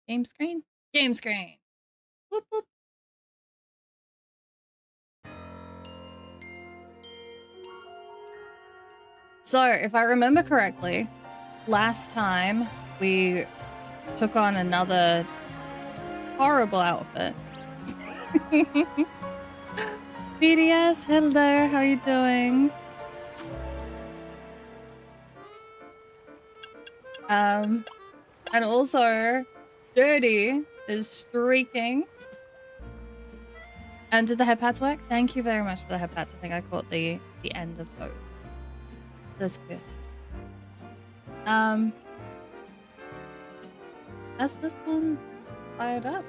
Game screen? Game screen. Whoop, whoop. So, if I remember correctly, last time we took on another horrible outfit. BDS, hello, how are you doing? And also, Sturdy is streaking. And did the head pats work? Thank you very much for the head pats. I think I caught the end of both. That's good. Has this one fired up?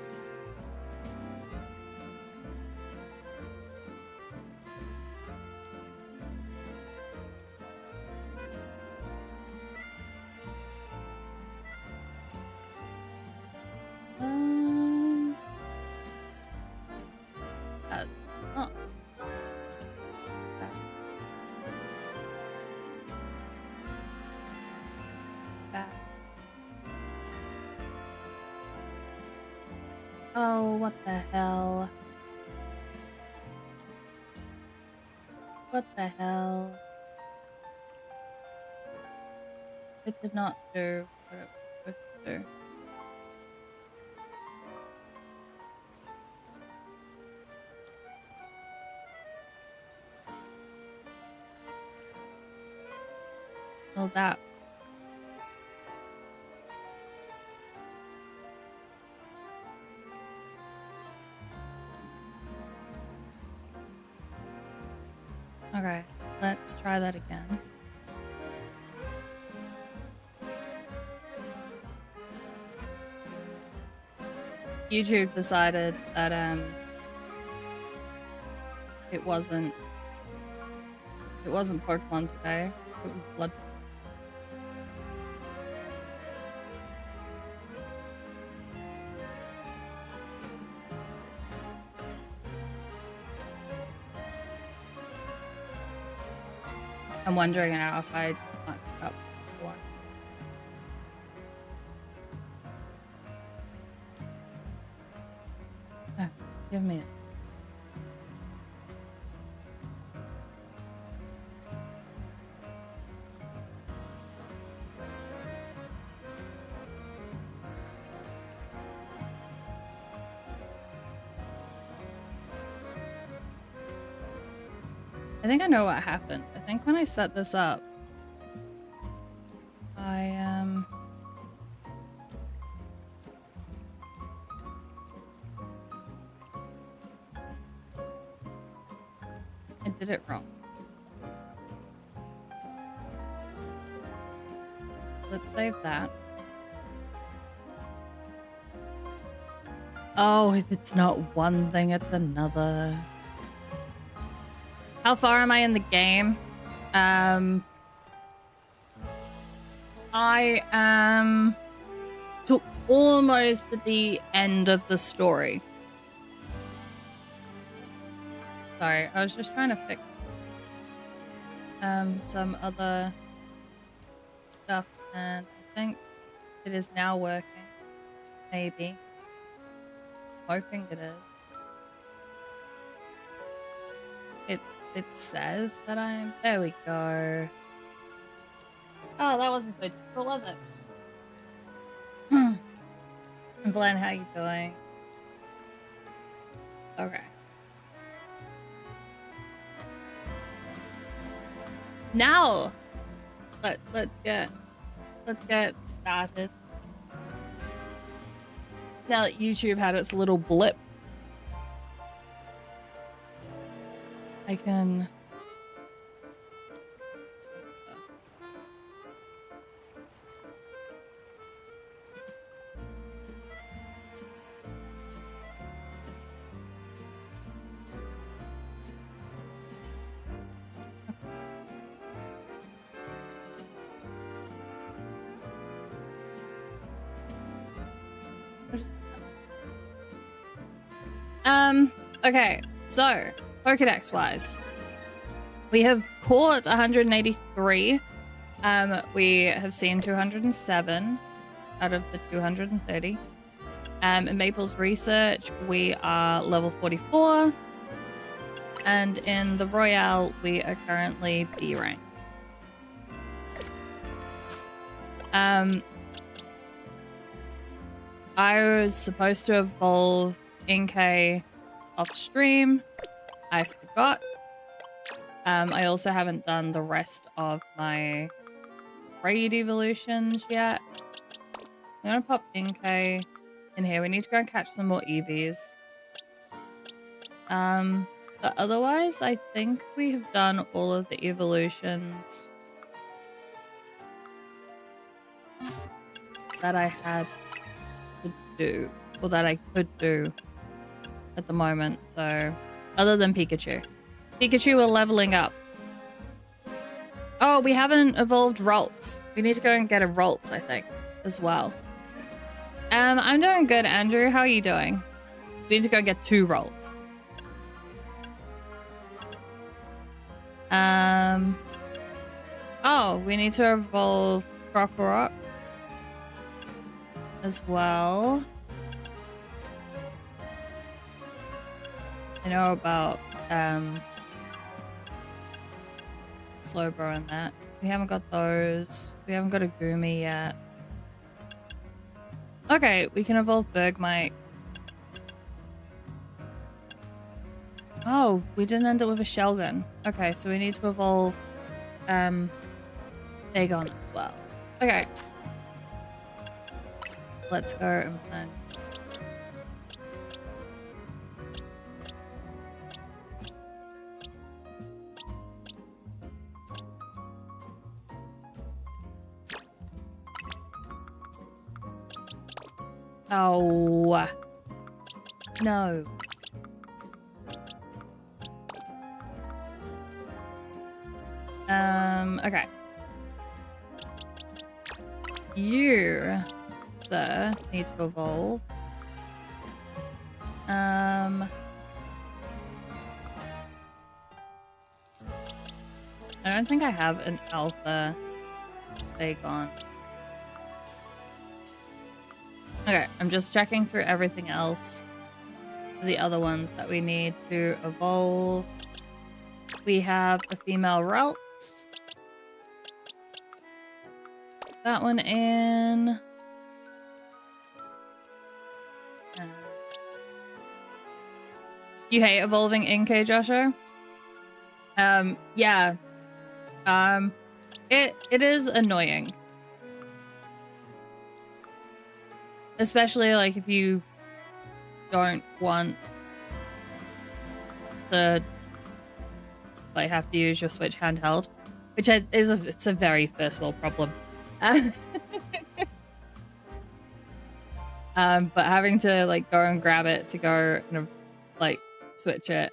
Oh. Oh, what the hell? What the hell? It did not do what it was supposed to do. Well, that. Okay, let's try that again. YouTube decided that it wasn't Pokemon today. It was Blood. I'm wondering now if I just fucked up one. Oh, give me it. I think I know what happened. I think when I set this up, I did it wrong. Let's save that. Oh, if it's not one thing, it's another. How far am I in the game? I am to almost the end of the story. Sorry, I was just trying to fix some other stuff, and I think it is now working. Maybe. I'm hoping it is. It says that I'm... There we go. Oh, that wasn't so difficult, was it? Glenn, how you doing? Okay. Now, let's get started. Now that YouTube had its little blip, I can. Okay, so Pokedex wise, we have caught 183. We have seen 207 out of the 230. In Maple's research, we are level 44. And in the Royale, we are currently B rank. I was supposed to evolve NK off stream. I forgot. I also haven't done the rest of my raid evolutions yet. I'm gonna pop NK in here. We need to go and catch some more EVs. But otherwise, I think we have done all of the evolutions that I had to do, or that I could do at the moment. So, other than Pikachu. Pikachu, we're leveling up. Oh, we haven't evolved Ralts. We need to go and get a Ralts, I think, as well. I'm doing good, Andrew. How are you doing? We need to go get 2 Ralts. Oh, we need to evolve Krokorok as well. I know about Slowbro and that. We haven't got those. We haven't got a Goomy yet. Okay, we can evolve Bergmite. Oh, we didn't end up with a Shelgon. Okay, so we need to evolve Dagon as well. Okay. Let's go and plan. Oh. No. Okay. You, sir, need to evolve. I don't think I have an alpha Dagon. Okay, I'm just checking through everything else. The other ones that we need to evolve. We have a female Ralts. That one in. You hate evolving NK, Joshua? Yeah. It is annoying. Especially like if you don't want to like have to use your Switch handheld, which is it's a very first world problem. But having to like go and grab it to go and like switch it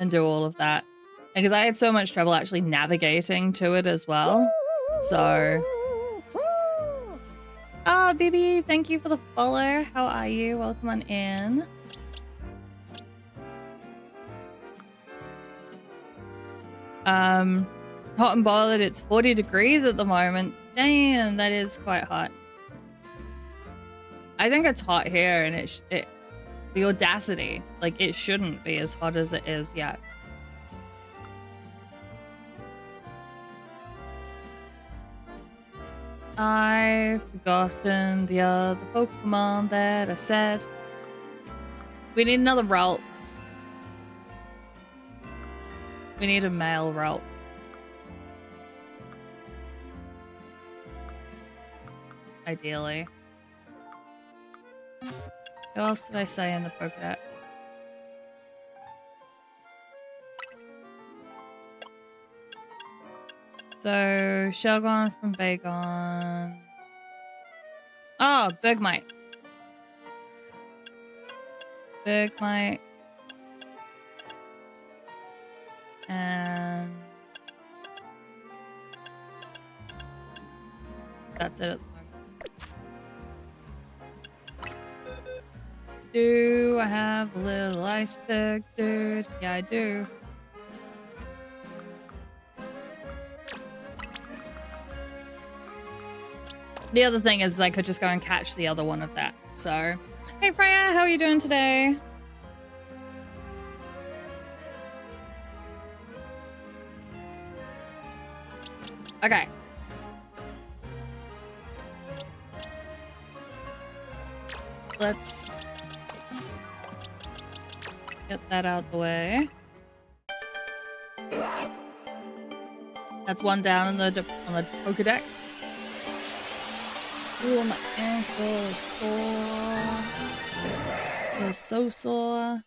and do all of that, because I had so much trouble actually navigating to it as well. So, oh, BB, thank you for the follow. How are you? Welcome on in. Hot and bothered, it's 40 degrees at the moment. Damn, that is quite hot. I think it's hot here, and the audacity, like it shouldn't be as hot as it is yet. I've forgotten the other Pokemon that I said. We need another Ralts. We need a male Ralts. Ideally. What else did I say in the Pokedex? So, Shelgon from Bagon. Oh, Bergmite. Bergmite. And that's it at the moment. Do I have a little iceberg, dude? Yeah, I do. The other thing is I could just go and catch the other one of that So, hey Freya, how are you doing today? Okay. Let's get that out of the way. That's one down on the Pokedex. Ooh, my ankle is sore. It's so sore.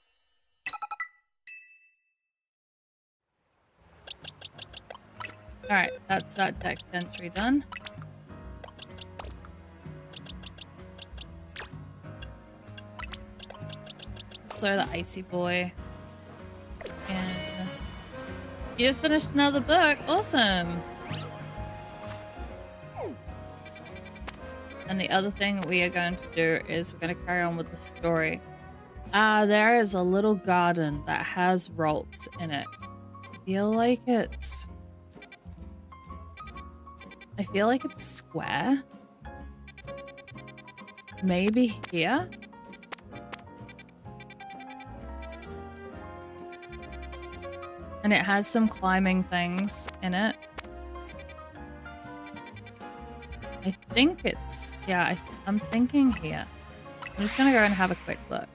Alright, that's that text entry done. Let's throw the icy boy. And you just finished another book. Awesome. And the other thing we are going to do is we're going to carry on with the story. There is a little garden that has rocks in it. I feel like it's square. Maybe here? And it has some climbing things in it. I think it's, yeah, I'm thinking here. I'm just gonna go and have a quick look.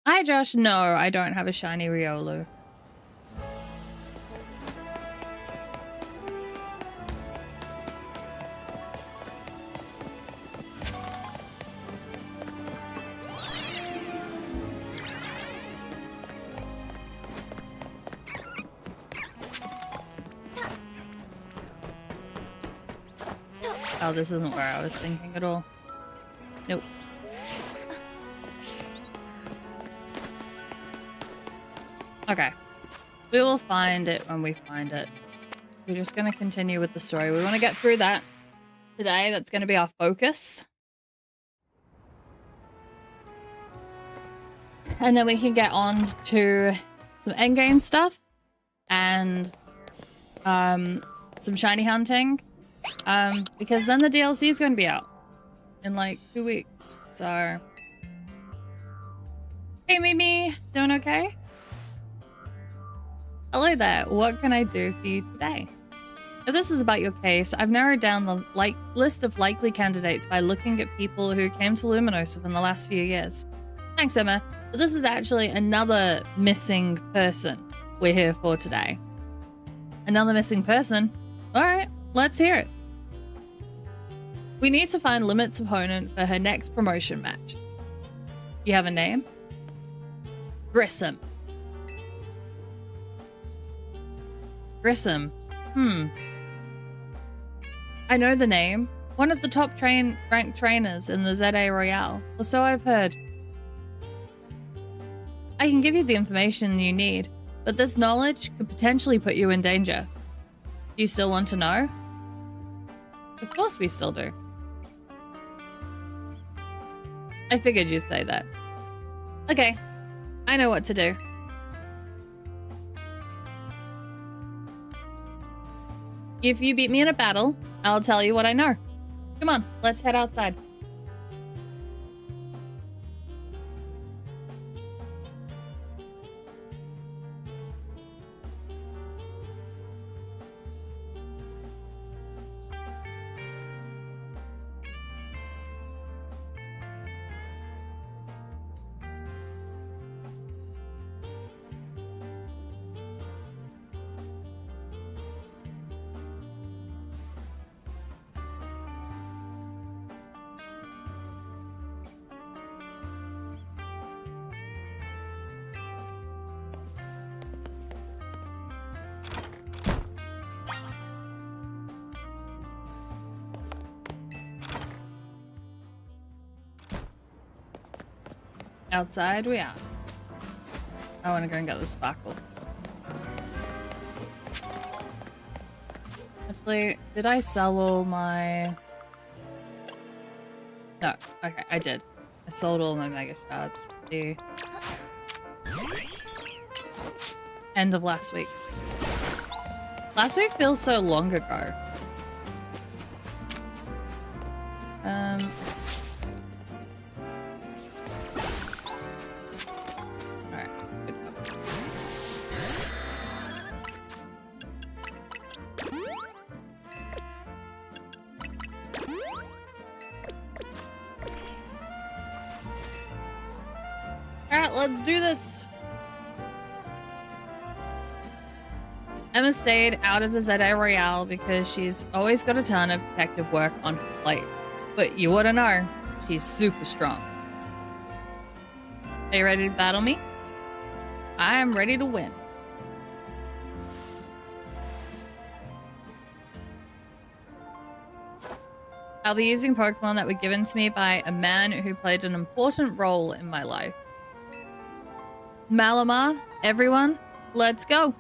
Hi Josh, no, I don't have a shiny Riolu. Oh, this isn't where I was thinking at all. Nope. Okay. We will find it when we find it. We're just going to continue with the story. We want to get through that today. That's going to be our focus. And then we can get on to some endgame stuff and some shiny hunting. Because then the DLC is going to be out in like 2 weeks. So, hey Mimi, doing okay? Hello there. What can I do for you today? If this is about your case, I've narrowed down the list of likely candidates by looking at people who came to Luminos within the last few years. Thanks, Emma. But this is actually another missing person we're here for today. Another missing person? All right. Let's hear it. We need to find Limit's opponent for her next promotion match. You have a name? Grissom. Grissom. I know the name. One of the top ranked trainers in the ZA Royale, or so I've heard. I can give you the information you need, but this knowledge could potentially put you in danger. Do you still want to know? Of course we still do. I figured you'd say that. Okay, I know what to do. If you beat me in a battle, I'll tell you what I know. Come on, let's head outside. Outside we are. I want to go and get the sparkle. Actually, did I sell all my... No, okay, I did. I sold all my mega shards. The end of last week. Last week feels so long ago. Alright, let's do this. Emma stayed out of the ZA Royale because she's always got a ton of detective work on her plate. But you wouldn't know, she's super strong. Are you ready to battle me? I am ready to win. I'll be using Pokemon that were given to me by a man who played an important role in my life. Malamar, everyone, let's go.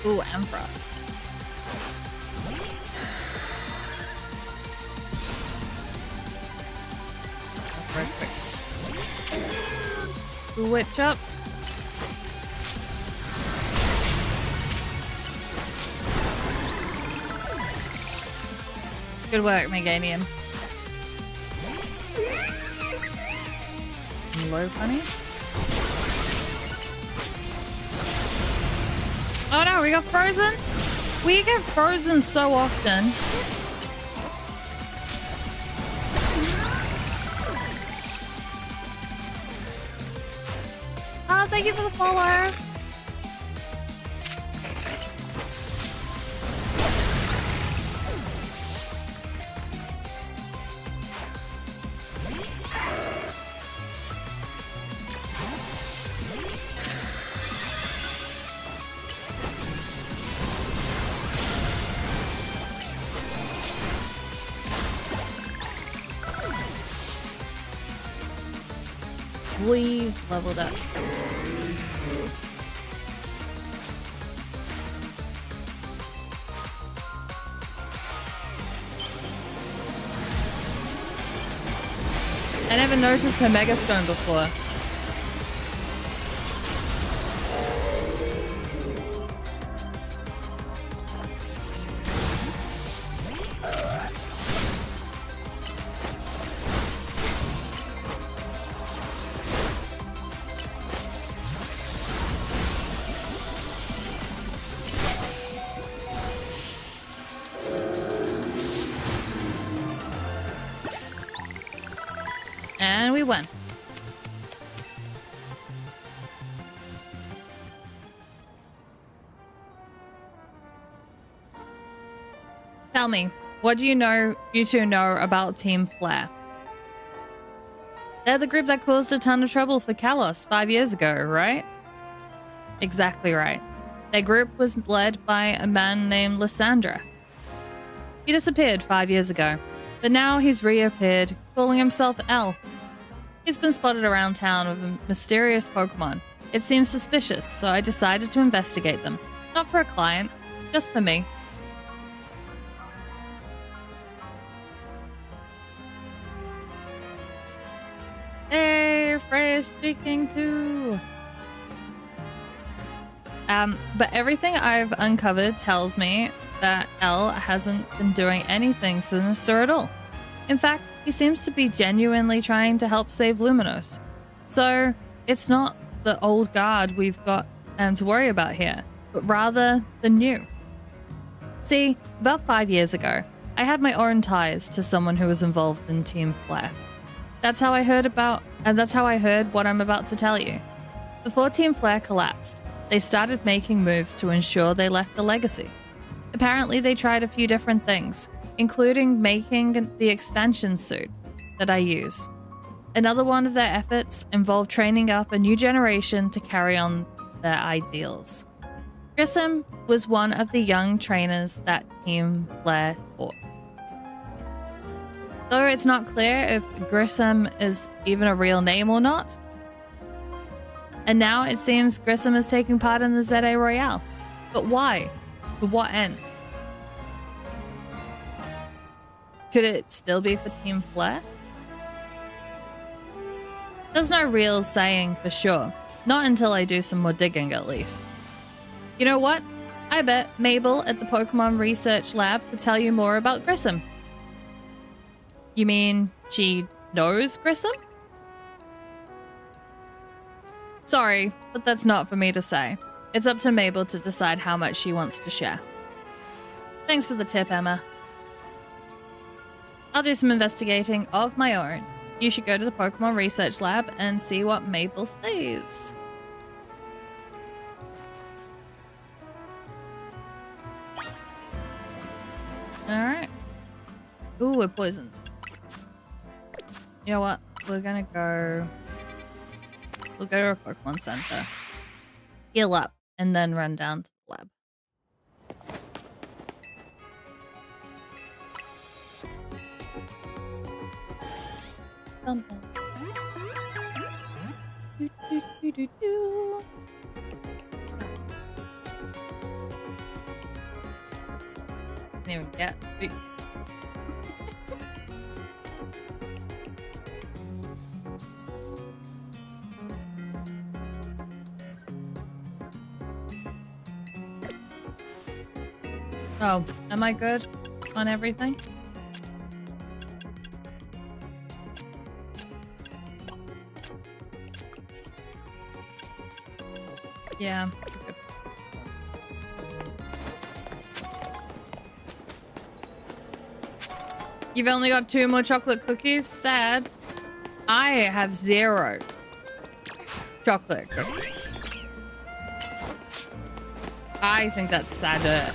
Ooh, Ampharos. Very quick. Switch up. Good work, Meganium. Low bunny. Oh no, we got frozen? We get frozen so often. Oh, thank you for the follow. Please leveled up. I never noticed her Mega Stone before. And we won. Tell me, what do you two know about Team Flare? They're the group that caused a ton of trouble for Kalos 5 years ago, right? Exactly right. Their group was led by a man named Lysandra. He disappeared 5 years ago, but now he's reappeared, calling himself L. He's been spotted around town with a mysterious Pokemon. It seems suspicious, so I decided to investigate them. Not for a client, just for me. Hey, Freya's speaking too. But everything I've uncovered tells me that L hasn't been doing anything sinister at all. In fact, he seems to be genuinely trying to help save Luminos. So, it's not the old guard we've got to worry about here, but rather the new. See, about 5 years ago, I had my own ties to someone who was involved in Team Flare. That's how I heard what I'm about to tell you. Before Team Flare collapsed, they started making moves to ensure they left a legacy. Apparently, they tried a few different things, including making the expansion suit that I use. Another one of their efforts involved training up a new generation to carry on their ideals. Grissom was one of the young trainers that Team Flare taught. Though it's not clear if Grissom is even a real name or not. And now it seems Grissom is taking part in the ZA Royale. But why? To what end? Could it still be for Team Flare? There's no real saying for sure. Not until I do some more digging, at least. You know what? I bet Mabel at the Pokemon Research Lab could tell you more about Grissom. You mean she knows Grissom? Sorry, but that's not for me to say. It's up to Mabel to decide how much she wants to share. Thanks for the tip, Emma. I'll do some investigating of my own. You should go to the Pokemon Research Lab and see what Mabel says. Alright. Ooh, we're poisoned. You know what? We're gonna go... We'll go to a Pokemon Center. Heal up, and then run down to the lab. Didn't even get. Oh, am I good on everything? Yeah. Good. You've only got 2 more chocolate cookies? Sad. I have 0 chocolate cookies. I think that's sadder.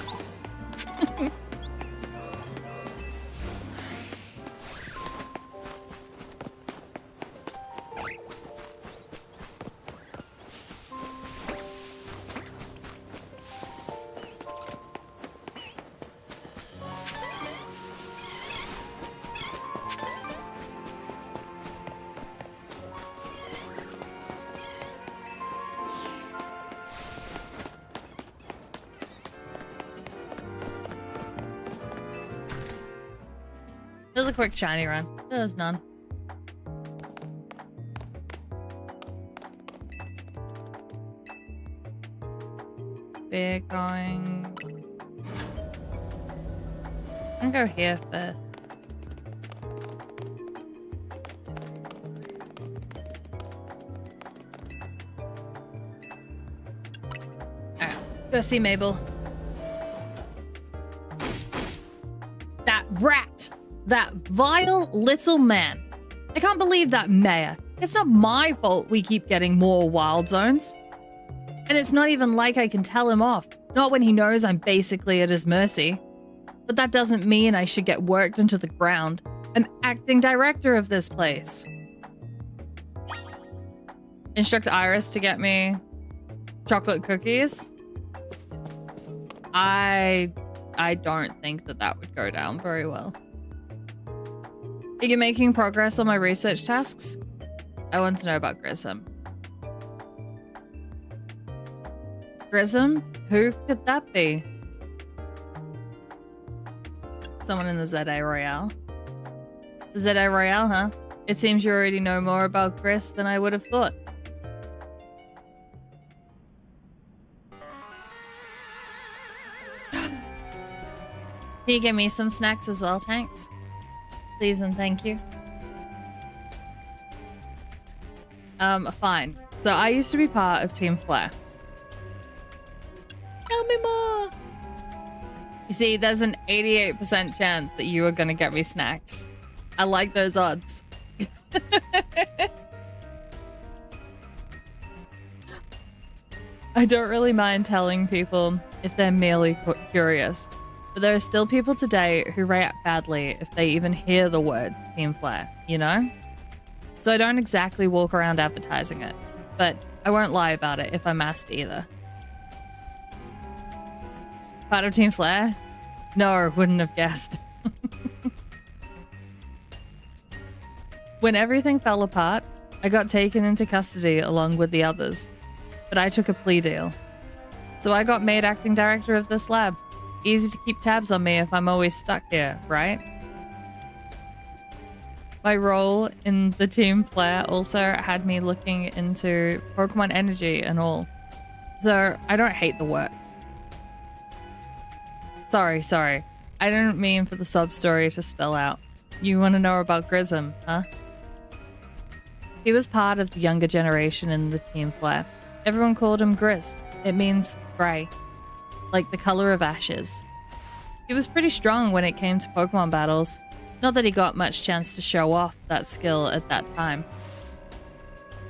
There's a quick shiny run. There's none. We're going... I'm gonna go here first. Alright, go see Mabel. That rat! That vile little man. I can't believe that mayor. It's not my fault we keep getting more wild zones. And it's not even like I can tell him off. Not when he knows I'm basically at his mercy. But that doesn't mean I should get worked into the ground. I'm acting director of this place. Instruct Iris to get me chocolate cookies. I don't think that would go down very well. Are you making progress on my research tasks? I want to know about Grissom. Grissom? Who could that be? Someone in the ZA Royale. The ZA Royale, huh? It seems you already know more about Gris than I would have thought. Can you give me some snacks as well, thanks? Please and thank you. Fine. So I used to be part of Team Flare. Tell me more! You see, there's an 88% chance that you are gonna get me snacks. I like those odds. I don't really mind telling people if they're merely curious. But there are still people today who react badly if they even hear the word Team Flare, you know? So I don't exactly walk around advertising it, but I won't lie about it if I'm asked either. Part of Team Flare? No, wouldn't have guessed. When everything fell apart, I got taken into custody along with the others, but I took a plea deal. So I got made acting director of this lab. Easy to keep tabs on me if I'm always stuck here, right? My role in the Team Flare also had me looking into Pokemon energy and all. So I don't hate the work. Sorry. I didn't mean for the sub story to spell out. You want to know about Grissom, huh? He was part of the younger generation in the Team Flare. Everyone called him Grizz. It means grey, like the color of ashes. He was pretty strong when it came to Pokemon battles. Not that he got much chance to show off that skill at that time.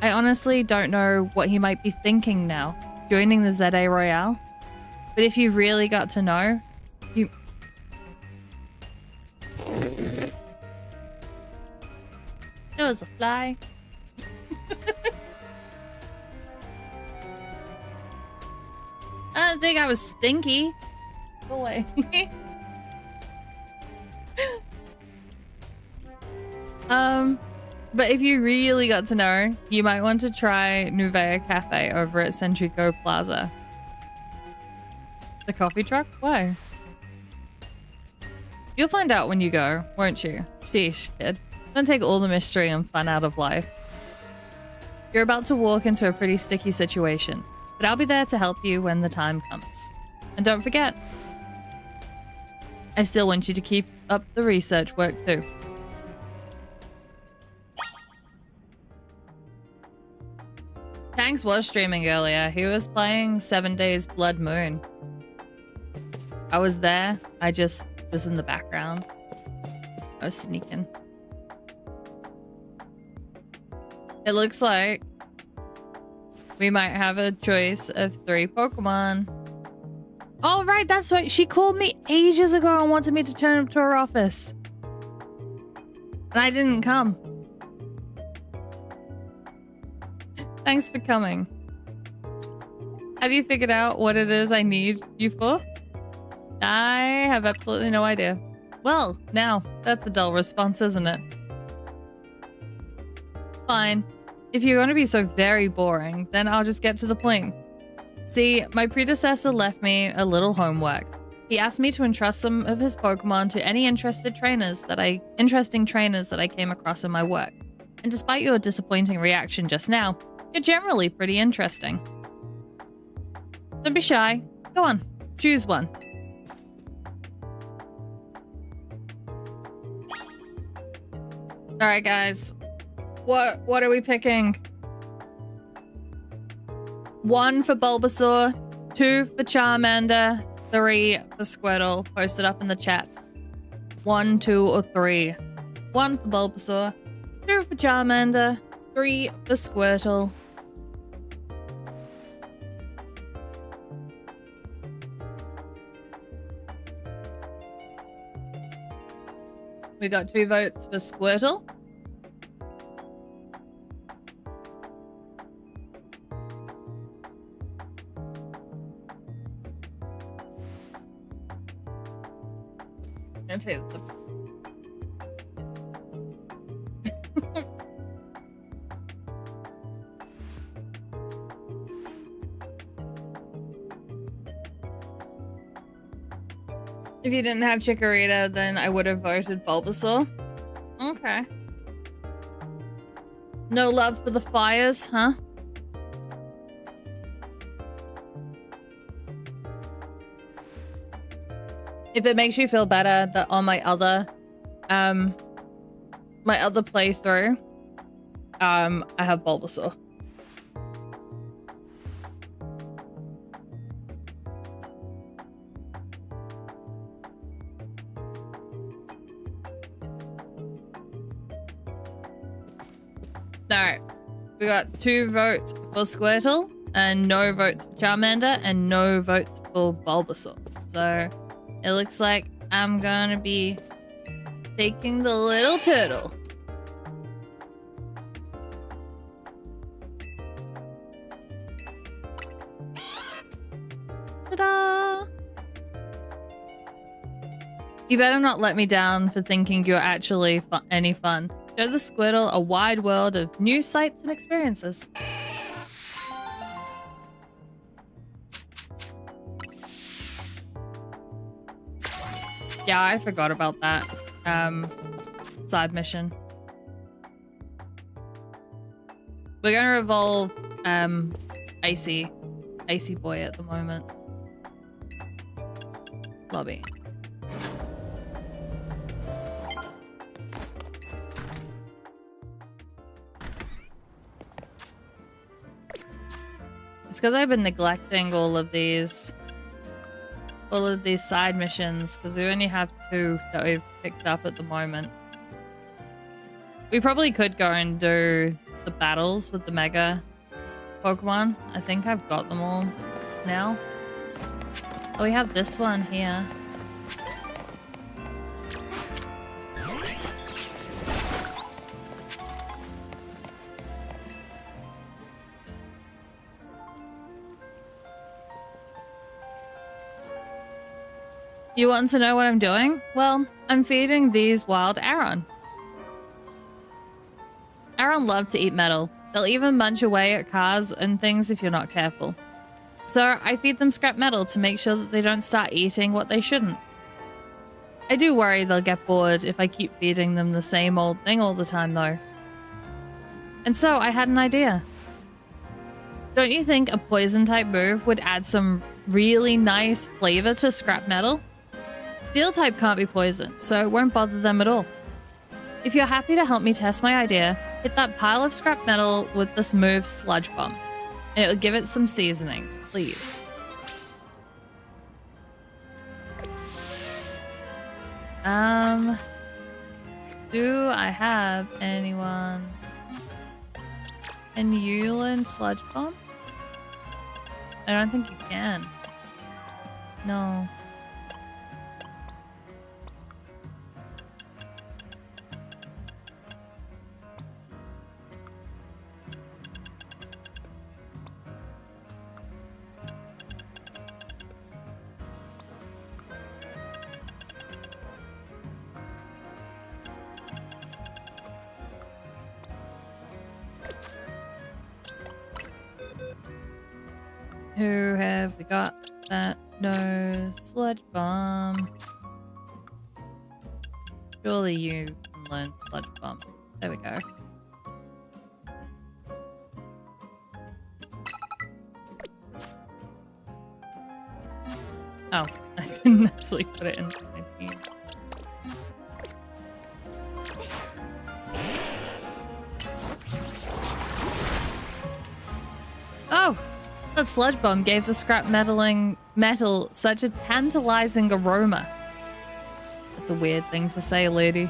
I honestly don't know what he might be thinking now, joining the ZA Royale. But if you really got to know, you... There was a fly. I don't think I was stinky. Go away. But if you really got to know, you might want to try Nuvea Cafe over at Centrico Plaza. The coffee truck? Why? You'll find out when you go, won't you? Sheesh, kid. Don't take all the mystery and fun out of life. You're about to walk into a pretty sticky situation, but I'll be there to help you when the time comes. And don't forget, I still want you to keep up the research work too. Tanks was streaming earlier. He was playing 7 Days Blood Moon. I was there. I just was in the background. I was sneaking. It looks like we might have a choice of 3 Pokemon. Oh, right. That's right. She called me ages ago and wanted me to turn up to her office. And I didn't come. Thanks for coming. Have you figured out what it is I need you for? I have absolutely no idea. Well, now, that's a dull response, isn't it? Fine. If you're going to be so very boring, then I'll just get to the point. See, my predecessor left me a little homework. He asked me to entrust some of his Pokemon to any interesting trainers that I came across in my work. And despite your disappointing reaction just now, you're generally pretty interesting. Don't be shy. Go on, choose one. Alright guys, what are we picking? 1 for Bulbasaur, 2 for Charmander, 3 for Squirtle. Post it up in the chat. 1, 2, or 3. 1 for Bulbasaur, 2 for Charmander, 3 for Squirtle. We got 2 votes for Squirtle. I'm gonna take this. If you didn't have Chikorita, then I would have voted Bulbasaur. Okay. No love for the fires, huh? If it makes you feel better that on my other playthrough, I have Bulbasaur. Alright, we got 2 votes for Squirtle, and no votes for Charmander, and no votes for Bulbasaur. So, it looks like I'm gonna be taking the little turtle. Ta-da! You better not let me down for thinking you're actually any fun. Show the Squirtle a wide world of new sights and experiences. Yeah, I forgot about that side mission. We're gonna evolve Icy Boy at the moment. Lobby. It's because I've been neglecting all of these side missions because we only have 2 that we've picked up at the moment. We probably could go and do the battles with the Mega Pokemon. I think I've got them all now. Oh, we have this one here. You want to know what I'm doing? Well, I'm feeding these wild Aron. Aron love to eat metal. They'll even munch away at cars and things if you're not careful. So I feed them scrap metal to make sure that they don't start eating what they shouldn't. I do worry they'll get bored if I keep feeding them the same old thing all the time though. And so I had an idea. Don't you think a poison type move would add some really nice flavor to scrap metal? Steel type can't be poisoned, so it won't bother them at all. If you're happy to help me test my idea, hit that pile of scrap metal with this move Sludge Bomb, and it'll give it some seasoning, please. Do I have anyone? Can you learn Sludge Bomb? I don't think you can. No. Who have we got that knows Sludge Bomb? Surely you can learn Sludge Bomb. There we go. Oh, I didn't actually put it into my team. Oh! That sludge bomb gave the scrap metal such a tantalizing aroma. That's a weird thing to say, lady.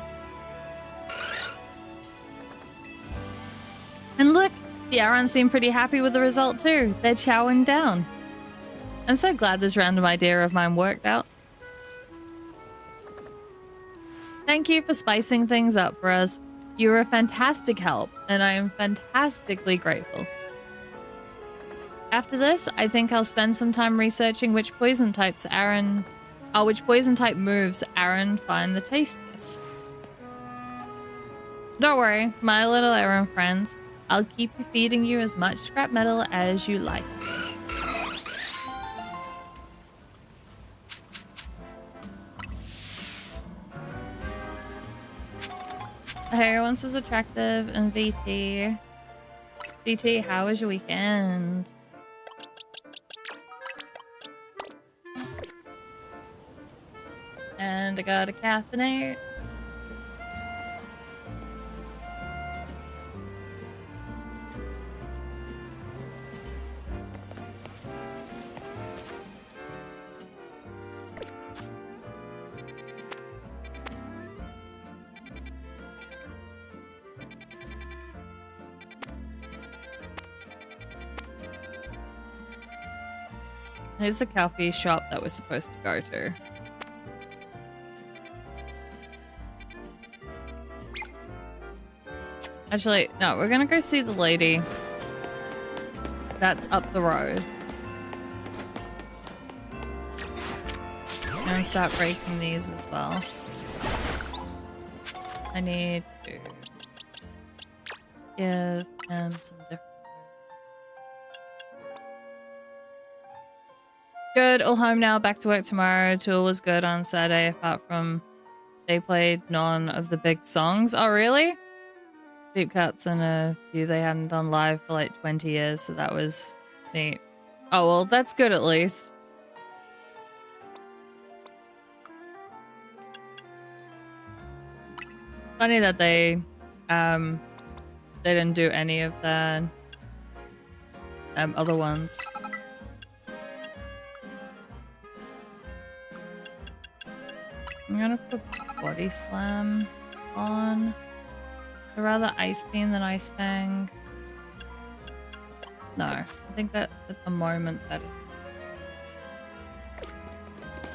And look, the Arons seem pretty happy with the result too. They're chowing down. I'm so glad this random idea of mine worked out. Thank you for spicing things up for us. You were a fantastic help, and I am fantastically grateful. After this, I think I'll spend some time researching which poison type moves Aron find the tastiest. Don't worry, my little Aron friends. I'll keep feeding you as much scrap metal as you like. Everyone's as attractive and VT. VT, how was your weekend? And I got a caffeinate. Here's the coffee shop that we're supposed to go to. Actually, no, we're gonna go see the lady that's up the road. I'm gonna start breaking these as well. I need to give him some different moves. Good, all home now, back to work tomorrow. Tour was good on Saturday, apart from they played none of the big songs. Oh, really? Deep cuts and a few they hadn't done live for like 20 years, so that was neat. Oh, well, that's good at least. Funny that they didn't do any of the other ones. I'm gonna put Body Slam on. I'd rather Ice Beam than Ice Fang. No, I think that at the moment that is...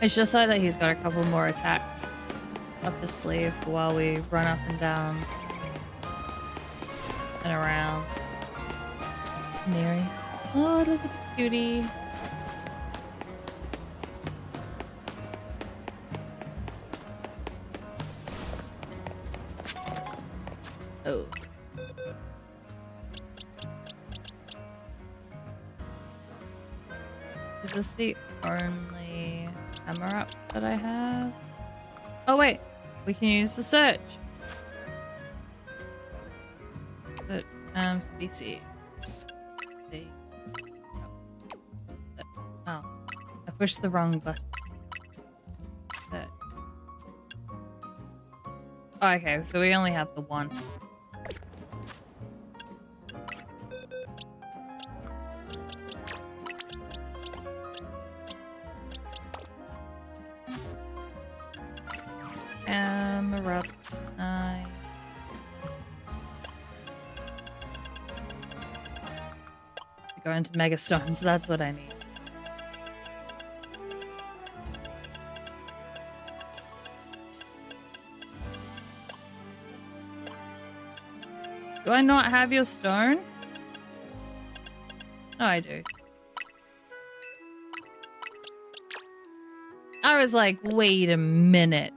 It's just so that he's got a couple more attacks up his sleeve while we run up and down and around. Neri. Oh, look at the cutie. Oh. Is this the only hammer up that I have? Oh wait, we can use the search. But, species. See. Oh, I pushed the wrong button. Search. Oh, okay, so we only have the one. Camera up. Go into Mega Stones, that's what I need. Do I not have your stone? No, I do. I was like, wait a minute.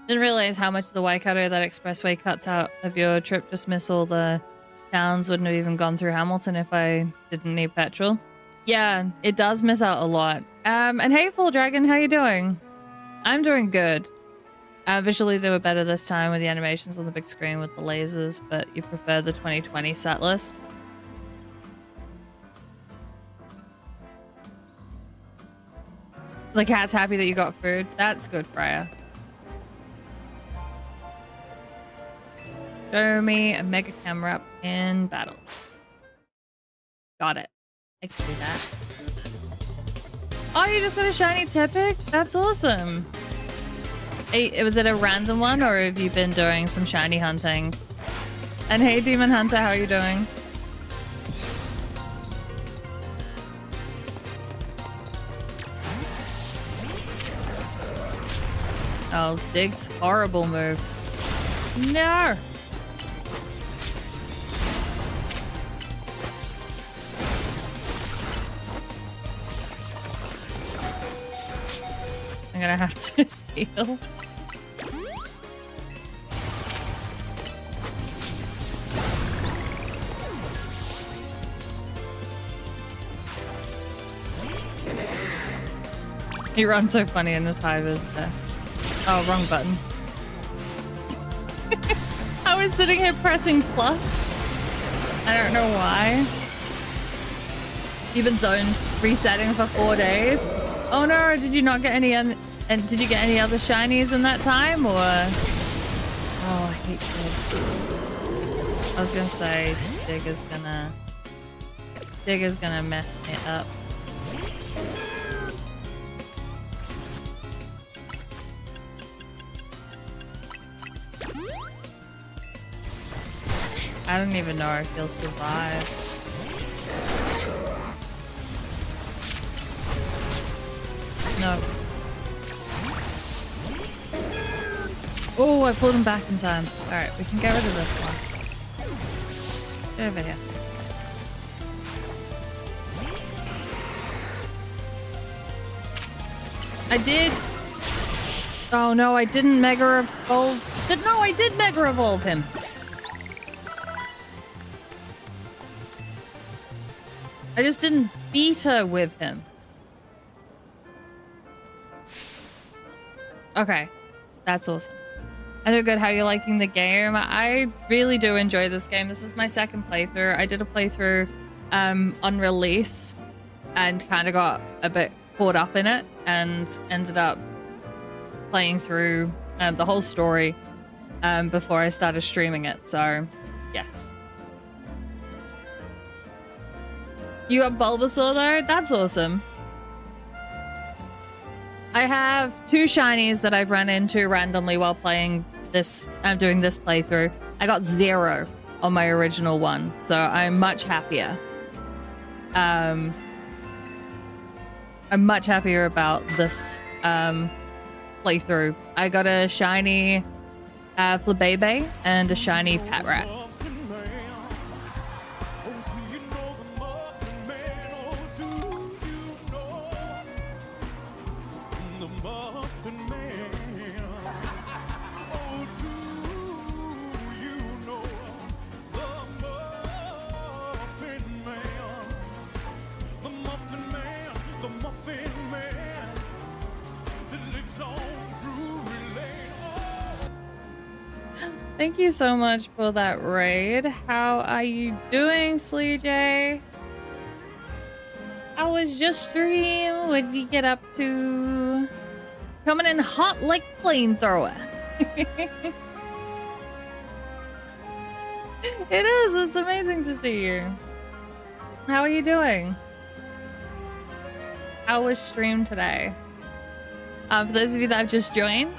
Didn't realize how much the Waikato that expressway cuts out of your trip. Just miss all the towns. Wouldn't have even gone through Hamilton if I didn't need petrol. Yeah, it does miss out a lot. And hey, Full Dragon, how you doing? I'm doing good. Visually, they were better this time with the animations on the big screen with the lasers, but you prefer the 2020 set list. The cat's happy that you got food. That's good, Freya. Show me a mega camera up in battle. Got it. I can do that. Oh, you just got a shiny Tepic? That's awesome. Hey, was it a random one or have you been doing some shiny hunting? And hey, Demon Hunter, how are you doing? Oh, Dig's horrible move. No! I'm gonna have to heal. He runs so funny in his hive is best. Oh, wrong button. I was sitting here pressing plus. I don't know why. You've been zone resetting for 4 days. Oh no, did you not get any and did you get any other shinies in that time or? Oh, I hate Dig. I was gonna say Dig is gonna mess me up. I don't even know if he'll survive. No. Oh, I pulled him back in time. Alright, we can get rid of this one. Get over here. I did. Oh no, I didn't Mega Evolve. No, I did Mega Evolve him. I just didn't beat her with him. Okay, that's awesome. I do good. How are you liking the game? I really do enjoy this game. This is my second playthrough. I did a playthrough on release and kind of got a bit caught up in it and ended up playing through the whole story before I started streaming it. So, yes. You got Bulbasaur though? That's awesome. I have 2 shinies that I've run into randomly while playing this. I'm doing this playthrough. I got 0 on my original one, so I'm much happier. I'm much happier about this playthrough. I got a shiny Flabebe and a shiny Patrat. Thank you so much for that raid. How are you doing, Slee-J? How was your stream? What did you get up to? Coming in hot like flamethrower. It is. It's amazing to see you. How are you doing? How was stream today? For those of you that have just joined,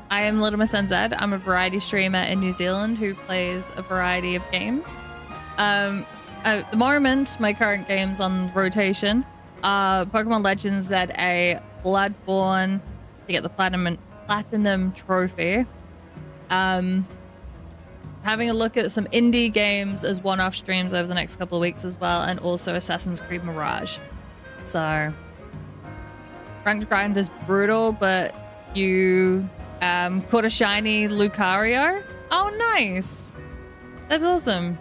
I am LittleMissNZ. I'm a variety streamer in New Zealand who plays a variety of games. At the moment, my current games on rotation are Pokemon Legends ZA, Bloodborne to get the Platinum Trophy. Having a look at some indie games as one-off streams over the next couple of weeks as well, and also Assassin's Creed Mirage. So, ranked grind is brutal, but you caught a shiny Lucario. Oh, nice. That's awesome.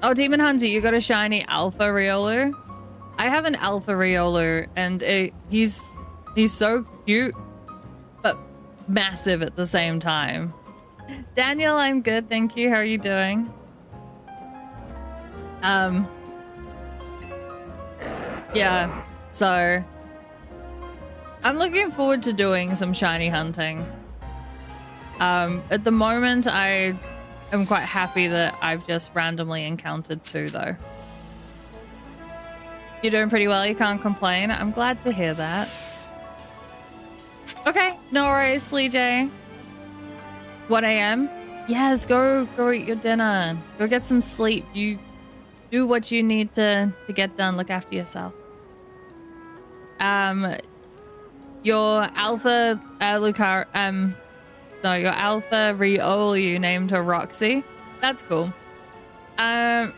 Oh, Demon Hunter, you got a shiny Alpha Riolu. I have an Alpha Riolu, and he's so cute, but massive at the same time. Daniel, I'm good, thank you. How are you doing? Yeah, so I'm looking forward to doing some shiny hunting. At the moment, I am quite happy that I've just randomly encountered 2, though. You're doing pretty well, you can't complain. I'm glad to hear that. Okay, no worries, Slee-J. 1 a.m.? Yes, go eat your dinner. Go get some sleep. You do what you need to get done. Look after yourself. Your Alpha your Alpha Riolu, you named her Roxy. That's cool. Daniel,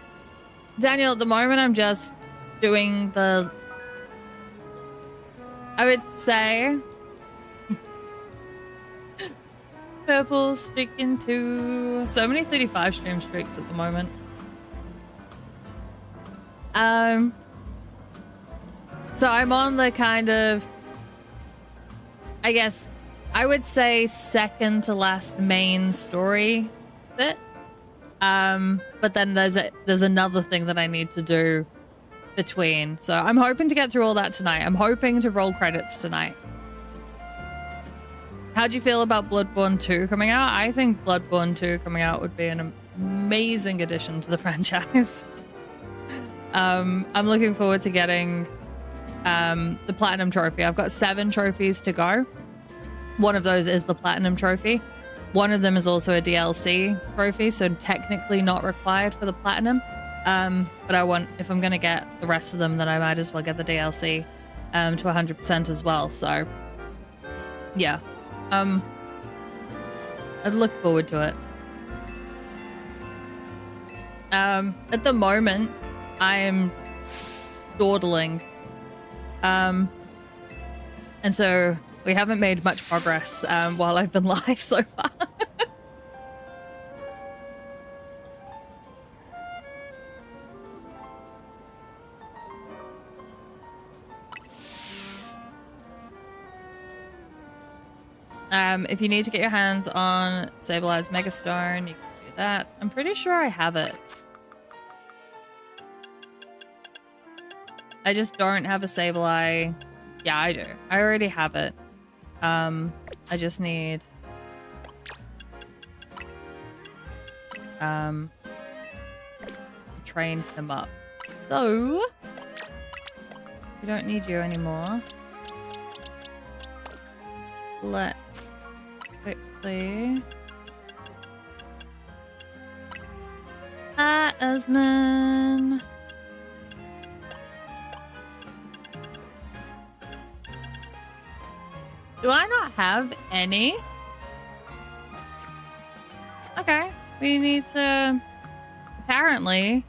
at the moment I'm just doing the, I would say, purple streak into so many 35 stream streaks at the moment. So I'm on the kind of, I guess I would say second to last main story bit. But then there's another thing that I need to do between. So I'm hoping to get through all that tonight. I'm hoping to roll credits tonight. How'd you feel about Bloodborne 2 coming out? I think Bloodborne 2 coming out would be an amazing addition to the franchise. I'm looking forward to getting the Platinum Trophy. I've got 7 trophies to go. One of those is the Platinum Trophy. One of them is also a DLC trophy, so technically not required for the Platinum. But I want, if I'm going to get the rest of them, then I might as well get the DLC to 100% as well. So, yeah. I'd look forward to it. At the moment, I am dawdling. And so we haven't made much progress while I've been live so far. If you need to get your hands on Sableye Megastone, you can do that. I'm pretty sure I have it. I just don't have a Sableye. Yeah, I do. I already have it. I just need to train him up. So We don't need you anymore. Let's quickly... Hi, Asman. Do I not have any? Okay, we need to apparently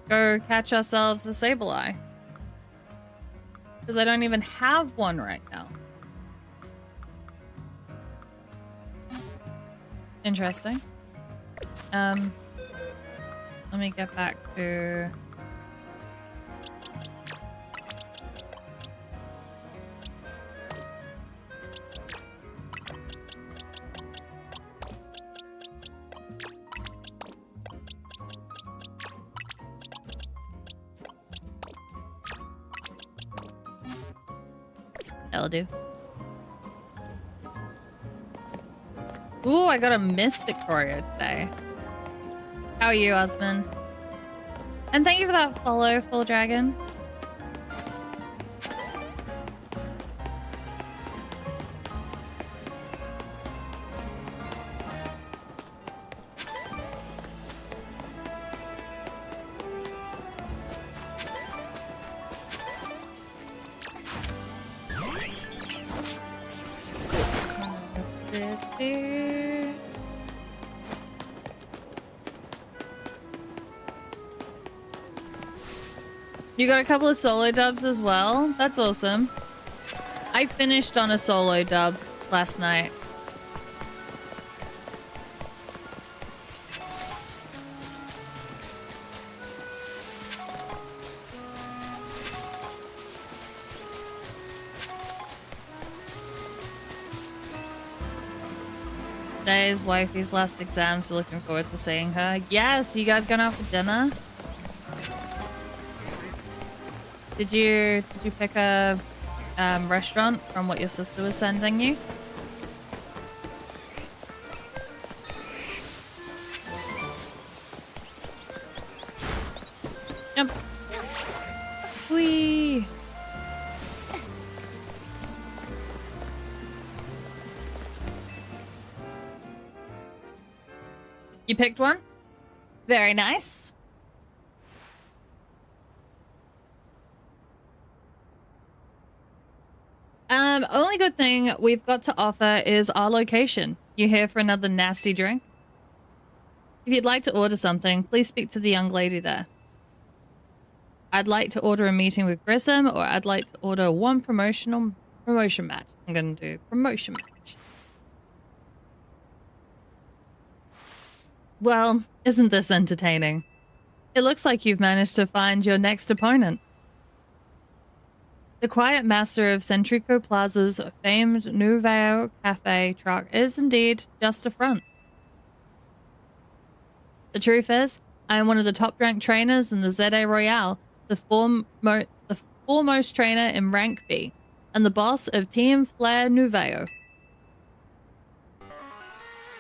go catch ourselves a Sableye. Because I don't even have one right now. Interesting. Let me get back to... That'll do. Ooh, I got a Miss Victoria today. How are you, Osman? And thank you for that follow, Full Dragon. You got a couple of solo dubs as well? That's awesome. I finished on a solo dub last night. Today is wifey's last exam, so looking forward to seeing her. Yes, you guys going out for dinner? Did you pick a restaurant from what your sister was sending you? Jump. Whee! You picked one? Very nice. Only good thing we've got to offer is our location. You here for another nasty drink? If you'd like to order something, please speak to the young lady there. I'd like to order a meeting with Grissom, or I'd like to order one promotion match. I'm gonna do promotion match. Well, isn't this entertaining? It looks like you've managed to find your next opponent. The quiet master of Centrico Plaza's famed Nouveau Cafe truck is indeed just a front. The truth is, I am one of the top-ranked trainers in the ZA Royale, the foremost trainer in rank B, and the boss of Team Flair Nouveau.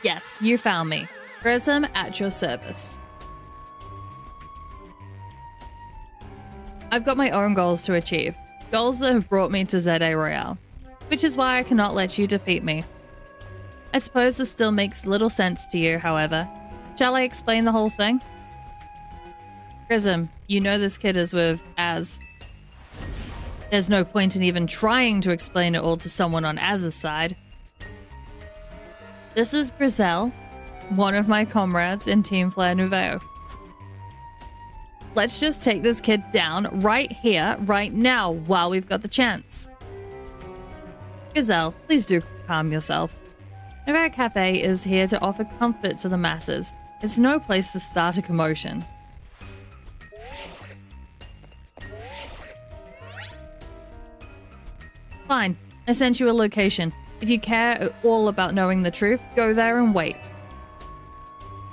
Yes, you found me. Grissom at your service. I've got my own goals to achieve. Goals that have brought me to ZA Royale, which is why I cannot let you defeat me. I suppose this still makes little sense to you, however. Shall I explain the whole thing? Grissom, you know this kid is with Az. There's no point in even trying to explain it all to someone on Az's side. This is Grizel, one of my comrades in Team Flair Nouveau. Let's just take this kid down right here, right now, while we've got the chance. Gazelle, please do calm yourself. Nouveau Cafe is here to offer comfort to the masses. It's no place to start a commotion. Fine, I sent you a location. If you care at all about knowing the truth, go there and wait.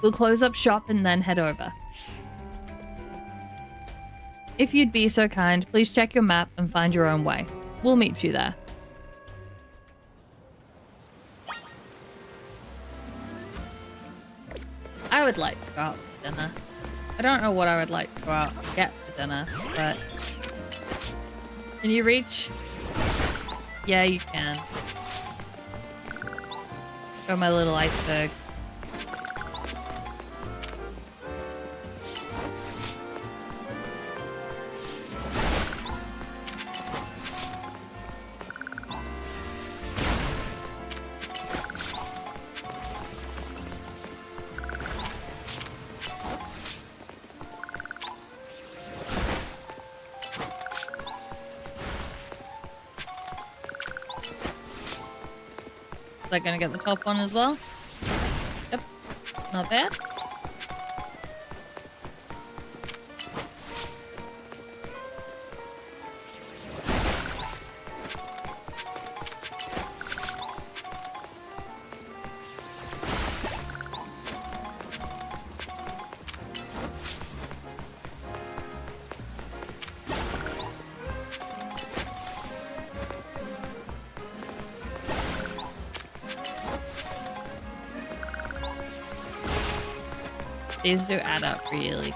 We'll close up shop and then head over. If you'd be so kind, please check your map and find your own way. We'll meet you there. I would like to go out for dinner. I don't know what I would like to go out and get for dinner, but Can you reach? Yeah, you can. Go my little iceberg. Is that gonna get the top one as well? Yep. Not bad. These do add up really.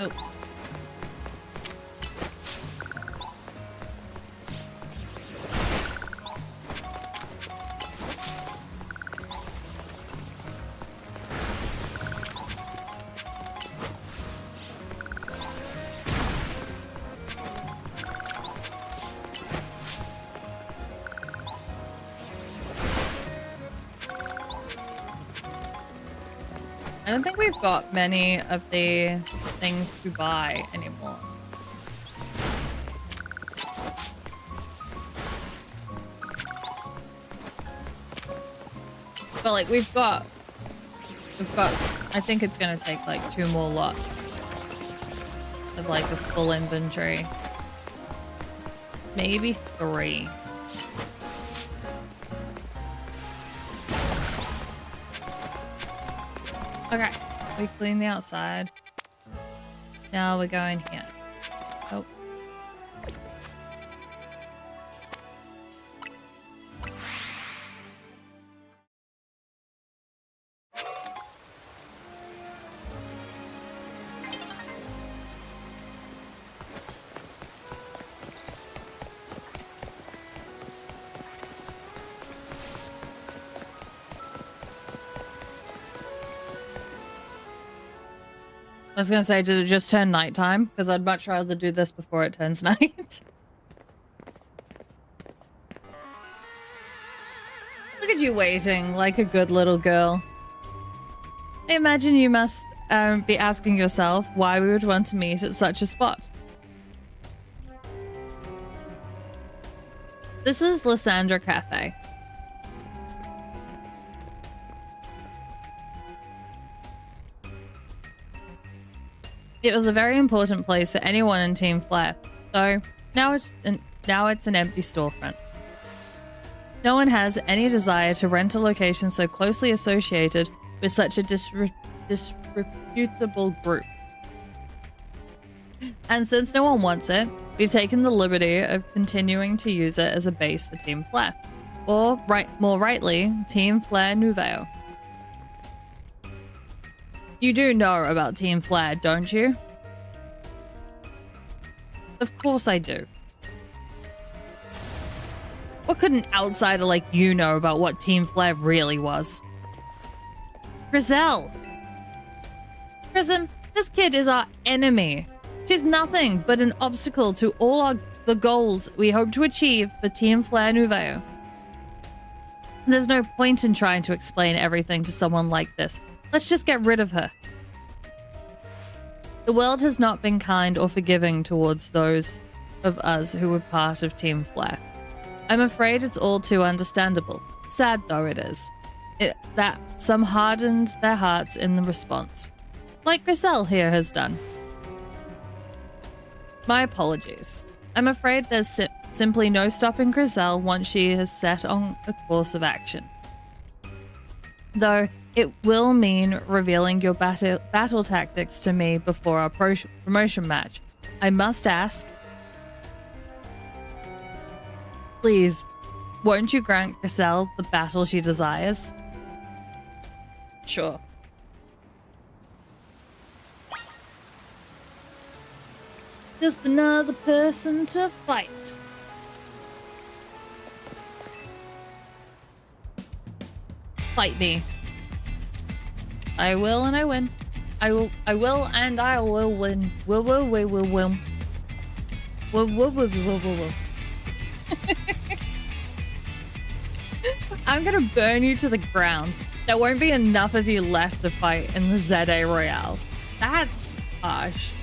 Oh. I don't think we've got many of the things to buy anymore. But like we've got, I think it's gonna take like 2 more lots of like a full inventory. Maybe 3. Okay, we clean the outside. Now we're going here. Oh. I was gonna say, did it just turn nighttime? Because I'd much rather do this before it turns night. Look at you waiting like a good little girl. I imagine you must be asking yourself why we would want to meet at such a spot. This is Lysandra Cafe. It was a very important place for anyone in Team Flare, so now it's an empty storefront. No one has any desire to rent a location so closely associated with such a disreputable group. And since no one wants it, we've taken the liberty of continuing to use it as a base for Team Flare, or more rightly, Team Flare Nouvelle. You do know about Team Flare, don't you? Of course I do. What could an outsider like you know about what Team Flare really was? Grizel! Prism, this kid is our enemy. She's nothing but an obstacle to all the goals we hope to achieve for Team Flare Nouvelle. There's no point in trying to explain everything to someone like this. Let's just get rid of her. The world has not been kind or forgiving towards those of us who were part of Team Flare. I'm afraid it's all too understandable. Sad though it is. That some hardened their hearts in the response. Like Grizel here has done. My apologies. I'm afraid there's simply no stopping Grizel once she has set on a course of action. Though, It will mean revealing your battle tactics to me before our promotion match. I must ask, please, won't you grant Giselle the battle she desires? Sure. Just another person to fight. Fight me. I will and I win. I will and I will win. Will. Will. I'm gonna burn you to the ground. There won't be enough of you left to fight in the ZA Royale. That's harsh.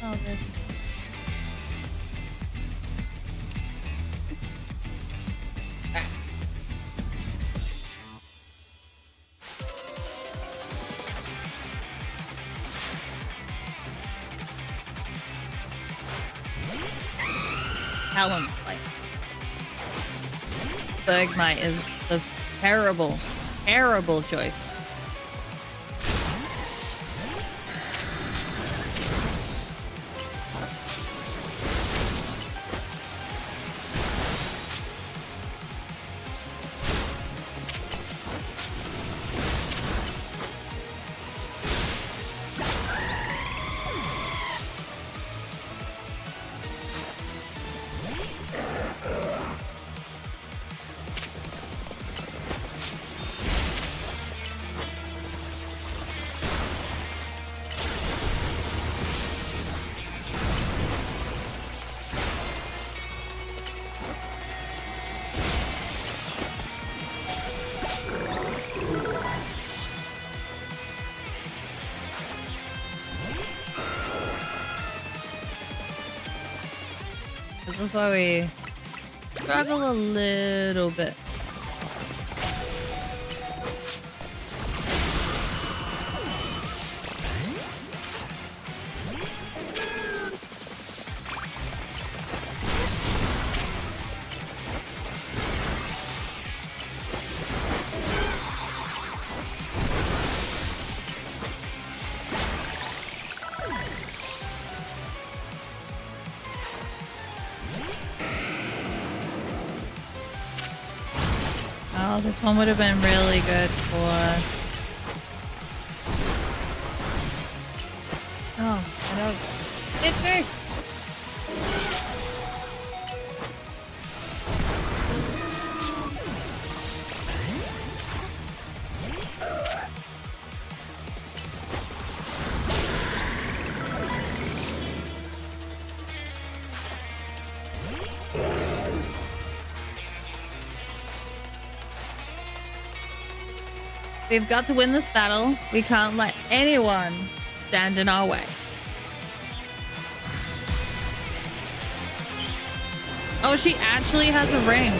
Oh, good. Talent play. Bergmite is the terrible, terrible choice. This is why we struggle a little bit. Oh, this one would have been really good for... Oh, I know. It's me! We've got to win this battle. We can't let anyone stand in our way. Oh, she actually has a ring.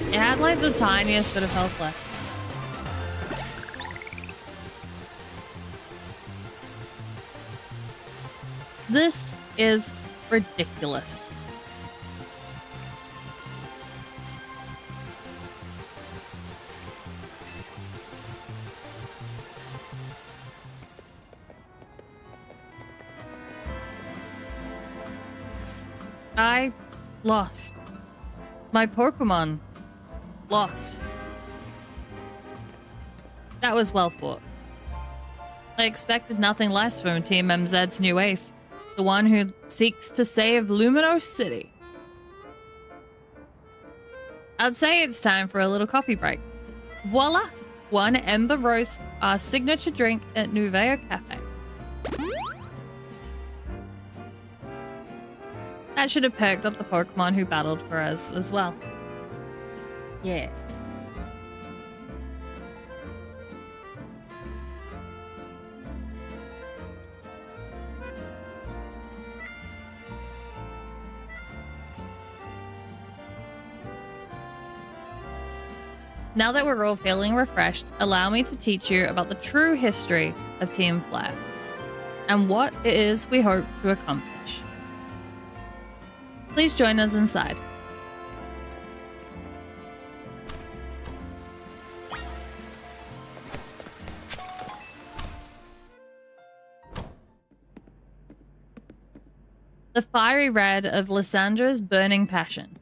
It had like the tiniest bit of health left. This is ridiculous. I lost. My Pokemon lost. That was well thought. I expected nothing less from Team MZ's new ace, the one who seeks to save Luminos City. I'd say it's time for a little coffee break. Voila! One Ember Roast, our signature drink at Nuveo Cafe. That should have perked up the Pokemon who battled for us as well. Yeah. Now that we're all feeling refreshed, allow me to teach you about the true history of Team Flare and what it is we hope to accomplish. Please join us inside. The fiery red of Lysandra's burning passion.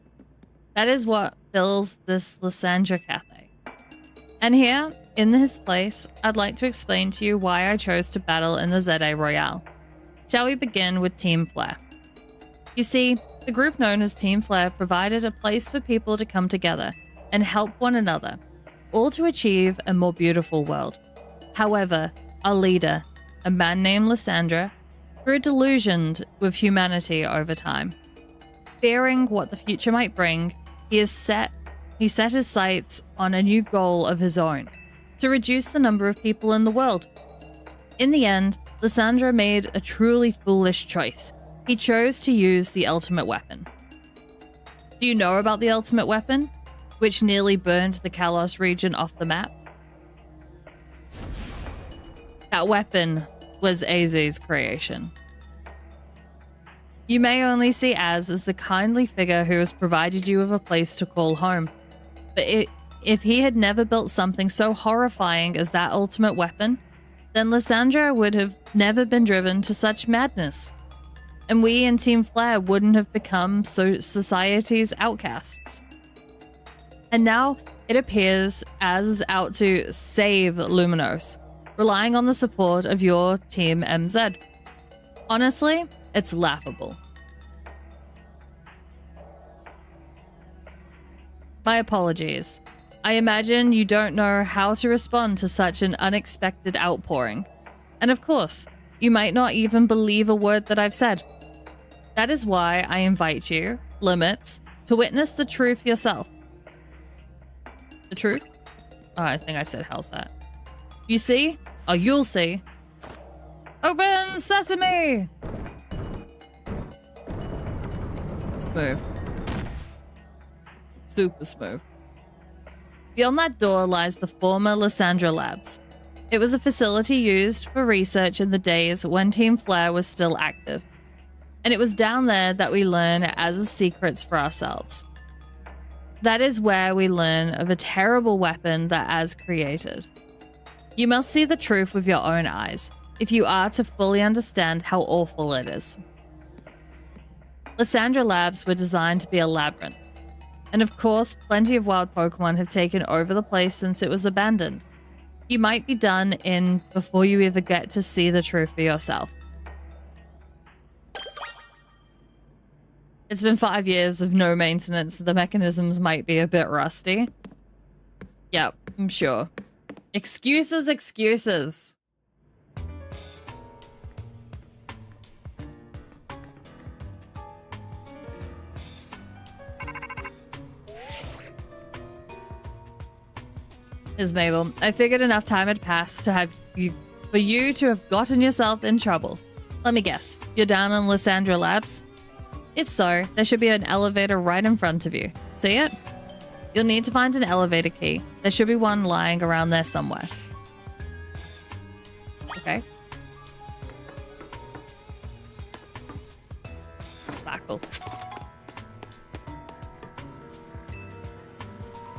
That is what fills this Lysandra Cafe. And here, in this place, I'd like to explain to you why I chose to battle in the ZA Royale. Shall we begin with Team Flare? You see, the group known as Team Flare provided a place for people to come together and help one another, all to achieve a more beautiful world. However, our leader, a man named Lysandra, grew delusioned with humanity over time. Fearing what the future might bring, he set his sights on a new goal of his own, to reduce the number of people in the world. In the end, Lysandra made a truly foolish choice. He chose to use the ultimate weapon. Do you know about the ultimate weapon, which nearly burned the Kalos region off the map? That weapon was AZ's creation. You may only see Az as the kindly figure who has provided you with a place to call home. But if he had never built something so horrifying as that ultimate weapon, then Lysandra would have never been driven to such madness. And we in Team Flare wouldn't have become society's outcasts. And now it appears Az is out to save Luminos, relying on the support of your Team MZ. Honestly, it's laughable. My apologies. I imagine you don't know how to respond to such an unexpected outpouring. And of course, you might not even believe a word that I've said. That is why I invite you, Limits, to witness the truth yourself. The truth? Oh, I think I said how's that. You see? Oh, you'll see. Open sesame! Smooth. Super smooth. Beyond that door lies the former Lysandra Labs. It was a facility used for research in the days when Team Flare was still active. And it was down there that we learn Az's secrets for ourselves. That is where we learn of a terrible weapon that Az created. You must see the truth with your own eyes, if you are to fully understand how awful it is. Lysandra Labs were designed to be a labyrinth. And of course, plenty of wild Pokemon have taken over the place since it was abandoned. You might be done in before you ever get to see the truth for yourself. It's been 5 years of no maintenance. The mechanisms might be a bit rusty. Yep, I'm sure. Excuses, excuses. Ms. Mabel, I figured enough time had passed for you to have gotten yourself in trouble. Let me guess, you're down on Lysandra Labs? If so, there should be an elevator right in front of you. See it? You'll need to find an elevator key. There should be one lying around there somewhere. Okay. Sparkle.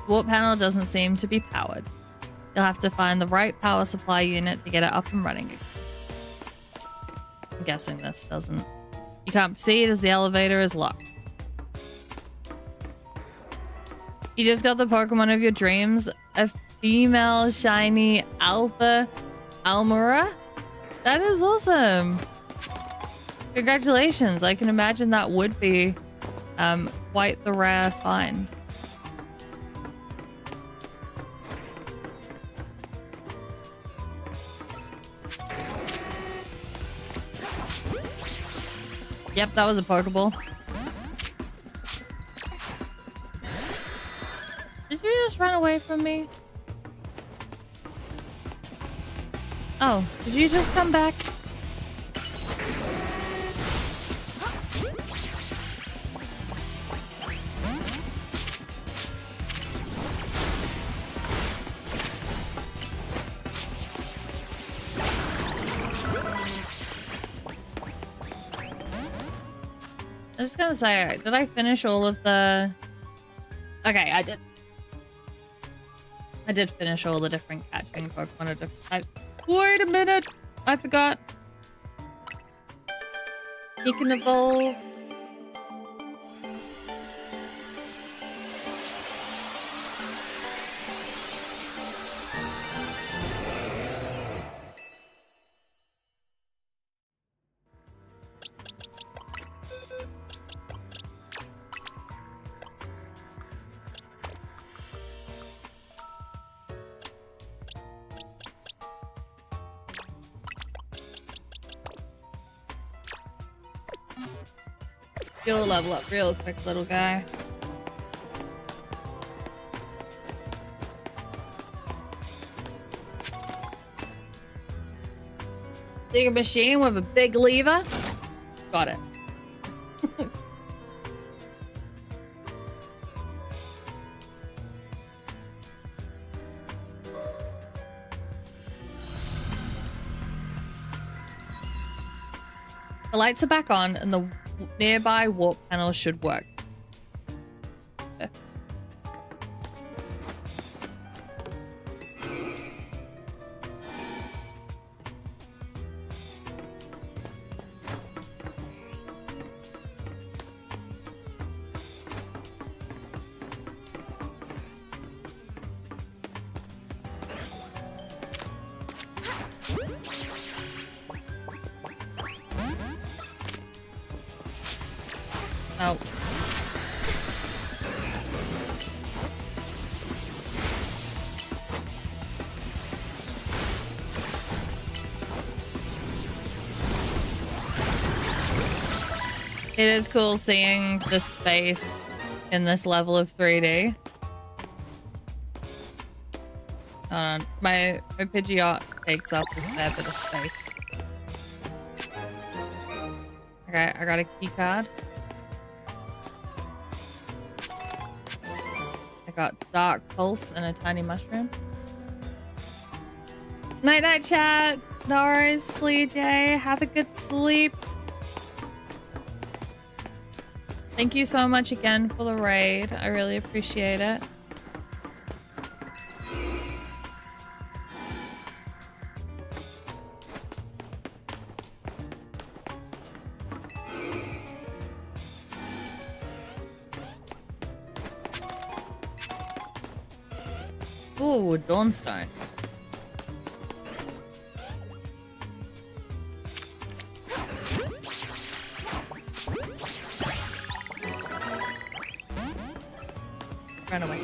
Warp panel doesn't seem to be powered. You'll have to find the right power supply unit to get it up and running. I'm guessing this doesn't. You can't proceed as the elevator is locked. You just got the Pokemon of your dreams. female shiny alpha Almora. That is awesome. Congratulations. I can imagine that would be quite the rare find. Yep, that was a Pokeball. Did you just run away from me? Oh, did you just come back? I was just gonna say, did I finish all of the... Okay, I did. I did finish all the different catching Pokemon of different types. Wait a minute! I forgot. He can evolve. You'll level up real quick, little guy. Big machine with a big lever. Got it. The lights are back on and the nearby warp panel should work. Oh. It is cool seeing the space in this level of 3D. Hold on. My Pidgeot takes up a fair bit of space. Okay, I got a key card. I got Dark Pulse and a tiny mushroom. Night night chat. Norris, Slee J, have a good sleep. Thank you so much again for the raid. I really appreciate it. Ooh, Dawnstone. Run away.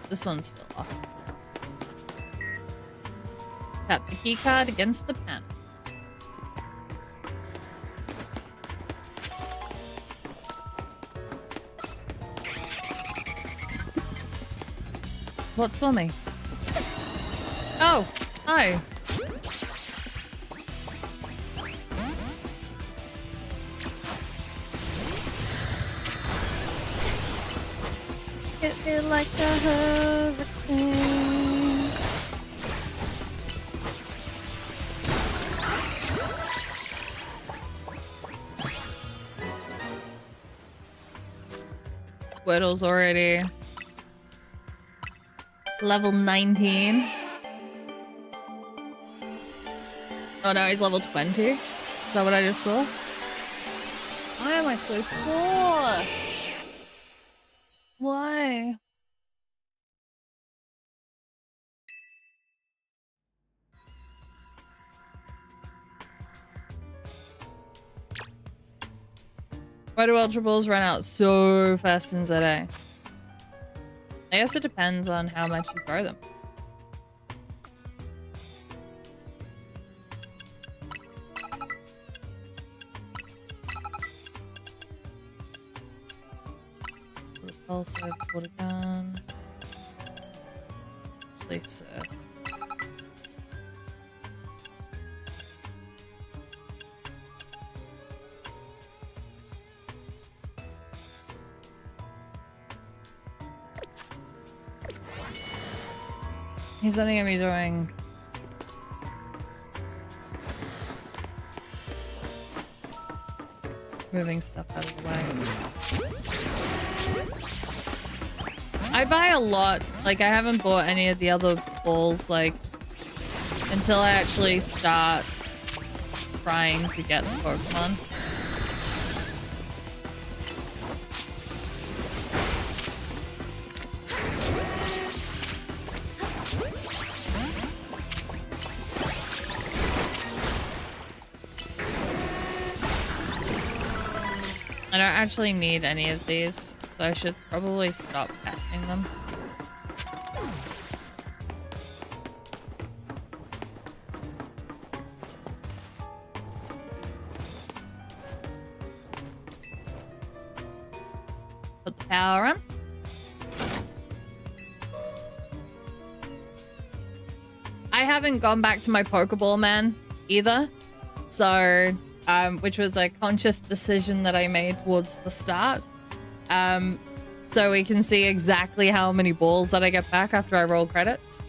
This one's still off. Tap the keycard against the panel. What saw me? Oh, hi. Hit me like a hurricane. Squirtle's already level 19. Oh no, he's level 20. that what I just saw? Why am I so sore? Why? Why do Ultra Balls run out so fast in ZA? I guess it depends on how much you throw them. Also put it down. Actually, sir. He's only gonna be doing moving stuff out of the way. I buy a lot. Like, I haven't bought any of the other balls, like, until I actually start trying to get the Pokemon. I don't actually need any of these, so I should probably stop catching them. Put the power on. I haven't gone back to my Pokeball man either, so which was a conscious decision that I made towards the start. So we can see exactly how many balls that I get back after I roll credits.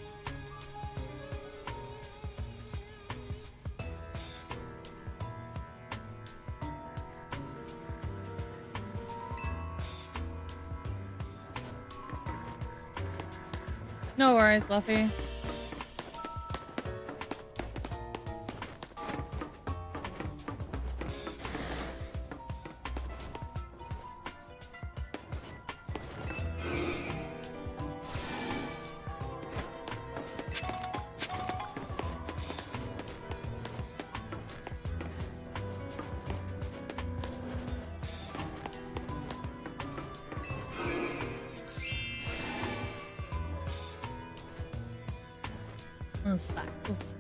No worries, Luffy. Spackles.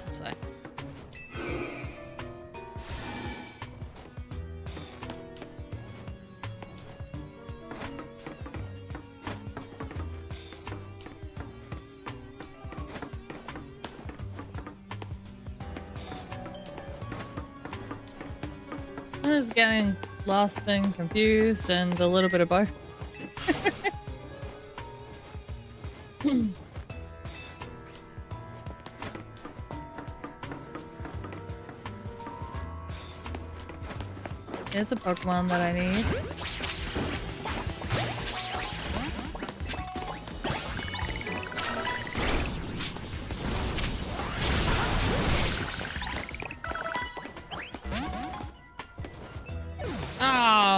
This way. I was getting lost and confused and a little bit of both. Here's a Pokemon that I need.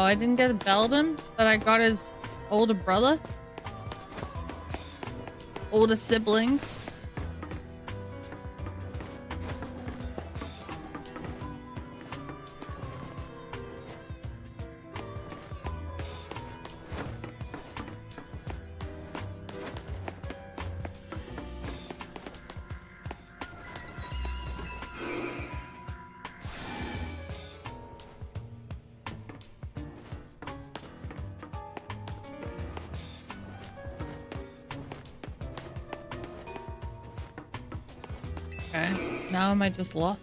I didn't get a Beldum, but I got his older brother. Older sibling. Okay, now am I just lost?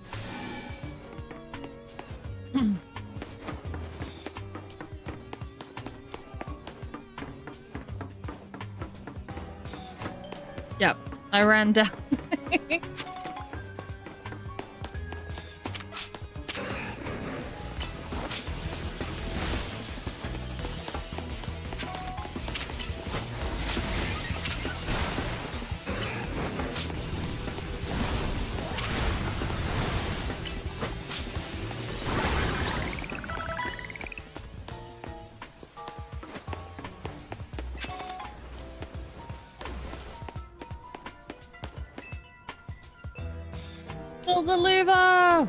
Yep, I ran down. Pull the lever!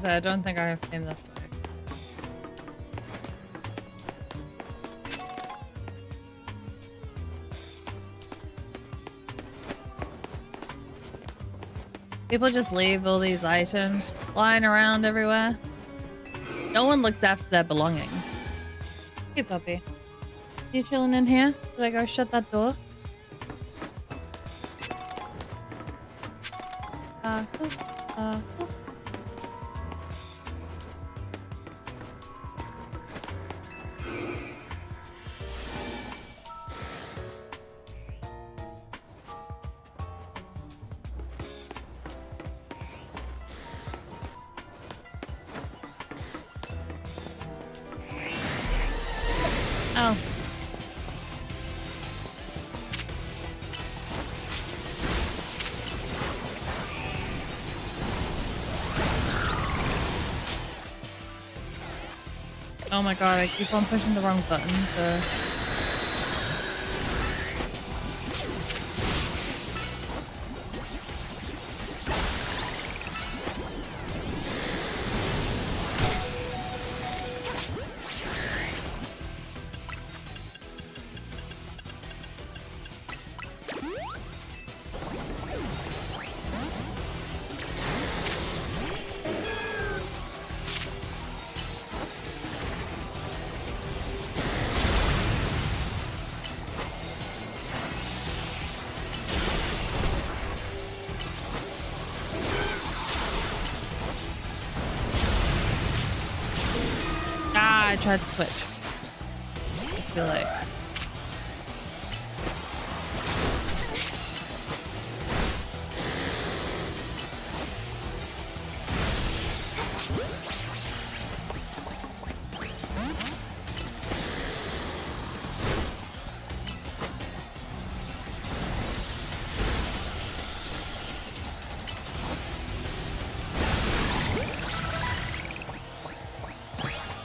I don't think I came this way. People just leave all these items lying around everywhere. No one looks after their belongings. Hey puppy. You chilling in here? Did I go shut that door? Oh. Oh my god, I keep on pushing the wrong button for... I tried to switch. I feel like...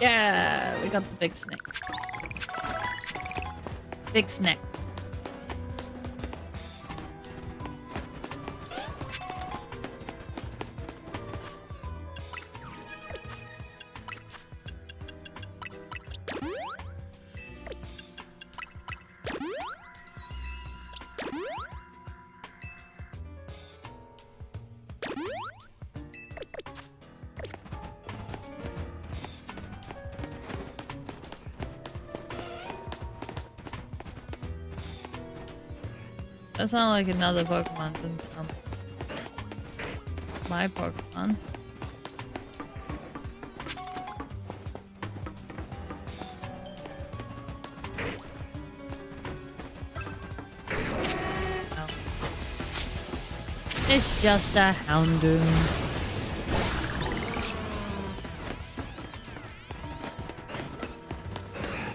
Yeah, we got the big snake. Big snake. That sounds like another Pokemon than some. My Pokemon. No. It's just a Houndoom.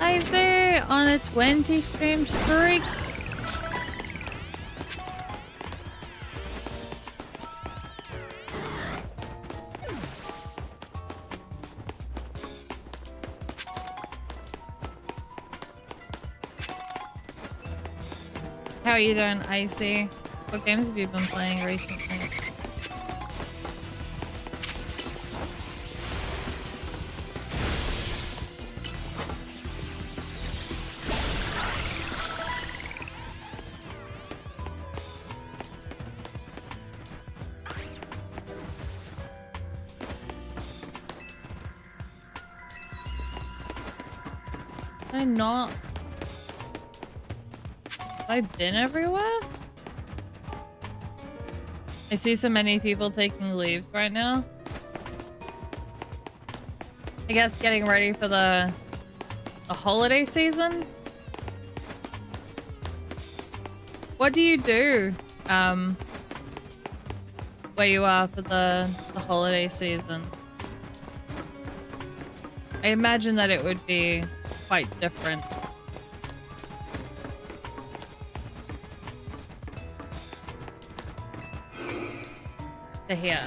I say on a 20 stream streak. How are you doing, Icy? What games have you been playing recently? I'm not... I've been everywhere? I see so many people taking leaves right now. I guess getting ready for the holiday season. What do you do where you are for the holiday season? I imagine that it would be quite different. To here.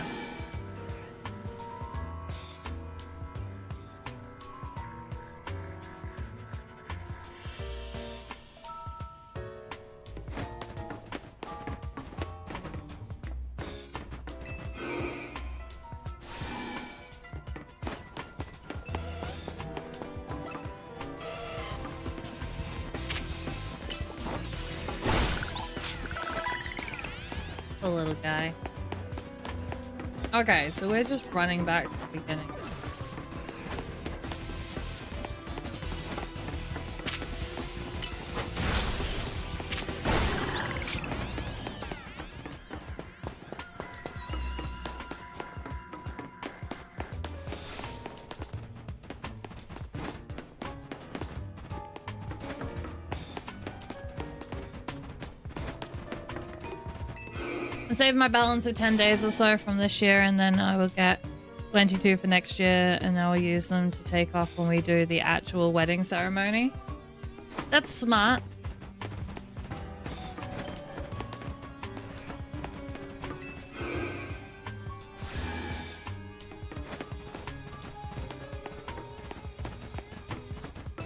The little guy. Okay, so we're just running back to the beginning. I'm saving my balance of 10 days or so from this year, and then I will get 22 for next year, and I will use them to take off when we do the actual wedding ceremony. That's smart.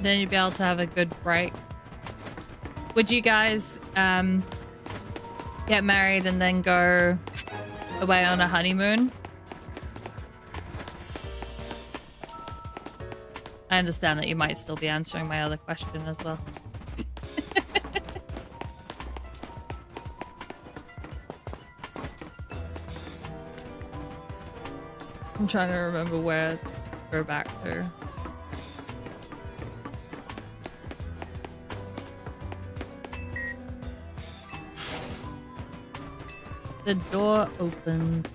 Then you'd be able to have a good break. Would you guys get married and then go away on a honeymoon? I understand that you might still be answering my other question as well. I'm trying to remember where to go back to. The door opened.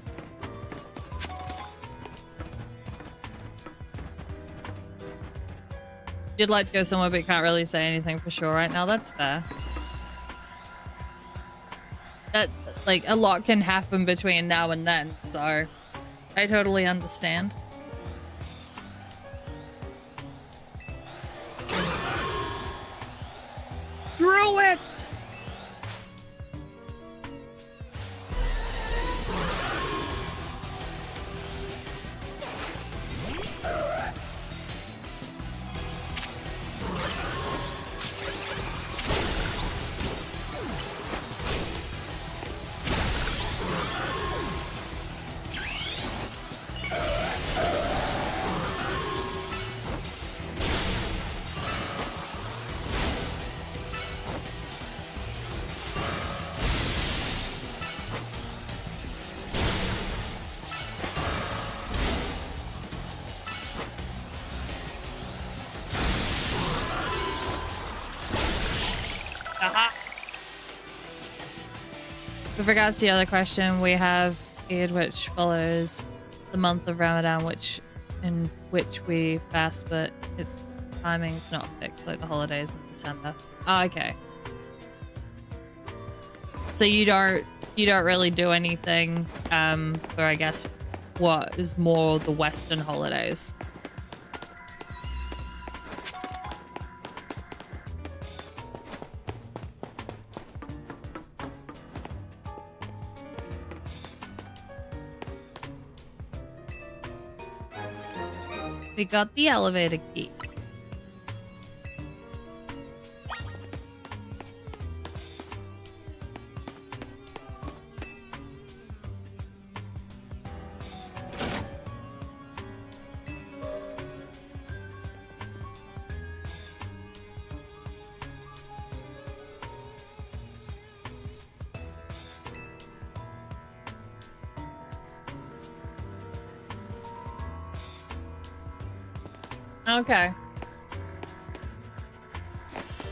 You'd like to go somewhere, but you can't really say anything for sure right now. That's fair. That, like, a lot can happen between now and then, so I totally understand. Throw it! With regards to the other question, we have Eid, which follows the month of Ramadan, in which we fast, but timing's not fixed, like the holidays in December. Oh, okay. So you don't really do anything for, I guess, what is more the Western holidays. We got the elevator key. Okay.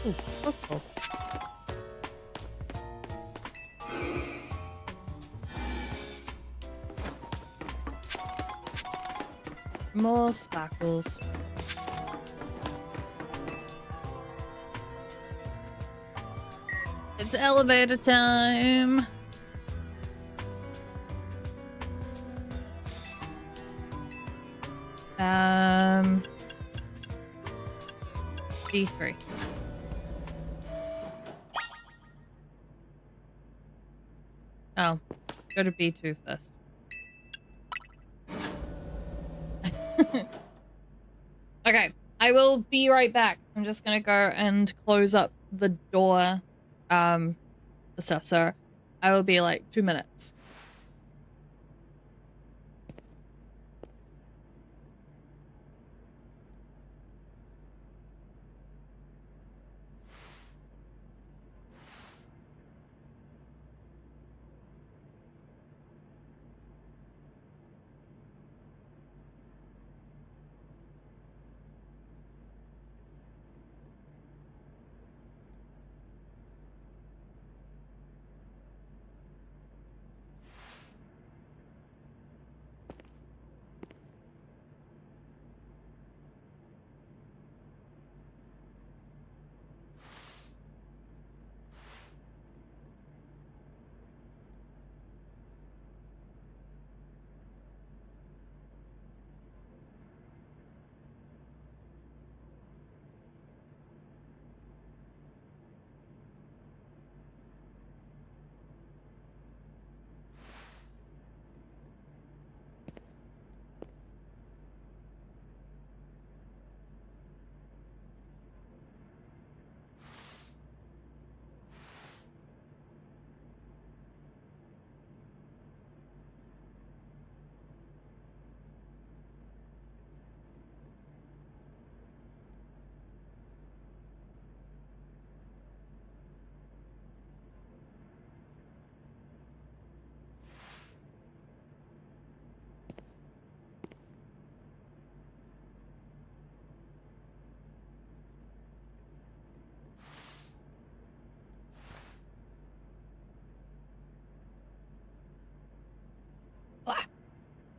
Ooh, cool. More sparkles. It's elevator time. D3. Oh, go to B2 first. Okay, I will be right back. I'm just gonna go and close up the door, stuff. So I will be like 2 minutes.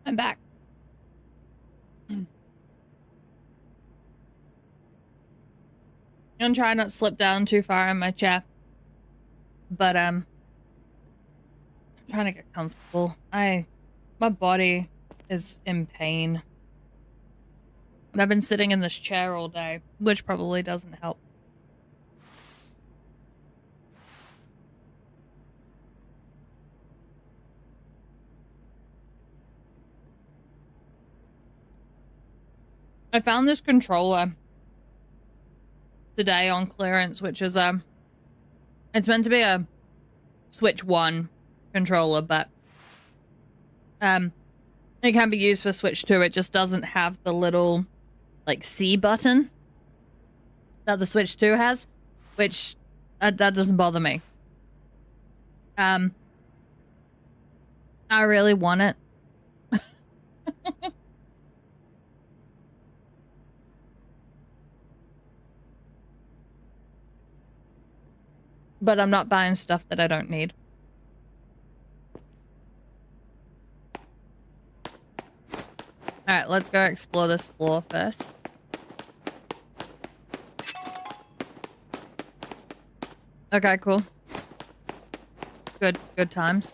I'm back. I'm trying not to slip down too far in my chair. But I'm trying to get comfortable. My body is in pain. And I've been sitting in this chair all day, which probably doesn't help. I found this controller today on clearance, which is it's meant to be a Switch 1 controller, but it can be used for Switch 2. It just doesn't have the little like C button that the Switch 2 has, which that doesn't bother me. I really want it. But I'm not buying stuff that I don't need. Alright, let's go explore this floor first. Okay, cool. Good times.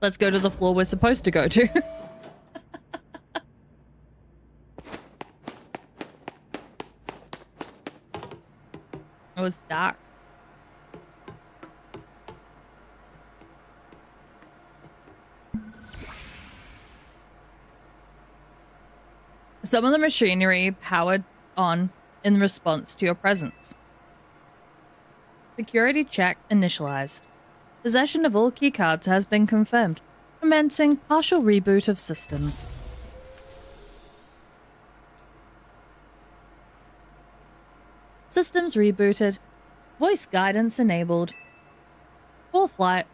Let's go to the floor we're supposed to go to. It was dark. Some of the machinery powered on in response to your presence. Security check initialized. Possession of all keycards has been confirmed. Commencing partial reboot of systems. Systems rebooted. Voice guidance enabled. Four files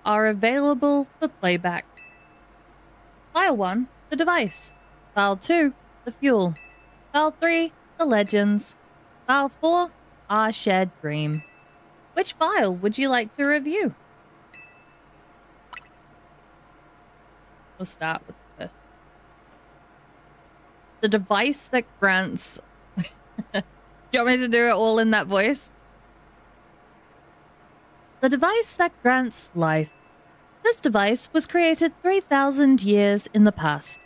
are available for playback. File 1, the device. File 2, the fuel. File 3, the legends. File 4, our shared dream. Which file would you like to review? We'll start with the first. The device that grants... Do you want me to do it all in that voice? The device that grants life. This device was created 3,000 years in the past.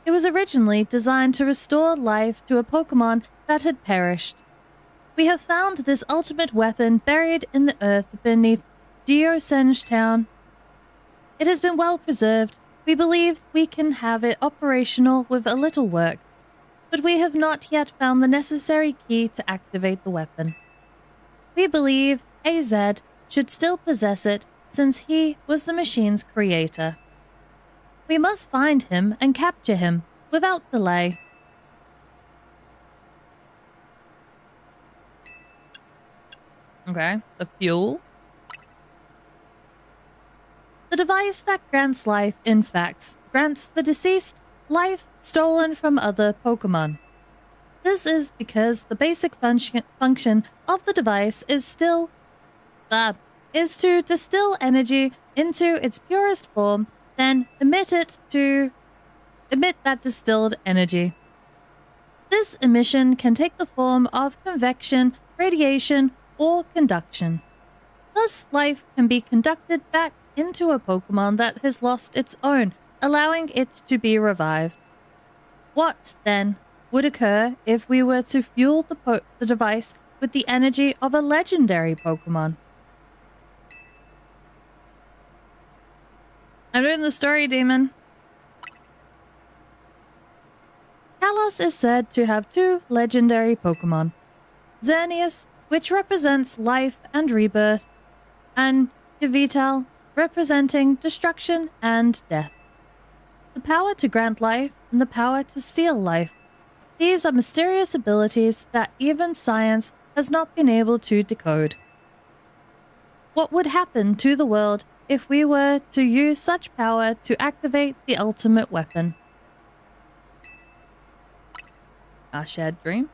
It was originally designed to restore life to a Pokemon that had perished. We have found this ultimate weapon buried in the earth beneath Geosenge Town. It has been well preserved. We believe we can have it operational with a little work, but we have not yet found the necessary key to activate the weapon. We believe AZ should still possess it since he was the machine's creator. We must find him and capture him without delay. Okay, the fuel. The device that grants life, in fact, grants the deceased life stolen from other Pokemon. This is because the basic function of the device is to distill energy into its purest form, then emit that distilled energy. This emission can take the form of convection, radiation, or conduction. Thus, life can be conducted back into a Pokemon that has lost its own, allowing it to be revived. What, then, would occur if we were to fuel the device with the energy of a legendary Pokemon? I'm doing the story, Demon. Kalos is said to have 2 legendary Pokemon. Xerneas, which represents life and rebirth, and Yveltal, representing destruction and death. The power to grant life and the power to steal life. These are mysterious abilities that even science has not been able to decode. What would happen to the world if we were to use such power to activate the ultimate weapon? Our shared dream.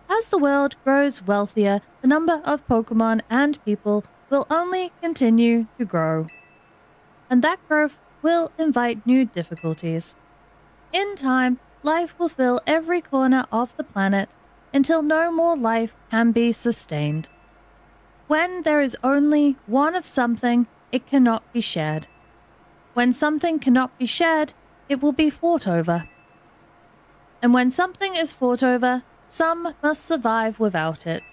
As the world grows wealthier, the number of Pokemon and people will only continue to grow. And that growth will invite new difficulties. In time, life will fill every corner of the planet until no more life can be sustained. When there is only one of something, it cannot be shared. When something cannot be shared, it will be fought over. And when something is fought over, some must survive without it.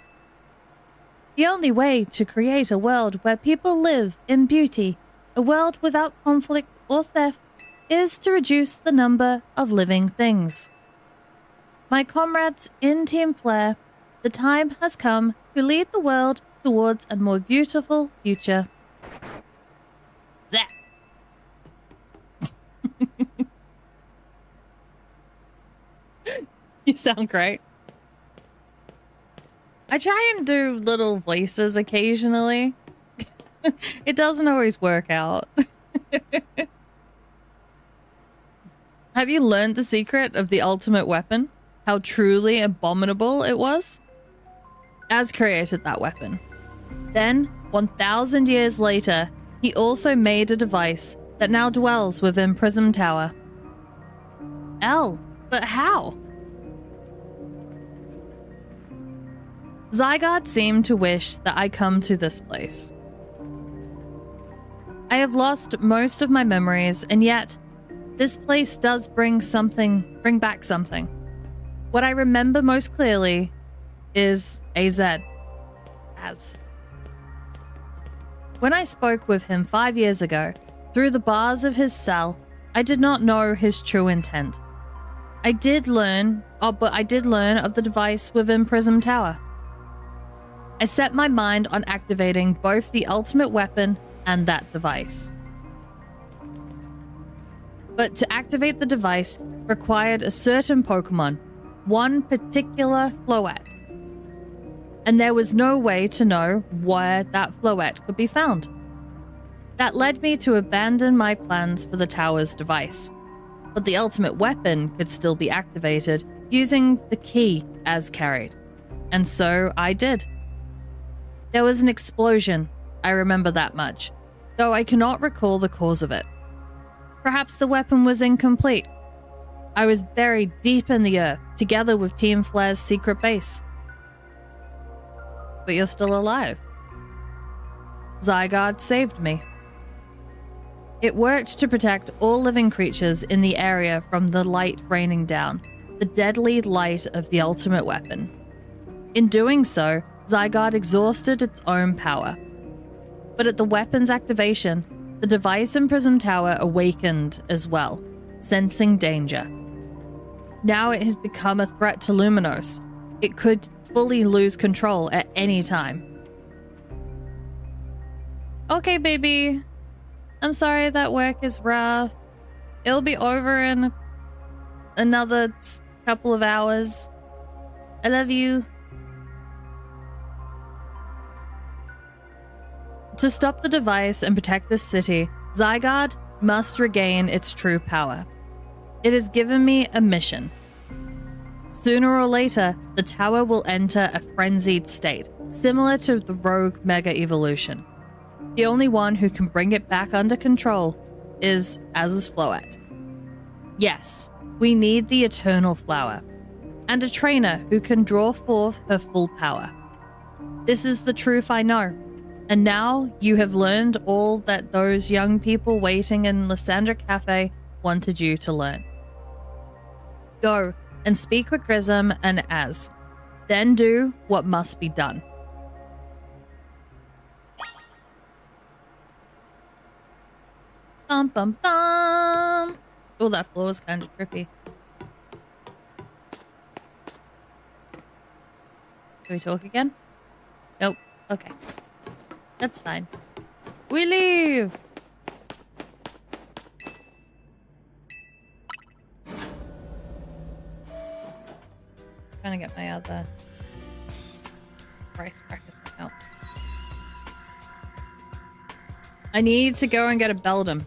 The only way to create a world where people live in beauty, a world without conflict or theft, is to reduce the number of living things. My comrades in Team Flare, the time has come to lead the world towards a more beautiful future. Zap! You sound great. I try and do little voices occasionally. It doesn't always work out. Have you learned the secret of the ultimate weapon? How truly abominable it was? Az created that weapon. Then, 1,000 years later, he also made a device that now dwells within Prism Tower. But how? Zygarde seemed to wish that I come to this place. I have lost most of my memories, and yet, this place does bring back something. What I remember most clearly is Az. When I spoke with him 5 years ago, through the bars of his cell, I did not know his true intent. I did learn of the device within Prism Tower. I set my mind on activating both the ultimate weapon and that device. But to activate the device required a certain Pokemon, one particular Floette. And there was no way to know where that Floette could be found. That led me to abandon my plans for the tower's device. But the ultimate weapon could still be activated using the key Az carried. And so I did. There was an explosion, I remember that much, though I cannot recall the cause of it. Perhaps the weapon was incomplete. I was buried deep in the earth, together with Team Flare's secret base. But you're still alive. Zygarde saved me. It worked to protect all living creatures in the area from the light raining down, the deadly light of the ultimate weapon. In doing so, Zygarde exhausted its own power. But at the weapon's activation, the device in Prism Tower awakened as well, sensing danger. Now it has become a threat to Luminos. It could fully lose control at any time. Okay, baby. I'm sorry that work is rough. It'll be over in another couple of hours. I love you. To stop the device and protect this city, Zygarde must regain its true power. It has given me a mission. Sooner or later, the tower will enter a frenzied state, similar to the Rogue Mega Evolution. The only one who can bring it back under control is Az's Floette. Yes, we need the Eternal Flower, and a trainer who can draw forth her full power. This is the truth I know, and now you have learned all that those young people waiting in Lysandra Cafe wanted you to learn. Go and speak with Grism and Az. Then do what must be done. Bum bum bum. Oh, that floor was kind of trippy. Do we talk again? Nope. Okay. That's fine. We leave! Trying to get my other rice bracket out. I need to go and get a Beldum.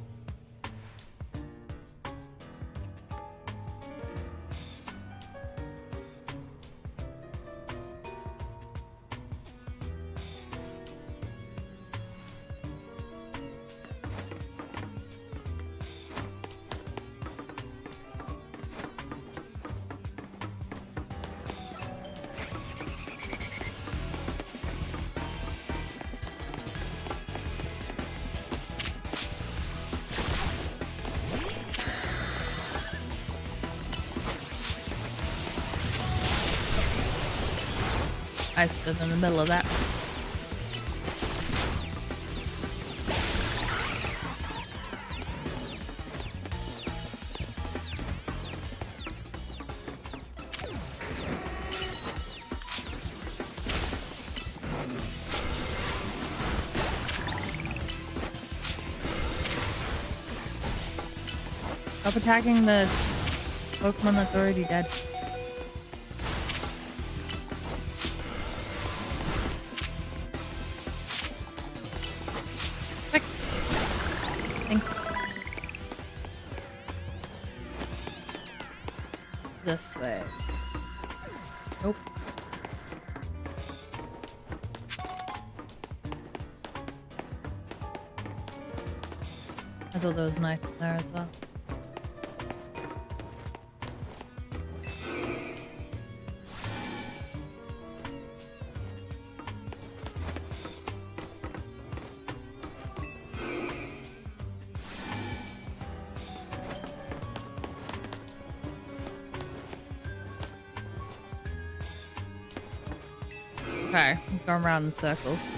I stood in the middle of that. Stop attacking the Pokemon that's already dead. This way. Nope. I thought there was an item there as well. Okay, I'm going around in circles.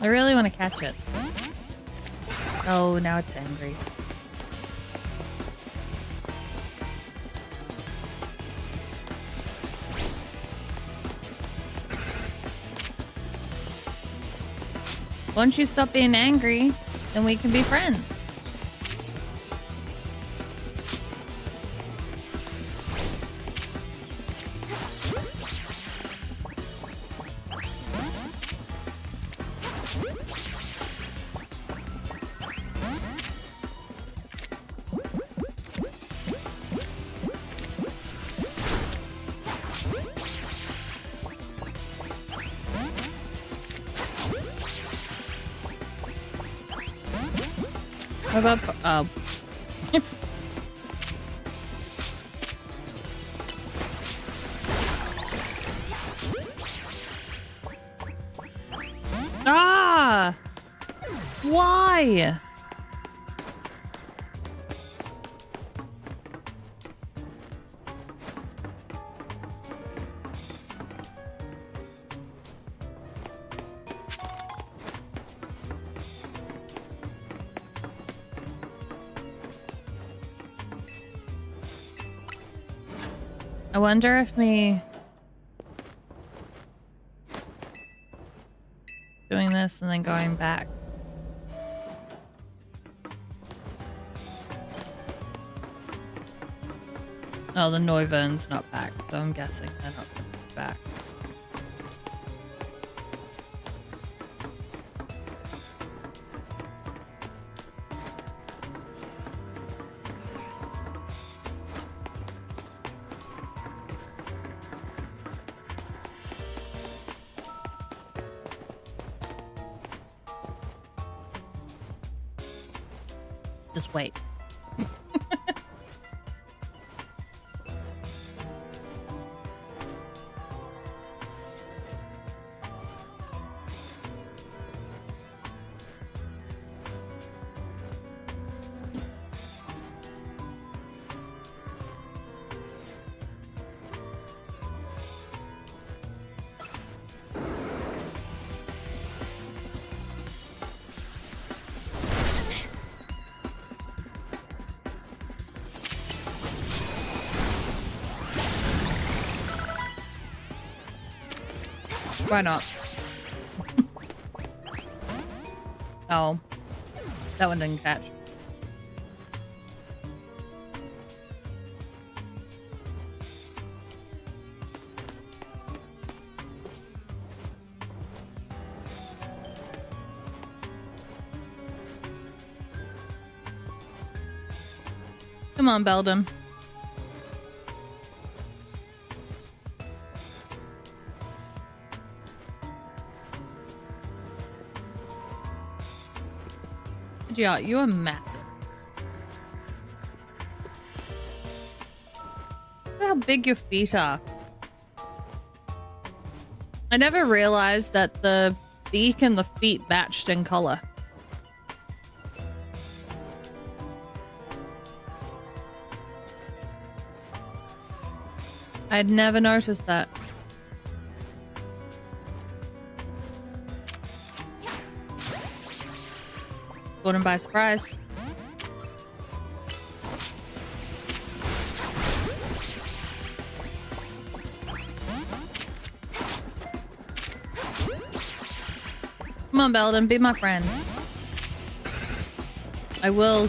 I really want to catch it. Oh, now it's angry. Once you stop being angry, then we can be friends. What about it's why? I wonder if me doing this and then going back. Oh, the Noivern's not back, so I'm guessing they're not back. Just wait. Why not? Oh. That one didn't catch. Come on, Beldum. Yeah, you are massive. Look how big your feet are. I never realized that the beak and the feet matched in color. I'd never noticed that. Caught him by surprise. Come on, Beldum, be my friend. I will.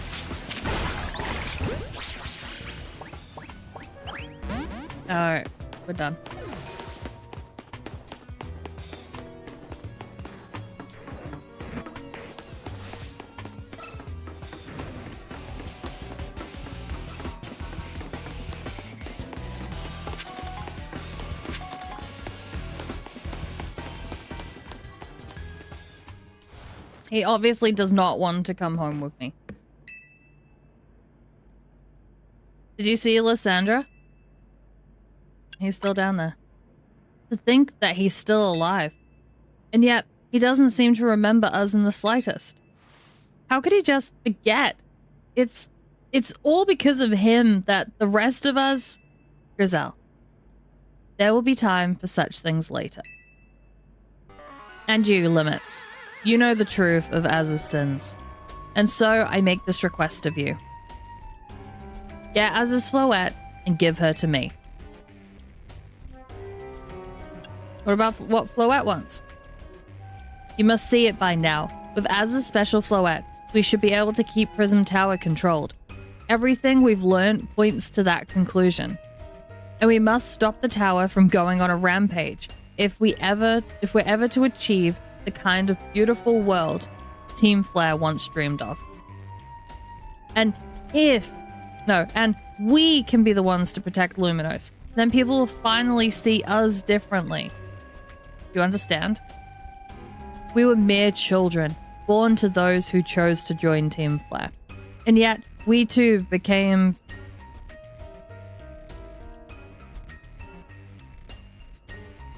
Alright, we're done. He obviously does not want to come home with me. Did you see Lysandra? He's still down there. To think that he's still alive. And yet, he doesn't seem to remember us in the slightest. How could he just forget? It's all because of him that the rest of us... Grizel. There will be time for such things later. And you, Limits. You know the truth of Az's sins. And so I make this request of you. Get Az's Floette and give her to me. What about what Floette wants? You must see it by now. With Az's special Floette, we should be able to keep Prism Tower controlled. Everything we've learned points to that conclusion. And we must stop the tower from going on a rampage if we're ever to achieve the kind of beautiful world Team Flare once dreamed of. And we can be the ones to protect Luminos. Then people will finally see us differently. You understand? We were mere children, born to those who chose to join Team Flare. And yet, we too became...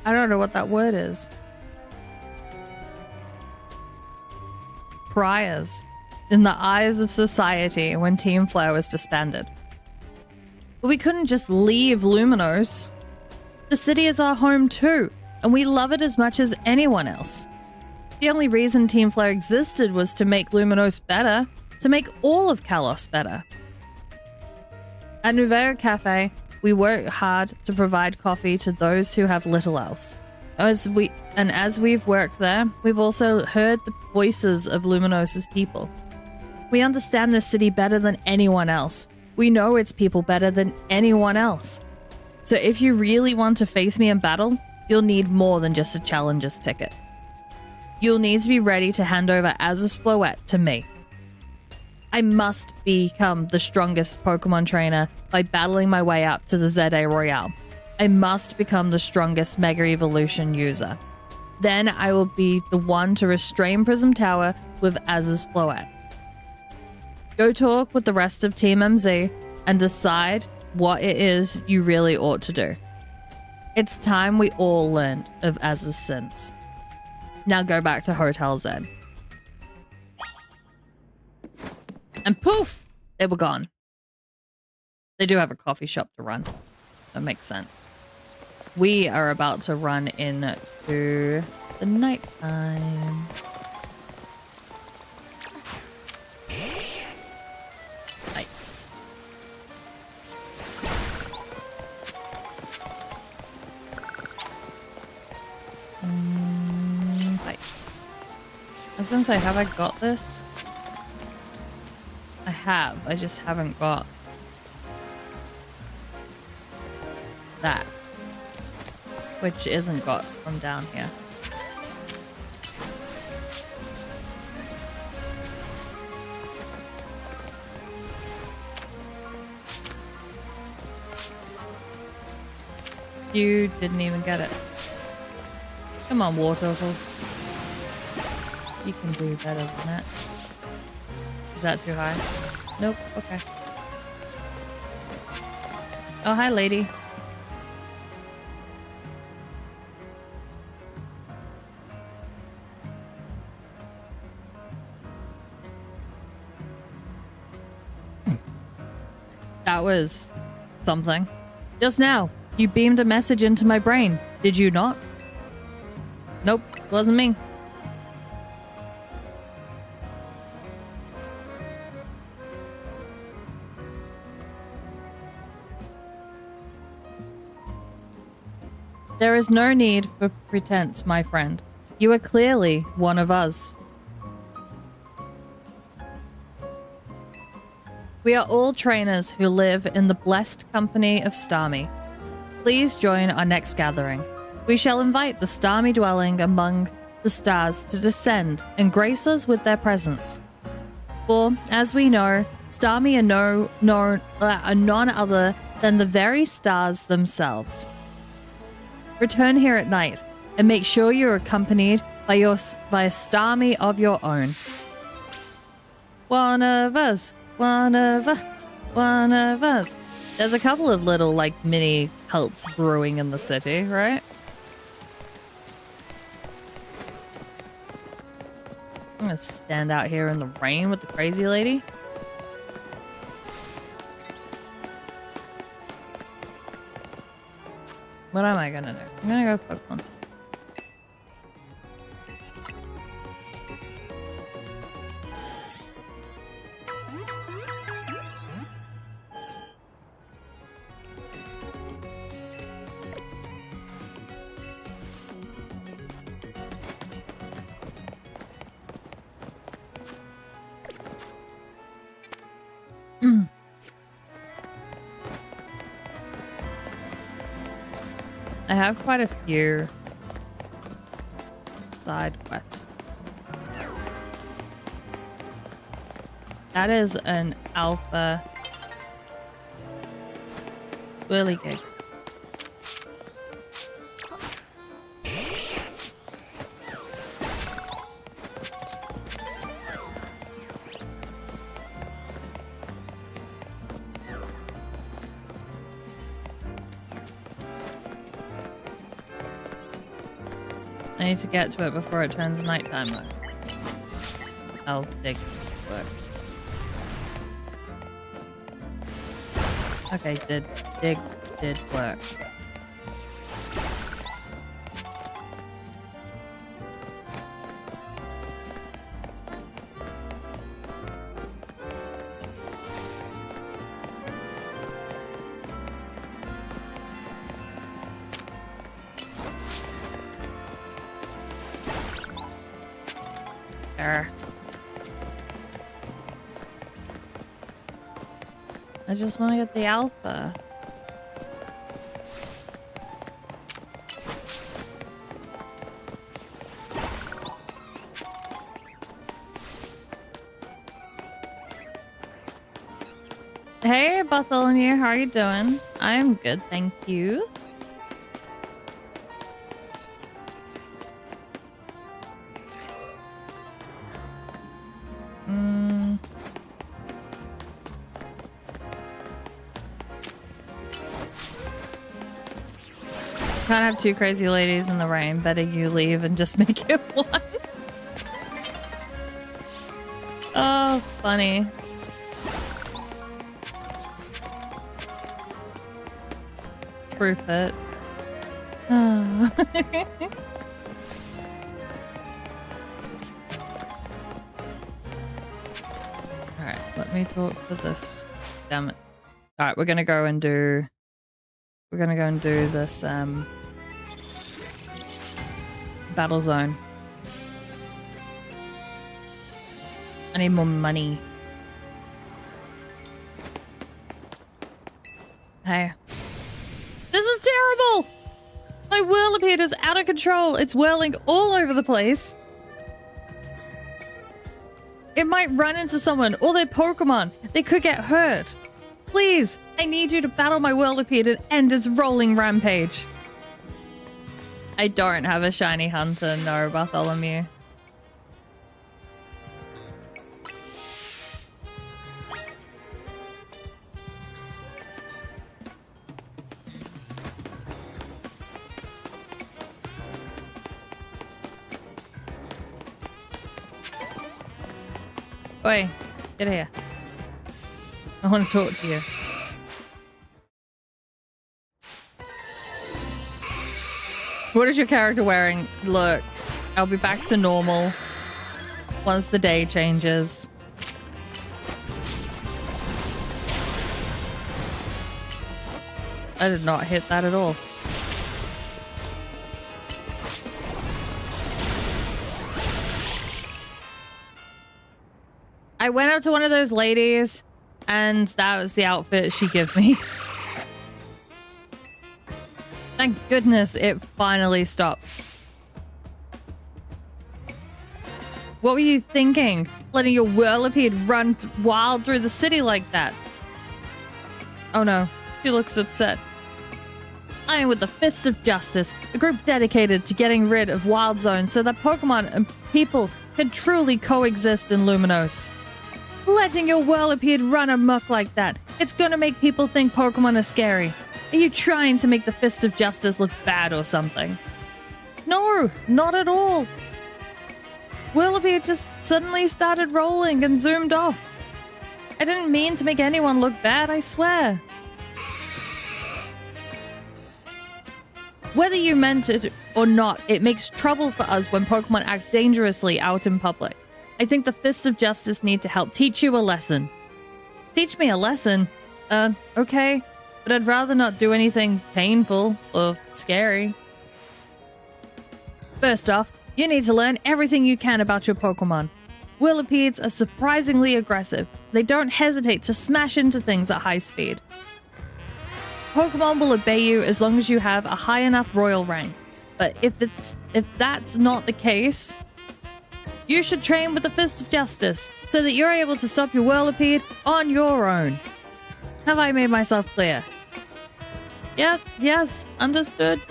I don't know what that word is. Pariahs in the eyes of society when Team Flare was disbanded. But we couldn't just leave Luminos. The city is our home too, and we love it as much as anyone else. The only reason Team Flare existed was to make Luminos better, to make all of Kalos better. At Nuveo Cafe, we work hard to provide coffee to those who have little else. As we've worked there, we've also heard the voices of Luminos' people. We understand this city better than anyone else. We know its people better than anyone else. So if you really want to face me in battle, you'll need more than just a challenger's ticket. You'll need to be ready to hand over Az's Floette to me. I must become the strongest Pokemon trainer by battling my way up to the ZA Royale. I must become the strongest Mega Evolution user. Then I will be the one to restrain Prism Tower with Az's Floette. Go talk with the rest of Team MZ and decide what it is you really ought to do. It's time we all learned of Az's sins. Now go back to Hotel Z. And poof! They were gone. They do have a coffee shop to run. That makes sense. We are about to run into the nighttime. Night. Night. I was gonna say, have I got this? I have. I just haven't got that, which isn't got from down here. You didn't even get it. Come on, Wartortle. You can do better than that. Is that too high? Nope. Okay. Oh, hi, lady. That was something. Just now, you beamed a message into my brain. Did you not? Nope, wasn't me. There is no need for pretense, my friend. You are clearly one of us. We are all trainers who live in the blessed company of Starmie. Please join our next gathering. We shall invite the Starmie dwelling among the stars to descend and grace us with their presence. For, as we know, Starmie are none other than the very stars themselves. Return here at night and make sure you're accompanied by a Starmie of your own. One of us, one of us, one of us. There's a couple of little, like, mini cults brewing in the city, right? I'm gonna stand out here in the rain with the crazy lady. What am I gonna do? I'm gonna go Pokemon Center. I have quite a few side quests. That is an alpha swirly gig. I need to get to it before it turns nighttime though. Oh, digs work. Okay, dig did work. I just want to get the alpha. Hey Bartholomew, how are you doing? I'm good, thank you. Can't have two crazy ladies in the rain. Better you leave and just make it one. Oh, funny. Proof it. Oh. Alright, let me talk to this. Damn it. Alright, we're gonna go and do this battle zone. I need more money. Hey. This is terrible! My whirlipede is out of control. It's whirling all over the place. It might run into someone or their Pokemon. They could get hurt. Please, I need you to battle my whirlipede and end its rolling rampage. I don't have a shiny hunter, no, Bartholomew. Oi, get here. I want to talk to you. What is your character wearing? Look, I'll be back to normal once the day changes. I did not hit that at all. I went up to one of those ladies and that was the outfit she gave me. Thank goodness it finally stopped. What were you thinking? Letting your whirlipede run wild through the city like that? Oh no, she looks upset. I am with the Fist of Justice, a group dedicated to getting rid of wild zones so that Pokemon and people can truly coexist in Luminos. Letting your whirlipede run amok like that, it's gonna make people think Pokemon are scary. Are you trying to make the Fist of Justice look bad or something? No, not at all. Whirlipede just suddenly started rolling and zoomed off. I didn't mean to make anyone look bad, I swear. Whether you meant it or not, it makes trouble for us when Pokemon act dangerously out in public. I think the Fist of Justice need to help teach you a lesson. Teach me a lesson? Okay. But I'd rather not do anything painful or scary. First off, you need to learn everything you can about your Pokemon. Whirlipedes are surprisingly aggressive. They don't hesitate to smash into things at high speed. Pokemon will obey you as long as you have a high enough royal rank. But if that's not the case, you should train with the Fist of Justice so that you're able to stop your Whirlipede on your own. Have I made myself clear? Yeah, yes, understood.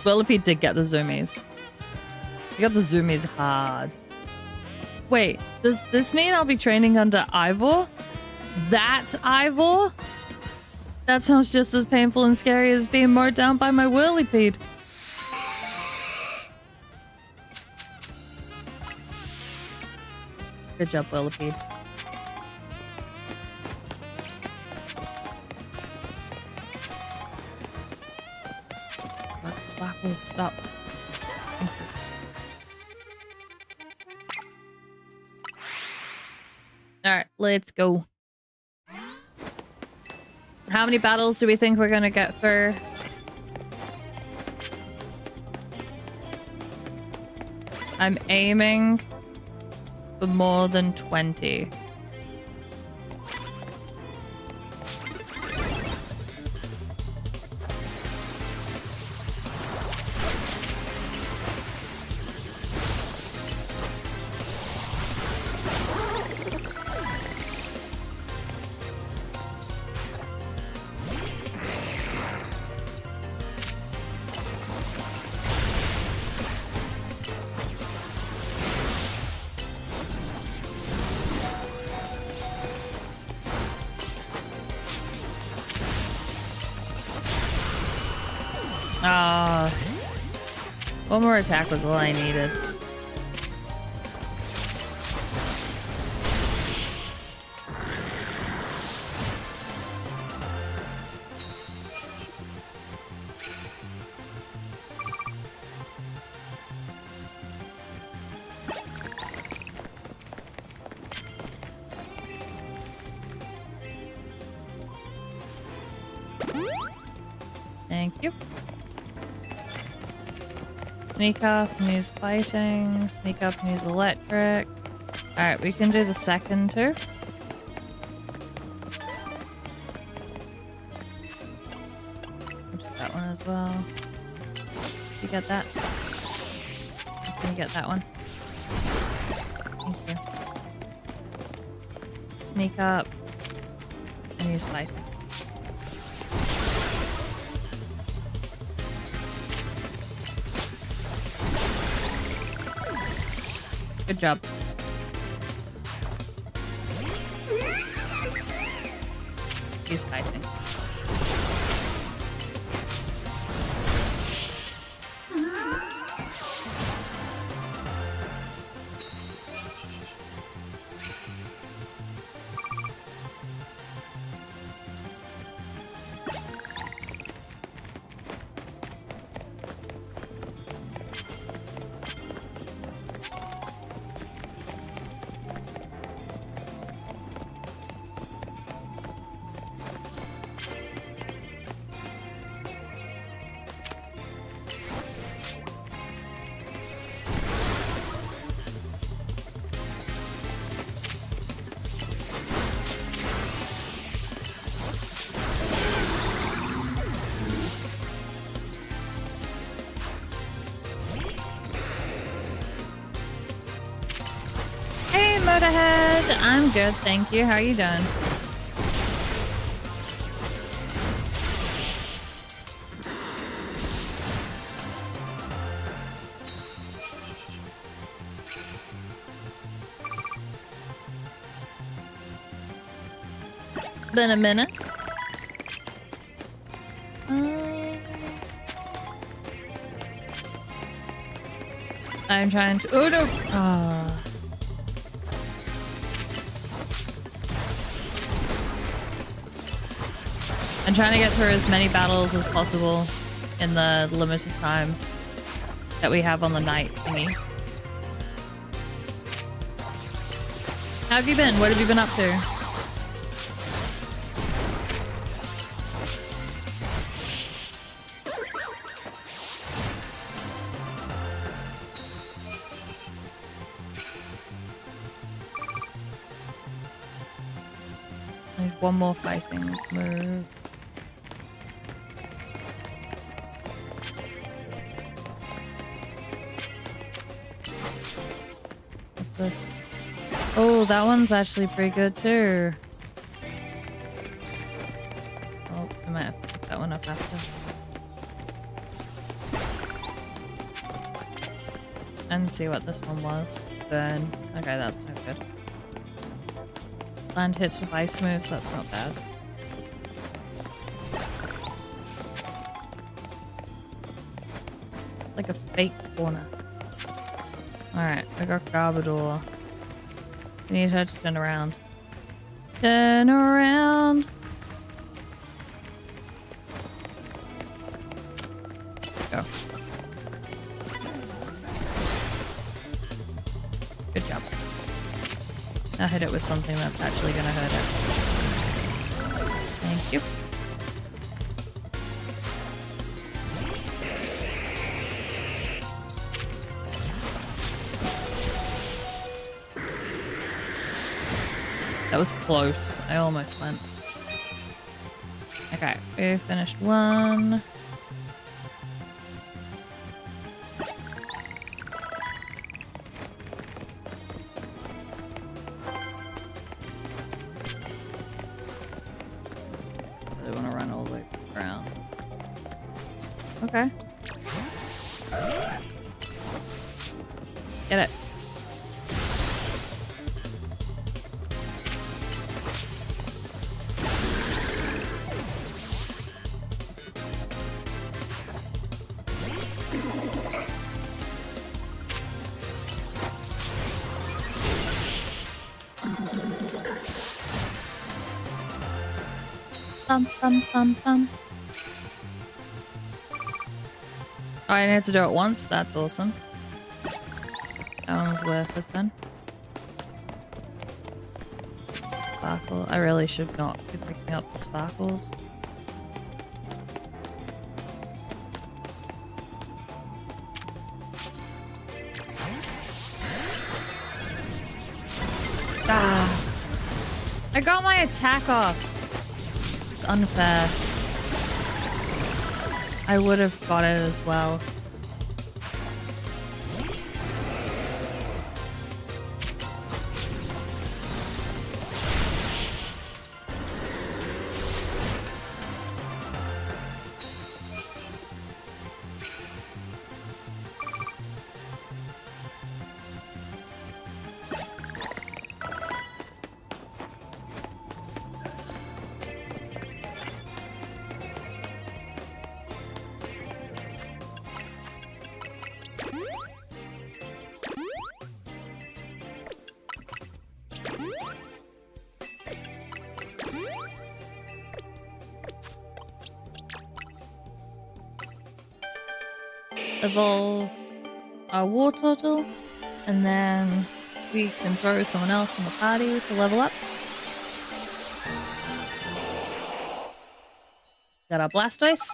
Whirlipede did get the zoomies. He got the zoomies hard. Wait, does this mean I'll be training under Ivor? That Ivor? That sounds just as painful and scary as being mowed down by my Whirlipede. Good job, Whirlipede. Let's waffles stop. Alright, let's go. How many battles do we think we're gonna get through? I'm aiming for more than 20. One more attack was all I needed. Thank you. Sneak up and use fighting. Sneak up and use electric. Alright, we can do the second too. I'll do that one as well. You get that? Can you get that one? Thank you. Sneak up and use fighting. Good job. He's fighting. Motorhead, I'm good, thank you. How are you doing? Been a minute. I'm trying to. Oh no! I'm trying to get through as many battles as possible in the limited time that we have on the night thingy. How have you been? What have you been up to? I need one more fighting move. this? Oh, that one's actually pretty good too. Oh, I might have to pick that one up after. And see what this one was. Burn. Okay, that's no good. Land hits with ice moves, that's not bad. Like a fake corner. Alright, I got Garbodor. I need her to turn around. Turn around! Go. Good job. Now hit it with something that's actually gonna hurt it. Thank you. That was close. I almost went. Okay, we finished one. I want to run all the way around. Okay. Get it. Bum, bum, bum, bum. Oh, I need to do it once? That's awesome. That one was worth it then. Sparkle. I really should not be picking up the sparkles. Ah! I got my attack off! Unfair. I would have got it as well. Evolve our war turtle, and then we can throw someone else in the party to level up. Got our Blastoise.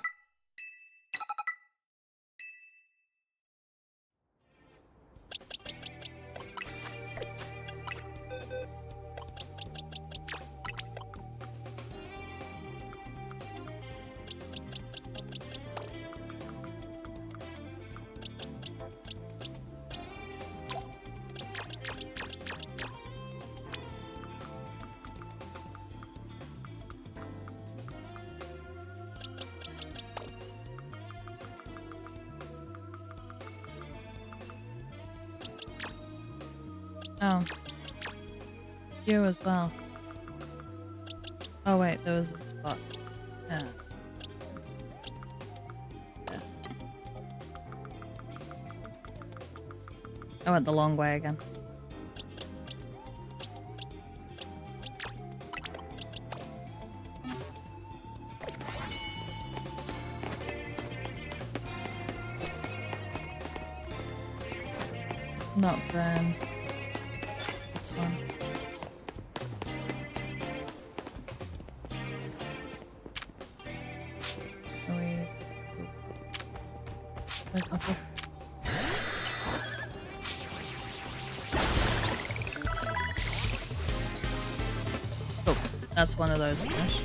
Oh. You as well. Oh wait, there was a spot. Yeah. Yeah. I went the long way again. Not burn. This one. Are we... Where's my book? Oh, that's one of those fish.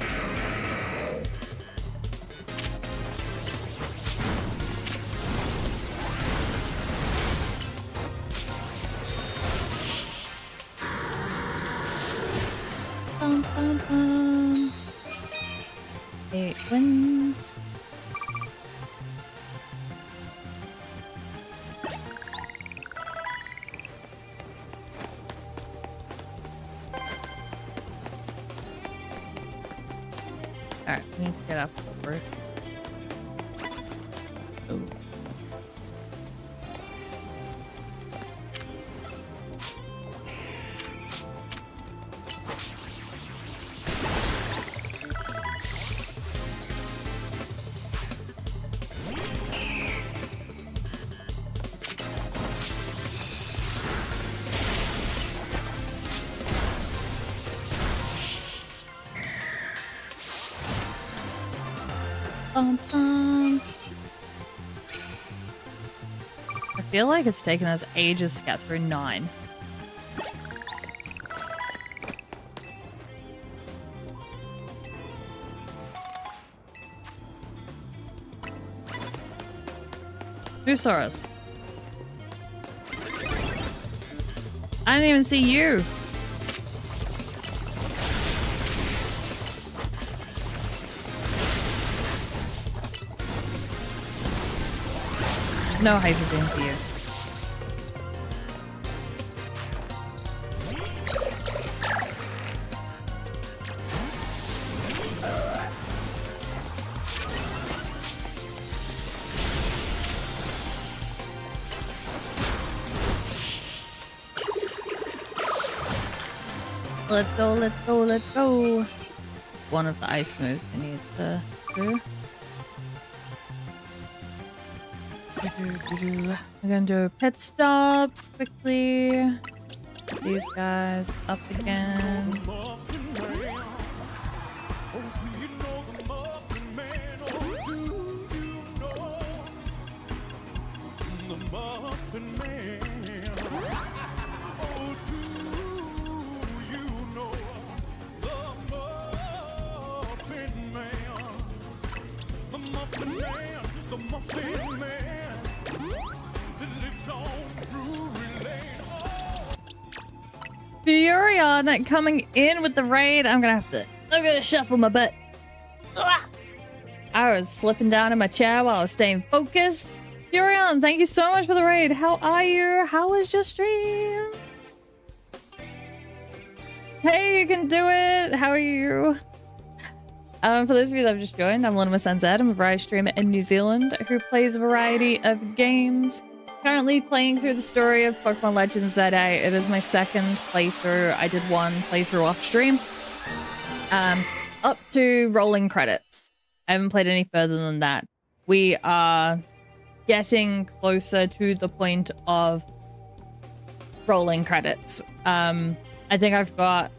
I need to get up the roof. Oh. I feel like it's taken us ages to get through 9. Who saw us? I didn't even see you. No hyper beam for you. Let's go, let's go, let's go. One of the ice moves we need to do. We're gonna do a pit stop quickly. Get these guys up again. Furion coming in with the raid. I'm gonna shuffle my butt. Ugh. I was slipping down in my chair while I was staying focused. Furion, thank you so much for the raid. How are you? How was your stream? Hey, you can do it. How are you? For those of you that have just joined, I'm LittleMissNZ. I'm a variety streamer in New Zealand who plays a variety of games. Currently playing through the story of Pokemon Legends ZA. It is my second playthrough. I did one playthrough off stream. Up to rolling credits. I haven't played any further than that. We are getting closer to the point of rolling credits. I think I've got...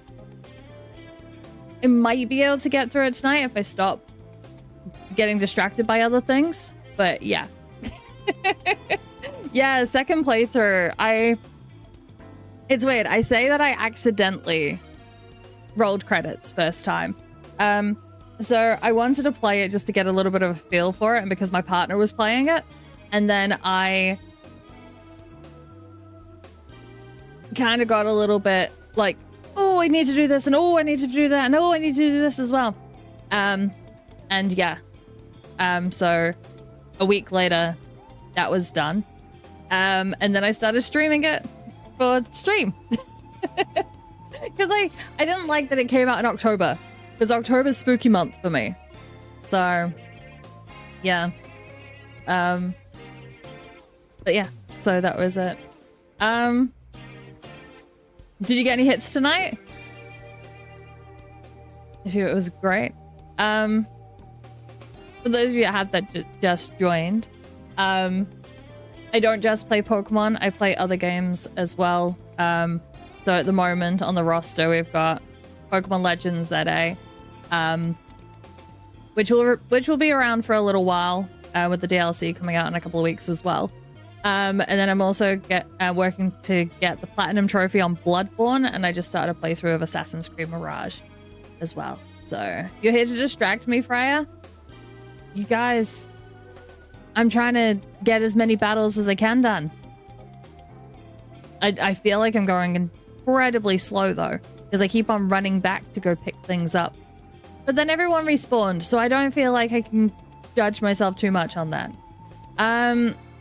I might be able to get through it tonight if I stop getting distracted by other things. But yeah. Yeah, second playthrough. It's weird. I say that I accidentally rolled credits first time. So I wanted to play it just to get a little bit of a feel for it, and because my partner was playing it. And then I kind of got a little bit like, oh, I need to do this, and oh, I need to do that, and oh, I need to do this as well. And yeah. So a week later, that was done. And then I started streaming it for stream. Because I didn't like that it came out in October. Because October's spooky month for me. So, yeah. But yeah, so that was it. Did you get any hits tonight? It was great. For those of you that just joined, I don't just play Pokemon, I play other games as well. So at the moment on the roster, we've got Pokemon Legends ZA, which will be around for a little while, with the DLC coming out in a couple of weeks as well. And then I'm also working to get the Platinum Trophy on Bloodborne, and I just started a playthrough of Assassin's Creed Mirage as well. So, you're here to distract me, Freya? You guys, I'm trying to get as many battles as I can done. I feel like I'm going incredibly slow, though, because I keep on running back to go pick things up. But then everyone respawned, so I don't feel like I can judge myself too much on that.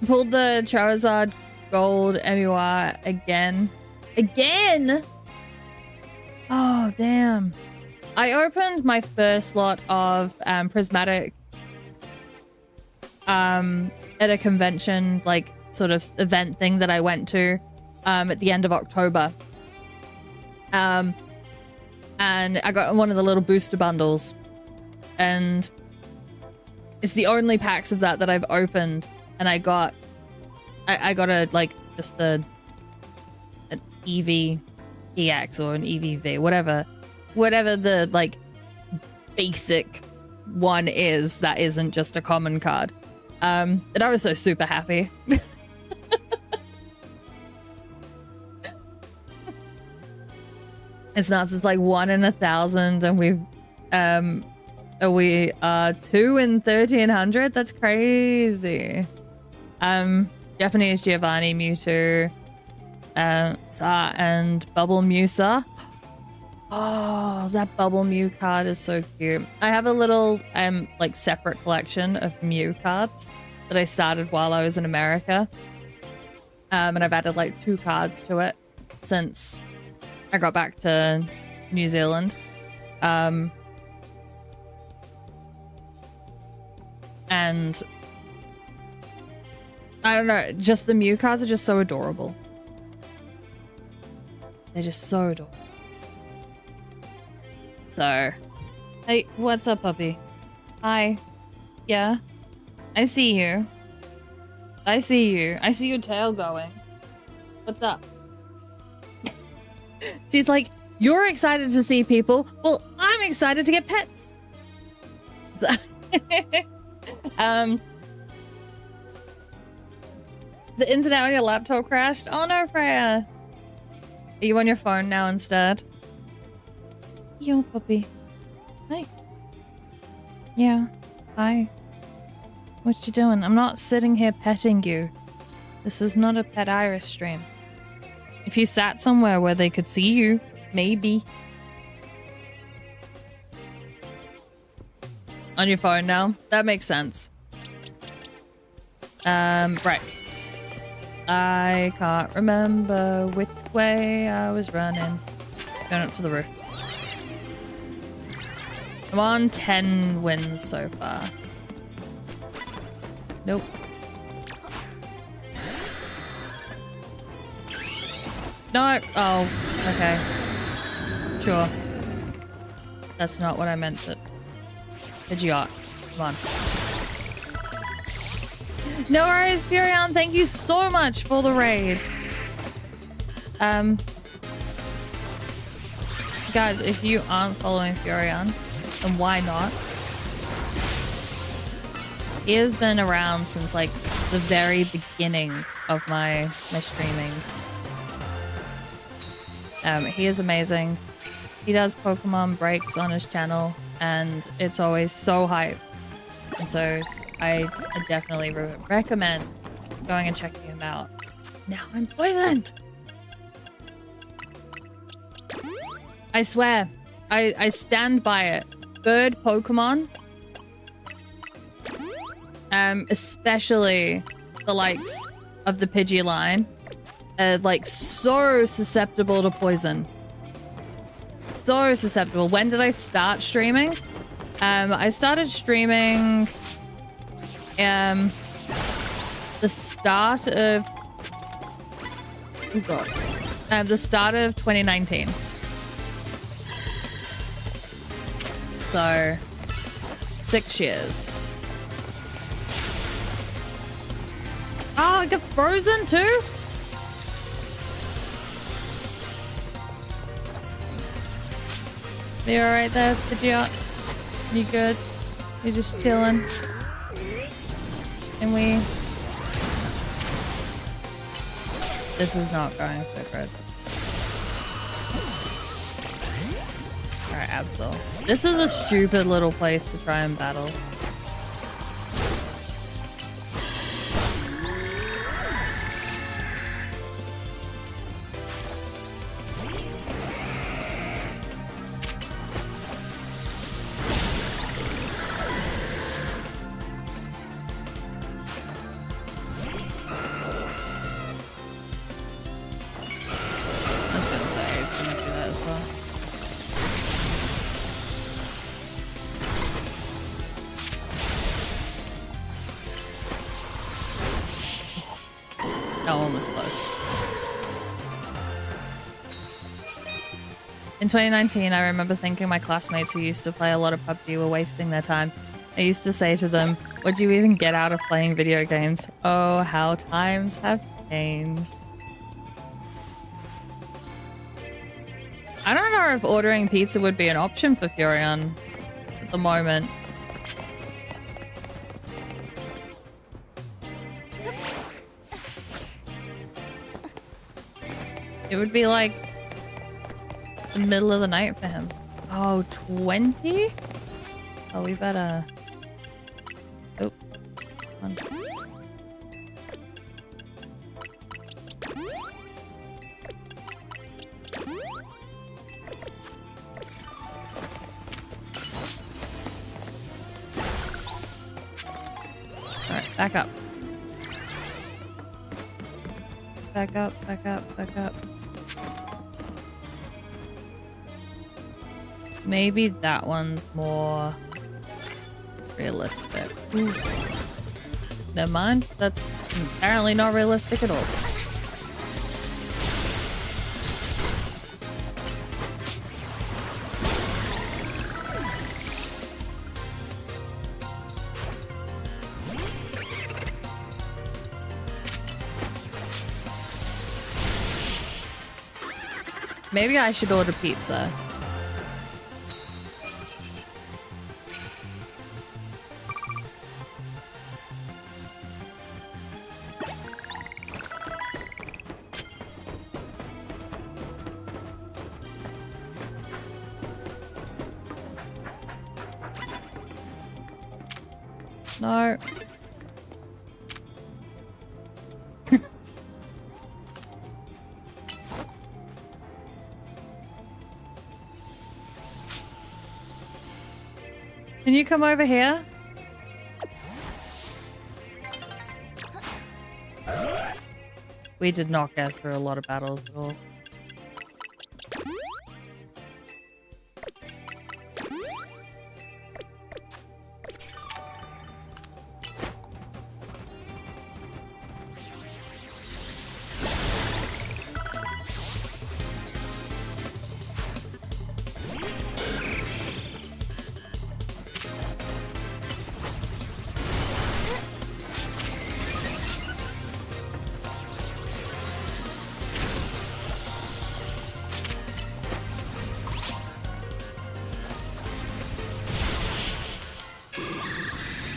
Pulled the Charizard Gold MUR again. Again? Oh, damn. I opened my first lot of prismatic at a convention, like sort of event thing that I went to at the end of October. And I got one of the little booster bundles, and it's the only packs of that I've opened. And I got a like just an EV EX or an EVV, whatever the like basic one is that isn't just a common card. And I was so super happy. It's nuts. It's like 1 in 1,000, and we are 2 in 1,300. That's crazy. Japanese Giovanni, Mewtwo, Sa, and Bubble Musa. Oh, that Bubble Mew card is so cute. I have a little like separate collection of Mew cards that I started while I was in America. And I've added like 2 cards to it since I got back to New Zealand. And I don't know, just the Mew cards are just so adorable. They're just so adorable. So, hey, what's up, puppy? Hi. Yeah? I see you. I see you. I see your tail going. What's up? She's like, you're excited to see people. Well, I'm excited to get pets. So the internet on your laptop crashed. Oh no, Freya. Are you on your phone now instead? Yo, puppy. Hi. Yeah. Hi. What you doing? I'm not sitting here petting you. This is not a Pet Iris stream. If you sat somewhere where they could see you, maybe. On your phone now? That makes sense. Right. I can't remember which way I was running. Going up to the roof. I'm on 10 wins so far. Nope. No. Oh, okay. Sure. That's not what I meant to. Pidgeot. Come on. No worries, Furion. Thank you so much for the raid. Guys, if you aren't following Furion, then why not? He has been around since like the very beginning of my streaming. He is amazing. He does Pokemon breaks on his channel, and it's always so hype. And so I definitely recommend going and checking him out. Now I'm poisoned! I swear, I stand by it. Bird Pokemon, especially the likes of the Pidgey line, are like so susceptible to poison. So susceptible. When did I start streaming? I started streaming the start of the start of 2019. So 6 years. Oh, I got frozen too? You alright there, Pidgeot? You good? You're just chilling? And we... This is not going so good. Alright, Absol. This is a stupid little place to try and battle. I was gonna say, I'm gonna do that as well. That one was close. In 2019, I remember thinking my classmates who used to play a lot of PUBG were wasting their time. I used to say to them, what do you even get out of playing video games? Oh, how times have changed. I don't know if ordering pizza would be an option for Furion at the moment. It would be like the middle of the night for him. Oh, 20? Oh, we better... Oh. Come on. Alright, back up. Back up, back up, back up. Maybe that one's more realistic. Ooh. Never mind. That's apparently not realistic at all. Maybe I should order pizza. No. Can you come over here? We did not get through a lot of battles at all.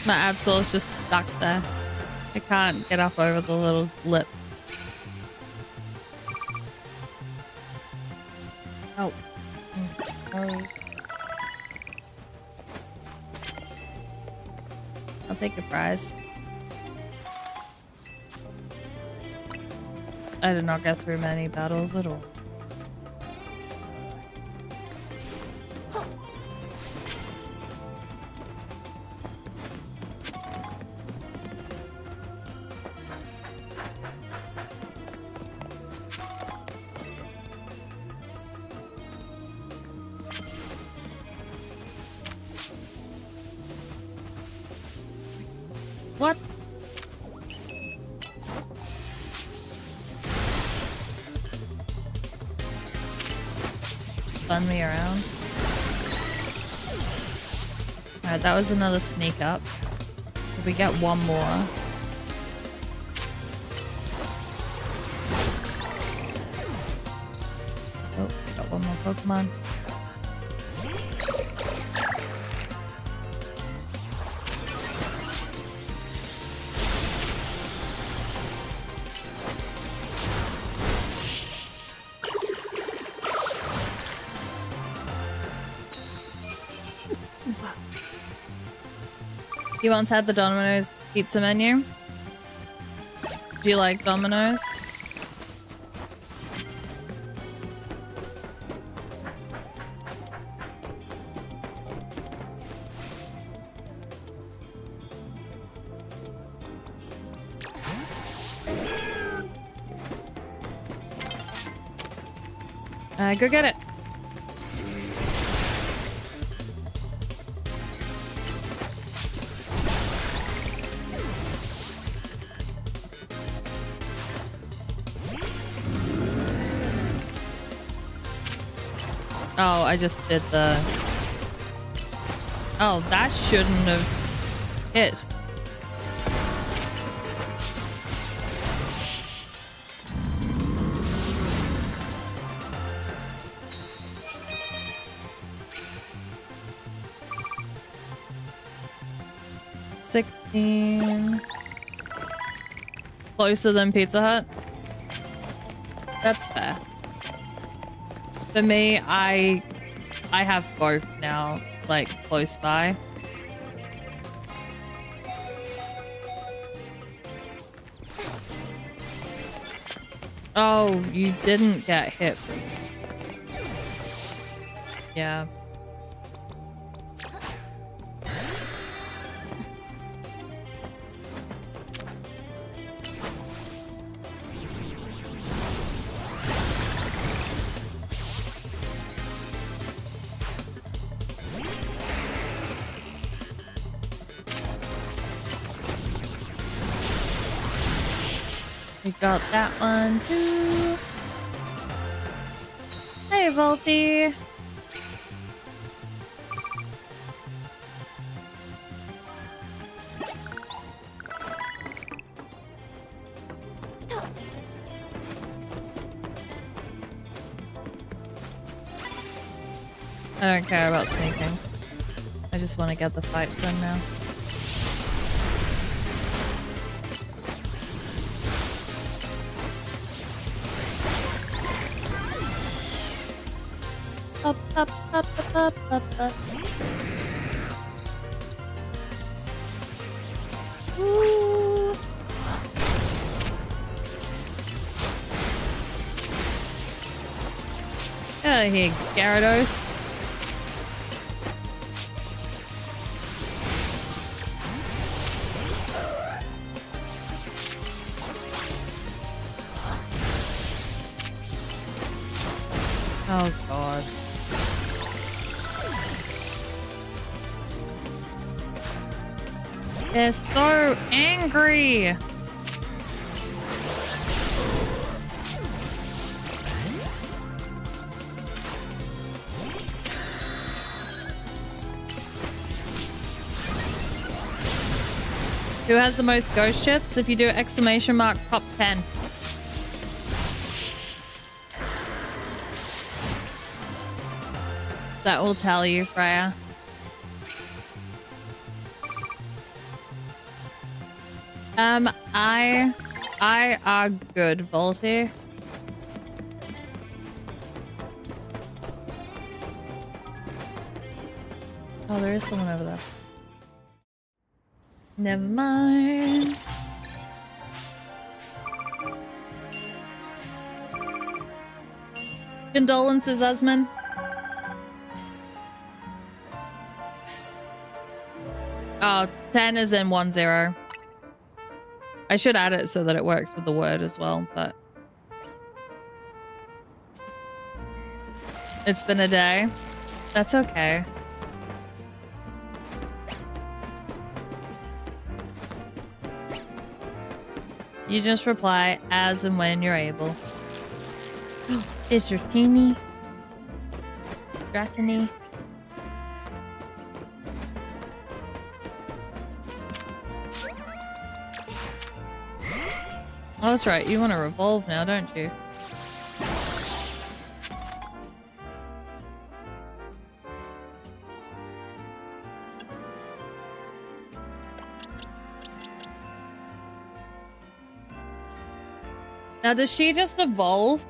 My Absol is just stuck there. I can't get up over the little lip. Oh. Oh. I'll take your prize. I did not get through many battles at all. What? Spun me around. Alright, that was another sneak up. If we get one more. Oh, got one more Pokemon. You once had the Domino's pizza menu? Do you like Domino's? Go get it. Oh, I just did the... Oh, that shouldn't have hit. $16. Closer than Pizza Hut? That's fair. For me, I have both now, like, close by. Oh, you didn't get hit. Yeah. We got that one too. Hey, Volty. I don't care about sneaking. I just want to get the fights in now. Up, up, up, up, up, up, up. Ooh. Get out of here, Gyarados. Oh god. They're so angry. Who has the most ghost chips? If you do exclamation mark, top 10. That will tell you, Freya. I are good, Volty. Oh, there is someone over there. Never mind. Condolences, Usman. Oh, 10 is in 10. I should add it so that it works with the word as well, but... It's been a day. That's okay. You just reply as and when you're able. It's your teeny. Gratiny. Oh, that's right. You want to revolve now, don't you? Now, does she just evolve?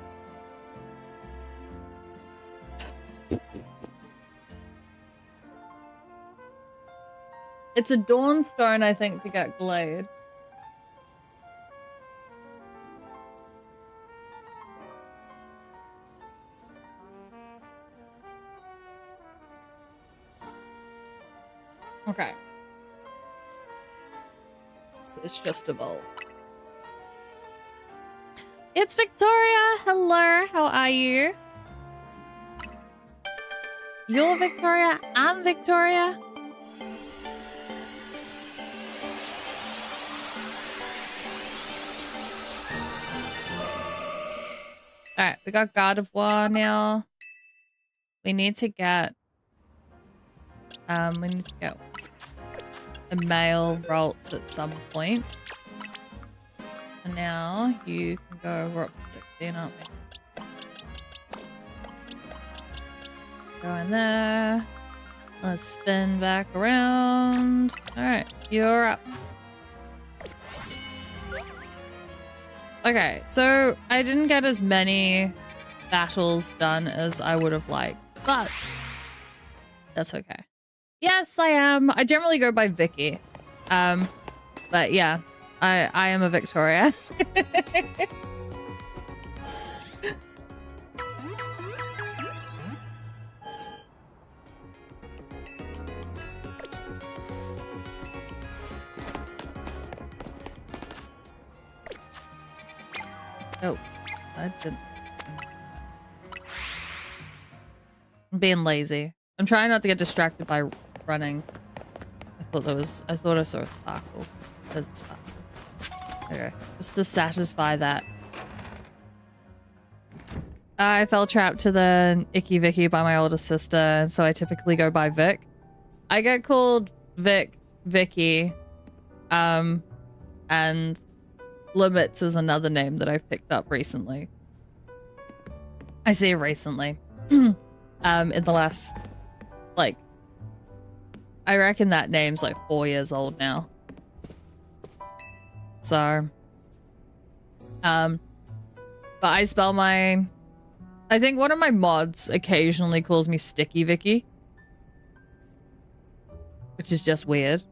It's a Dawnstone, I think, to get Glade. Okay. It's just evolved. It's Victoria! Hello, how are you? You're Victoria, I'm Victoria. Alright, we got God of War now. We need to get a male Ralts at some point. And now you can go, we're up to 16, aren't we? Go in there. Let's spin back around. Alright, you're up. Okay, so I didn't get as many battles done as I would have liked, but that's okay. Yes, I am. I generally go by Vicky. But yeah, I am a Victoria. Oh, that didn't. I'm being lazy. I'm trying not to get distracted by running. I thought I saw a sparkle. There's a sparkle. Okay, just to satisfy that. I fell trapped to the Icky Vicky by my older sister, and so I typically go by Vic. I get called Vic, Vicky, and Limits is another name that I've picked up recently. I say recently. In the last, like, I reckon that name's like 4 years old now. So, but I spell mine. I think one of my mods occasionally calls me Sticky Vicky, which is just weird.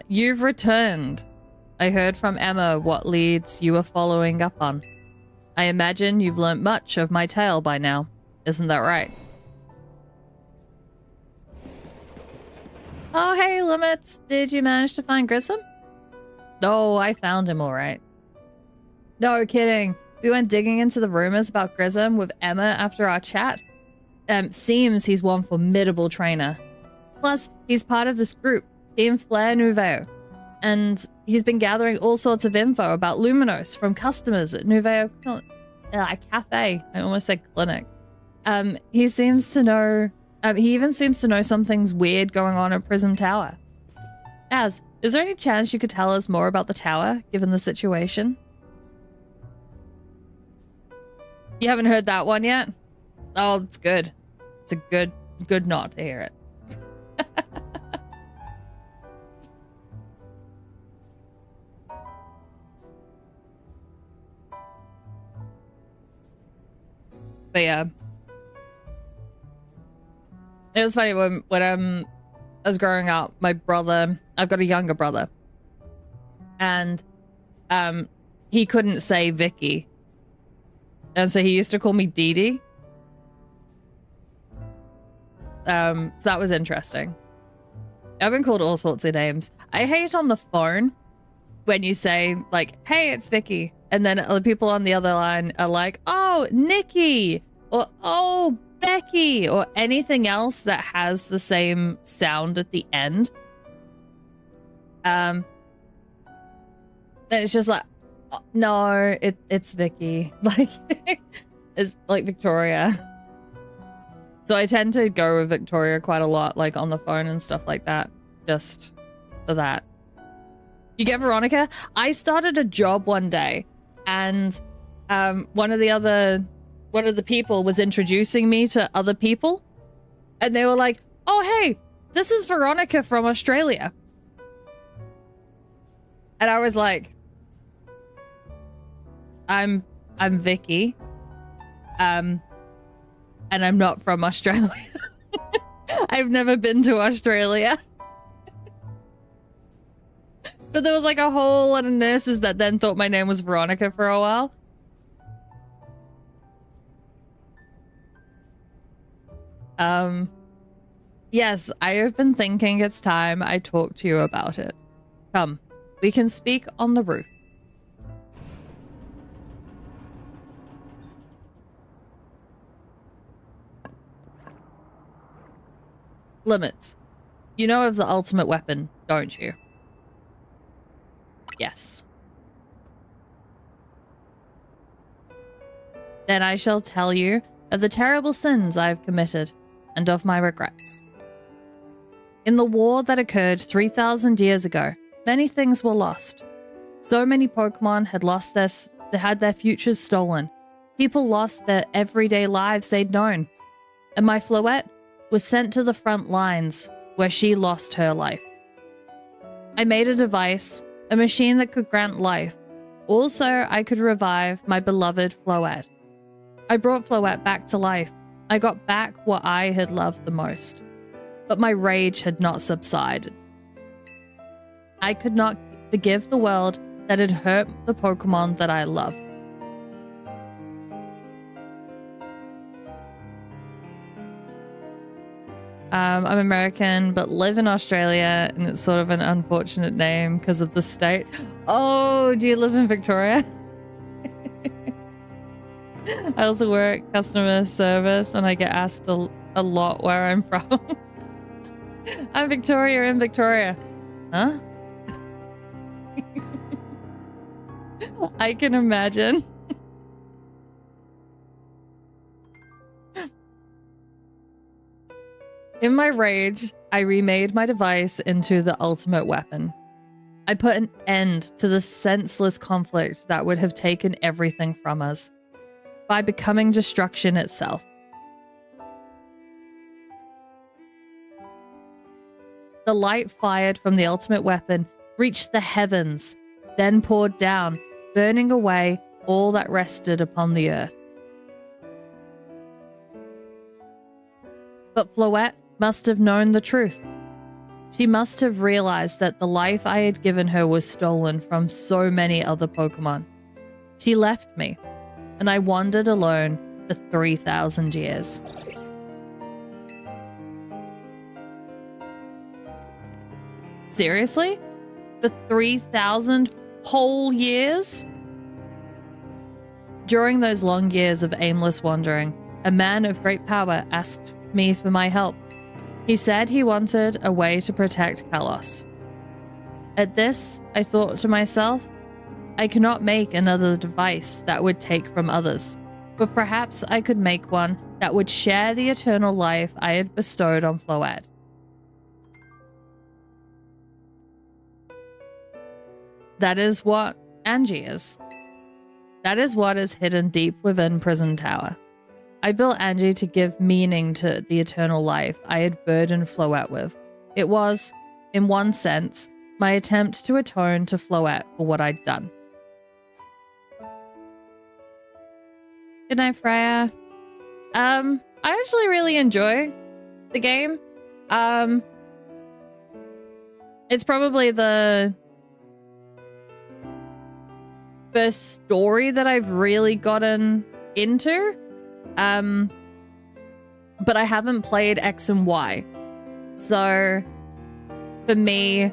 You've returned. I heard from Emma what leads you were following up on. I imagine you've learnt much of my tale by now. Isn't that right? Oh, hey, Limits. Did you manage to find Grissom? No, I found him all right. No kidding. We went digging into the rumors about Grissom with Emma after our chat. Seems he's one formidable trainer. Plus, he's part of this group, Team Flare Nouveau. And he's been gathering all sorts of info about Luminos from customers at Nouveau Cafe. I almost said clinic. He seems to know... he even seems to know something's weird going on at Prism Tower. Az, is there any chance you could tell us more about the tower, given the situation? You haven't heard that one yet? Oh, it's good. It's a good not to hear it. But yeah. It was funny when I was growing up, my brother, I've got a younger brother, and he couldn't say Vicky. And so he used to call me Dee Dee. So that was interesting. I've been called all sorts of names. I hate on the phone when you say like, hey, it's Vicky. And then other people on the other line are like, oh, Nikki, or oh, Becky, or anything else that has the same sound at the end. And it's just like, oh, no, it's Vicky. Like, it's like Victoria. So I tend to go with Victoria quite a lot, like on the phone and stuff like that, just for that. You get Veronica? I started a job one day, and one of the people was introducing me to other people, and they were like, oh, hey, this is Veronica from Australia. And I was like, I'm Vicky. And I'm not from Australia. I've never been to Australia. But there was like a whole lot of nurses that then thought my name was Veronica for a while. Yes, I have been thinking it's time I talk to you about it. Come, we can speak on the roof. Limits. You know of the ultimate weapon, don't you? Yes. Then I shall tell you of the terrible sins I have committed and of my regrets. In the war that occurred 3,000 years ago, many things were lost. So many Pokemon had their futures stolen. People lost their everyday lives they'd known. And my Floette was sent to the front lines where she lost her life. I made a device, a machine that could grant life. Also, I could revive my beloved Floette. I brought Floette back to life. I got back what I had loved the most. But my rage had not subsided. I could not forgive the world that had hurt the Pokemon that I loved. I'm American, but live in Australia, and it's sort of an unfortunate name because of the state. Oh, do you live in Victoria? I also work customer service, and I get asked a lot where I'm from. I'm Victoria in Victoria. Huh? I can imagine. In my rage, I remade my device into the ultimate weapon. I put an end to the senseless conflict that would have taken everything from us by becoming destruction itself. The light fired from the ultimate weapon reached the heavens, then poured down, burning away all that rested upon the earth. But Floette must have known the truth. She must have realized that the life I had given her was stolen from so many other Pokemon. She left me, and I wandered alone for 3,000 years. Seriously? For 3,000 whole years? During those long years of aimless wandering, a man of great power asked me for my help. He said he wanted a way to protect Kalos. At this, I thought to myself, I cannot make another device that would take from others, but perhaps I could make one that would share the eternal life I had bestowed on Floette. That is what Angie is. That is what is hidden deep within Prison Tower. I built Angie to give meaning to the eternal life I had burdened Floette with. It was, in one sense, my attempt to atone to Floette for what I'd done. Good night, Freya. I actually really enjoy the game. It's probably the first story that I've really gotten into. But I haven't played X and Y. So for me,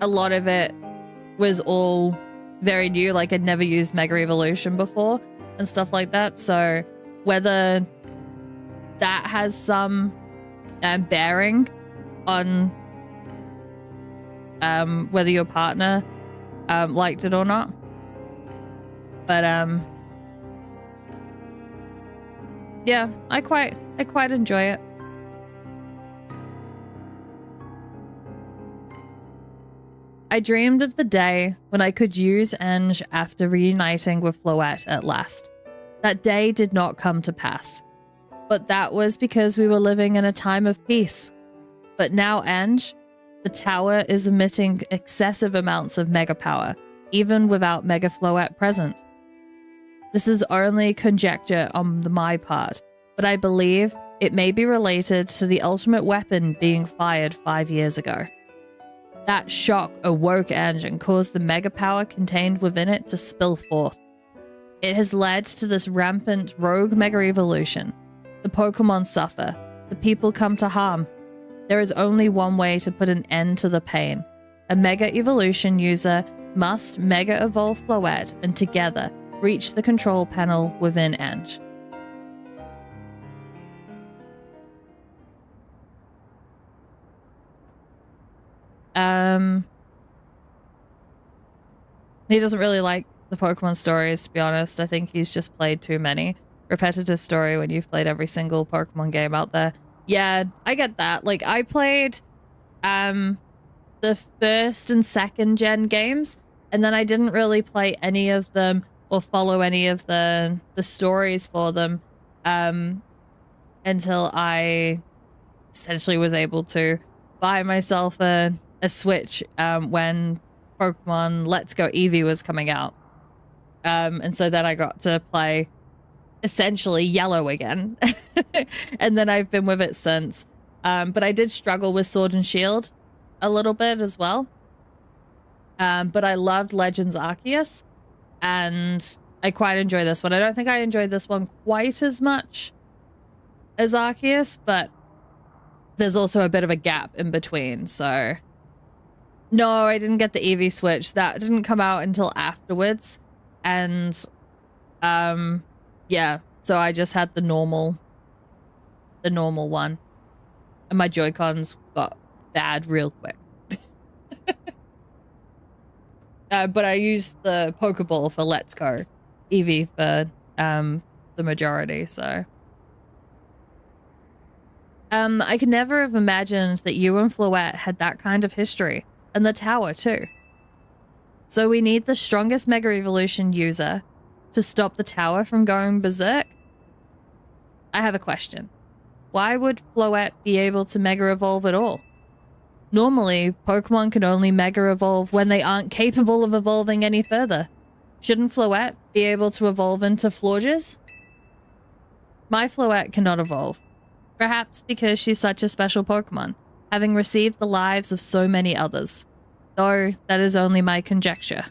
a lot of it was all very new. Like I'd never used Mega Evolution before and stuff like that. So whether that has some bearing on whether your partner liked it or not. But yeah, I quite enjoy it. I dreamed of the day when I could use Ange after reuniting with Floette at last. That day did not come to pass. But that was because we were living in a time of peace. But now Ange, the tower is emitting excessive amounts of mega power, even without Mega Floette present. This is only conjecture on my part, but I believe it may be related to the ultimate weapon being fired 5 years ago. That shock awoke Ange and caused the mega power contained within it to spill forth. It has led to this rampant rogue mega evolution. The Pokemon suffer, the people come to harm. There is only one way to put an end to the pain. A mega evolution user must mega evolve Floette and together reach the control panel within Ange. He doesn't really like the Pokemon stories, to be honest. I think he's just played too many. Repetitive story when you've played every single Pokemon game out there. Yeah, I get that. Like, I played the first and second gen games, and then I didn't really play any of them or follow any of the stories for them until I essentially was able to buy myself a Switch when Pokemon Let's Go Eevee was coming out. And so then I got to play essentially Yellow again. And then I've been with it since. But I did struggle with Sword and Shield a little bit as well. But I loved Legends Arceus, and I quite enjoy this one. I don't think I enjoyed this one quite as much as Arceus, but there's also a bit of a gap in between, so... No, I didn't get the Eevee Switch. That didn't come out until afterwards, and, yeah, so I just had the normal one, and my Joy-Cons got bad real quick. But I used the Pokeball for Let's Go Eevee for the majority, so... I could never have imagined that you and Floette had that kind of history, and the tower too. So we need the strongest Mega Evolution user to stop the tower from going berserk? I have a question. Why would Floette be able to Mega Evolve at all? Normally, Pokemon can only Mega Evolve when they aren't capable of evolving any further. Shouldn't Floette be able to evolve into Florges? My Floette cannot evolve. Perhaps because she's such a special Pokemon, having received the lives of so many others. Though, that is only my conjecture.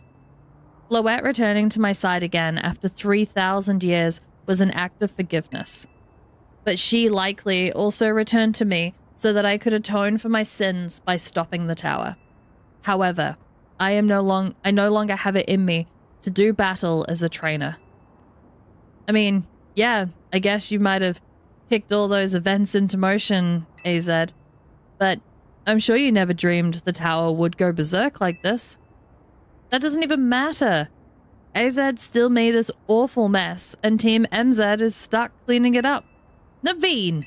Floette returning to my side again after 3,000 years was an act of forgiveness. But she likely also returned to me so that I could atone for my sins by stopping the tower. However, I no longer have it in me to do battle as a trainer. I mean, yeah, I guess you might have kicked all those events into motion, AZ, but I'm sure you never dreamed the tower would go berserk like this. That doesn't even matter. AZ still made this awful mess, and Team MZ is stuck cleaning it up. Naveen!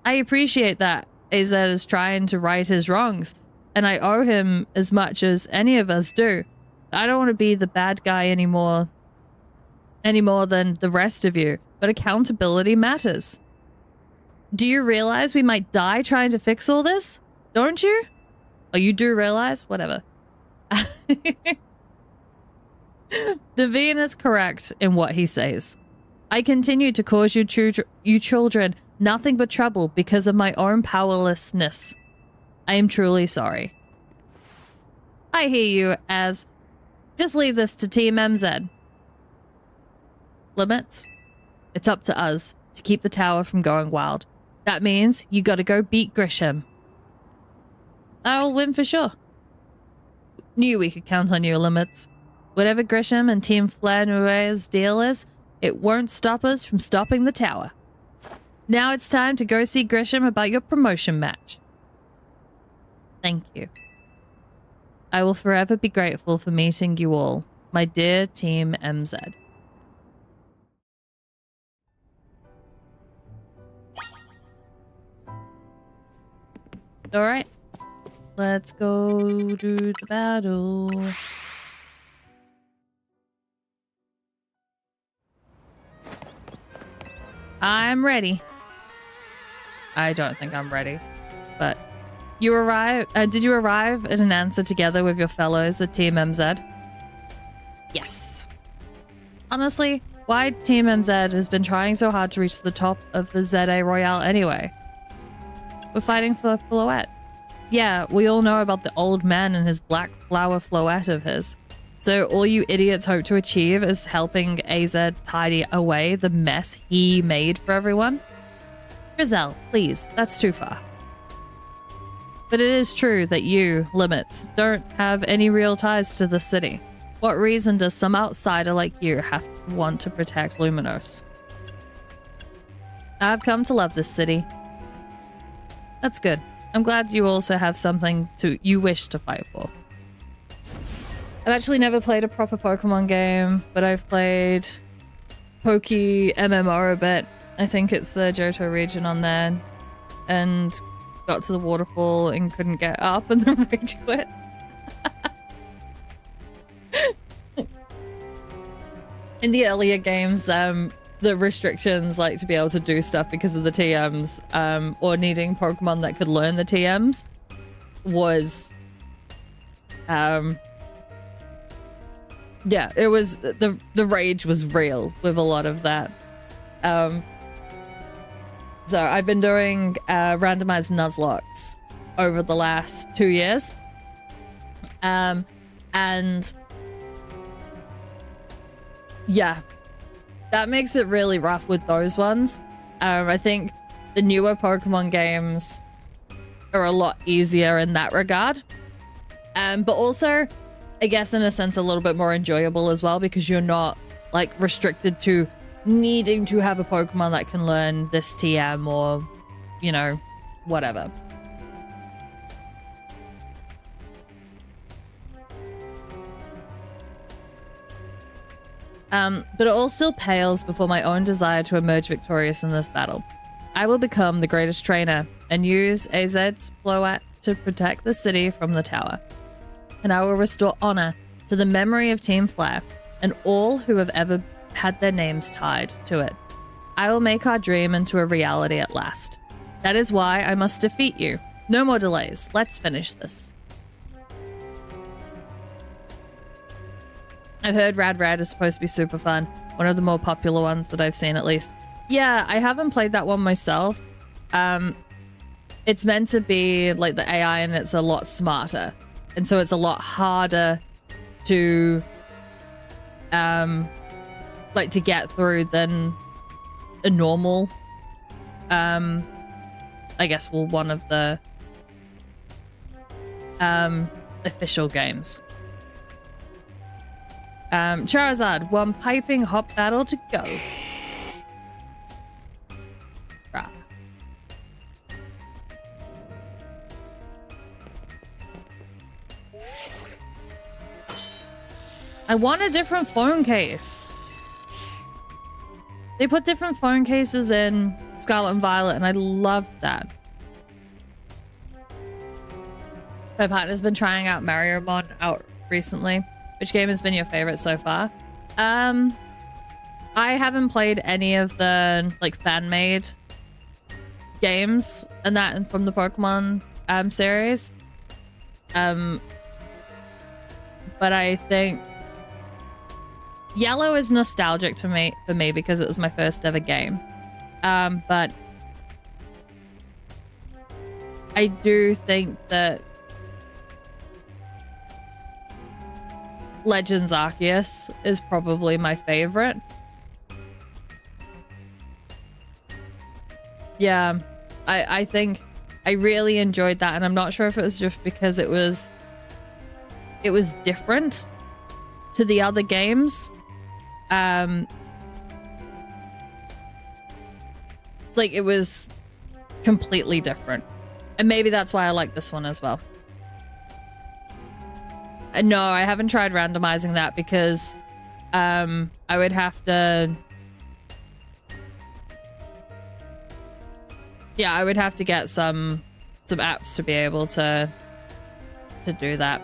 I appreciate that AZ is trying to right his wrongs, and I owe him as much as any of us do. I don't want to be the bad guy any more than the rest of you, but accountability matters. Do you realize we might die trying to fix all this? Don't you? Oh, you do realize? Whatever. Naveen is correct in what he says. I continue to cause you children nothing but trouble because of my own powerlessness. I am truly sorry. I hear you, Az. Just leave this to Team MZ. Limits? It's up to us to keep the tower from going wild. That means you gotta go beat Grisham. I'll win for sure. Knew we could count on you, Limits. Whatever Grisham and Team Flanoue's deal is, it won't stop us from stopping the tower. Now it's time to go see Grisham about your promotion match. Thank you. I will forever be grateful for meeting you all, my dear Team MZ. Alright, let's go do the battle. I'm ready. I don't think I'm ready, but you did you arrive at an answer together with your fellows at Team MZ? Yes. Honestly, why Team MZ has been trying so hard to reach the top of the ZA Royale anyway? We're fighting for Floette. Yeah, we all know about the old man and his black flower Floette of his. So all you idiots hope to achieve is helping AZ tidy away the mess he made for everyone? Rizal, please, that's too far. But it is true that you, Limits, don't have any real ties to the city. What reason does some outsider like you have to want to protect Luminos? I've come to love this city. That's good. I'm glad you also have something you wish to fight for. I've actually never played a proper Pokemon game, but I've played Poke MMO a bit. I think it's the Johto region on there, and got to the waterfall and couldn't get up and then rage quit. In the earlier games, the restrictions, like to be able to do stuff because of the TMs, or needing Pokemon that could learn the TMs, was, yeah, it was, the rage was real with a lot of that. So I've been doing randomized Nuzlocks over the last 2 years. And yeah, that makes it really rough with those ones. I think the newer Pokemon games are a lot easier in that regard. But also, I guess in a sense, a little bit more enjoyable as well, because you're not like restricted to needing to have a Pokemon that can learn this TM or, you know, whatever. But it all still pales before my own desire to emerge victorious in this battle. I will become the greatest trainer and use AZ's Float to protect the city from the tower. And I will restore honor to the memory of Team Flare and all who have ever had their names tied to it. I will make our dream into a reality at last. That is why I must defeat you. No more delays. Let's finish this. I've heard Rad Red is supposed to be super fun. One of the more popular ones that I've seen, at least. Yeah, I haven't played that one myself. It's meant to be like the AI, and it's a lot smarter. And so it's a lot harder to like to get through than a normal, I guess, well, one of the official games. Charizard, one piping hot battle to go. Rah. I want a different phone case. They put different phone cases in Scarlet and Violet, and I loved that. My partner's been trying out Mario Mod out recently. Which game has been your favorite so far? I haven't played any of the like fan-made games and that from the Pokemon series. But I think Yellow is nostalgic to me for me because it was my first ever game. But I do think that Legends Arceus is probably my favorite. Yeah, I think I really enjoyed that, and I'm not sure if it was just because it was different to the other games. Like it was completely different, and maybe that's why I like this one as well. No, I haven't tried randomizing that because I would have to... Yeah, I would have to get some apps to be able to do that.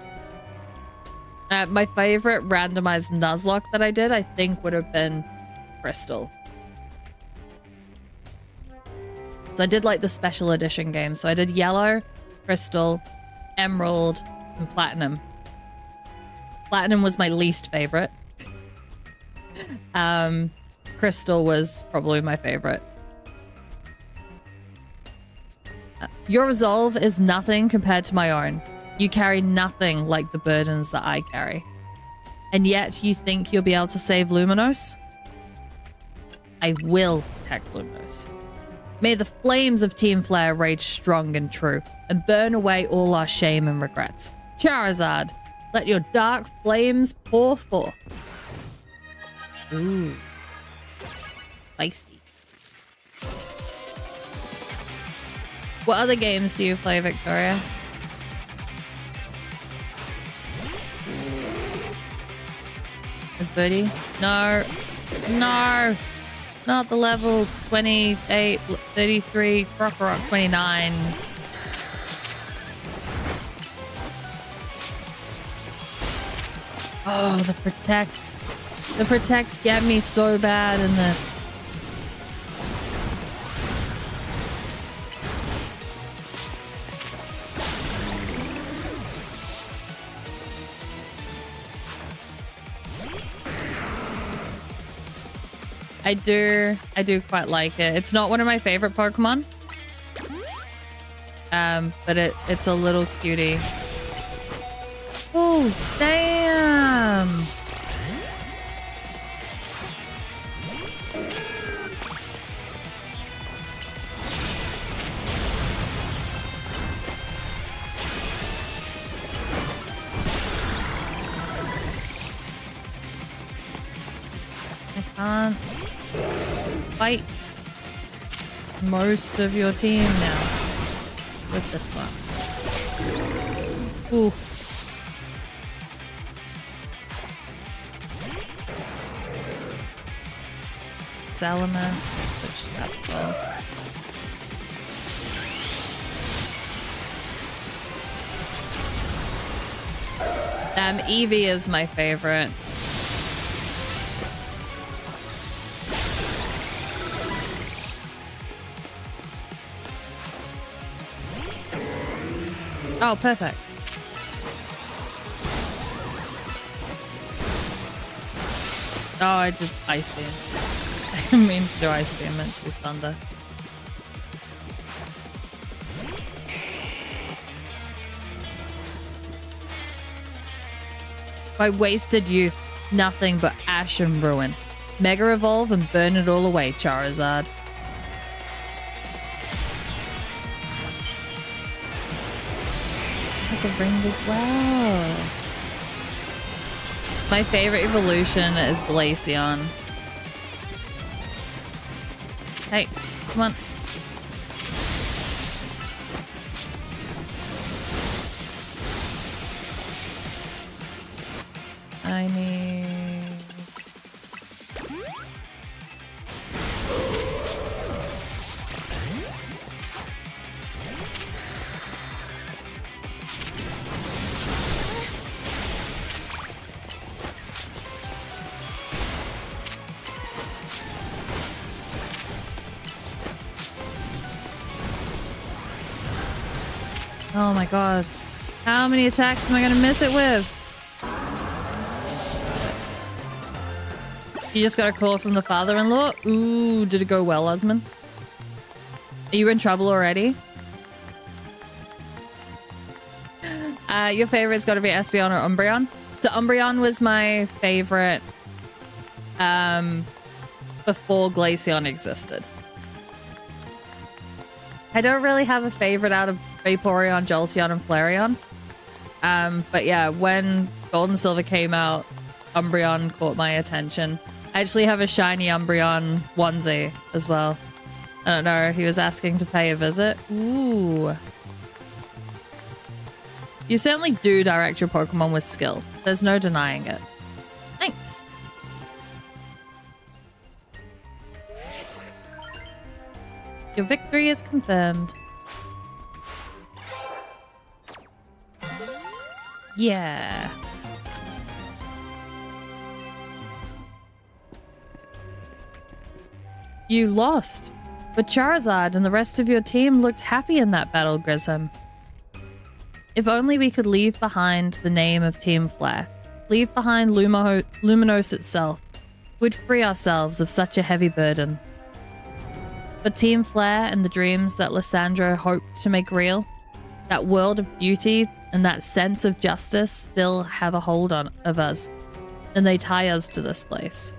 My favorite randomized Nuzlocke that I did, I think, would have been Crystal. So I did like the special edition games. So I did Yellow, Crystal, Emerald, and Platinum. Platinum was my least favorite. Crystal was probably my favorite. Your resolve is nothing compared to my own. You carry nothing like the burdens that I carry. And yet you think you'll be able to save Luminos? I will protect Luminos. May the flames of Team Flare rage strong and true, and burn away all our shame and regrets. Charizard, let your dark flames pour forth. Ooh. Feisty. What other games do you play, Victoria? Is Birdie? No. No. Not the level 28, 33, Crocorock 29. Oh, the protect. The protects get me so bad in this. I do quite like it. It's not one of my favorite Pokemon. But it's a little cutie. Oh, damn. I can't fight most of your team now with this one. Ooh. Elements. I'll switch to that as well. Eevee is my favorite. Oh, perfect. Oh, I did Ice Beam. I didn't mean to do Ice Beam, I meant to do Thunder. My wasted youth, nothing but ash and ruin. Mega Evolve and burn it all away, Charizard. Has a ring as well. My favorite evolution is Glaceon. Hey, come on. I need... Oh my god. How many attacks am I gonna miss it with? You just got a call from the father-in-law? Ooh, did it go well, Osman? Are you in trouble already? Your favorite's got to be Espeon or Umbreon. So Umbreon was my favorite before Glaceon existed. I don't really have a favorite out of Vaporeon, Jolteon, and Flareon. But yeah, when Gold and Silver came out, Umbreon caught my attention. I actually have a shiny Umbreon onesie as well. I don't know, he was asking to pay a visit. Ooh. You certainly do direct your Pokemon with skill. There's no denying it. Thanks. Your victory is confirmed. Yeah. You lost, but Charizard and the rest of your team looked happy in that battle, Grissom. If only we could leave behind the name of Team Flare, leave behind Luminos itself, we'd free ourselves of such a heavy burden. But Team Flare and the dreams that Lysandro hoped to make real, that world of beauty and that sense of justice still have a hold of us, and they tie us to this place.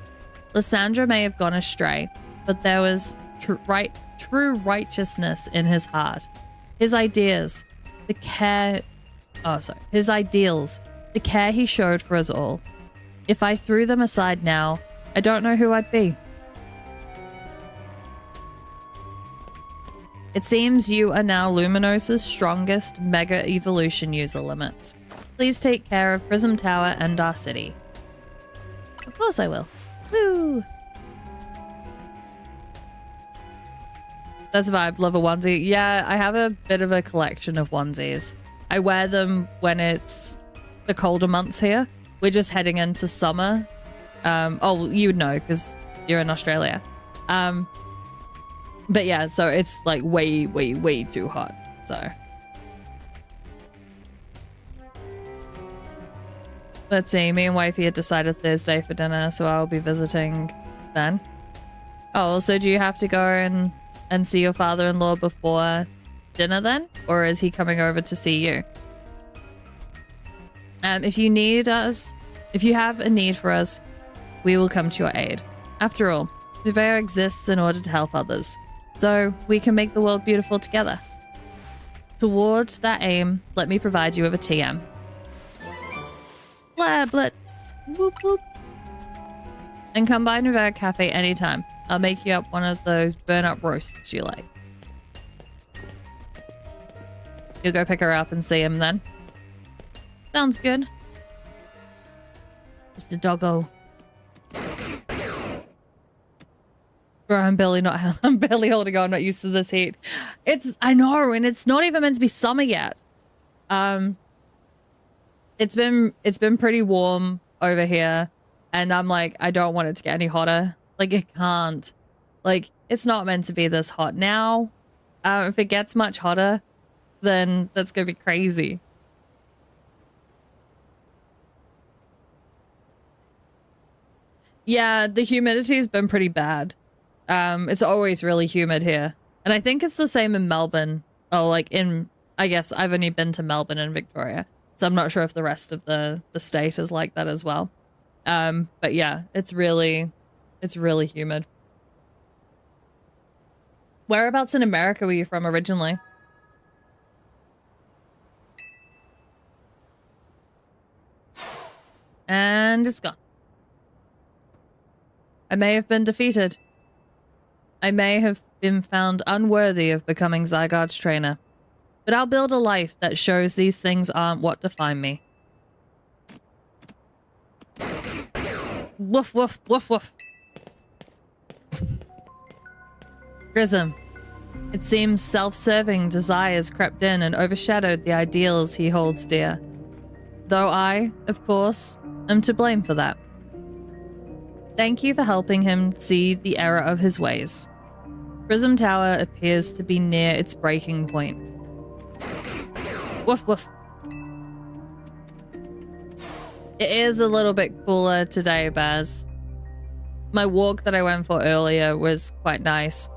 Lysandro may have gone astray, but there was true righteousness in his heart. His ideas, the care he showed for us all. If I threw them aside now, I don't know who I'd be. It seems you are now Luminos's strongest Mega Evolution user limits. Please take care of Prism Tower and our city. Of course I will. Woo! That's a vibe. Love a onesie. Yeah, I have a bit of a collection of onesies. I wear them when it's the colder months here. We're just heading into summer. Oh, you would know because you're in Australia. But yeah, so it's like way, way, way too hot. So let's see. Me and wifey had decided Thursday for dinner, so I'll be visiting then. Oh, so do you have to go and see your father-in-law before dinner then? Or is he coming over to see you? If you need us, if you have a need for us, we will come to your aid. After all, Nuvea exists in order to help others, so we can make the world beautiful together. Towards that aim, let me provide you with a TM. Blablets. Whoop whoop. And come by Nuvea Cafe anytime. I'll make you up one of those burn-up roasts you like. You'll go pick her up and see him then. Sounds good. Just a doggo. Bro, I'm barely holding on. I'm not used to this heat. I know, and it's not even meant to be summer yet. It's been pretty warm over here, and I'm like, I don't want it to get any hotter. Like, it can't. Like, it's not meant to be this hot now. If it gets much hotter, then that's gonna be crazy. Yeah, the humidity's been pretty bad. It's always really humid here. And I think it's the same in Melbourne. Oh, like I guess I've only been to Melbourne and Victoria, so I'm not sure if the rest of the state is like that as well. But yeah, it's really humid. Whereabouts in America were you from originally? And it's gone. I may have been defeated. I may have been found unworthy of becoming Zygarde's trainer. But I'll build a life that shows these things aren't what define me. Woof, woof, woof, woof. Grism. It seems self-serving desires crept in and overshadowed the ideals he holds dear. Though I, of course, am to blame for that. Thank you for helping him see the error of his ways. Prism Tower appears to be near its breaking point. Woof woof. It is a little bit cooler today, Baz. My walk that I went for earlier was quite nice.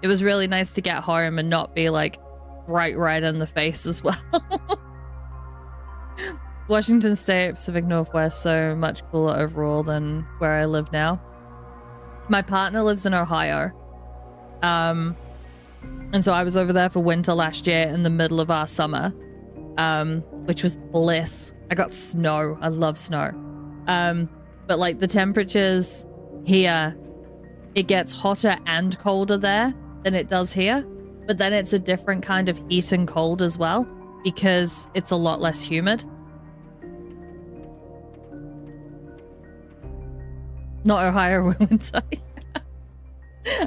It was really nice to get home and not be like bright red in the face as well. Washington State, Pacific Northwest, so much cooler overall than where I live now. My partner lives in Ohio. And so I was over there for winter last year in the middle of our summer, which was bliss. I got snow. I love snow. But like the temperatures here, it gets hotter and colder there than it does here. But then it's a different kind of heat and cold as well because it's a lot less humid. Not Ohio winter.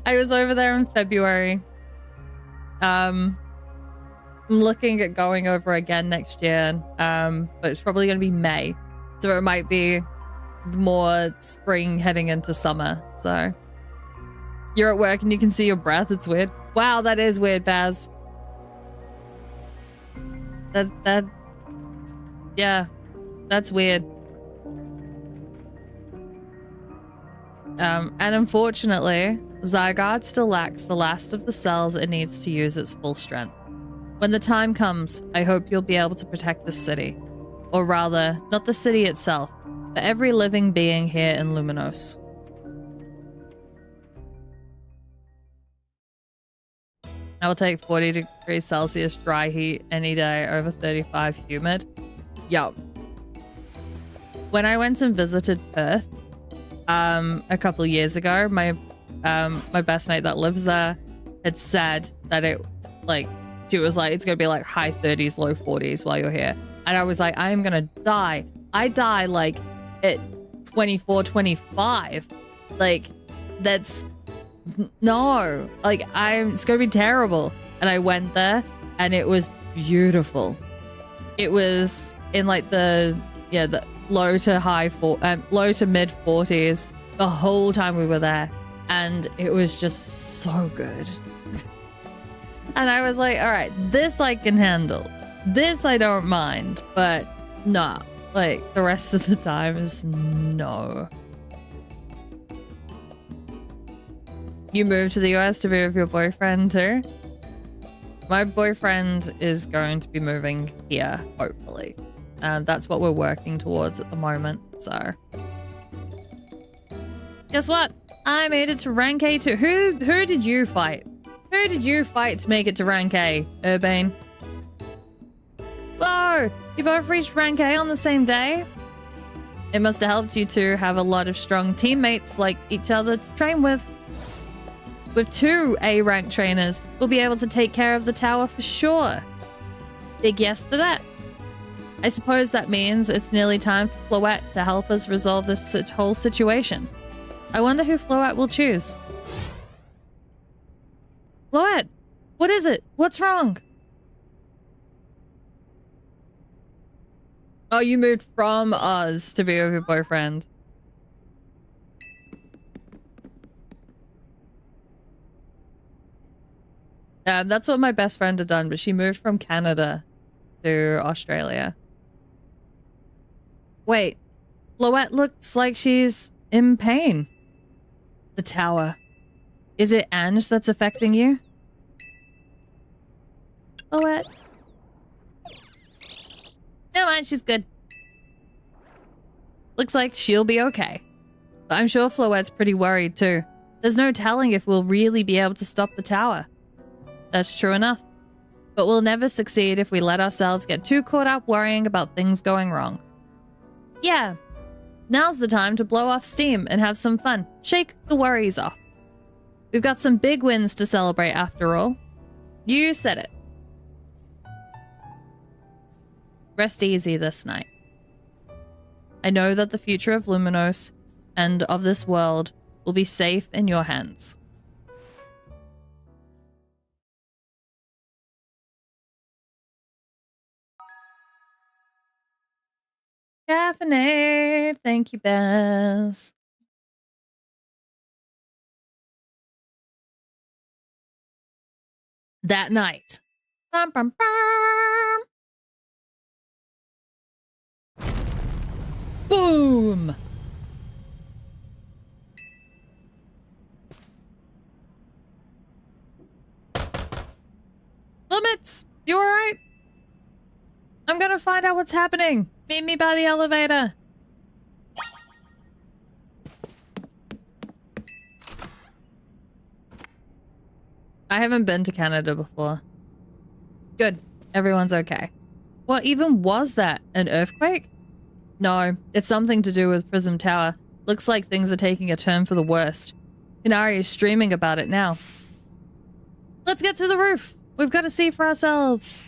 I was over there in February. I'm looking at going over again next year, but it's probably going to be May. So it might be more spring heading into summer. So you're at work and you can see your breath. It's weird. Wow, that is weird, Baz. Yeah, that's weird. And unfortunately, Zygarde still lacks the last of the cells it needs to use its full strength. When the time comes, I hope you'll be able to protect this city. Or rather, not the city itself, but every living being here in Luminos. I will take 40 degrees Celsius dry heat any day over 35 humid. Yup. When I went and visited Perth, a couple of years ago, my best mate that lives there had said that she was like, it's gonna be like high 30s, low 40s while you're here. And I was like, I am gonna die. I die like at 24, 25. Like, that's no. Like, it's gonna be terrible. And I went there and it was beautiful. It was in like the low to mid 40s the whole time we were there. And it was just so good. And I was like, all right, this I can handle. This I don't mind, but nah, like the rest of the time is no. You moved to the US to be with your boyfriend too? My boyfriend is going to be moving here, hopefully. That's what we're working towards at the moment, so. Guess what? I made it to rank A2. Who did you fight? Who did you fight to make it to rank A, Urbane? Whoa! You both reached rank A on the same day? It must have helped you to have a lot of strong teammates like each other to train with. With 2 A rank trainers, we'll be able to take care of the tower for sure. Big yes to that. I suppose that means it's nearly time for Floette to help us resolve this whole situation. I wonder who Floette will choose. Floette, what is it? What's wrong? Oh, you moved from Oz to be with your boyfriend. That's what my best friend had done, but she moved from Canada to Australia. Wait, Floette looks like she's in pain. The tower. Is it Ange that's affecting you? Floette. Never mind, she's good. Looks like she'll be okay. But I'm sure Floette's pretty worried too. There's no telling if we'll really be able to stop the tower. That's true enough. But we'll never succeed if we let ourselves get too caught up worrying about things going wrong. Yeah, now's the time to blow off steam and have some fun. Shake the worries off. We've got some big wins to celebrate after all. You said it. Rest easy this night. I know that the future of Luminos and of this world will be safe in your hands. Caffeinate. Thank you, Bess. That night. Bum, bum, bum. Boom. Limits, you alright? I'm gonna find out what's happening. Meet me by the elevator. I haven't been to Canada before. Good. Everyone's okay. What even was that? An earthquake? No, it's something to do with Prism Tower. Looks like things are taking a turn for the worst. Hinari is streaming about it now. Let's get to the roof. We've got to see for ourselves.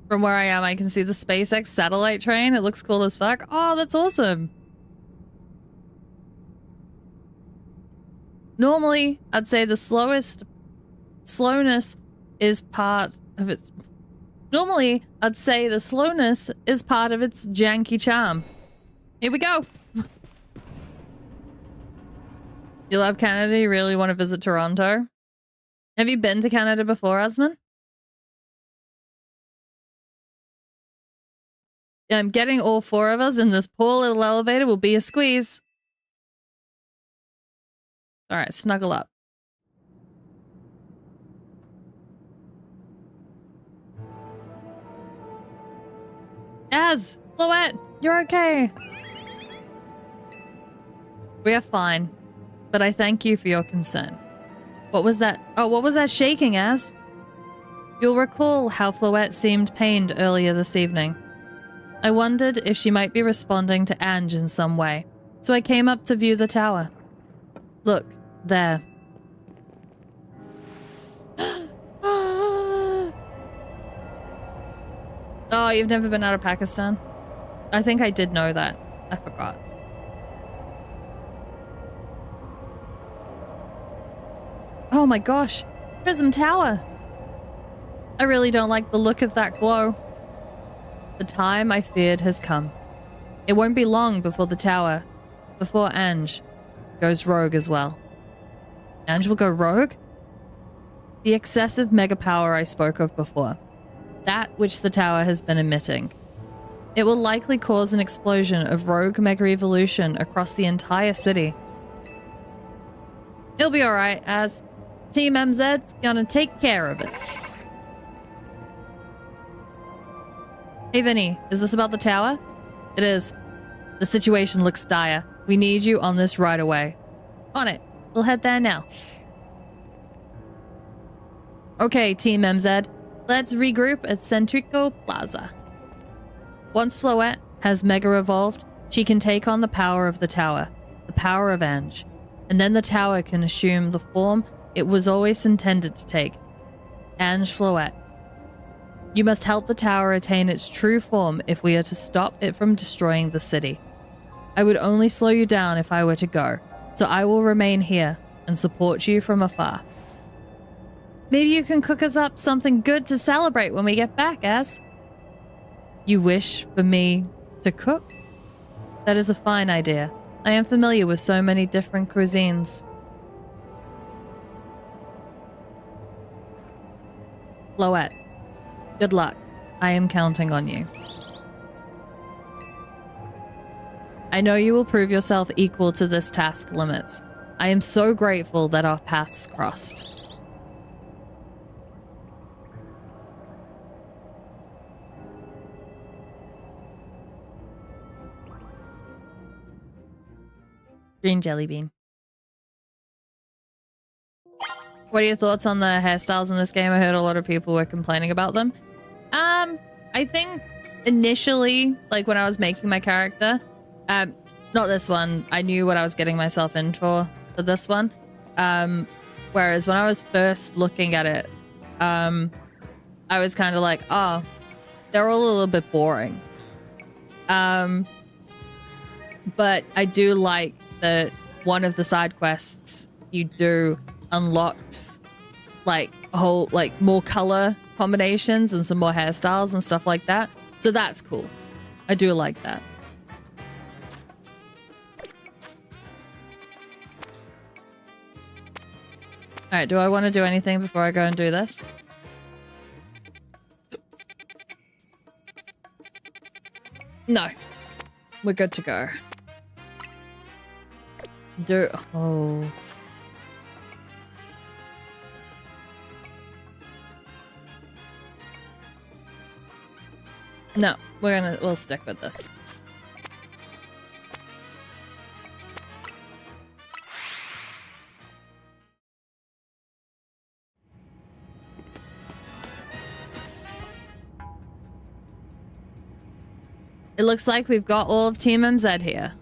From where I am, I can see the SpaceX satellite train. It looks cool as fuck. Oh, that's awesome. Normally, I'd say the slowness is part of its... Normally, I'd say the slowness is part of its janky charm. Here we go. You love Canada? You really want to visit Toronto? Have you been to Canada before, Asman? Getting all 4 of us in this poor little elevator will be a squeeze. All right, snuggle up. Az, Floette, you're okay. We are fine, but I thank you for your concern. What was that? Oh, what was that shaking, Az? You'll recall how Floette seemed pained earlier this evening. I wondered if she might be responding to Ange in some way, so I came up to view the tower. Look, there. Oh, you've never been out of Pakistan? I think I did know that. I forgot. Oh my gosh. Prism Tower. I really don't like the look of that glow. The time I feared has come. It won't be long before the tower, before Ange goes rogue as well. Ange will go rogue? The excessive mega power I spoke of before. That which the tower has been emitting. It will likely cause an explosion of rogue mega evolution across the entire city. It'll be alright, as Team MZ's gonna take care of it. Hey Vinny, is this about the tower? It is. The situation looks dire. We need you on this right away. On it. We'll head there now. Okay, Team MZ. Let's regroup at Centrico Plaza. Once Floette has Mega Evolved, she can take on the power of the tower, the power of Ange. And then the tower can assume the form it was always intended to take. Ange Floette. You must help the tower attain its true form if we are to stop it from destroying the city. I would only slow you down if I were to go, so I will remain here and support you from afar. Maybe you can cook us up something good to celebrate when we get back, Az. You wish for me to cook? That is a fine idea. I am familiar with so many different cuisines. Floette. Good luck. I am counting on you. I know you will prove yourself equal to this task limits. I am so grateful that our paths crossed. Green jelly bean. What are your thoughts on the hairstyles in this game? I heard a lot of people were complaining about them. I think initially, like when I was making my character, not this one, I knew what I was getting myself in for this one. Whereas when I was first looking at it, I was kind of like, oh, they're all a little bit boring. But I do like that one of the side quests you do unlocks like a whole, like more color combinations and some more hairstyles and stuff like that. So that's cool. I do like that. All right, do I want to do anything before I go and do this? No. We're good to go. Oh. No, we'll stick with this. It looks like we've got all of Team MZ here.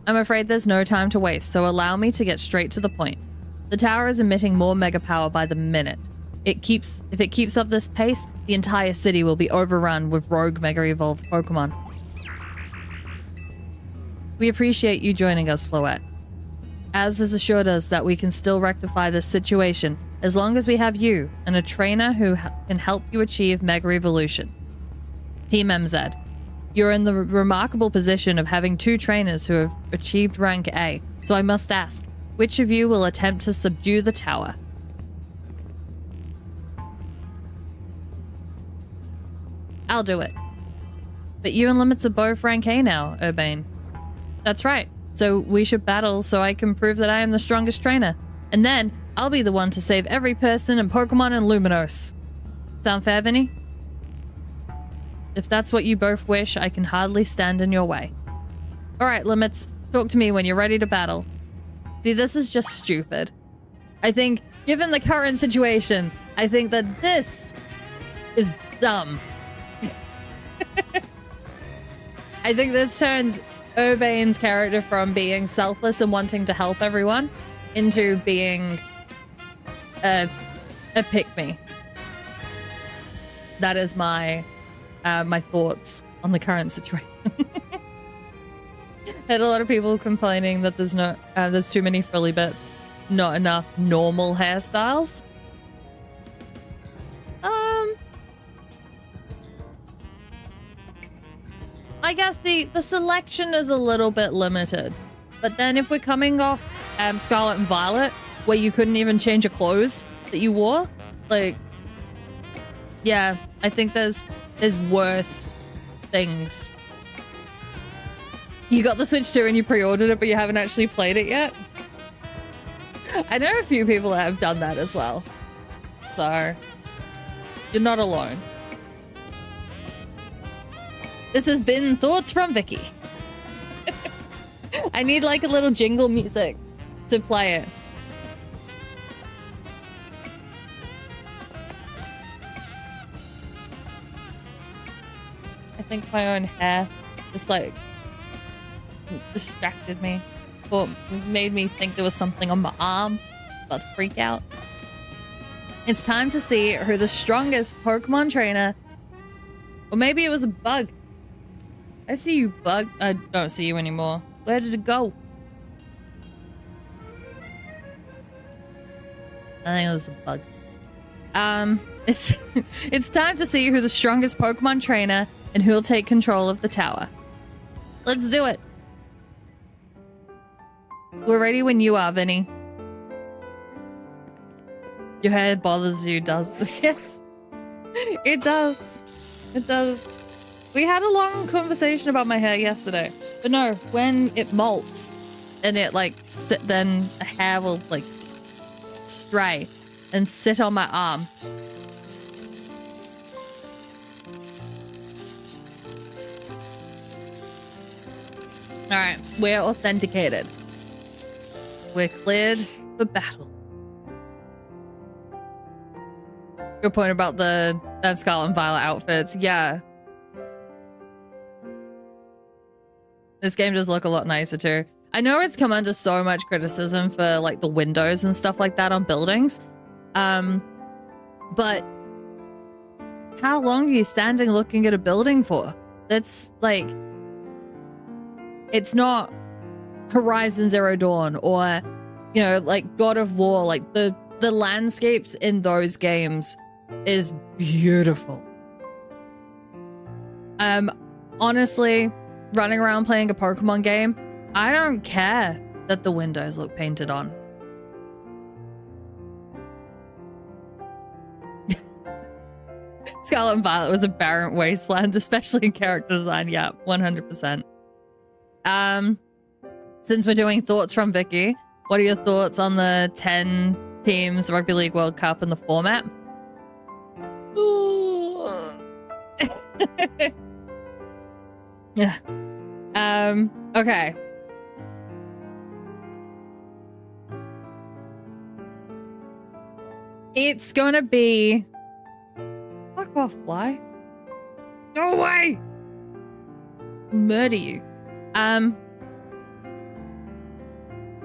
I'm afraid there's no time to waste, so allow me to get straight to the point. The tower is emitting more mega power by the minute. If it keeps up this pace, the entire city will be overrun with rogue mega evolved Pokemon. We appreciate you joining us, Floette. Az has assured us that we can still rectify this situation as long as we have you and a trainer who can help you achieve mega evolution. Team MZ. You're in the remarkable position of having two trainers who have achieved rank A, so I must ask, which of you will attempt to subdue the tower? I'll do it. But you and Limits are both rank A now, Urbane. That's right. So we should battle so I can prove that I am the strongest trainer. And then I'll be the one to save every person and Pokemon in Luminos. Sound fair, Vinny? If that's what you both wish, I can hardly stand in your way. Alright, Limits, talk to me when you're ready to battle. See, this is just stupid. I think, given the current situation, I think that this is dumb. I think this turns Urbane's character from being selfless and wanting to help everyone into being a pick-me. That is my my thoughts on the current situation. Had a lot of people complaining that there's too many frilly bits, not enough normal hairstyles. I guess the selection is a little bit limited, but then if we're coming off Scarlet and Violet, where you couldn't even change your clothes that you wore, like, yeah, I think there's worse things. You got the Switch 2 and you pre-ordered it, but you haven't actually played it yet. I know a few people that have done that as well, so you're not alone. This has been Thoughts from Vicky. I need like a little jingle music to play it. I think my own hair just like distracted me, or made me think there was something on my arm. About to freak out. It's time to see who the strongest Pokemon trainer, or maybe it was a bug. I see you, bug. I don't see you anymore. Where did it go? I think it was a bug. It's time to see who the strongest Pokemon trainer and who'll take control of the tower. Let's do it. We're ready when you are, Vinny. Your hair bothers you, does it? Yes. It does. It does. We had a long conversation about my hair yesterday. But no, when it molts and it like then a hair will like stray and sit on my arm. All right, we're authenticated. We're cleared for battle. Good point about the Scarlet and Violet outfits. Yeah. This game does look a lot nicer too. I know it's come under so much criticism for like the windows and stuff like that on buildings. But how long are you standing looking at a building for? That's like, it's not Horizon Zero Dawn or, you know, like God of War. Like the landscapes in those games is beautiful. Honestly, running around playing a Pokemon game, I don't care that the windows look painted on. Scarlet and Violet was a barren wasteland, especially in character design. Yeah, 100%. Since we're doing thoughts from Vicky, what are your thoughts on the 10 teams Rugby League World Cup and the format? Yeah. Okay. It's gonna be... Fuck off, fly. Go away! Murder you.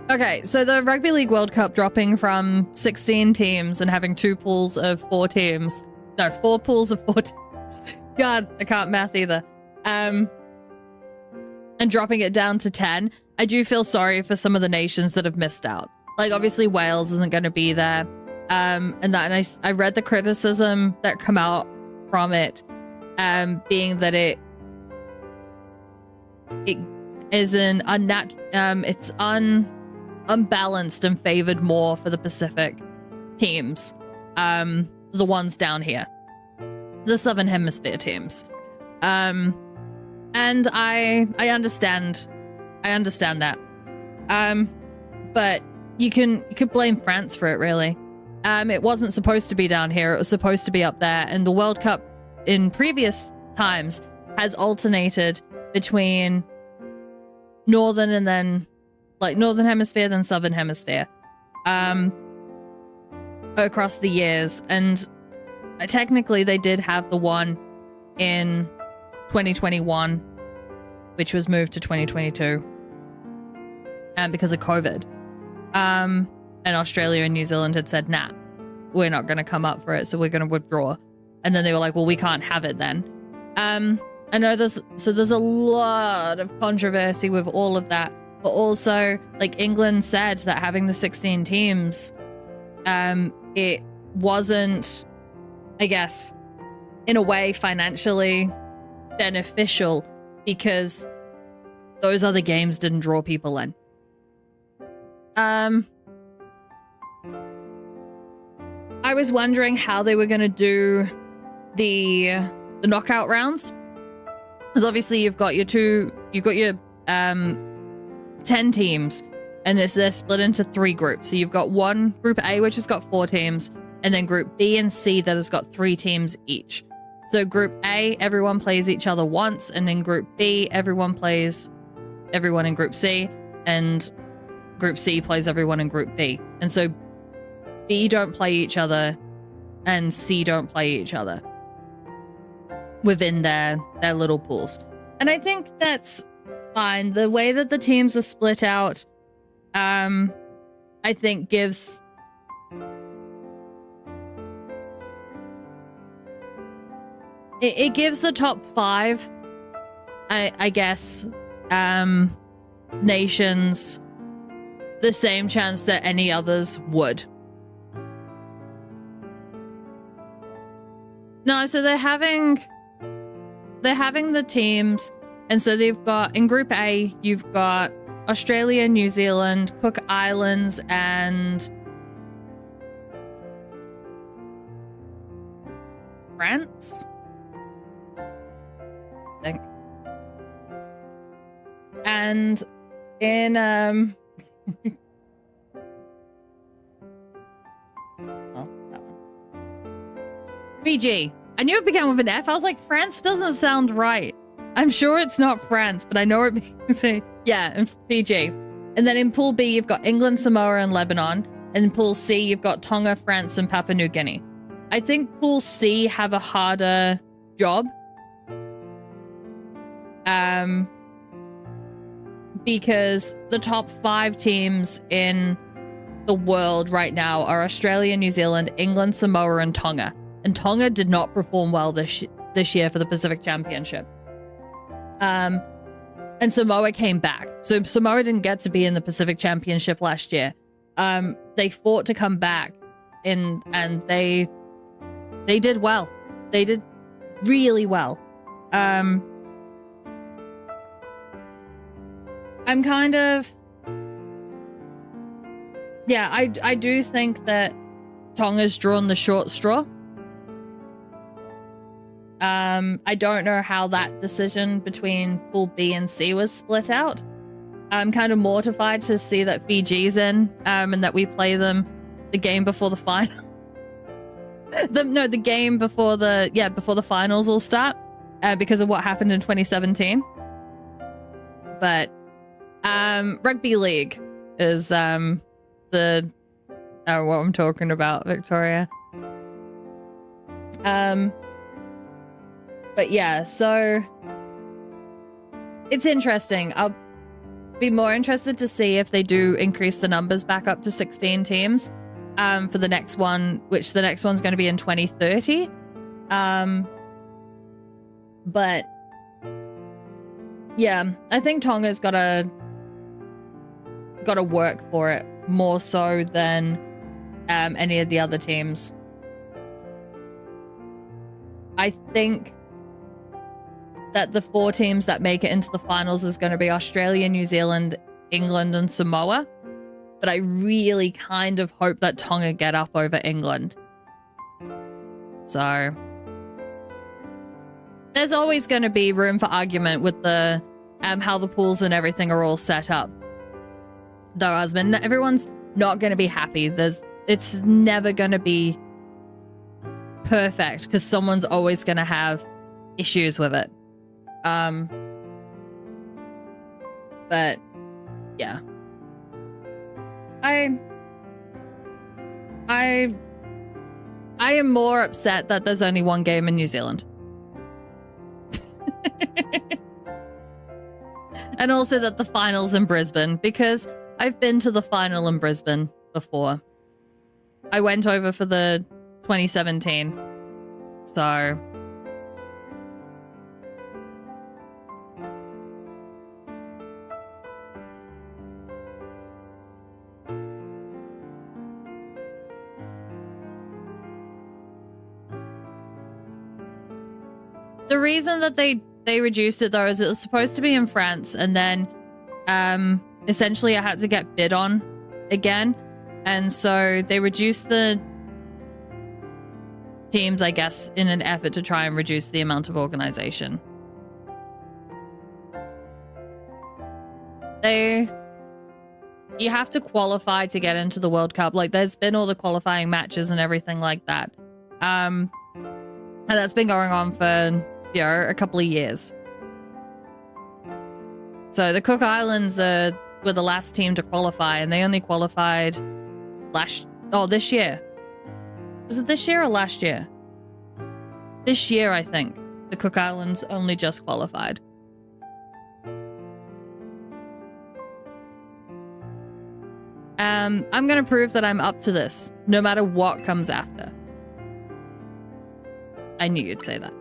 Okay, so the Rugby League World Cup dropping from 16 teams and having 2 pools of 4 teams. No, 4 pools of 4 teams. God, I can't math either. And dropping it down to 10. I do feel sorry for some of the nations that have missed out. Like, obviously, Wales isn't going to be there. And I read the criticism that come out from it, being that it is an it's unbalanced and favored more for the Pacific teams, the ones down here, the Southern Hemisphere teams. And I understand that. But you could blame France for it, really. It wasn't supposed to be down here. It was supposed to be up there. And the World Cup in previous times has alternated between Northern and then like Northern Hemisphere, then Southern Hemisphere, across the years. And technically they did have the one in 2021, which was moved to 2022 because of COVID. And Australia and New Zealand had said, nah, we're not going to come up for it, so we're going to withdraw. And then they were like, well, we can't have it then. I know there's a lot of controversy with all of that, but also like England said that having the 16 teams, it wasn't, I guess, in a way financially beneficial because those other games didn't draw people in. I was wondering how they were going to do the knockout rounds, because obviously you've got your 10 teams, and they're split into 3 groups. So you've got one group A, which has got 4 teams, and then group B and C that has got 3 teams each. So group A, everyone plays each other once, and in group B, everyone plays everyone in group C, and group C plays everyone in group B. And so B don't play each other, and C don't play each other within their little pools. And I think that's fine. The way that the teams are split out, I think gives it gives the top 5, I guess, nations the same chance that any others would. No, so they're having the teams, and so they've got, in Group A, you've got Australia, New Zealand, Cook Islands, and France, I think. And in oh, that one. Fiji. I knew it began with an F. I was like, France doesn't sound right. I'm sure it's not France, but I know it begins with, yeah, in Fiji. And then in Pool B, you've got England, Samoa, and Lebanon. And in Pool C, you've got Tonga, France, and Papua New Guinea. I think Pool C have a harder job. Because the top 5 teams in the world right now are Australia, New Zealand, England, Samoa, and Tonga. And Tonga did not perform well this year for the Pacific Championship. And Samoa came back. So Samoa didn't get to be in the Pacific Championship last year. They fought to come back and they did well. They did really well. I'm kind of, yeah, I do think that Tonga's drawn the short straw. I don't know how that decision between Pool B and C was split out. I'm kind of mortified to see that Fiji's in, and that we play them the game before the final. the game before the finals will start, because of what happened in 2017. But rugby league is what I'm talking about, Victoria. But yeah, so it's interesting. I'll be more interested to see if they do increase the numbers back up to 16 teams for the next one, which the next one's going to be in 2030. But yeah, I think Tonga's got to work for it more so than any of the other teams. I think that the 4 teams that make it into the finals is going to be Australia, New Zealand, England, and Samoa. But I really kind of hope that Tonga get up over England. So there's always going to be room for argument with the how the pools and everything are all set up. Though, husband, everyone's not going to be happy. It's never going to be perfect because someone's always going to have issues with it. But yeah, I am more upset that there's only one game in New Zealand. And also that the final's in Brisbane, because I've been to the final in Brisbane before. I went over for the 2017. So The reason that they reduced it though is it was supposed to be in France, and then essentially I had to get bid on again, and so they reduced the teams, I guess, in an effort to try and reduce the amount of organization. You have to qualify to get into the World Cup. Like, there's been all the qualifying matches and everything like that. And that's been going on for, you know, a couple of years. So the Cook Islands were the last team to qualify, and they only qualified this year. Was it this year or last year? This year, I think. The Cook Islands only just qualified. I'm going to prove that I'm up to this, no matter what comes after. I knew you'd say that.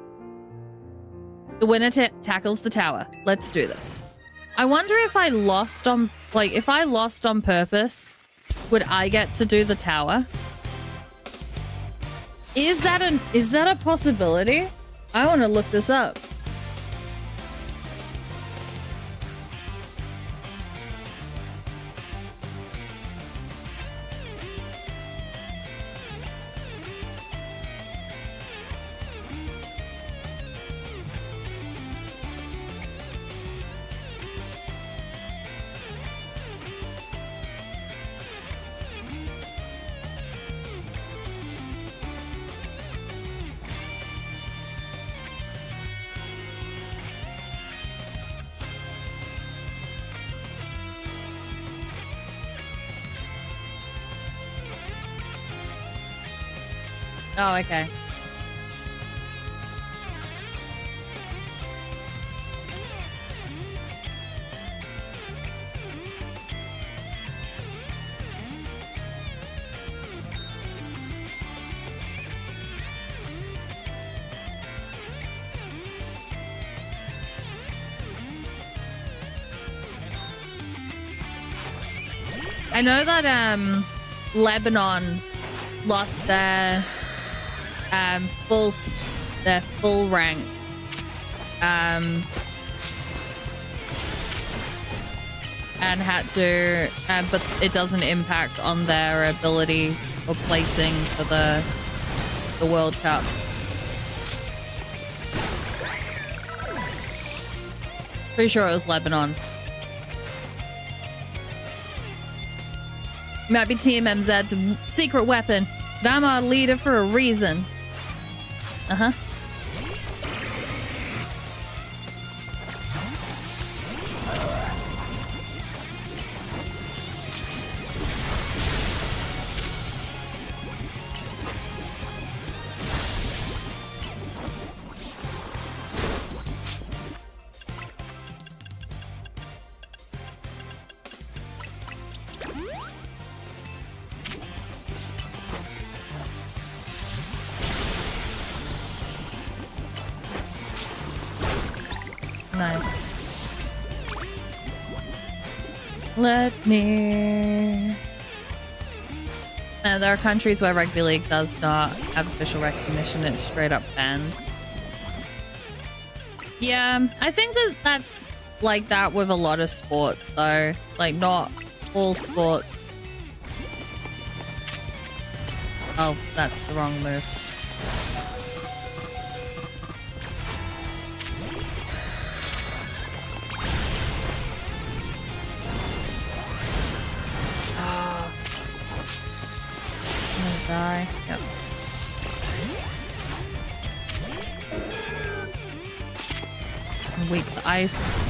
The winner tackles the tower. Let's do this. I wonder if I lost on, if I lost on purpose, would I get to do the tower? Is that a possibility? I want to look this up. Oh, okay. I know that Lebanon lost their full rank and had to but it doesn't impact on their ability or placing for the World Cup. Pretty sure it was Lebanon. Might be TMMZ's secret weapon, but I'm our leader for a reason. Uh-huh. Nice. Let me... there are countries where rugby league does not have official recognition. It's straight up banned. Yeah, I think that's like that with a lot of sports though. Like, not all sports. Oh, that's the wrong move. Die. Yep. Weak the ice.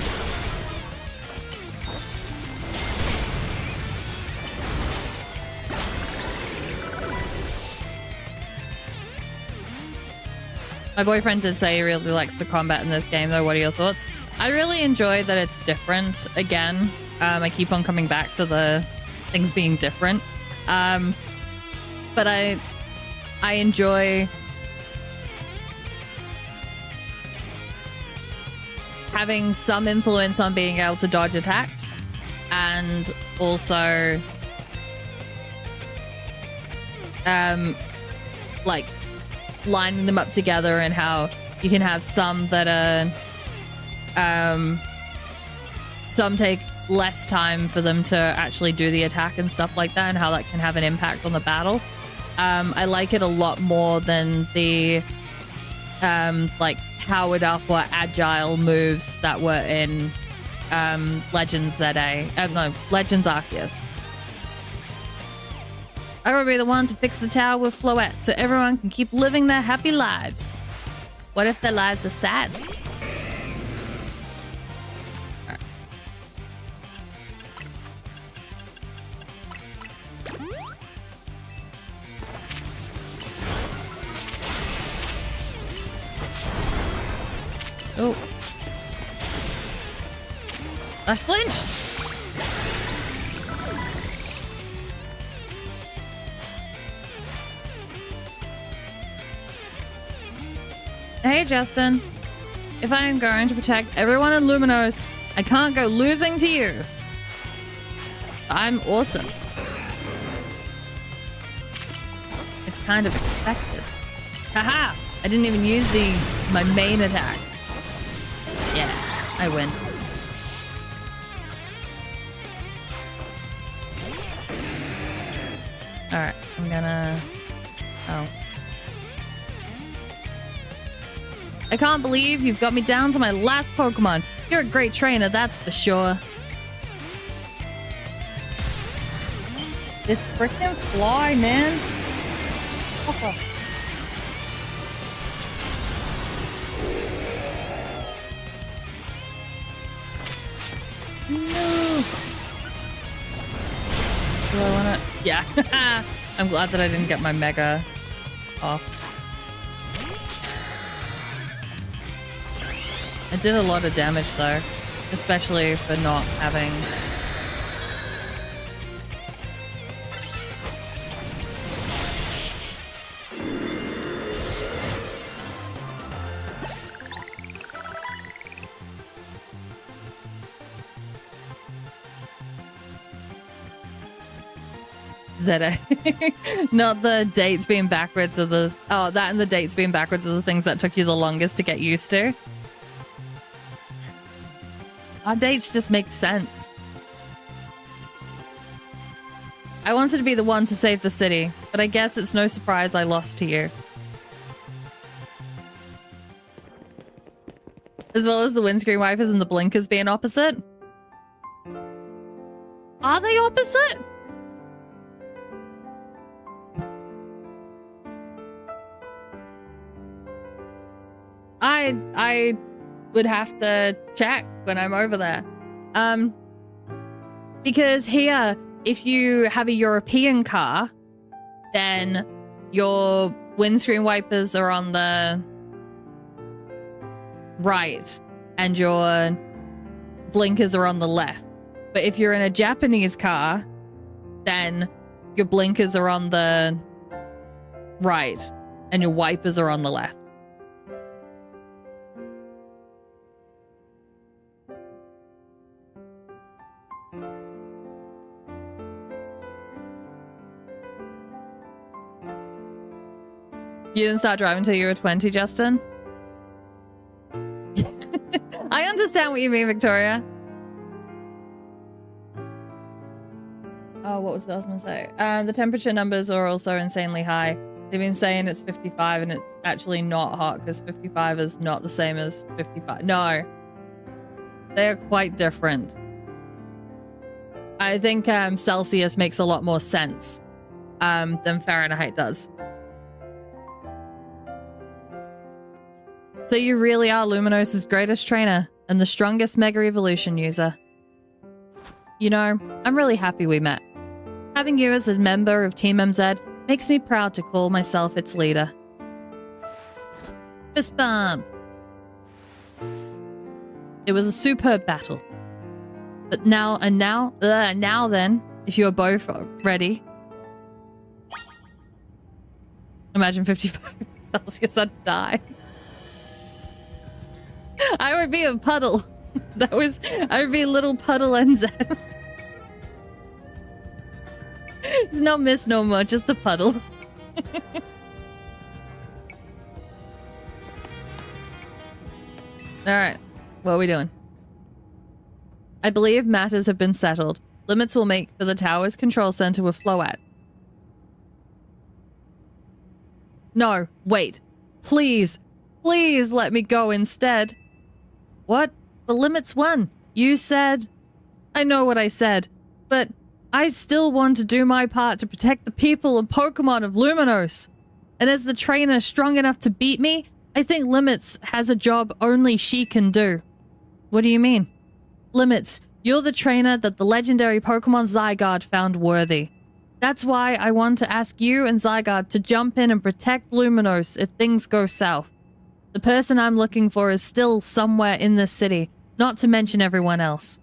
My boyfriend did say he really likes the combat in this game though. What are your thoughts? I really enjoy that it's different again. I keep on coming back to the things being different. But I enjoy having some influence on being able to dodge attacks, and also like lining them up together, and how You can have some that are, some take less time for them to actually do the attack and stuff like that, and how that can have an impact on the battle. I like it a lot more than the like powered up or agile moves that were in Legends ZA. No, Legends Arceus. I gotta be the one to fix the tower with Floette so everyone can keep living their happy lives. What if their lives are sad? Alright. Oh. I flinched! Hey, Justin. If I am going to protect everyone in Luminos, I can't go losing to you. I'm awesome. It's kind of expected. Haha! I didn't even use my main attack. Yeah, I win. Alright, I'm gonna... Oh. I can't believe you've got me down to my last Pokemon. You're a great trainer, that's for sure. This freaking fly, man. Fuck off. No. Do I wanna... Yeah. I'm glad that I didn't get my Mega off. I did a lot of damage though, especially for not having... ZA. Not the dates being backwards of the... Oh, that and the dates being backwards are the things that took you the longest to get used to. Our dates just make sense. I wanted to be the one to save the city, but I guess it's no surprise I lost to you. As well as the windscreen wipers and the blinkers being opposite. Are they opposite? I would have to check when I'm over there. Because here, if you have a European car, then your windscreen wipers are on the right and your blinkers are on the left. But if you're in a Japanese car, then your blinkers are on the right and your wipers are on the left. You didn't start driving until you were 20, Justin? I understand what you mean, Victoria. Oh, what was I going to say? The temperature numbers are also insanely high. They've been saying it's 55 and it's actually not hot because 55 is not the same as 55. No. They're quite different. I think Celsius makes a lot more sense than Fahrenheit does. So you really are Luminos' greatest trainer and the strongest Mega Evolution user. You know, I'm really happy we met. Having you as a member of Team MZ makes me proud to call myself its leader. Fist bump! It was a superb battle. But now then, if you are both ready. Imagine 55 Celsius, I'd die. I would be a puddle. I would be a little puddle NZ. It's not misnomer, just a puddle. Alright. What are we doing? I believe matters have been settled. Limits will make for the tower's control center with Float. No, wait. Please, please let me go instead. What? The limits won. You said... I know what I said, but I still want to do my part to protect the people and Pokemon of Luminos. And as the trainer strong enough to beat me, I think Limits has a job only she can do. What do you mean? Limits, you're the trainer that the legendary Pokemon Zygarde found worthy. That's why I want to ask you and Zygarde to jump in and protect Luminos if things go south. The person I'm looking for is still somewhere in this city, not to mention everyone else.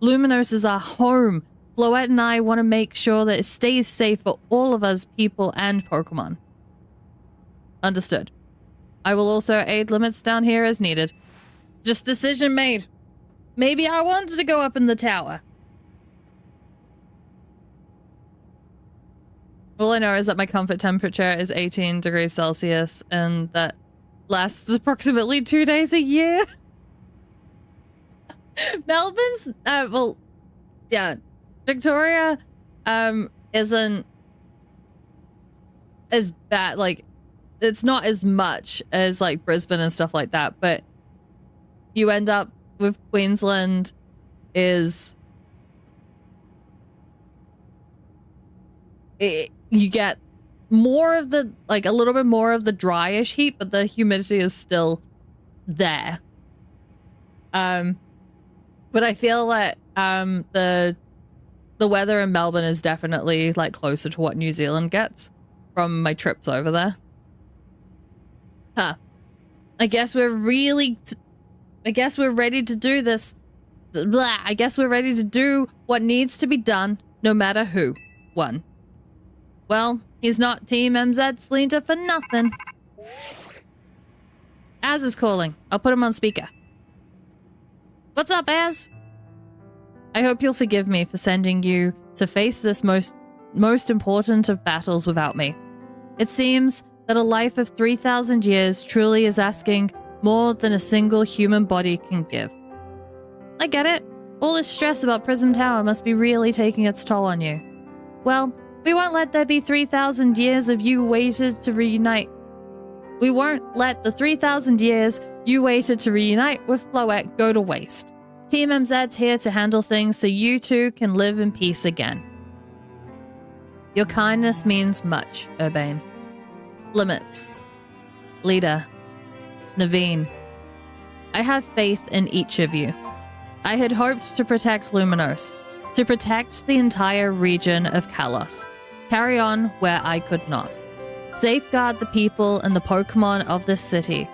Luminos is our home. Floette and I want to make sure that it stays safe for all of us, people and Pokemon. Understood. I will also aid Limits down here as needed. Just decision made. Maybe I wanted to go up in the tower. All I know is that my comfort temperature is 18 degrees Celsius and that lasts approximately 2 days a year. Melbourne's, well, yeah, Victoria, isn't as bad, like, it's not as much as, like, Brisbane and stuff like that, but you end up with Queensland is... you get more of the, like, a little bit more of the dryish heat, but the humidity is still there. But I feel that the weather in Melbourne is definitely like closer to what New Zealand gets from my trips over there. Huh. I guess we're ready to do this. Blah. I guess we're ready to do what needs to be done, no matter who won. Well, he's not Team MZ Splinter for nothing. Az is calling. I'll put him on speaker. What's up, Az? I hope you'll forgive me for sending you to face this most important of battles without me. It seems that a life of 3,000 years truly is asking more than a single human body can give. I get it. All this stress about Prism Tower must be really taking its toll on you. Well, we won't let there be 3,000 years of you waited to reunite. We won't let the 3,000 years you waited to reunite with Floette go to waste. Team MZ's here to handle things so you two can live in peace again. Your kindness means much, Urbane. Limits. Leader. Naveen. I have faith in each of you. I had hoped to protect Luminos, to protect the entire region of Kalos, carry on where I could not. Safeguard the people and the Pokemon of this city.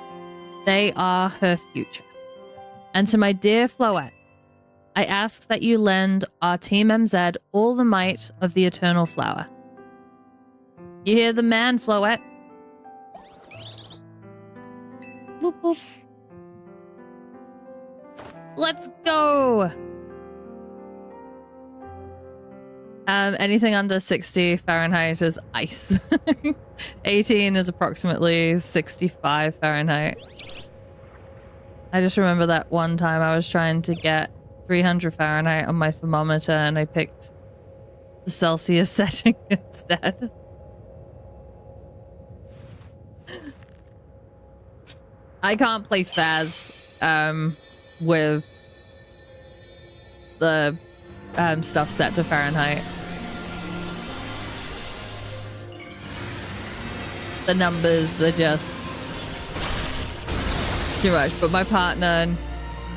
They are her future. And to my dear Floette, I ask that you lend our Team MZ all the might of the Eternal Flower. You hear the man, Floette? Boop, boop. Let's go! Anything under 60 Fahrenheit is ice. 18 is approximately 65 Fahrenheit. I just remember that one time I was trying to get 300 Fahrenheit on my thermometer and I picked the Celsius setting instead. I can't play Faz with the stuff set to Fahrenheit. The numbers are just too much, but my partner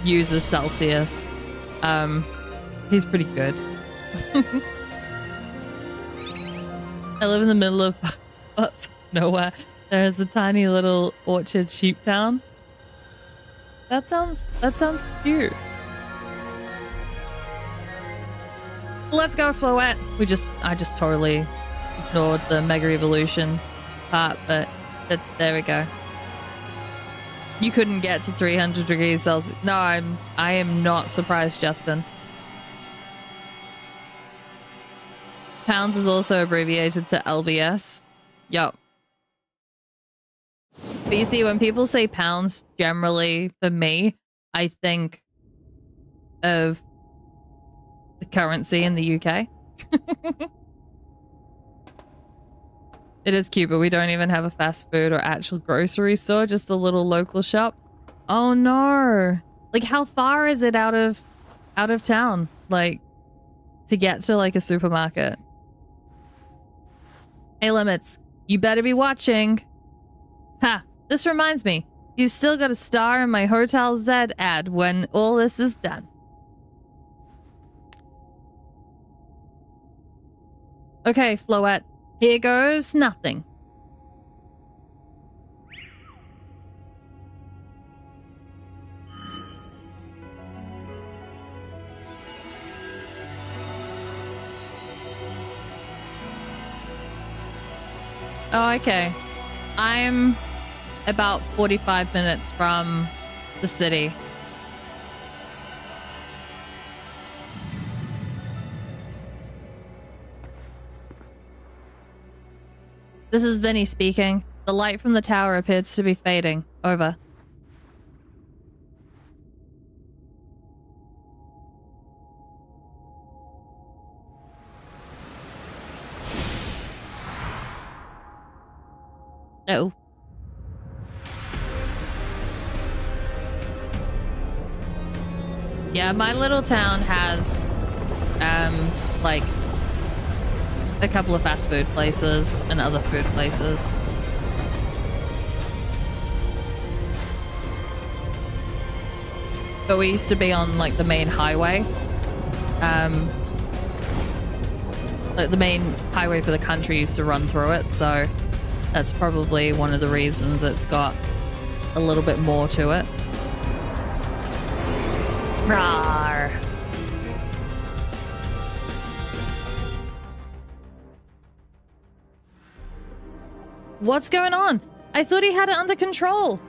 uses Celsius. He's pretty good. I live in the middle of nowhere. There is a tiny little orchard sheep town. That sounds cute. Let's go, Floette. I just totally ignored the Mega Evolution part, but there we go. You couldn't get to 300 degrees Celsius. No, I am not surprised, Justin. Pounds is also abbreviated to LBS. Yup. But you see, when people say pounds, generally, for me, I think of the currency in the UK. It is cute, but we don't even have a fast food or actual grocery store, just a little local shop. Oh no. Like, how far is it out of town? Like, to get to like a supermarket? Hey, Limits, you better be watching. Ha, this reminds me. You still got a star in my Hotel Z ad when all this is done. Okay, Floette. Here goes nothing. Oh, okay. I'm about 45 minutes from the city. This is Vinny speaking. The light from the tower appears to be fading. Over. No. Yeah, my little town has, like, a couple of fast food places and other food places. But we used to be on, like, the main highway. Like, the main highway for the country used to run through it, so that's probably one of the reasons it's got a little bit more to it. Rawr. What's going on? I thought he had it under control.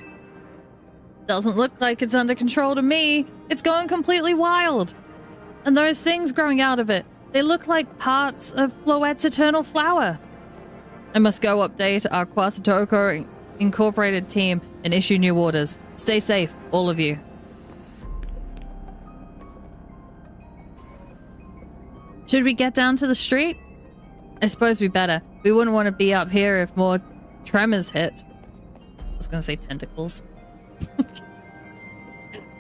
Doesn't look like it's under control to me. It's going completely wild. And those things growing out of it, they look like parts of Floette's eternal flower. I must go update our Quasatoko Incorporated team and issue new orders. Stay safe, all of you. Should we get down to the street? I suppose we better. We wouldn't want to be up here if more tremors hit. I was gonna say tentacles.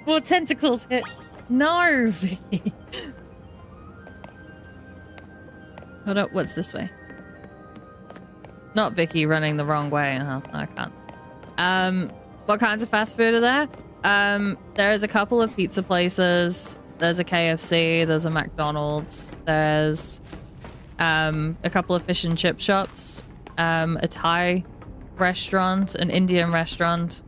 More tentacles hit. No, Vicky. Hold up, what's this way? Not Vicky running the wrong way. Oh, I can't. What kinds of fast food are there? There is a couple of pizza places. There's a KFC. There's a McDonald's. There's a couple of fish and chip shops. A Thai restaurant. An Indian restaurant.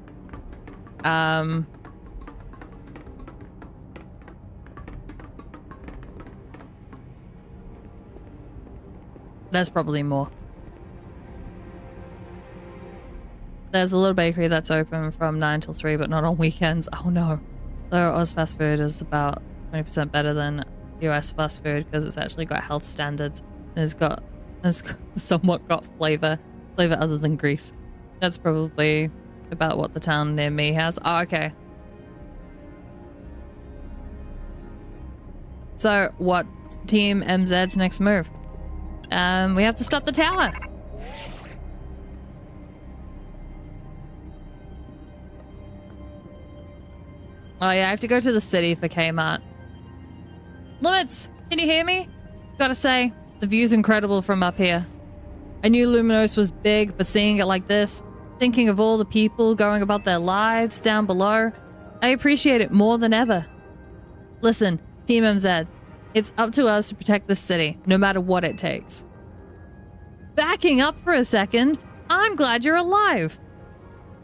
There's probably more. There's a little bakery that's open from 9 till 3, but not on weekends. Oh no. Though Oz fast food is about 20% better than US fast food because it's actually got health standards and it's somewhat got flavor other than grease. That's probably about what the town near me has. Oh, okay. So, what Team MZ's next move? We have to stop the tower. Oh yeah, I have to go to the city for Kmart. Limits, can you hear me? Gotta say, the view's incredible from up here. I knew Luminos was big, but seeing it like this, thinking of all the people going about their lives down below, I appreciate it more than ever. Listen, Team MZ, it's up to us to protect this city, no matter what it takes. Backing up for a second, I'm glad you're alive.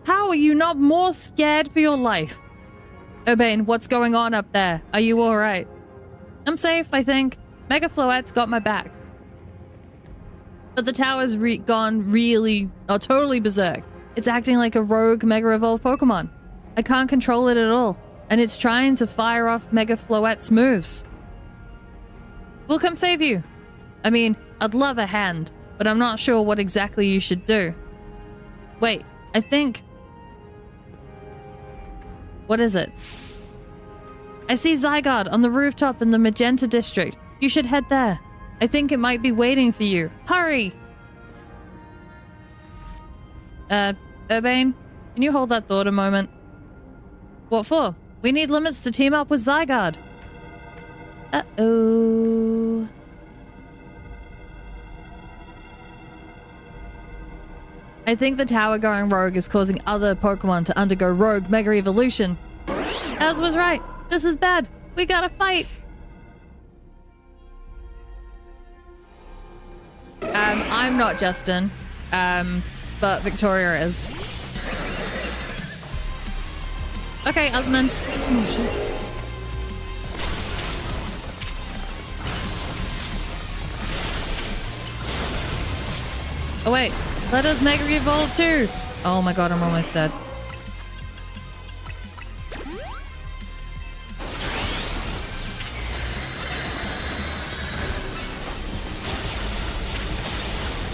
How are you not more scared for your life? Urbane, what's going on up there? Are you alright? I'm safe, I think. Mega Floette's got my back. But the tower's totally berserk. It's acting like a rogue Mega Evolved Pokemon. I can't control it at all, and it's trying to fire off Mega Floette's moves. We'll come save you. I mean, I'd love a hand, but I'm not sure what exactly you should do. Wait, I think... What is it? I see Zygarde on the rooftop in the Magenta District. You should head there. I think it might be waiting for you. Hurry! Urbane, can you hold that thought a moment? What for? We need Limits to team up with Zygarde. Uh-oh. I think the tower going rogue is causing other Pokemon to undergo rogue Mega Evolution. Az was right. This is bad. We gotta fight. I'm not Justin, but Victoria is. Okay, Usman. Oh, shit. Oh, wait. Let us Mega Evolve too. Oh my god, I'm almost dead.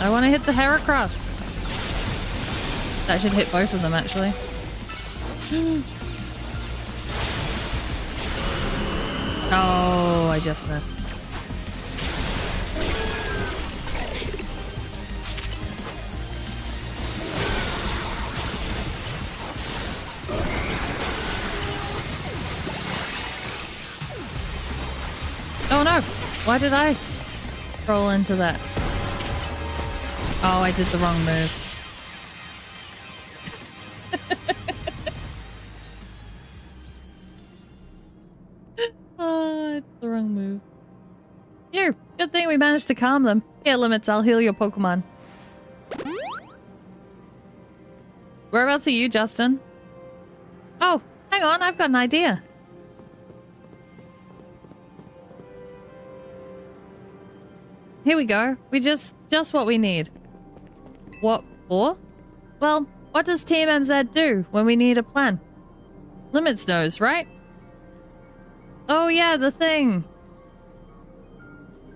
I want to hit the Heracross. That should hit both of them, actually. Oh, I just missed. Oh no! Why did I roll into that? Oh, I did the wrong move. Oh, it's the wrong move. Phew, good thing we managed to calm them. Here, Limits, I'll heal your Pokemon. Whereabouts are you, Justin? Oh, hang on, I've got an idea. Here we go. We just what we need. What for? Well, what does Team MZ do when we need a plan? Limits knows, right? Oh yeah, the thing.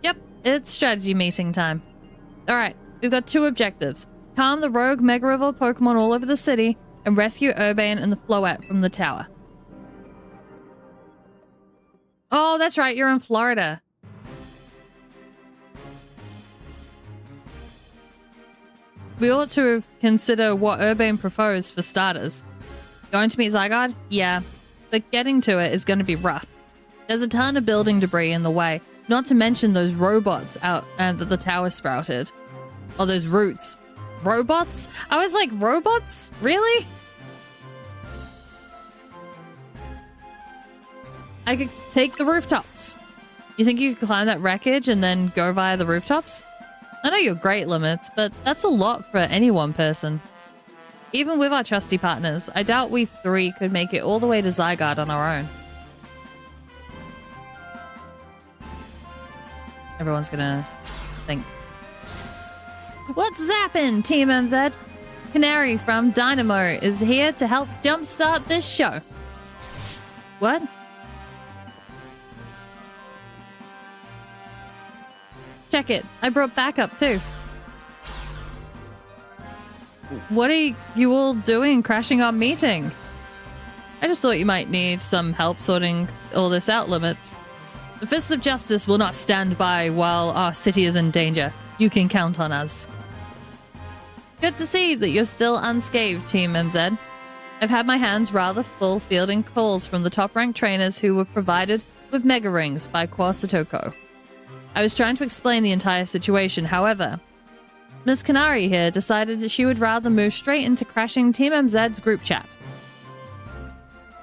Yep, it's strategy meeting time. Alright, we've got two objectives. Calm the rogue Mega Evolved Pokemon all over the city and rescue Urbane and the Floette from the tower. Oh, that's right, you're in Florida. We ought to consider what Urbane proposed for starters. Going to meet Zygarde? Yeah, but getting to it is going to be rough. There's a ton of building debris in the way, not to mention those robots out that the tower sprouted. Oh, those roots. Robots? I was like, robots? Really? I could take the rooftops. You think you could climb that wreckage and then go via the rooftops? I know you're great, Limits, but that's a lot for any one person. Even with our trusty partners, I doubt we three could make it all the way to Zygarde on our own. Everyone's gonna think. What's zappin', Team MZ? Canary from Dynamo is here to help jumpstart this show. What? Check it. I brought backup too. What are you all doing crashing our meeting? I just thought you might need some help sorting all this out, Limits. The Fists of Justice will not stand by while our city is in danger. You can count on us. Good to see that you're still unscathed, Team MZ. I've had my hands rather full fielding calls from the top-ranked trainers who were provided with Mega Rings by Quasatoko. I was trying to explain the entire situation, however, Miss Canary here decided that she would rather move straight into crashing Team MZ's group chat.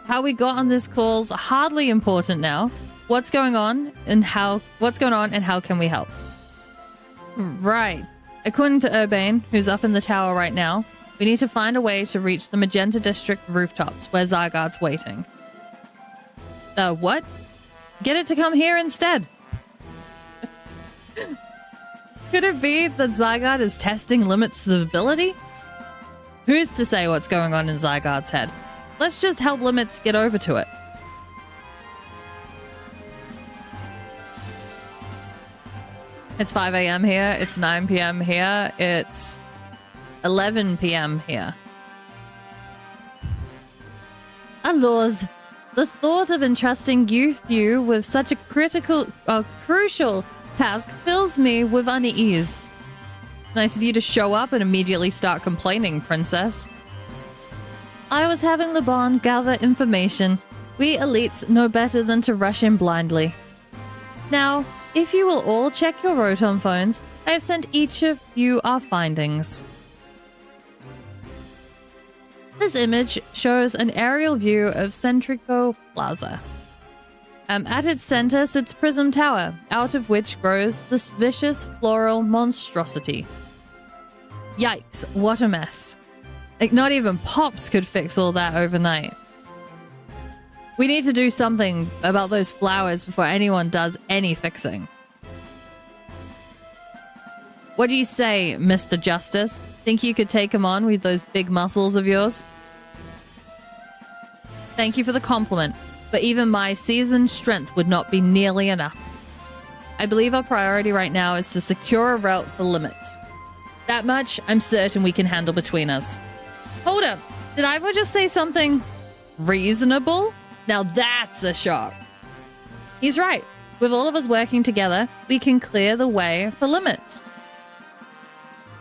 How we got on this call's hardly important now. What's going on and how can we help? Right. According to Urbane, who's up in the tower right now, we need to find a way to reach the Magenta District rooftops where Zygarde's waiting. What? Get it to come here instead. Could it be that Zygarde is testing Limits' ability? Who's to say what's going on in Zygarde's head? Let's just help Limits get over to it. It's 5 a.m. here, it's 9 p.m. here, it's 11 p.m. here. Ah, laws. The thought of entrusting you few with such a crucial task fills me with unease. Nice of you to show up and immediately start complaining, princess. I was having LeBon gather information. We elites know better than to rush in blindly. Now, if you will all check your Rotom phones, I have sent each of you our findings. This image shows an aerial view of Centrico Plaza. At its center sits Prism Tower, out of which grows this vicious floral monstrosity. Yikes, what a mess. Like, not even Pops could fix all that overnight. We need to do something about those flowers before anyone does any fixing. What do you say, Mr. Justice? Think you could take him on with those big muscles of yours? Thank you for the compliment, but even my seasoned strength would not be nearly enough. I believe our priority right now is to secure a route for limits. That much, I'm certain we can handle between us. Hold up, did Ivo just say something reasonable? Now that's a shock. He's right. With all of us working together, we can clear the way for limits.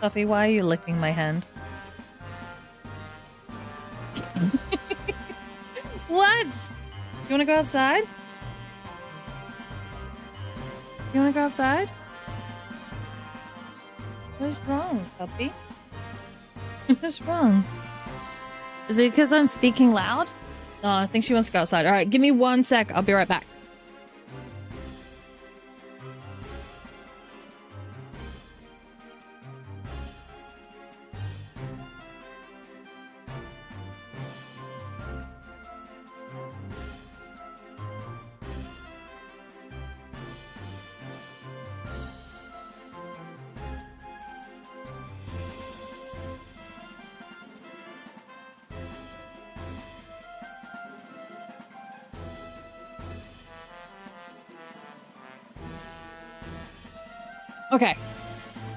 Puppy, why are you licking my hand? What? You want to go outside? You want to go outside? What's wrong, puppy? What's wrong? Is it because I'm speaking loud? No, I think she wants to go outside. All right, give me 1 sec. I'll be right back. Okay,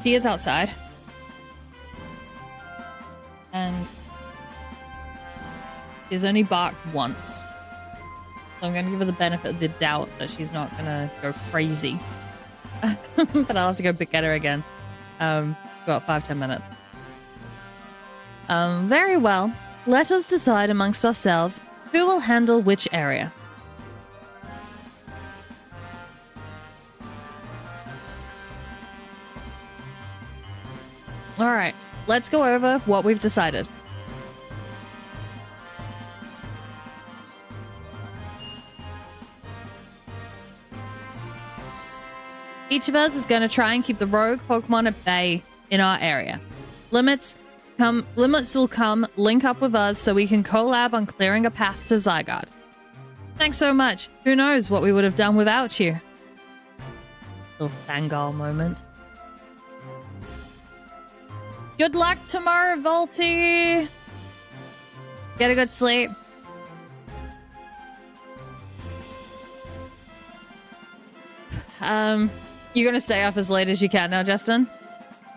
she is outside. And she's only barked once. So I'm going to give her the benefit of the doubt that she's not going to go crazy. But I'll have to go get her again. About 5-10 minutes. Very well. Let us decide amongst ourselves who will handle which area. All right, let's go over what we've decided. Each of us is going to try and keep the rogue Pokemon at bay in our area. Limits will come, link up with us so we can collab on clearing a path to Zygarde. Thanks so much. Who knows what we would have done without you? Little fangirl moment. Good luck tomorrow, Volty. Get a good sleep. You're gonna stay up as late as you can now, Justin?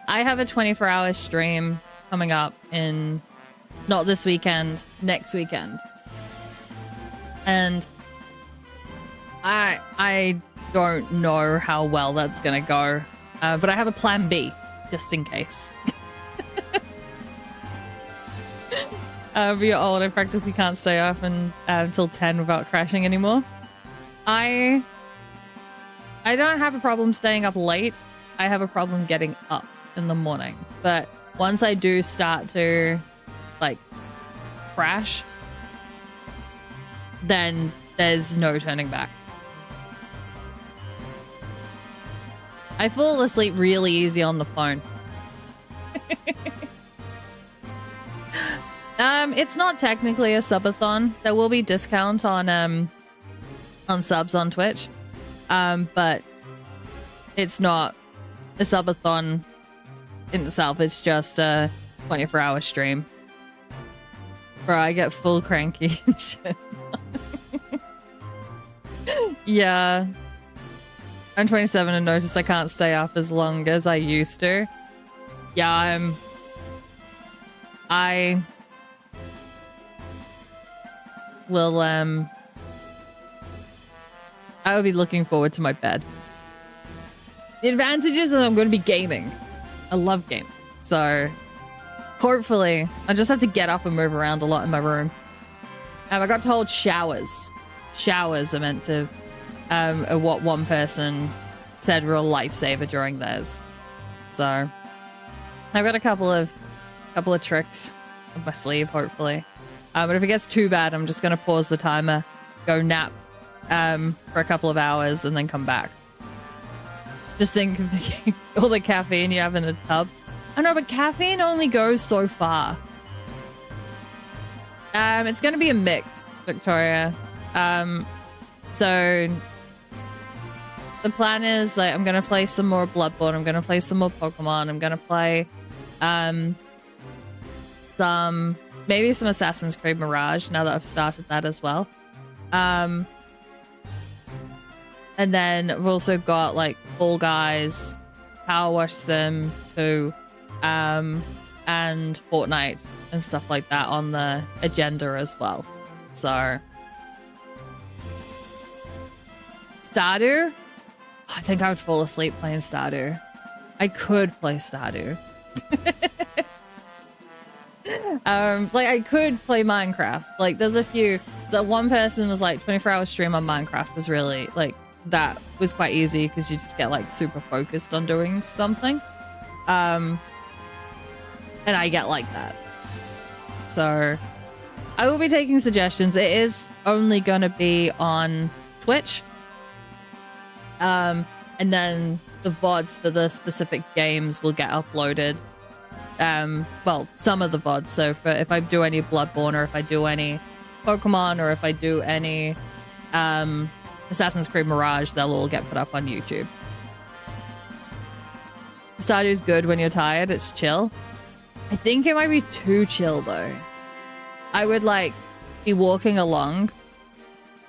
I have a 24-hour stream coming up in not this weekend, next weekend. And I don't know how well that's gonna go. But I have a plan B, just in case. You're old, I practically can't stay up until 10 without crashing anymore. I don't have a problem staying up late. I have a problem getting up in the morning. But once I do start to, like, crash, then there's no turning back. I fall asleep really easy on the phone. It's not technically a subathon. There will be discount on subs on Twitch. But it's not a subathon in itself. It's just a 24-hour stream. Bro, I get full cranky and shit. Yeah. I'm 27 and notice I can't stay up as long as I used to. Yeah, I will I will be looking forward to my bed. The advantage is that I'm going to be gaming. I love gaming. So hopefully I just have to get up and move around a lot in my room. I got told showers are meant to, are what one person said were a lifesaver during theirs. So I've got a couple of tricks up my sleeve, hopefully. But if it gets too bad, I'm just going to pause the timer, go nap for a couple of hours, and then come back. Just think of all the caffeine you have in a tub. I know, but caffeine only goes so far. It's going to be a mix, Victoria. So the plan is, like, I'm going to play some more Bloodborne. I'm going to play some more Pokemon. I'm going to play maybe some Assassin's Creed Mirage now that I've started that as well. And then I've also got like Fall Guys, Power Wash Sim 2, and Fortnite and stuff like that on the agenda as well. So Stardew? I think I would fall asleep playing Stardew. I could play Stardew. Like I could play Minecraft. Like there's a few. So one person was like 24-hour stream on Minecraft was really like that was quite easy because you just get like super focused on doing something. And I get like that. So I will be taking suggestions. It is only gonna be on Twitch. And then the VODs for the specific games will get uploaded. Well, some of the VODs. So if I do any Bloodborne, or if I do any Pokemon, or if I do any Assassin's Creed Mirage, they'll all get put up on YouTube. Stardew's good when you're tired. It's chill. I think it might be too chill though. I would like be walking along,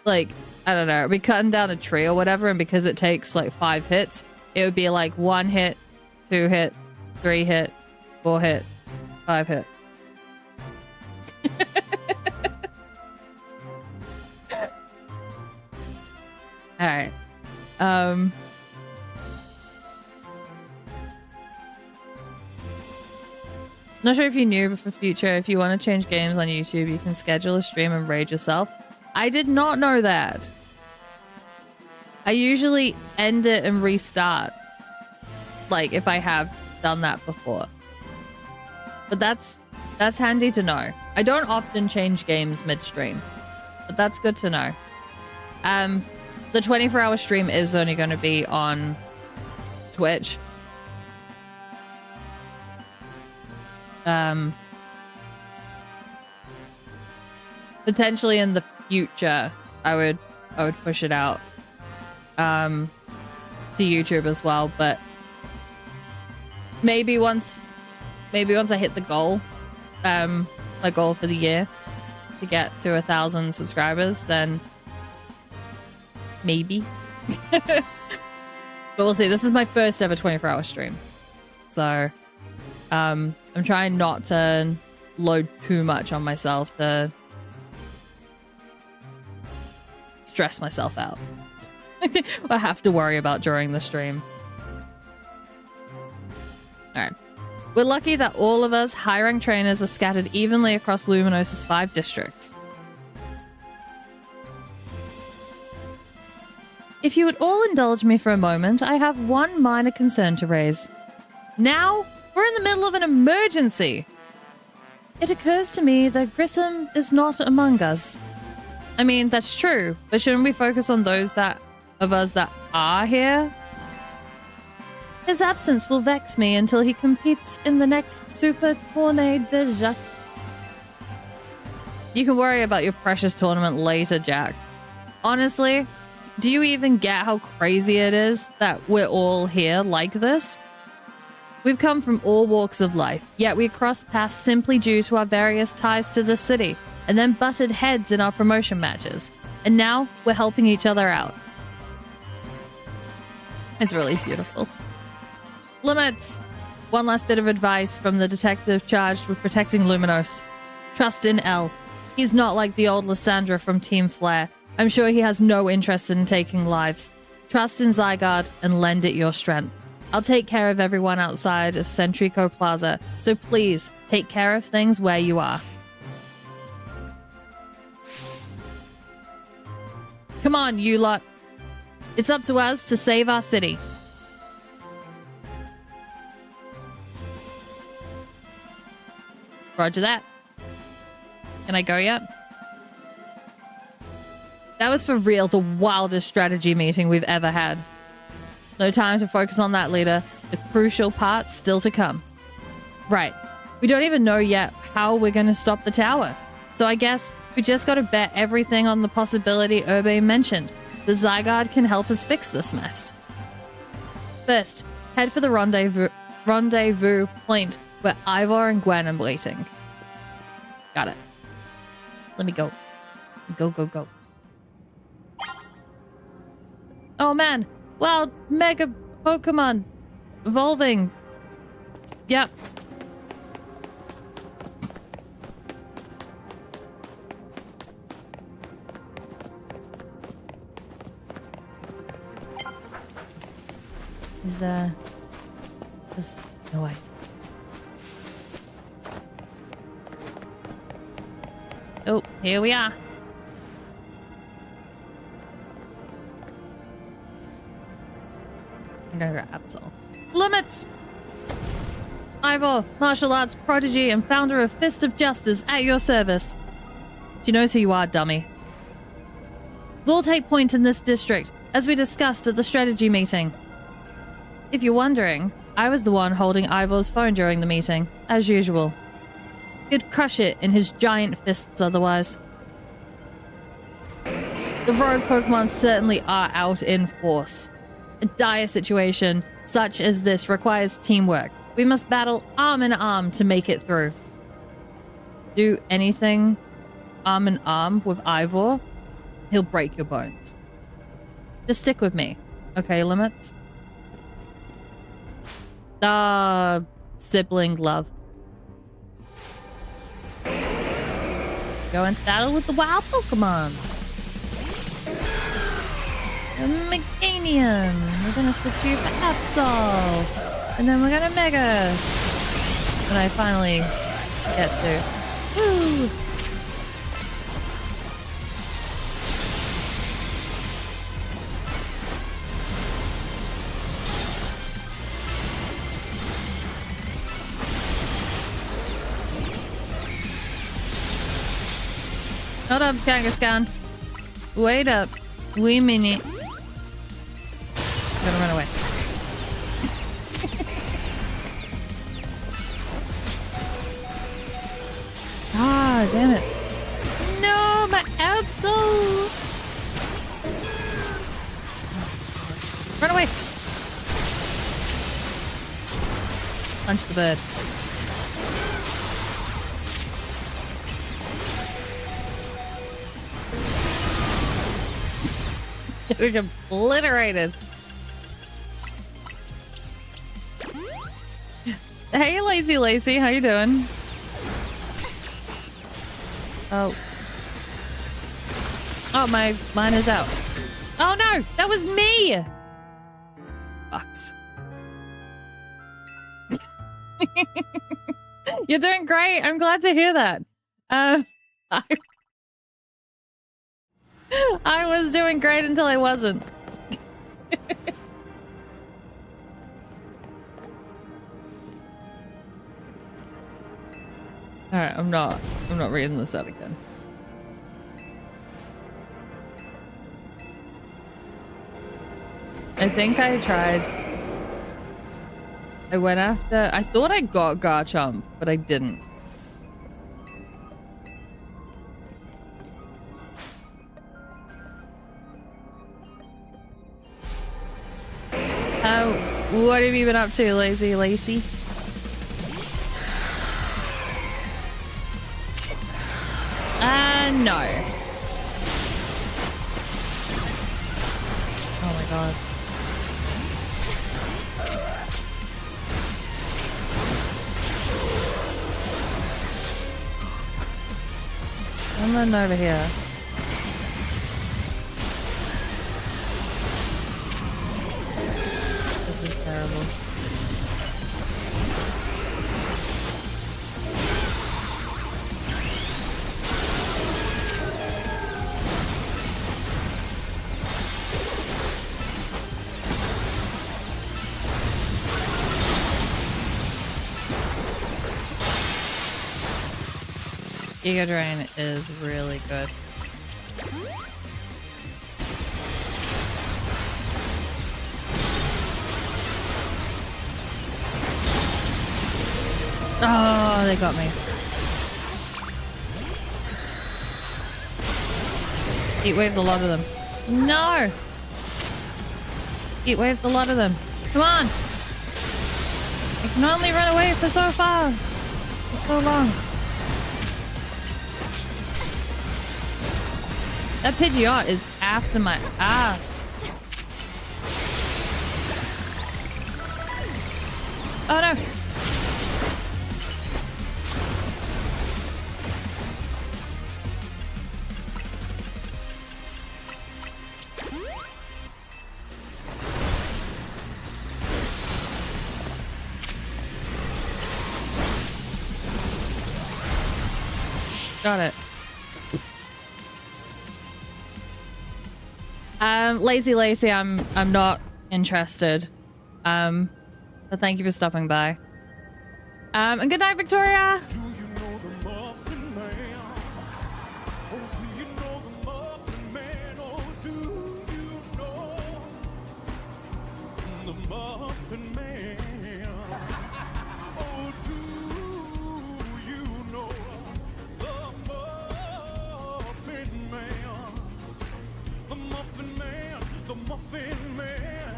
like, I don't know, be cutting down a tree or whatever, and because it takes like 5 hits, it would be like 1 hit, 2 hit, 3 hit, 4 hit, 5 hit. All right. Not sure if you knew, but for future, if you want to change games on YouTube, you can schedule a stream and raid yourself. I did not know that. I usually end it and restart. Like if I have done that before. But that's handy to know. I don't often change games midstream, but that's good to know. The 24-hour stream is only going to be on Twitch. Potentially in the future, I would push it out to YouTube as well, but maybe once I hit the goal, my goal for the year to get to 1,000 subscribers, then maybe. But we'll see. This is my first ever 24-hour stream, so I'm trying not to load too much on myself to stress myself out. I have to worry about during the stream. Alright. We're lucky that all of us high-rank trainers are scattered evenly across Luminosa's 5 districts. If you would all indulge me for a moment, I have one minor concern to raise. Now, we're in the middle of an emergency. It occurs to me that Grissom is not among us. I mean, that's true, but shouldn't we focus on those of us that are here? His absence will vex me until he competes in the next Super Tournée de Jacques. You can worry about your precious tournament later, Jack. Honestly, do you even get how crazy it is that we're all here like this? We've come from all walks of life, yet we crossed paths simply due to our various ties to the city, and then butted heads in our promotion matches. And now we're helping each other out. It's really beautiful. Limits! One last bit of advice from the detective charged with protecting Luminos. Trust in L. He's not like the old Lysandra from Team Flare, I'm sure he has no interest in taking lives. Trust in Zygarde and lend it your strength. I'll take care of everyone outside of Centrico Plaza, so please take care of things where you are. Come on, you lot. It's up to us to save our city. Roger that. Can I go yet? That was for real the wildest strategy meeting we've ever had. No time to focus on that, leader. The crucial part's still to come. Right. We don't even know yet how we're going to stop the tower. So I guess we just got to bet everything on the possibility Urbe mentioned. The Zygarde can help us fix this mess. First, head for the rendezvous point where Ivor and Gwen are waiting. Got it. Let me go. Go, go, go. Oh man. Wild Mega Pokemon. Evolving. Yep. Is there... There's no way. Oh, here we are. I'm gonna go Absol. Limits! Ivor, martial arts prodigy and founder of Fist of Justice, at your service. She knows who you are, dummy. We'll take point in this district, as we discussed at the strategy meeting. If you're wondering, I was the one holding Ivor's phone during the meeting, as usual. He'd crush it in his giant fists otherwise. The rogue Pokemon certainly are out in force. A dire situation such as this requires teamwork. We must battle arm in arm to make it through. Do anything arm in arm with Ivor, he'll break your bones. Just stick with me, okay, Limits? Sibling love. Go into battle with the wild Pokemons. Meganium. We're gonna switch you for Absol. And then we're gonna Mega. When I finally get to. Woo! Hold up, Kangaskhan. Wait up. Wait a minute. I'm gonna run away. Ah, damn it. No, my Absol! Run away! Punch the bird. Getting obliterated. Hey, Lazy Lacey, how you doing? Oh. Oh, mine is out. Oh no, that was me! Fucks. You're doing great. I'm glad to hear that. I was doing great until I wasn't. Alright, I'm not reading this out again. I think I tried. I went after... I thought I got Garchomp, but I didn't. What have you been up to, Lazy Lacey? No. Oh my god. Come on over here. Giga Drain is really good. Oh, they got me. Heat waved a lot of them. No! Heat waved a lot of them. Come on! I can only run away for so far. For so long. That Pidgeot is after my ass. Oh no! Got it. Lazy Lacey, I'm not interested. But thank you for stopping by. And good night, Victoria. Do you know the Muffin Man? Oh, do you know the Muffin Man? Oh, do you know the Muffin Man? Oh, do you know the Muffin Man? The Muffin Man, the Muffin Man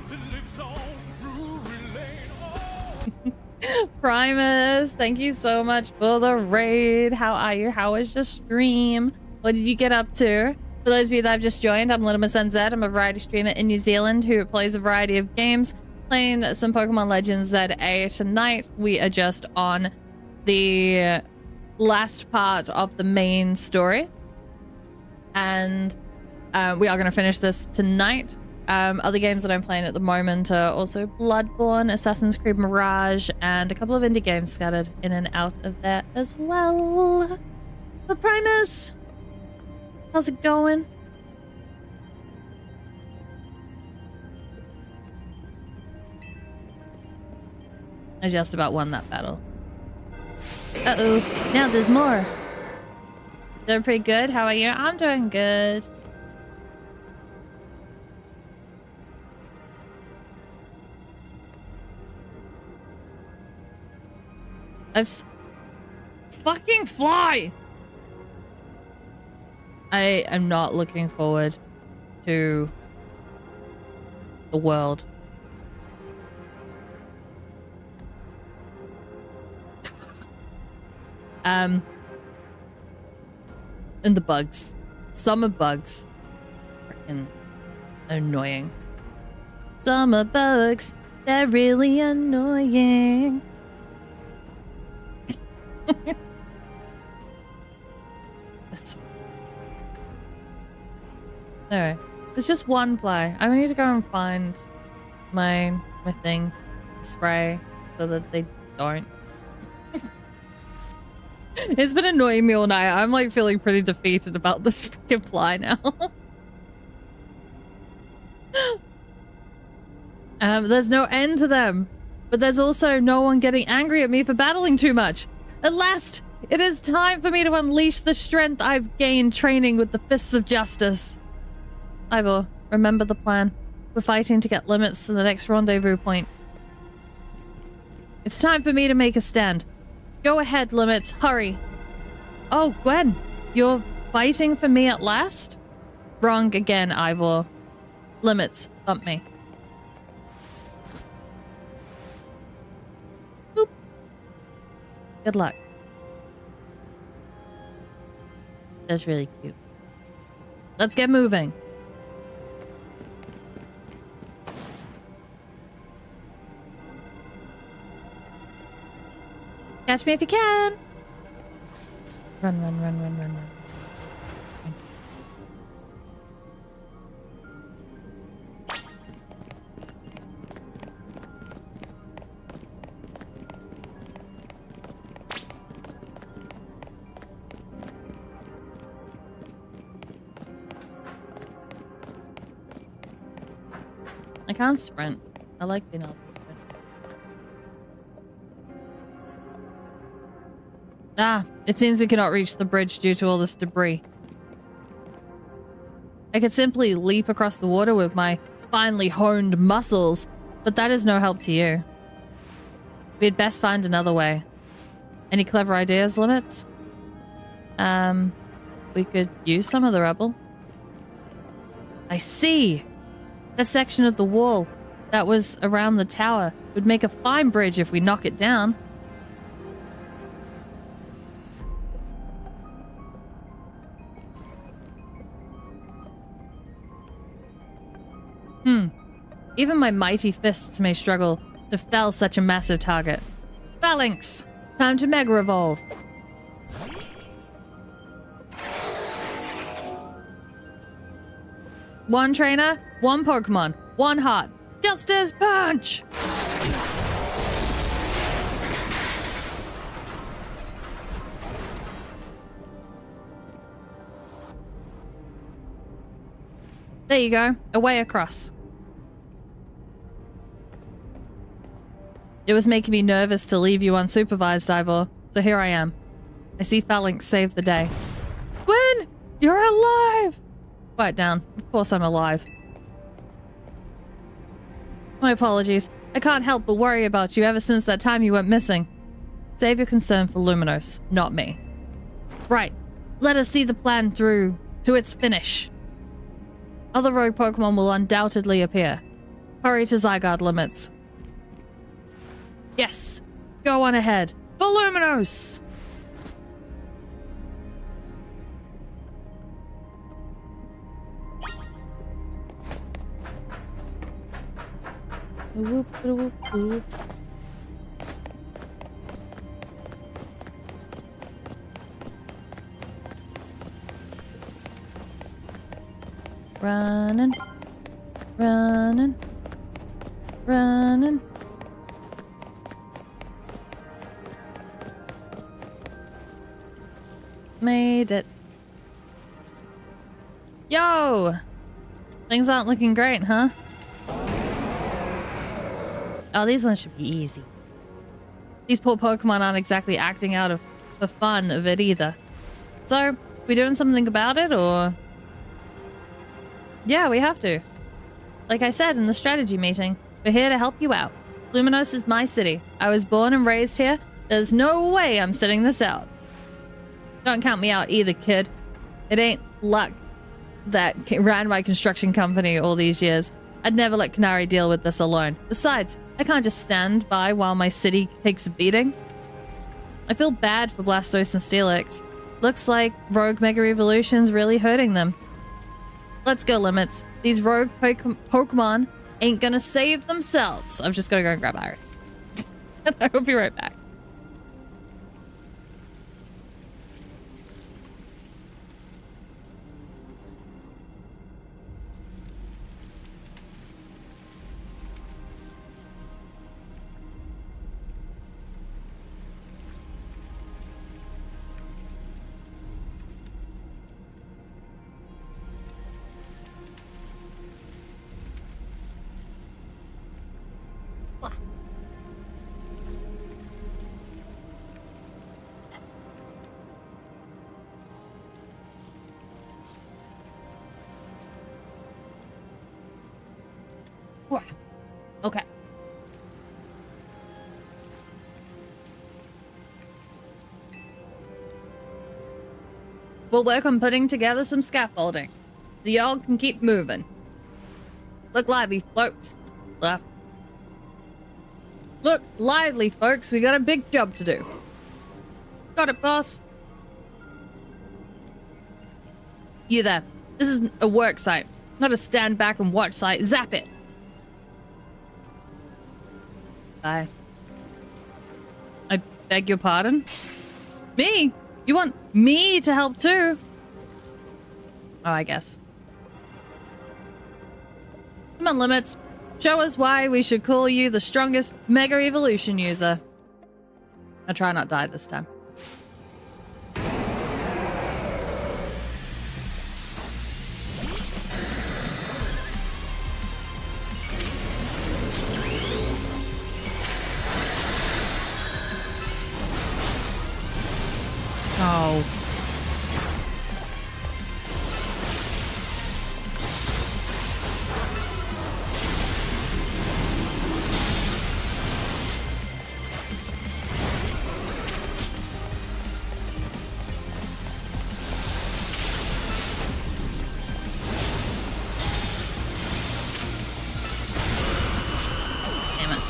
that lives on Drury Lane. Oh. Primus, thank you so much for the raid. How are you? How was your stream? What did you get up to? For those of you that have just joined, I'm LittleMissNZ. I'm a variety streamer in New Zealand who plays a variety of games, playing some Pokemon Legends ZA. Tonight, we are just on the last part of the main story. And we are going to finish this tonight. Other games that I'm playing at the moment are also Bloodborne, Assassin's Creed Mirage, and a couple of indie games scattered in and out of there as well. But Primus, how's it going? I just about won that battle. Uh-oh, now there's more. Doing pretty good. How are you? I'm doing good. Fucking fly! I am not looking forward to the world. And the bugs. Summer bugs. Freaking annoying. Summer bugs. They're really annoying. Alright. There's just one fly. I need to go and find my thing. Spray. So that they don't. It's been annoying me all night. I'm like feeling pretty defeated about this freaking fly now. There's no end to them. But there's also no one getting angry at me for battling too much. At last, it is time for me to unleash the strength I've gained training with the Fists of Justice. Ivor, remember the plan. We're fighting to get limits to the next rendezvous point. It's time for me to make a stand. Go ahead, Limits. Hurry. Oh, Gwen, you're fighting for me at last? Wrong again, Ivor. Limits, bump me. Boop. Good luck. That's really cute. Let's get moving. Catch me if you can. Run, run, run, run, run, run. I can't sprint. I like being able to sprint. Ah, it seems we cannot reach the bridge due to all this debris. I could simply leap across the water with my finely honed muscles, but that is no help to you. We'd best find another way. Any clever ideas, Limits? We could use some of the rubble. I see! That section of the wall that was around the tower would make a fine bridge if we knock it down. Even my mighty fists may struggle to fell such a massive target. Phalanx! Time to Mega Evolve! One trainer, one Pokemon, one heart. Justice Punch! There you go, a way across. It was making me nervous to leave you unsupervised, Ivor, so here I am. I see Phalanx saved the day. Gwen! You're alive! Quiet down. Of course I'm alive. My apologies. I can't help but worry about you ever since that time you went missing. Save your concern for Luminos, not me. Right. Let us see the plan through to its finish. Other rogue Pokemon will undoubtedly appear. Hurry to Zygarde Limits. Yes! Go on ahead. Voluminos! Whoop, whoop, whoop. Running. Running. Running. Made it. Yo! Things aren't looking great, huh? Oh, these ones should be easy. These poor Pokemon aren't exactly acting out of the fun of it either. So, we doing something about it, or...? Yeah, we have to. Like I said in the strategy meeting, we're here to help you out. Luminos is my city. I was born and raised here. There's no way I'm sitting this out. Don't count me out either, kid. It ain't luck that ran my construction company all these years. I'd never let Canary deal with this alone. Besides, I can't just stand by while my city takes a beating. I feel bad for Blastoise and Steelix. Looks like Rogue Mega Evolution's really hurting them. Let's go, Limits. These rogue Pokemon ain't gonna save themselves. I'm just gonna go and grab Iris. I will be right back. Okay. We'll work on putting together some scaffolding, so y'all can keep moving. Look lively, folks. Look lively, folks. We got a big job to do. Got it, boss. You there. This is a work site, not a stand back and watch site. Zap it. I beg your pardon? Me? You want me to help too? Oh, I guess. Come on, Limits. Show us why we should call you the strongest Mega Evolution user. I'll try not die this time. Oh. Damn it.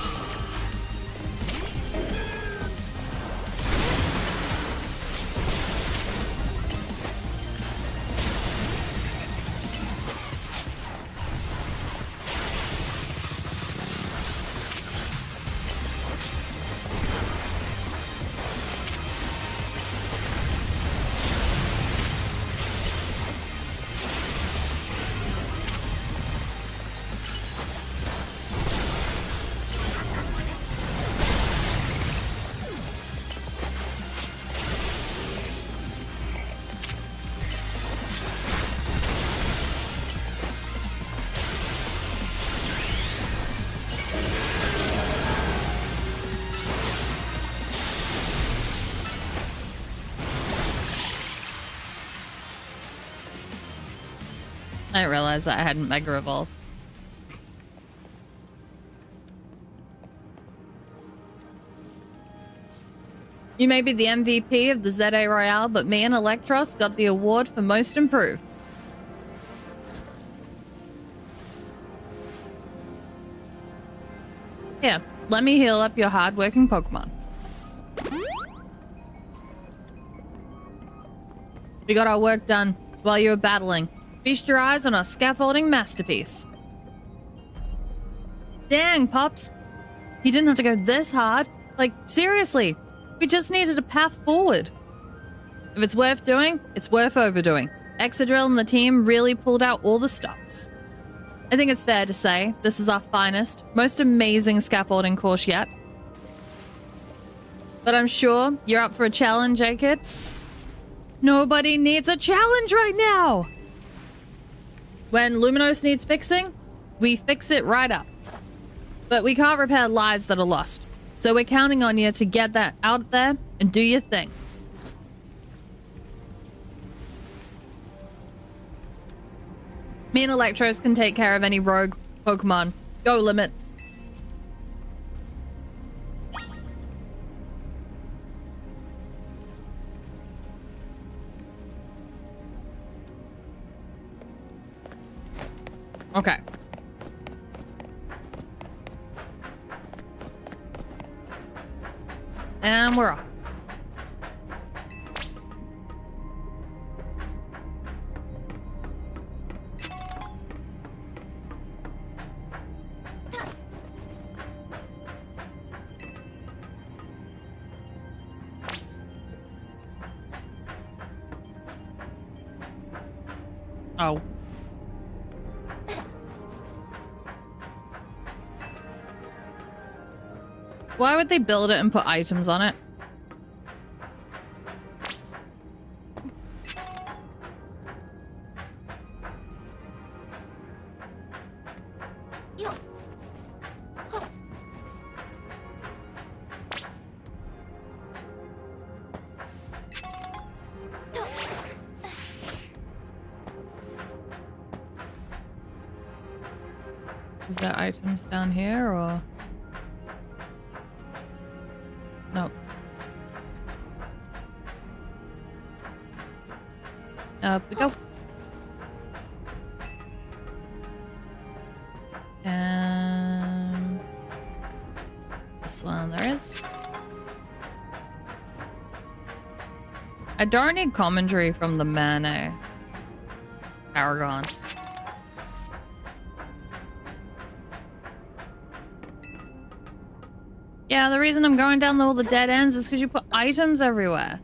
I didn't realize that I hadn't Mega Evolved. You may be the MVP of the ZA Royale, but me and Electros got the award for most improved. Here, let me heal up your hard-working Pokemon. We got our work done while you were battling. Feast your eyes on our scaffolding masterpiece. Dang, Pops. You didn't have to go this hard. Like, seriously, we just needed a path forward. If it's worth doing, it's worth overdoing. Exadrill and the team really pulled out all the stops. I think it's fair to say this is our finest, most amazing scaffolding course yet. But I'm sure you're up for a challenge, eh, kid? Nobody needs a challenge right now! When Luminos needs fixing, we fix it right up. But we can't repair lives that are lost. So we're counting on you to get that out there and do your thing. Me and Electros can take care of any rogue Pokemon. Go Limits. Okay. And we're off. Oh. Why would they build it and put items on it? Is there items down here or? Nope. Up we go. This one there is. I don't need commentary from the man, Paragon. Yeah, the reason I'm going down all the dead ends is because you put items everywhere.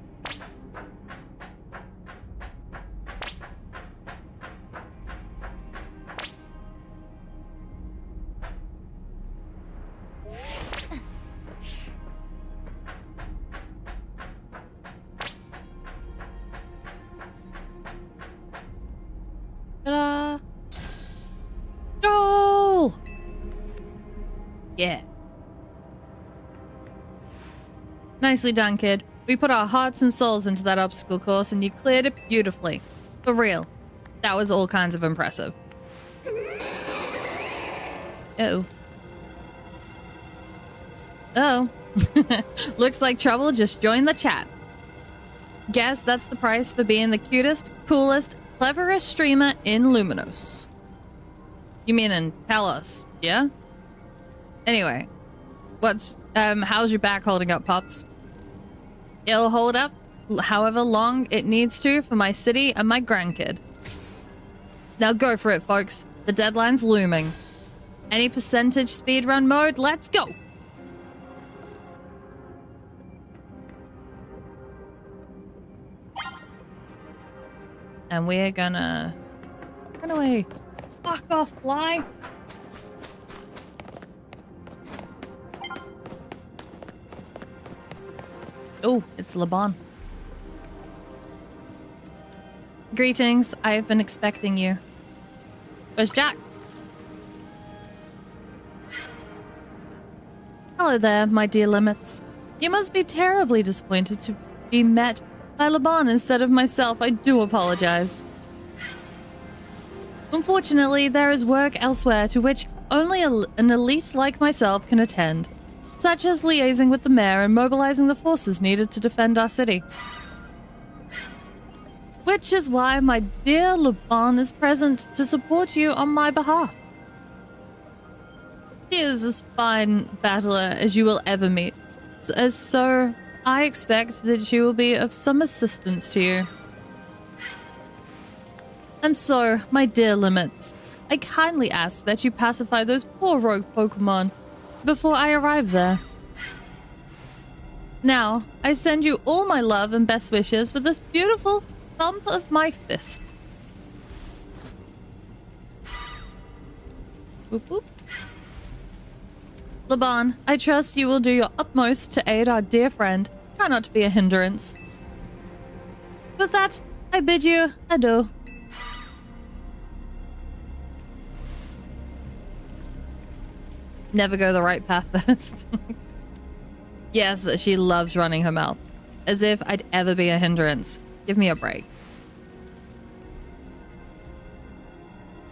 Ta-da! Goal! Yeah. Nicely done, kid. We put our hearts and souls into that obstacle course and you cleared it beautifully. For real. That was all kinds of impressive. Uh-oh. Oh. Looks like Trouble just joined the chat. Guess that's the price for being the cutest, coolest, cleverest streamer in Luminos. You mean in Talos, yeah? Anyway, how's your back holding up, Pops? It'll hold up however long it needs to for my city and my grandkid. Now go for it, folks. The deadline's looming. Any percentage speedrun mode? Let's go! And we're gonna run away. Fuck off, fly. Oh, it's Laban. Greetings. I have been expecting you. Where's Jack? Hello there, my dear limits. You must be terribly disappointed to be met by Laban instead of myself. I do apologize. Unfortunately, there is work elsewhere to which only an elite like myself can attend, such as liaising with the mayor and mobilizing the forces needed to defend our city. Which is why my dear Laban is present to support you on my behalf. She is as fine battler as you will ever meet, so I expect that she will be of some assistance to you. And so, my dear limits, I kindly ask that you pacify those poor rogue Pokemon before I arrive there. Now, I send you all my love and best wishes with this beautiful thump of my fist. Whoop whoop. Laban, I trust you will do your utmost to aid our dear friend. Try not to be a hindrance. With that, I bid you adieu. Never go the right path first. Yes, she loves running her mouth. As if I'd ever be a hindrance. Give me a break.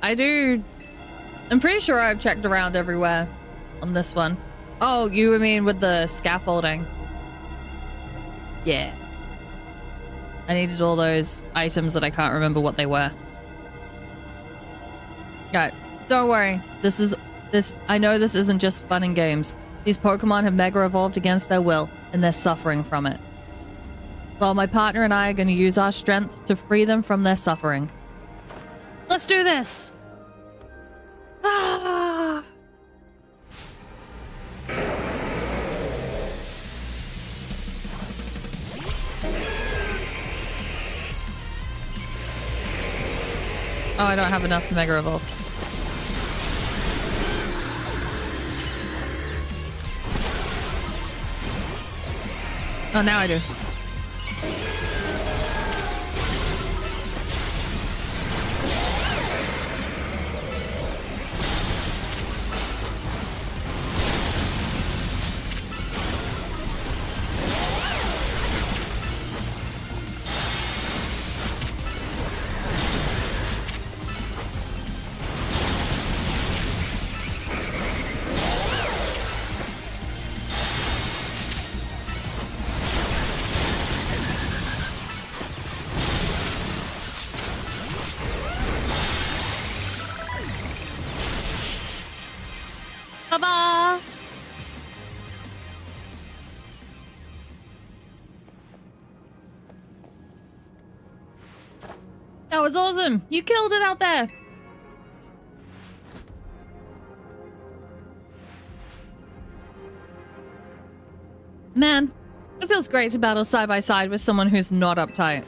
I'm pretty sure I've checked around everywhere on this one. Oh, you mean with the scaffolding? Yeah. I needed all those items that I can't remember what they were. Alright, don't worry. I know this isn't just fun and games. These Pokemon have mega evolved against their will, and they're suffering from it. Well, my partner and I are going to use our strength to free them from their suffering. Let's do this! Ah! Oh, I don't have enough to Mega Evolve. Oh, now I do. Bye-bye! That was awesome! You killed it out there! Man, it feels great to battle side by side with someone who's not uptight.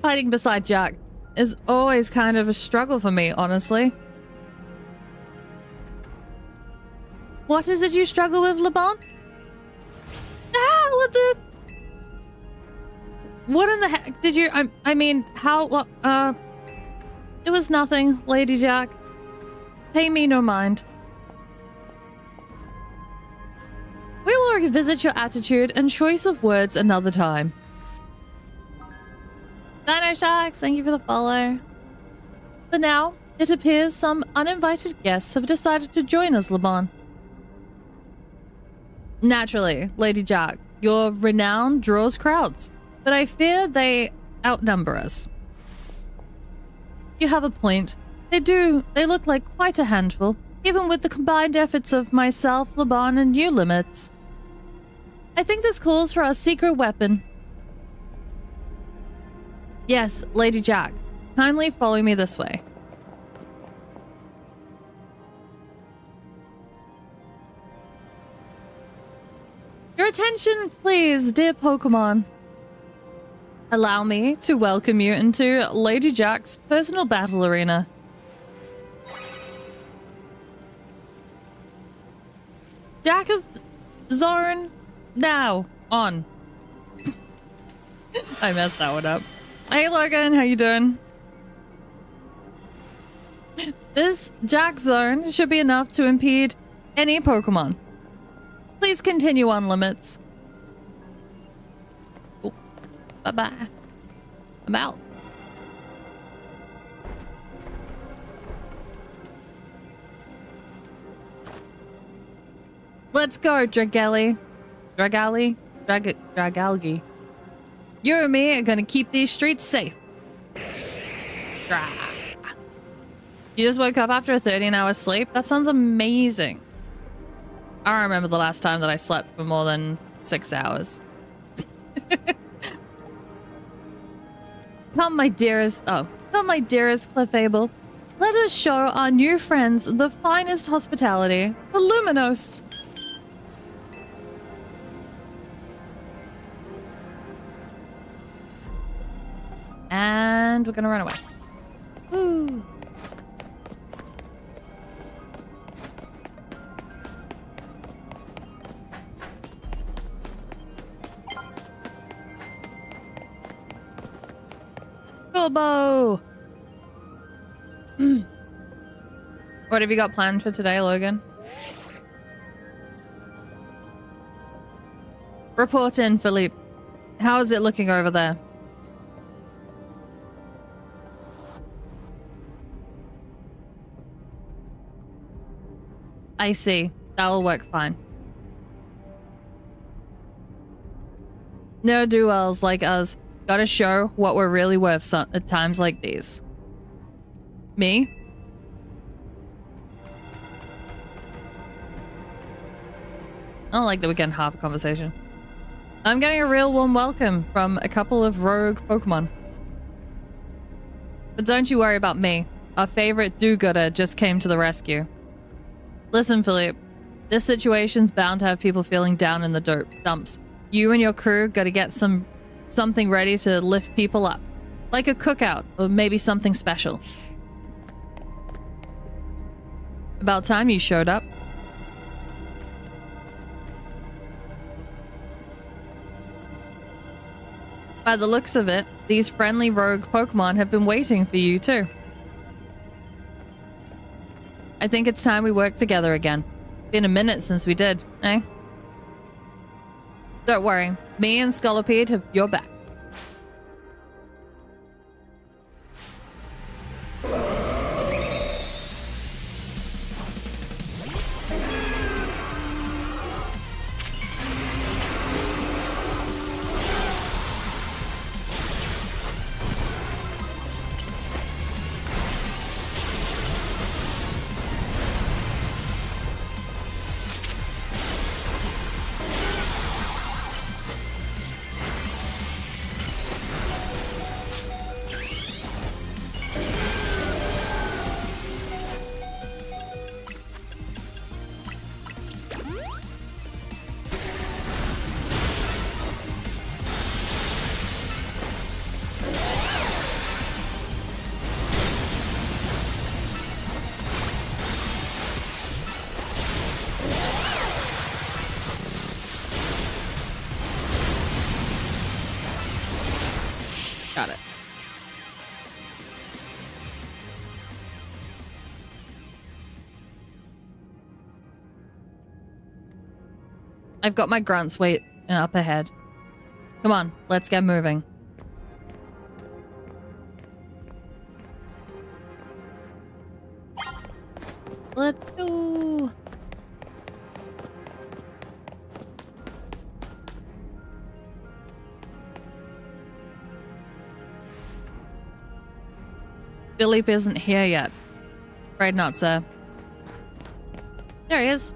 Fighting beside Jack is always kind of a struggle for me, honestly. What is it you struggle with, Laban? Ah, what the... What in the heck did you... I mean, how... It was nothing, Lady Jack. Pay me no mind. We will revisit your attitude and choice of words another time. Dino Sharks, thank you for the follow. For now, it appears some uninvited guests have decided to join us, Laban. Naturally, Lady Jack, your renown draws crowds, but I fear they outnumber us. You have a point. They look like quite a handful, even with the combined efforts of myself, Laban, and you, Limits. I think this calls for our secret weapon. Yes, Lady Jack, kindly follow me this way. Your attention, please, dear Pokemon. Allow me to welcome you into Lady Jack's personal battle arena. Jack is zone now on. I messed that one up. Hey Logan, how you doing? This Jack zone should be enough to impede any Pokemon. Please continue on, Limits. Oh, bye-bye. I'm out. Let's go, Dragalgi. Dragalgi. You and me are gonna keep these streets safe. Dra. You just woke up after a 13-hour sleep? That sounds amazing. I don't remember the last time that I slept for more than 6 hours. Come, my dearest Clefable. Let us show our new friends the finest hospitality. The Luminos. And we're gonna run away. Woo. Bilbo! What have you got planned for today, Logan? Report in, Philippe. How is it looking over there? I see. That'll work fine. No-do-wells like us gotta show what we're really worth at times like these. Me? I don't like that we're getting half a conversation. I'm getting a real warm welcome from a couple of rogue Pokemon. But don't you worry about me. Our favorite do-gooder just came to the rescue. Listen, Philippe. This situation's bound to have people feeling down in the dumps. You and your crew gotta get something ready to lift people up. Like a cookout, or maybe something special. About time you showed up. By the looks of it, these friendly rogue Pokemon have been waiting for you too. I think it's time we work together again. Been a minute since we did, eh? Don't worry, me and Scolipede have your back. Got it. I've got my grunts wait up ahead. Come on, let's get moving. Let's go. Philippe isn't here yet. Afraid not, sir. There he is.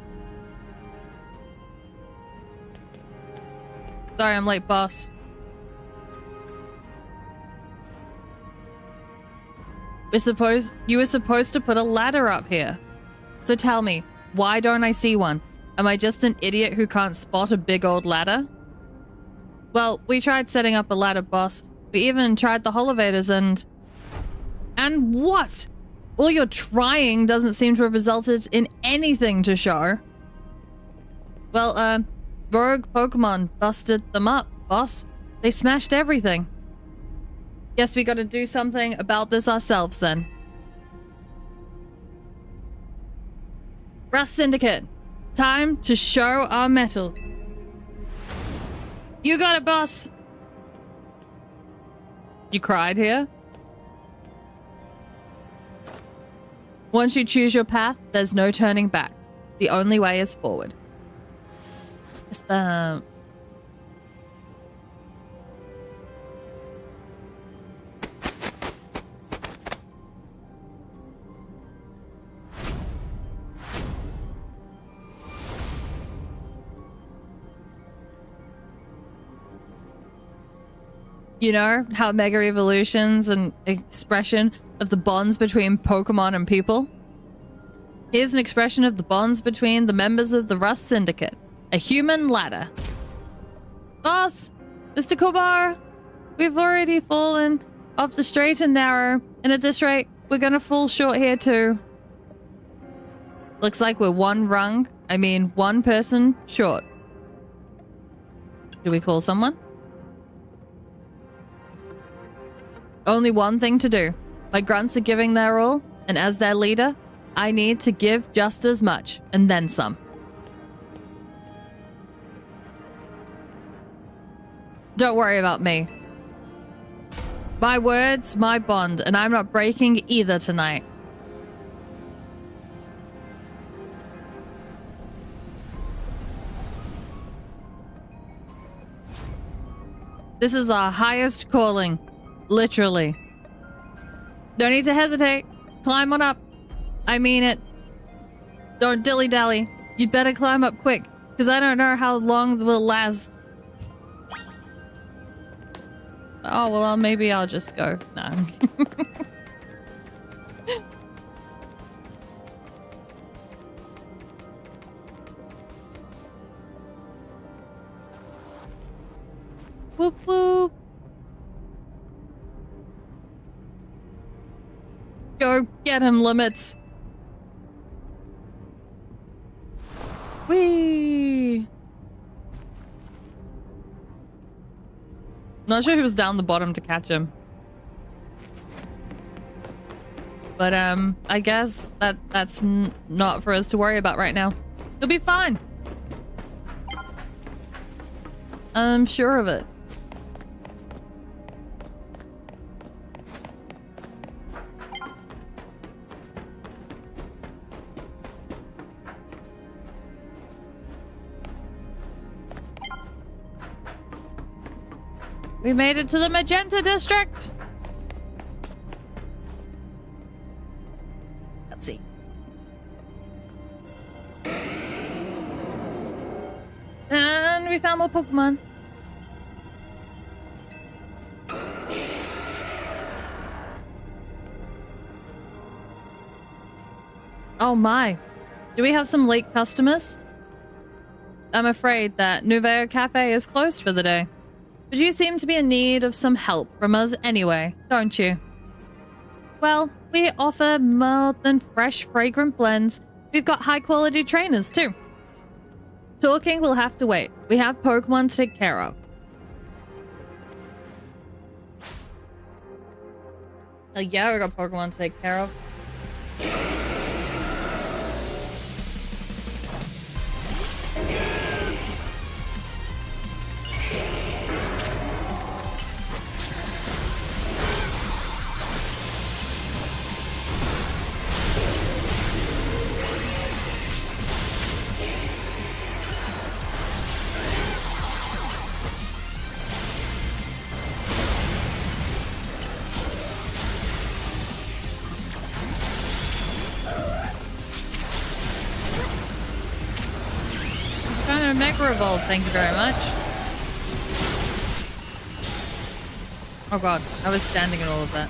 Sorry I'm late, boss. You were supposed to put a ladder up here. So tell me, why don't I see one? Am I just an idiot who can't spot a big old ladder? Well, we tried setting up a ladder, boss. We even tried the elevators and what? All your trying doesn't seem to have resulted in anything to show. Well, rogue Pokemon busted them up, boss. They smashed everything. Guess we gotta do something about this ourselves then. Rust Syndicate, time to show our mettle. You got it, boss. You cried here? Once you choose your path, there's no turning back. The only way is forward. Spam. You know how Mega Evolution's an expression of the bonds between Pokemon and people? Here's an expression of the bonds between the members of the Rust Syndicate. A human ladder. Boss! Mr. Kobar! We've already fallen off the straight and narrow, and at this rate, we're gonna fall short here too. Looks like we're one person short. Do we call someone? Only one thing to do. My grunts are giving their all, and as their leader, I need to give just as much, and then some. Don't worry about me. My words, my bond, and I'm not breaking either tonight. This is our highest calling. Literally. Don't need to hesitate. Climb on up. I mean it. Don't dilly-dally. You'd better climb up quick, because I don't know how long we'll last. Oh, well, maybe I'll just go. No. Whoop whoop. Go get him, Limits. Whee! Not sure who was down the bottom to catch him. But, I guess that's not for us to worry about right now. He'll be fine. I'm sure of it. We made it to the Magenta District! Let's see. And we found more Pokemon. Oh my. Do we have some late customers? I'm afraid that Nuveo Cafe is closed for the day. But you seem to be in need of some help from us anyway, don't you? Well, we offer more than fresh, fragrant blends. We've got high-quality trainers, too. Talking will have to wait. We have Pokemon to take care of. Yeah, we got Pokemon to take care of. Super Evolve, thank you very much. Oh god, I was standing in all of that.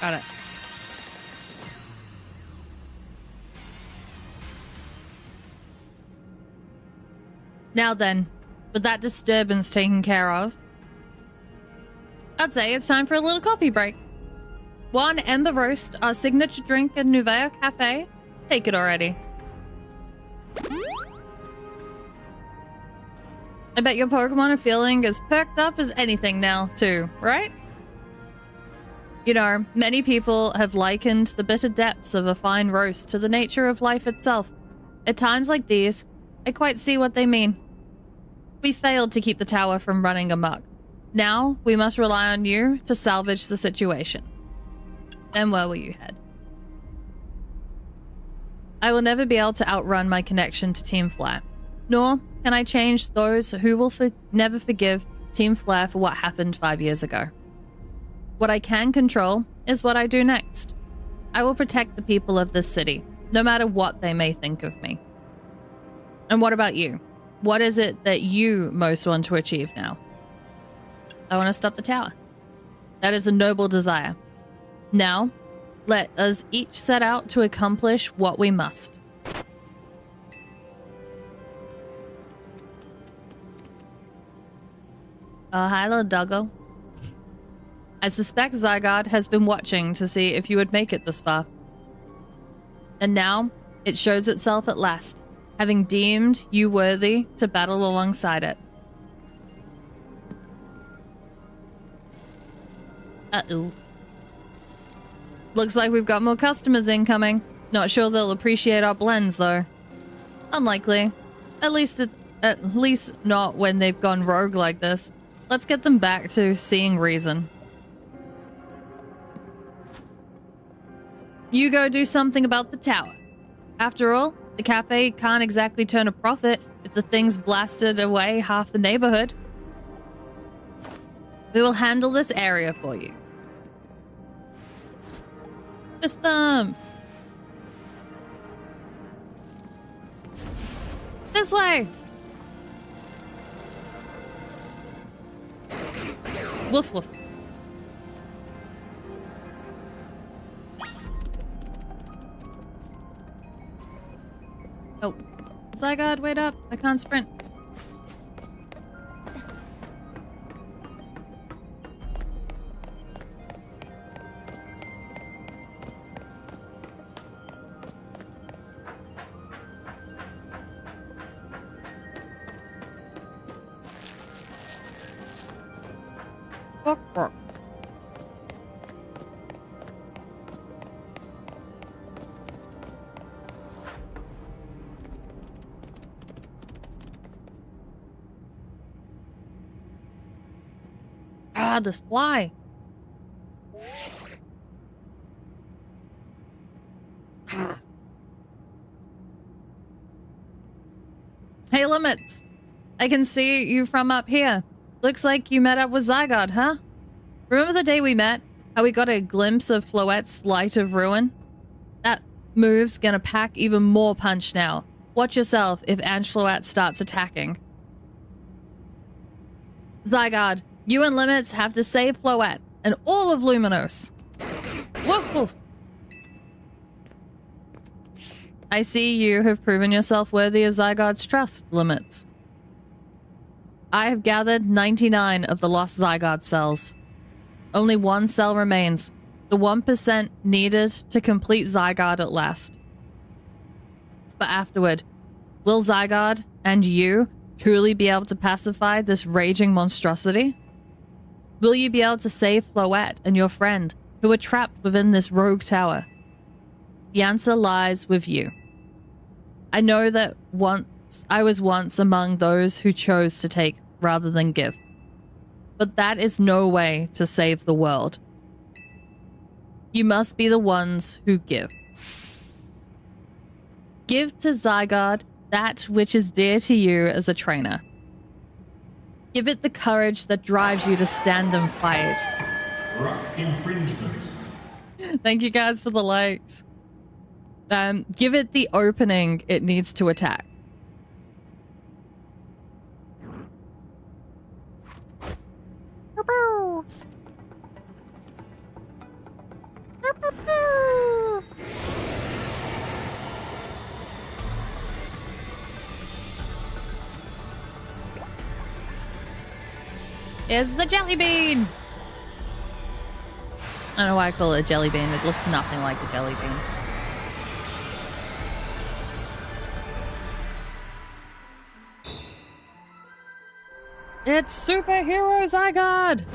Got it. Now then, with that disturbance taken care of, I'd say it's time for a little coffee break. One Ember Roast, our signature drink at Nuvea Cafe. Take it already. I bet your Pokemon are feeling as perked up as anything now, too, right? You know, many people have likened the bitter depths of a fine roast to the nature of life itself. At times like these, I quite see what they mean. We failed to keep the tower from running amok. Now, we must rely on you to salvage the situation. And where will you head? I will never be able to outrun my connection to Team Flare, nor can I change those who will never forgive Team Flare for what happened 5 years ago. What I can control is what I do next. I will protect the people of this city, no matter what they may think of me. And what about you? What is it that you most want to achieve now? I want to stop the tower. That is a noble desire. Now, let us each set out to accomplish what we must. Hi, little doggo. I suspect Zygarde has been watching to see if you would make it this far. And now, it shows itself at last, having deemed you worthy to battle alongside it. Uh-oh. Looks like we've got more customers incoming. Not sure they'll appreciate our blends, though. Unlikely. At least not when they've gone rogue like this. Let's get them back to seeing reason. You go do something about the tower. After all, the cafe can't exactly turn a profit if the thing's blasted away half the neighborhood. We will handle this area for you. Fist bump. This way. Woof woof. Oh, Zygarde, wait up. I can't sprint. Bark, bark. Ah, this fly. Hey, Limits. I can see you from up here. Looks like you met up with Zygarde, huh? Remember the day we met? How we got a glimpse of Floette's Light of Ruin? That move's gonna pack even more punch now. Watch yourself if Ange Floette starts attacking. Zygarde, you and Limits have to save Floette and all of Luminos. Woof woof. I see you have proven yourself worthy of Zygarde's trust, Limits. I have gathered 99 of the lost Zygarde cells. Only one cell remains, the 1% needed to complete Zygarde at last. But afterward, will Zygarde and you truly be able to pacify this raging monstrosity? Will you be able to save Floette and your friend, who are trapped within this rogue tower? The answer lies with you. I know that I was once among those who chose to take rather than give. But that is no way to save the world. You must be the ones who give. Give to Zygarde that which is dear to you as a trainer. Give it the courage that drives you to stand and fight. Ruck infringement. Thank you guys for the likes. Give it the opening it needs to attack. Is the jelly bean? I don't know why I call it a jelly bean. It looks nothing like a jelly bean. It's Superhero Zygarde!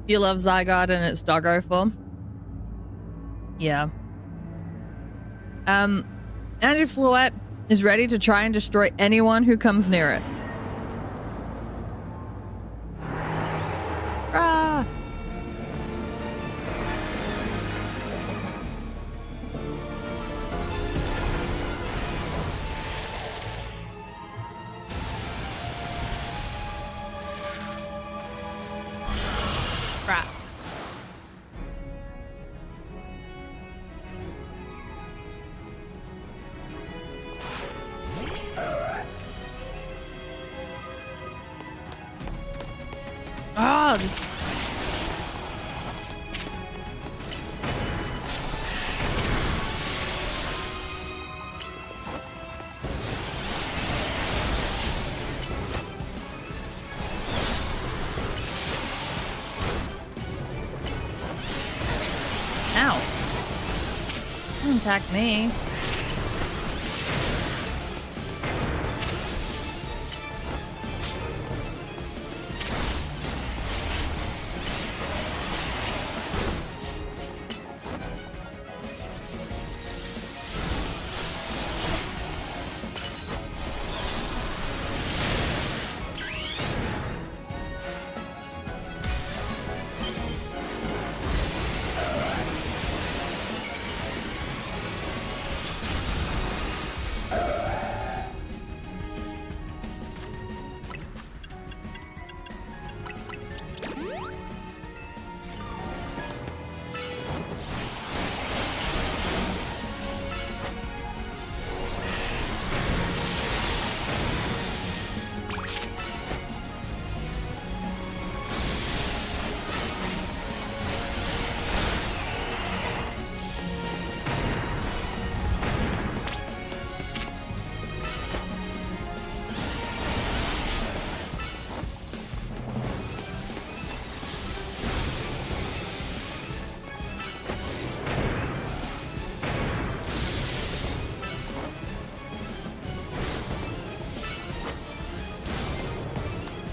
You love Zygarde in its doggo form? Yeah. Andrew Floette is ready to try and destroy anyone who comes near it. Rah! Crap. Oh, this... Ow. Don't attack me.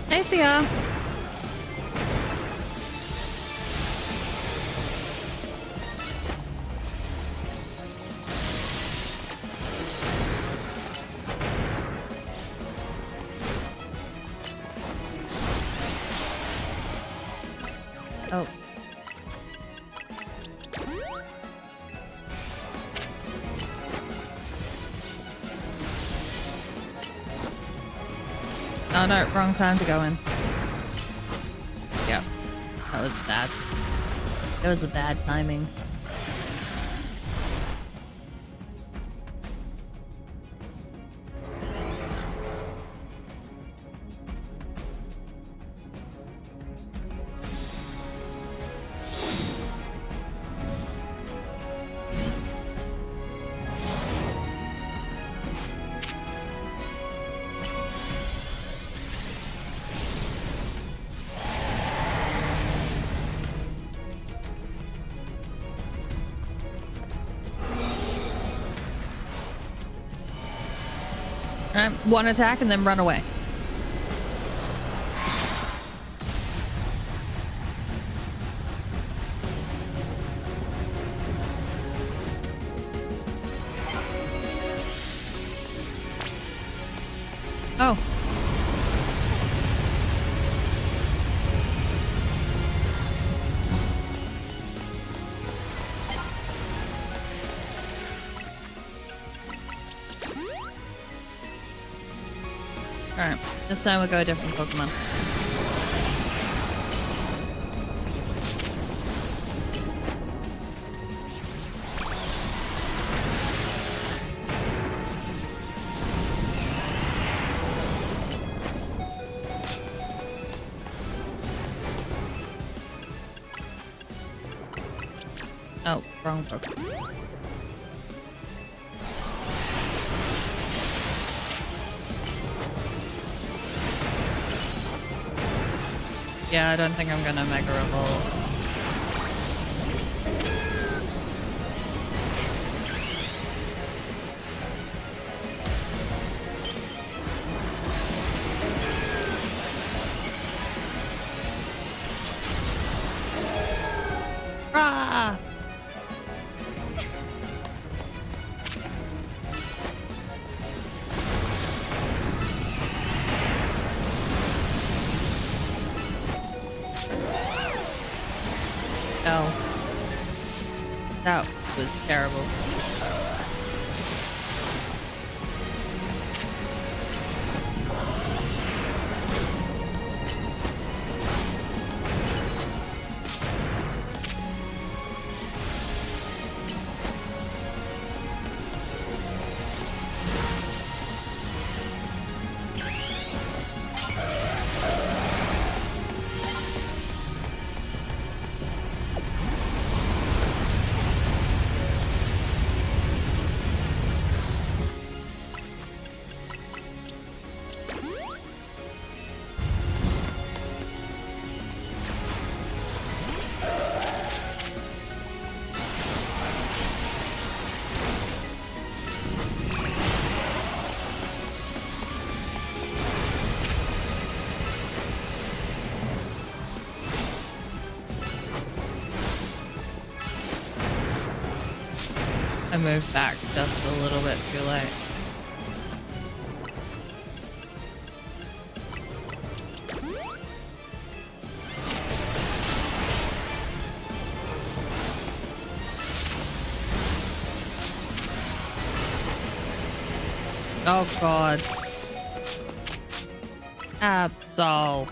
Hey, Sia. Oh. Oh no, wrong time to go in. Yep. That was bad. That was a bad timing. Alright, one attack and then run away. Oh. Alright, this time we'll go a different Pokemon. Oh, wrong Pokemon. Yeah, I don't think I'm gonna Mega Evolve. Ah! Oh. That was terrible. I moved back just a little bit too late. Oh god. Absol.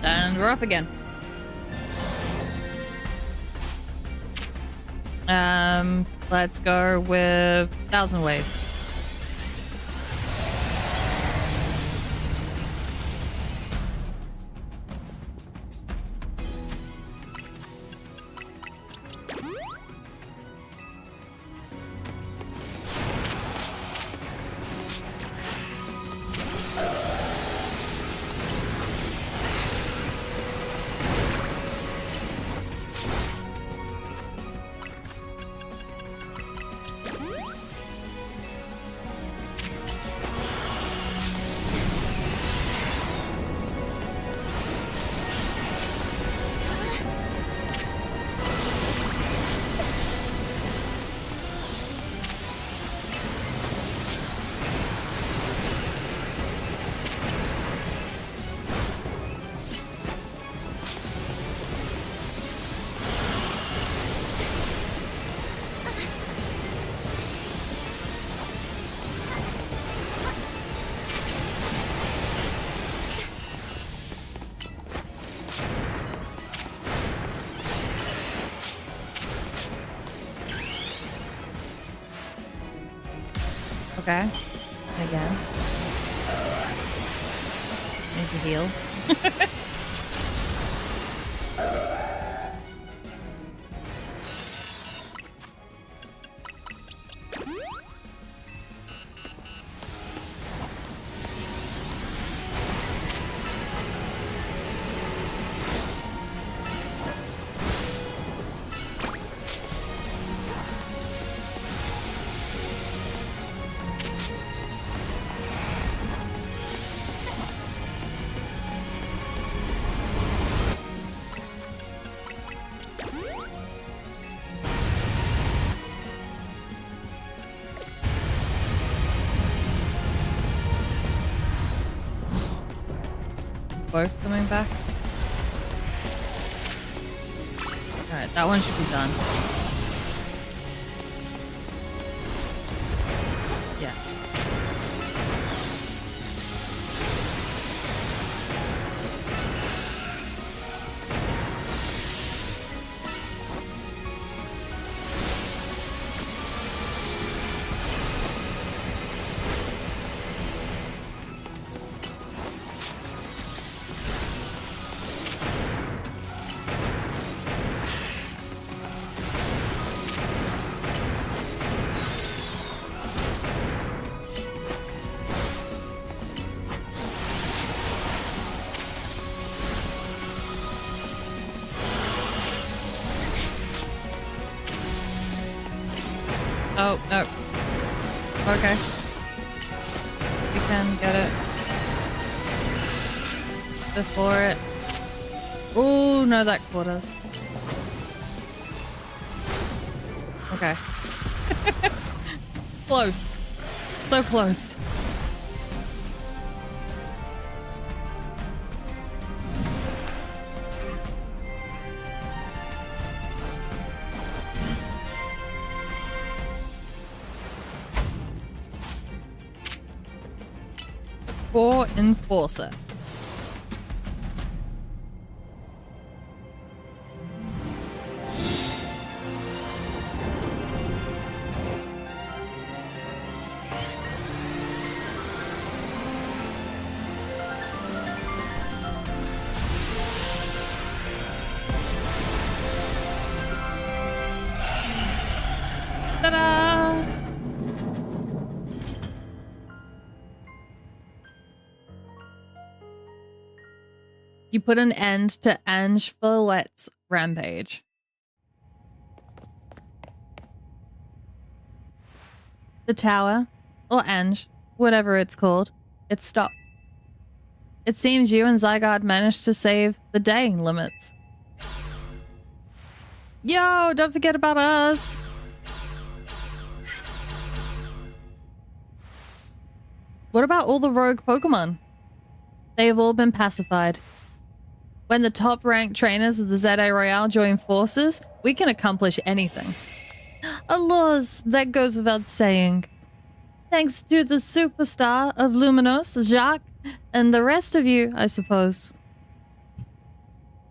And we're off again. Let's go with 1,000 Waves. Okay. Again. Need to heal. both coming back. Alright, that one should be done. Yes. Oh, no. Okay. We can get it. Before it. Oh, no, that caught us. Okay. Close. So close. For Enforcer. Ta-da! You put an end to Ange Follette's rampage. The tower, or Ange, whatever it's called, it stopped. It seems you and Zygarde managed to save the day limits. Yo, don't forget about us! What about all the rogue Pokemon? They have all been pacified. When the top-ranked trainers of the ZA Royale join forces, we can accomplish anything. Alas, that goes without saying. Thanks to the superstar of Luminos, Jacques, and the rest of you, I suppose.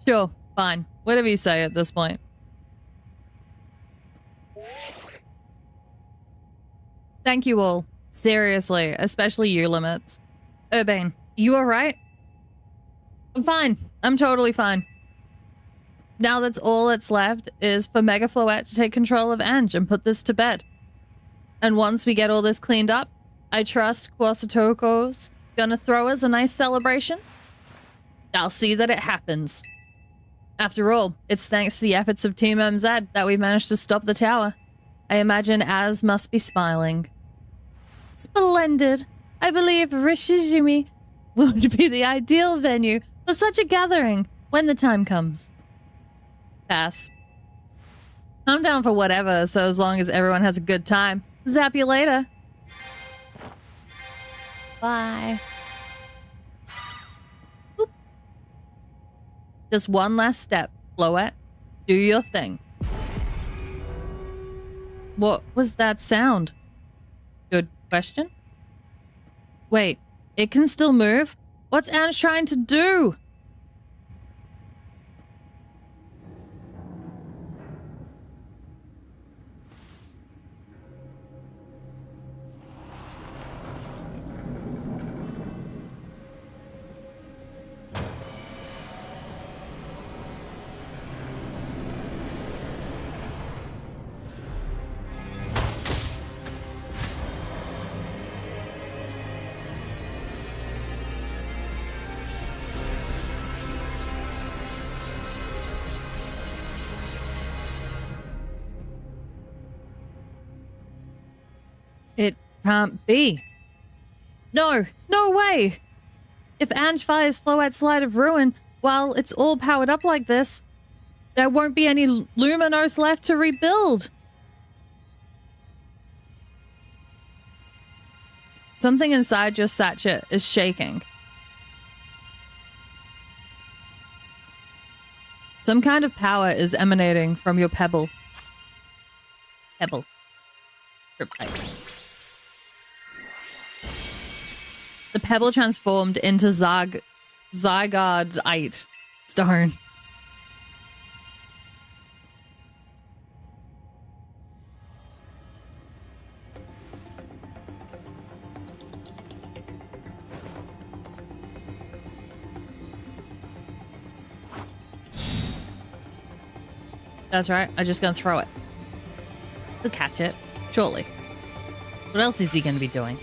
Sure, fine. Whatever you say at this point. Thank you all. Seriously, especially you, Limits. Urbane, you alright? I'm fine. I'm totally fine. Now that's all that's left is for Mega Floette to take control of Ange and put this to bed. And once we get all this cleaned up, I trust Quasitoko's gonna throw us a nice celebration. I'll see that it happens. After all, it's thanks to the efforts of Team MZ that we managed to stop the tower. I imagine Az must be smiling. Splendid. I believe Rishijimi would be the ideal venue for such a gathering when the time comes. Pass. I'm down for whatever, so as long as everyone has a good time. Zap you later. Bye. Oop. Just one last step, Floette. Do your thing. What was that sound? Good question. Wait, it can still move? What's Ange trying to do? It can't be. No, no way! If Ange fires Floette's Light of Ruin while it's all powered up like this, there won't be any Luminos left to rebuild. Something inside your sachet is shaking. Some kind of power is emanating from your pebble. Pebble. The pebble transformed into Zygarde-ite stone. That's right. I'm just gonna throw it. He'll catch it, surely. What else is he gonna be doing?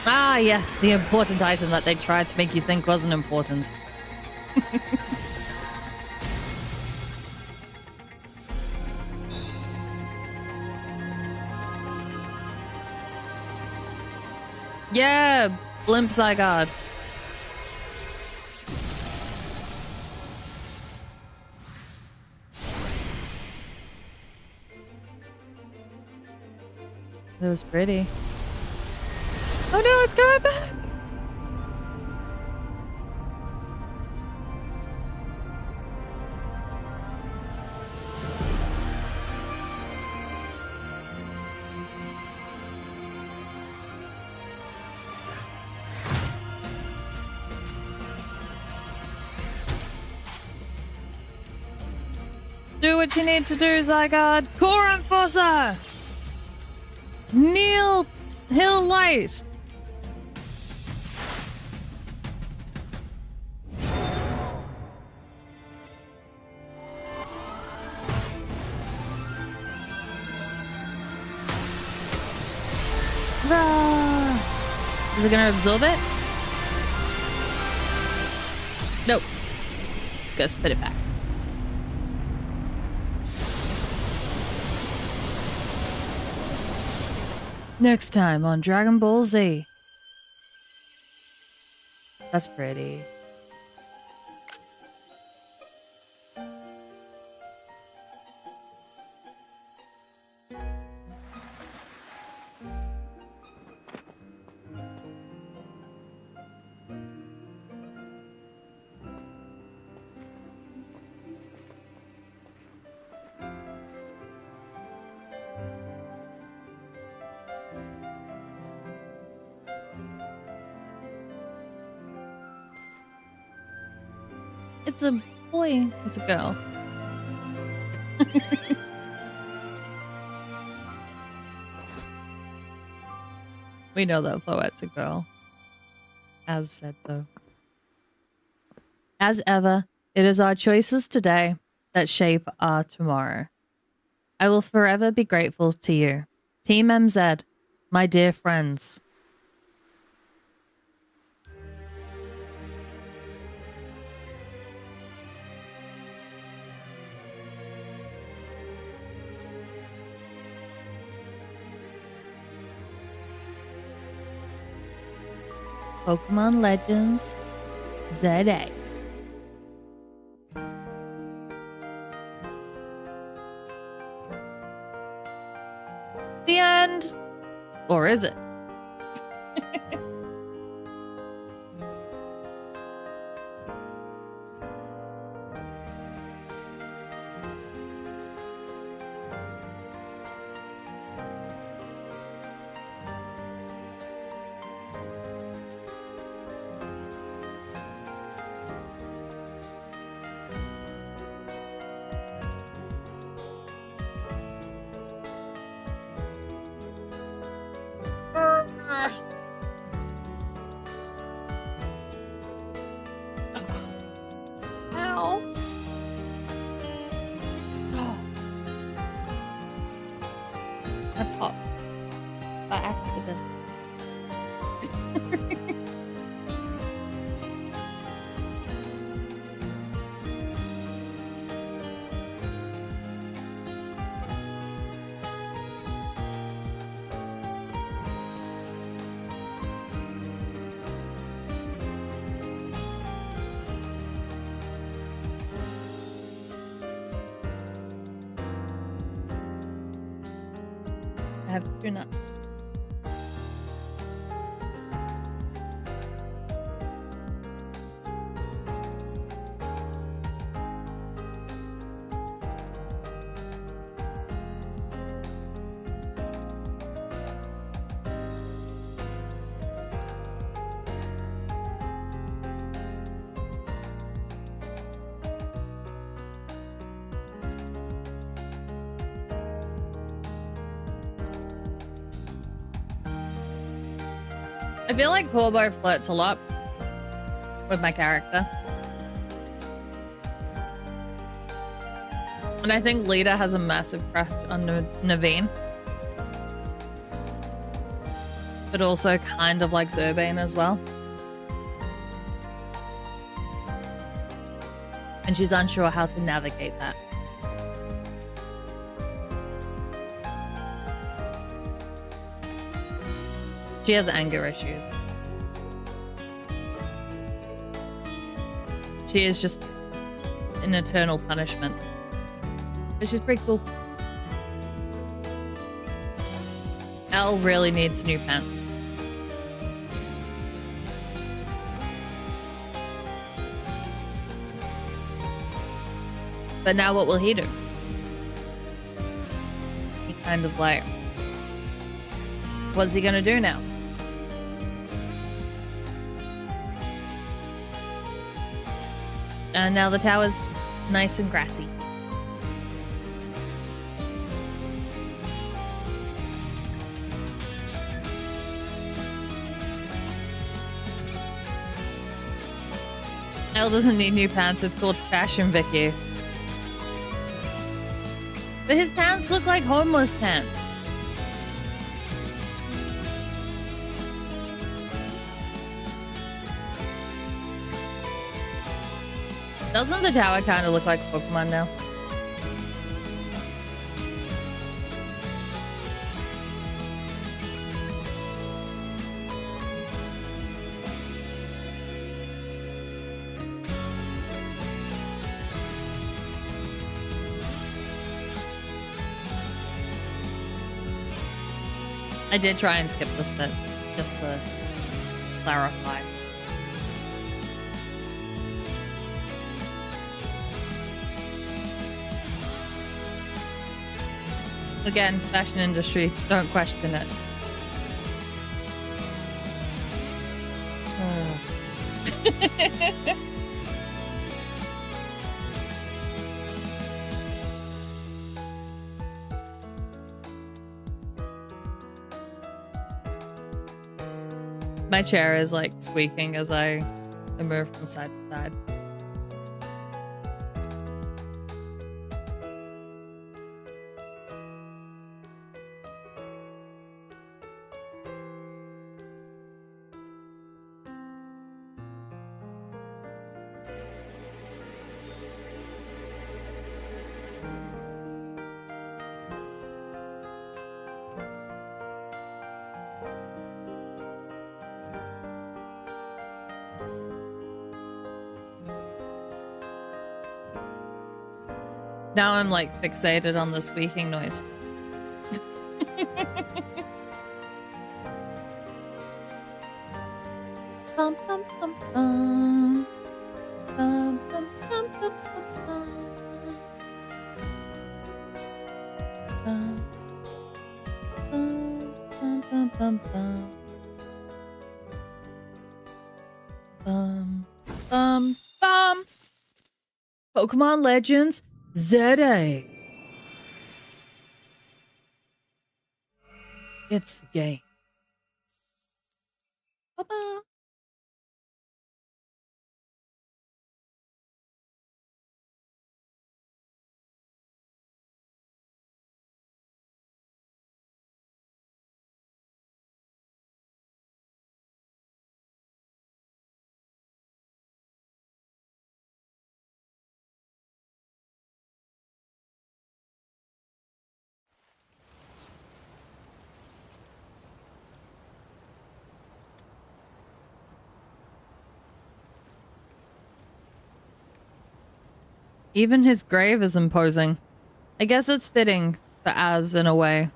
Ah, yes, the important item that they tried to make you think wasn't important. Yeah, blimp Zygarde. That was pretty. Oh no, it's coming back! Do what you need to do, Zygarde. Core Enforcer! Kneel Hill Light! Rah! Is it gonna absorb it? Nope. Just gonna spit it back. Next time on Dragon Ball Z. That's pretty. It's a boy. It's a girl. We know that Floette's a girl. As said so. As ever, it is our choices today that shape our tomorrow. I will forever be grateful to you, Team MZ, my dear friends. Pokemon Legends ZA. The end. Or is it? have 2 nuts. I feel like Corbo flirts a lot with my character. And I think Lita has a massive crush on Naveen. But also kind of like Zurbane as well. And she's unsure how to navigate that. She has anger issues. She is just an eternal punishment. But she's pretty cool. Elle really needs new pants. But now what will he do? He kind of like... What's he gonna do now? And now the tower's nice and grassy. Elle doesn't need new pants, it's called Fashion Vicky. But his pants look like homeless pants. Doesn't the tower kind of look like Pokemon now? I did try and skip this bit, just to clarify. Again, fashion industry, don't question it. My chair is like squeaking as I move from side to side. Now I'm like fixated on the squeaking noise. Bum, bum, bum, bum. Bum, bum, bum, bum, bum, bum. Bum, bum, bum, bum. Bum, bum, bum. Pokemon Legends ZA. It's the game. Bye-bye. Even his grave is imposing. I guess it's fitting for Az in a way.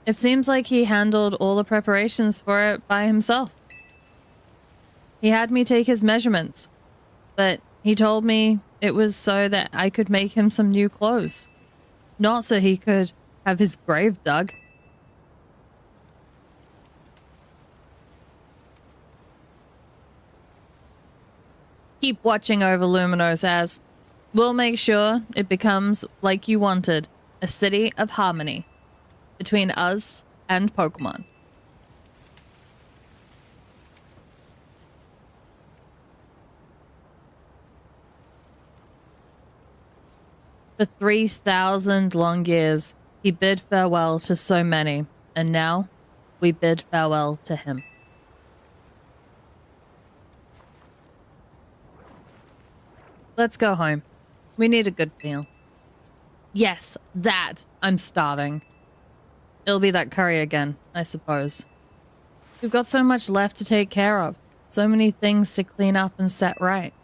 It seems like he handled all the preparations for it by himself. He had me take his measurements, but he told me it was so that I could make him some new clothes, not so he could have his grave dug. Keep watching over Luminos as we'll make sure it becomes like you wanted, a city of harmony between us and Pokemon. For 3,000 long years, he bid farewell to so many, and now we bid farewell to him. Let's go home. We need a good meal. Yes, that. I'm starving. It'll be that curry again, I suppose. We've got so much left to take care of. So many things to clean up and set right.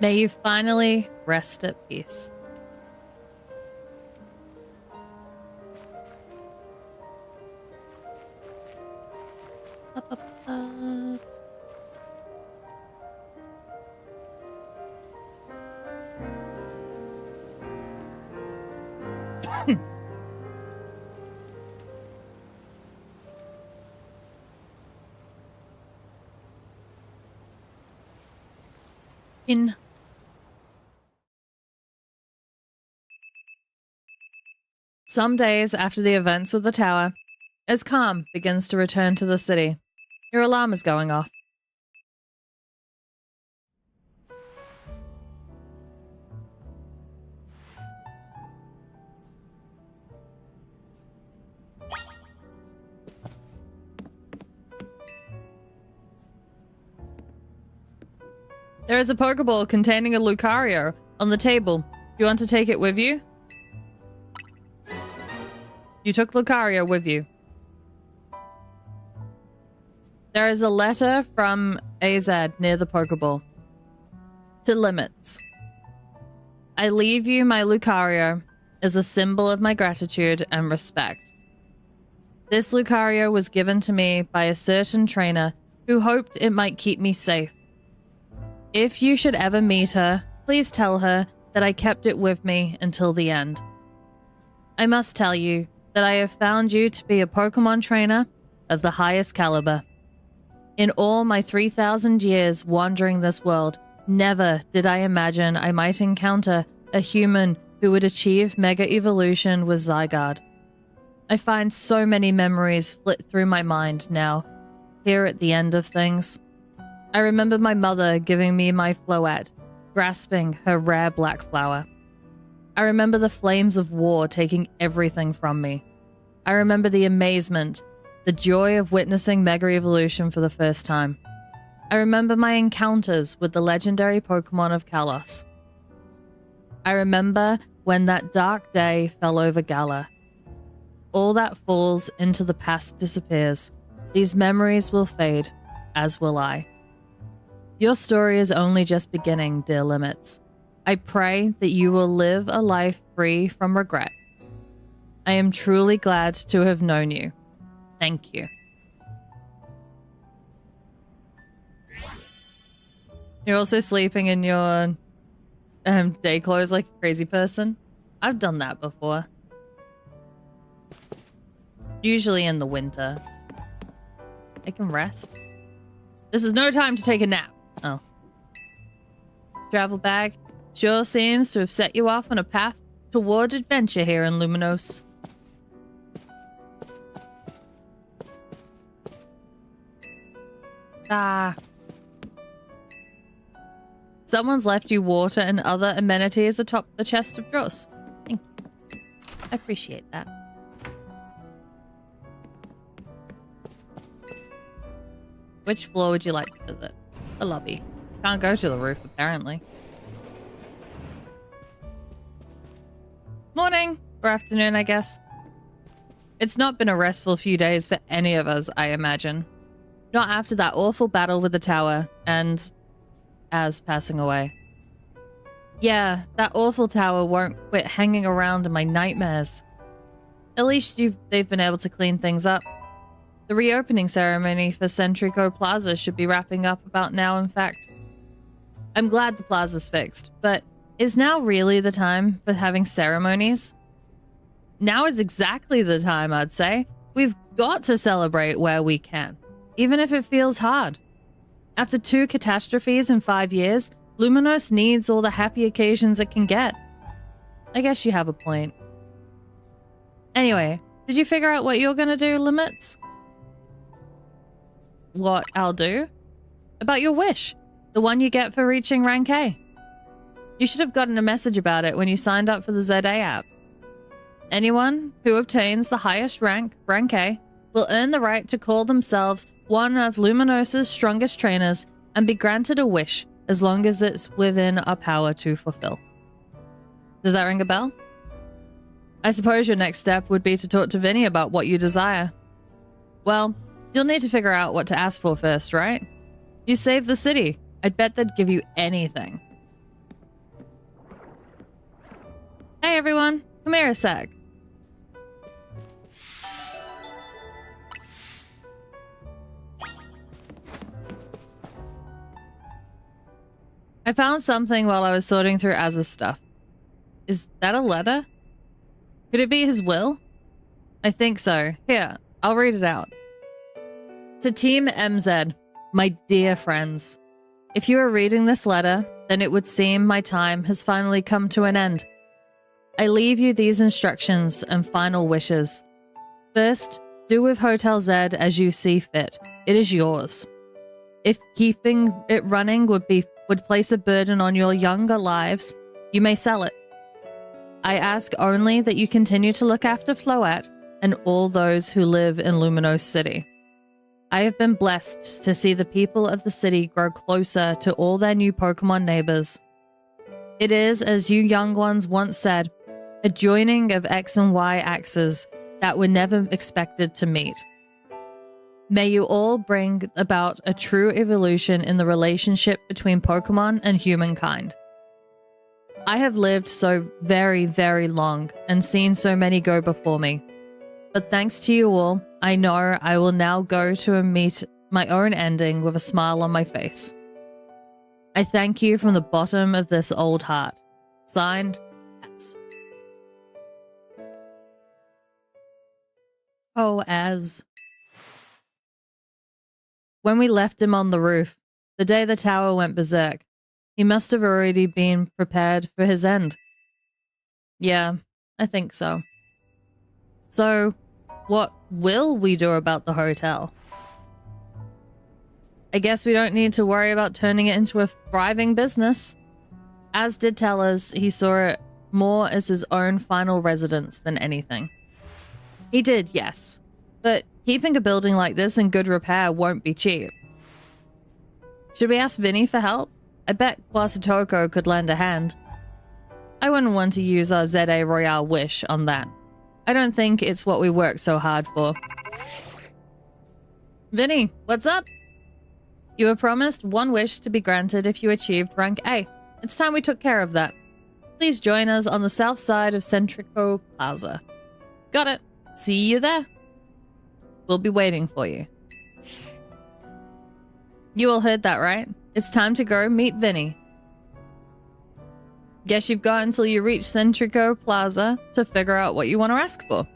May you finally rest at peace. In some days after the events with the tower, as calm begins to return to the city, your alarm is going off. There is a Pokeball containing a Lucario on the table. Do you want to take it with you? You took Lucario with you. There is a letter from AZ near the Pokeball. To Limits. I leave you my Lucario as a symbol of my gratitude and respect. This Lucario was given to me by a certain trainer who hoped it might keep me safe. If you should ever meet her, please tell her that I kept it with me until the end. I must tell you that I have found you to be a Pokemon trainer of the highest caliber. In all my 3,000 years wandering this world, never did I imagine I might encounter a human who would achieve Mega Evolution with Zygarde. I find so many memories flit through my mind now, here at the end of things. I remember my mother giving me my Floette, grasping her rare black flower. I remember the flames of war taking everything from me. I remember the amazement, the joy of witnessing Mega Evolution for the first time. I remember my encounters with the legendary Pokemon of Kalos. I remember when that dark day fell over Galar. All that falls into the past disappears. These memories will fade, as will I. Your story is only just beginning, dear Limits. I pray that you will live a life free from regret. I am truly glad to have known you. Thank you. You're also sleeping in your day clothes like a crazy person. I've done that before. Usually in the winter. I can rest. This is no time to take a nap. Oh. Travel bag sure seems to have set you off on a path toward adventure here in Luminos. Ah. Someone's left you water and other amenities atop the chest of drawers. Thank you. I appreciate that. Which floor would you like to visit? The lobby. Can't go to the roof, apparently. Morning. Or afternoon, I guess. It's not been a restful few days for any of us, I imagine. Not after that awful battle with the tower and Az passing away. Yeah, that awful tower won't quit hanging around in my nightmares. At least they've been able to clean things up. The reopening ceremony for Centrico Plaza should be wrapping up about now, in fact. I'm glad the plaza's fixed, but is now really the time for having ceremonies? Now is exactly the time, I'd say. We've got to celebrate where we can, even if it feels hard. After 2 catastrophes in 5 years, Luminos needs all the happy occasions it can get. I guess you have a point. Anyway, did you figure out what you're gonna do, Limits? What I'll do? About your wish. The one you get for reaching rank A. You should have gotten a message about it when you signed up for the ZA app. Anyone who obtains the highest rank, rank A, will earn the right to call themselves one of Luminos' strongest trainers and be granted a wish as long as it's within our power to fulfill. Does that ring a bell? I suppose your next step would be to talk to Vinny about what you desire. Well, you'll need to figure out what to ask for first, right? You saved the city. I'd bet they'd give you anything. Hey everyone, come here a sec. I found something while I was sorting through Az's stuff. Is that a letter? Could it be his will? I think so. Here, I'll read it out. To Team MZ, my dear friends, if you are reading this letter, then it would seem my time has finally come to an end. I leave you these instructions and final wishes. First, do with Hotel Z as you see fit. It is yours. If keeping it running would place a burden on your younger lives, you may sell it. I ask only that you continue to look after Floette and all those who live in Luminos City. I have been blessed to see the people of the city grow closer to all their new Pokemon neighbors. It is, as you young ones once said, a joining of X and Y axes that were never expected to meet. May you all bring about a true evolution in the relationship between Pokemon and humankind. I have lived so very, very long and seen so many go before me. But thanks to you all, I know I will now go to meet my own ending with a smile on my face. I thank you from the bottom of this old heart. Signed, Az. Oh, Az. When we left him on the roof, the day the tower went berserk, he must have already been prepared for his end. Yeah, I think so. So, what will we do about the hotel? I guess we don't need to worry about turning it into a thriving business. Az did tell us he saw it more as his own final residence than anything. He did, yes. But keeping a building like this in good repair won't be cheap. Should we ask Vinny for help? I bet Quasitoko could lend a hand. I wouldn't want to use our ZA Royale wish on that. I don't think it's what we worked so hard for. Vinny, what's up? You were promised one wish to be granted if you achieved rank A. It's time we took care of that. Please join us on the south side of Centrico Plaza. Got it. See you there. We'll be waiting for you. You all heard that, right? It's time to go meet Vinny. Guess you've got until you reach Centrico Plaza to figure out what you want to ask for.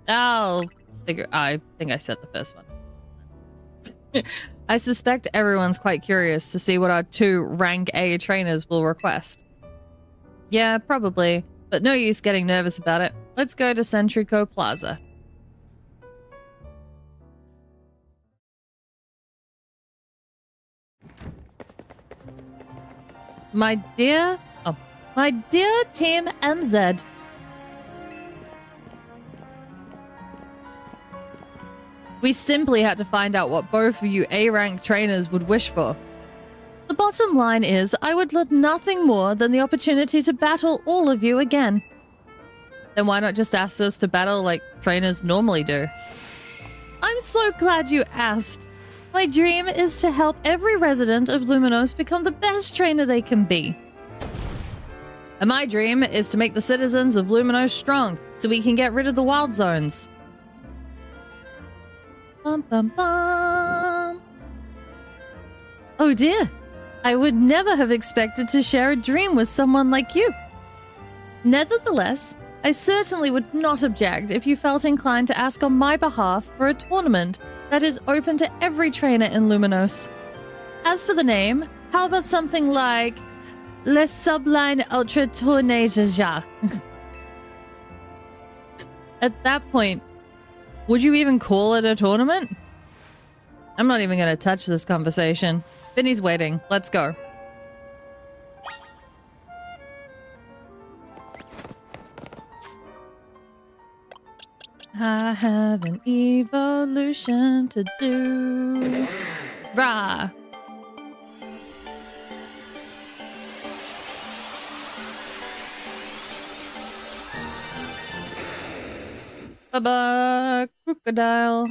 I think I said the first one. I suspect everyone's quite curious to see what our 2 rank A trainers will request. Yeah, probably, but no use getting nervous about it. Let's go to Centrico Plaza. My dear Team MZ. We simply had to find out what both of you A-rank trainers would wish for. The bottom line is, I would love nothing more than the opportunity to battle all of you again. Then why not just ask us to battle like trainers normally do? I'm so glad you asked. My dream is to help every resident of Luminos become the best trainer they can be. And my dream is to make the citizens of Luminos strong so we can get rid of the wild zones. Bum, bum, bum. Oh dear. I would never have expected to share a dream with someone like you. Nevertheless, I certainly would not object if you felt inclined to ask on my behalf for a tournament that is open to every trainer in Luminos. As for the name, how about something like Le Sublime Ultra Tournée de Jacques? At that point, would you even call it a tournament? I'm not even going to touch this conversation. Vinny's waiting. Let's go. I have an evolution to do. Rah! Bye-bye, crocodile.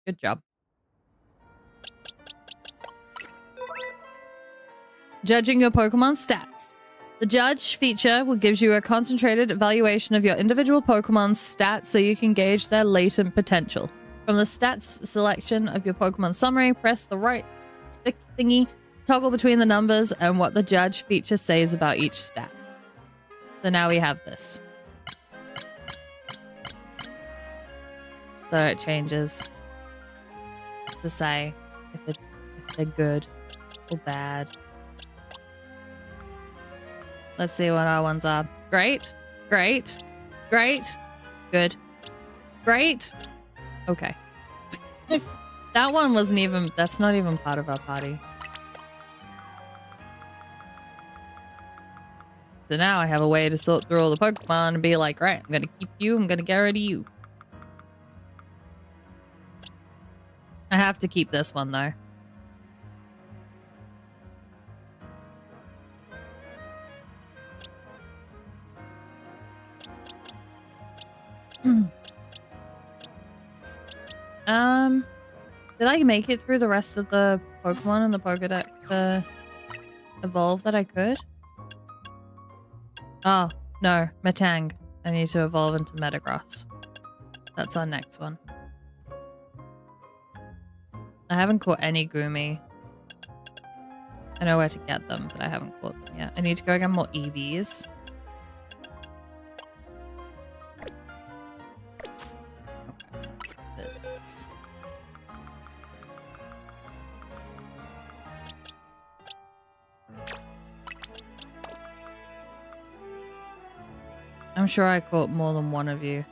Good job. Judging your Pokemon stats. The Judge feature will give you a concentrated evaluation of your individual Pokemon's stats so you can gauge their latent potential. From the stats selection of your Pokemon summary, press the right stick thingy, toggle between the numbers and what the Judge feature says about each stat. So now we have this. So it changes to say if they're good or bad. Let's see what our ones are. Great. Great. Great. Good. Great. Okay. That one wasn't even... That's not even part of our party. So now I have a way to sort through all the Pokemon and be like, right, I'm going to keep you. I'm going to get rid of you. I have to keep this one, though. Did I make it through the rest of the Pokemon in the Pokedex to evolve that I could? Oh, no. Metang. I need to evolve into Metagross. That's our next one. I haven't caught any Gumi. I know where to get them, but I haven't caught them yet. I need to go get more EVs. I'm sure I caught more than one of you.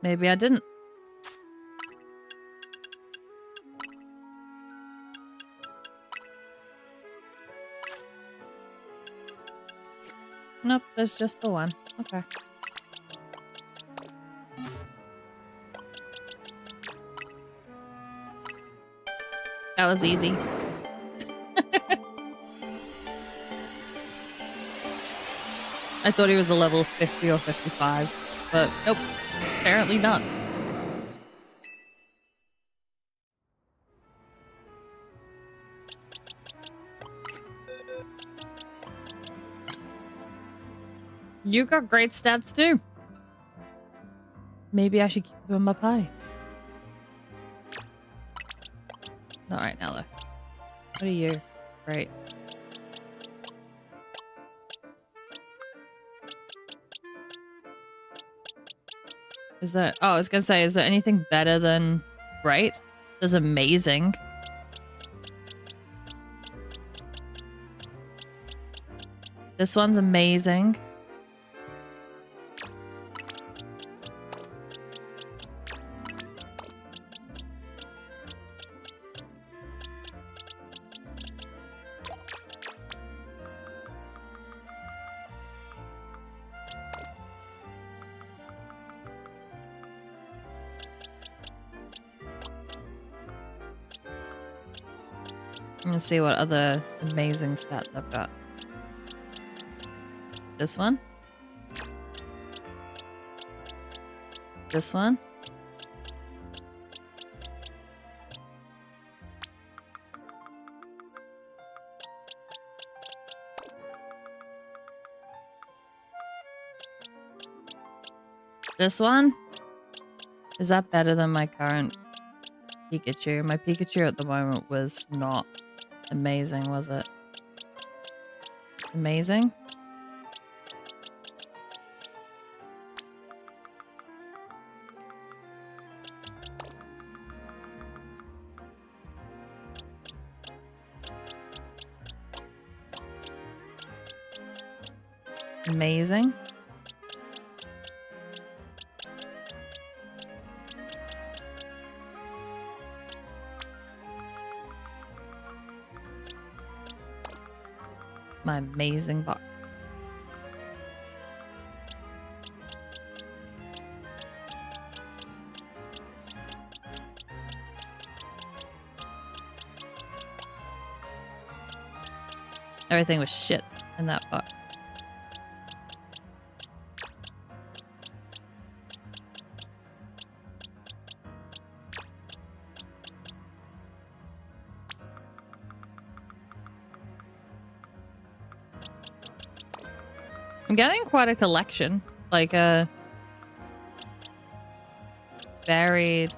Maybe I didn't. Nope, there's just the one. Okay. That was easy. I thought he was a level 50 or 55, but nope, apparently not. You got great stats too. Maybe I should keep him in my party. Not right now, though. What are you? Great. Is there... Oh, I was gonna say, is there anything better than great? There's amazing. This one's amazing. Let's see what other amazing stats I've got. This one. This one. This one. Is that better than my current Pikachu? My Pikachu at the moment was not amazing, was it? Amazing? Amazing? My amazing box. Everything was shit in that box. I'm getting quite a collection, like a varied.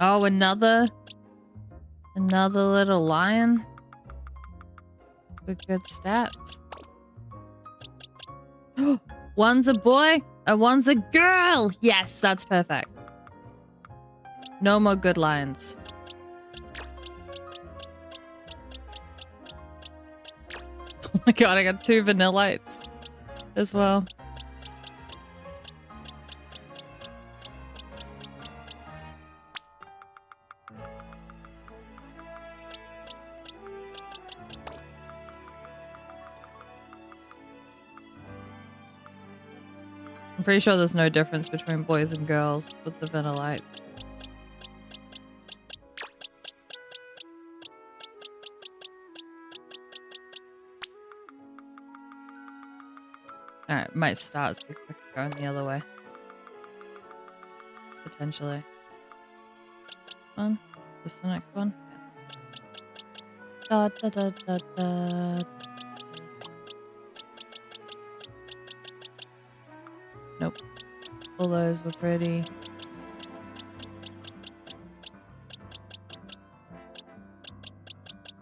Oh, another little lion with good stats. One's a boy and one's a girl. Yes, that's perfect. No more good lions. Oh my god, I got 2 vanillites as well. I'm pretty sure there's no difference between boys and girls with the vanillite. Alright, might start to be quick going the other way. Potentially. One? This the next one? Yeah. Da, da, da, da, da. Nope. All those were pretty.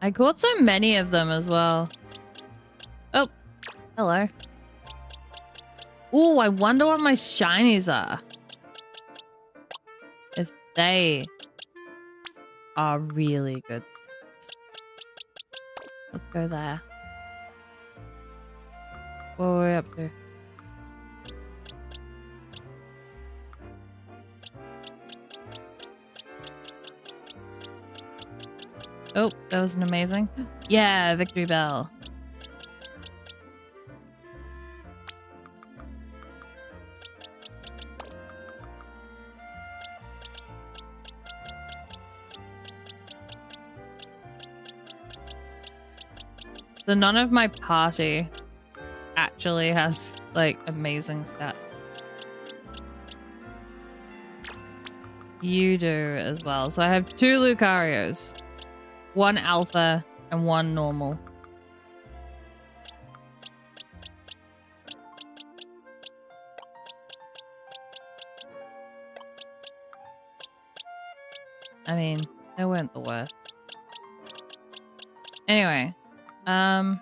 I caught so many of them as well. Oh, hello. Oh, I wonder what my shinies are. If they are really good stats. Let's go there. What are we up to? Oh, that was an amazing. Yeah, victory bell. So none of my party actually has like amazing stats. You do as well. So I have 2 Lucarios. 1 alpha and 1 normal. I mean, they weren't the worst. Anyway, oh,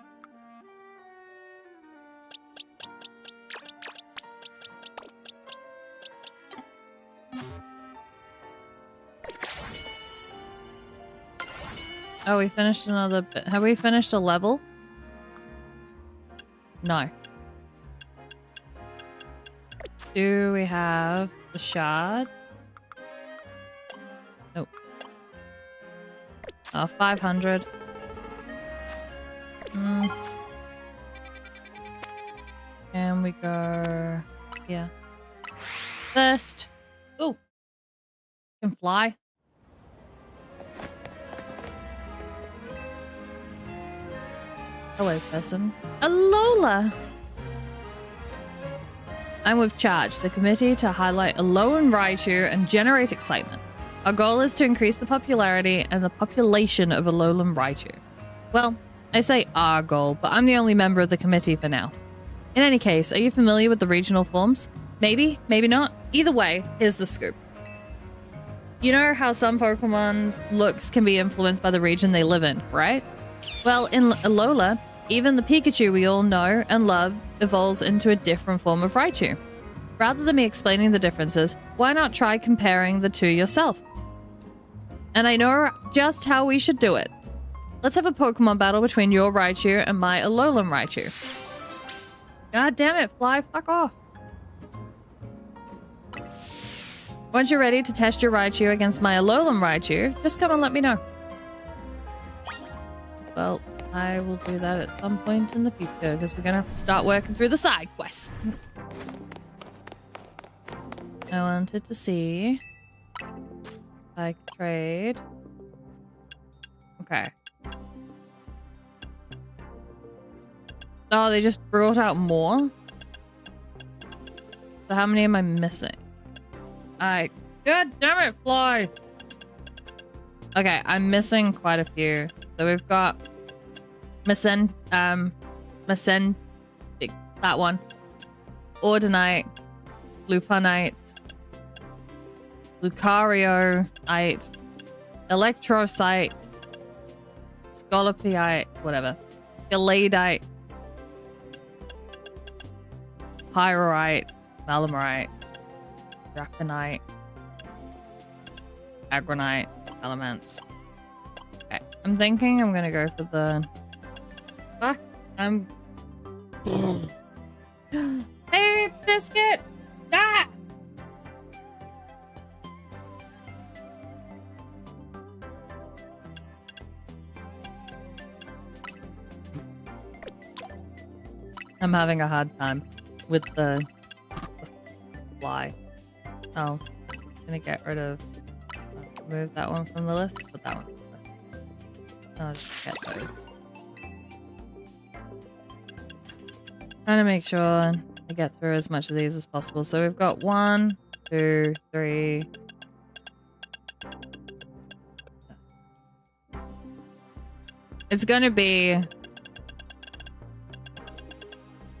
we finished another bit. Have we finished a level? No. Do we have the shards? Nope. Oh, 500. And we go here. First. Ooh. Can fly. Hello, person. Alola! I'm with Charge, the committee to highlight Alolan Raichu and generate excitement. Our goal is to increase the popularity and the population of Alolan Raichu. Well, I say our goal, but I'm the only member of the committee for now. In any case, are you familiar with the regional forms? Maybe, maybe not. Either way, here's the scoop. You know how some Pokemon's looks can be influenced by the region they live in, right? Well, in Alola, even the Pikachu we all know and love evolves into a different form of Raichu. Rather than me explaining the differences, why not try comparing the two yourself? And I know just how we should do it. Let's have a Pokemon battle between your Raichu and my Alolan Raichu. God damn it, Fly, fuck off. Once you're ready to test your Raichu against my Alolan Raichu, just come and let me know. Well, I will do that at some point in the future because we're gonna have to start working through the side quests. I wanted to see if I could trade. Okay. Oh, they just brought out more? So how many am I missing? God damn it, Fly! Okay, I'm missing quite a few. So we've got Missing, that one. Ordinite, Lupanite, Lucarioite, Electrocyte, Scolopiite, whatever. Galadite, Pyrorite, Malamorite, Draconite, Agronite, Elements. Okay, I'm thinking I'm gonna go for the... Fuck, Hey, Biscuit! Ah! I'm having a hard time with the Fly. Oh, I'm gonna get rid of... Remove that one from the list, put that one on the list. I'll just get those. Trying to make sure I get through as much of these as possible. So we've got 1, 2, 3. It's gonna be...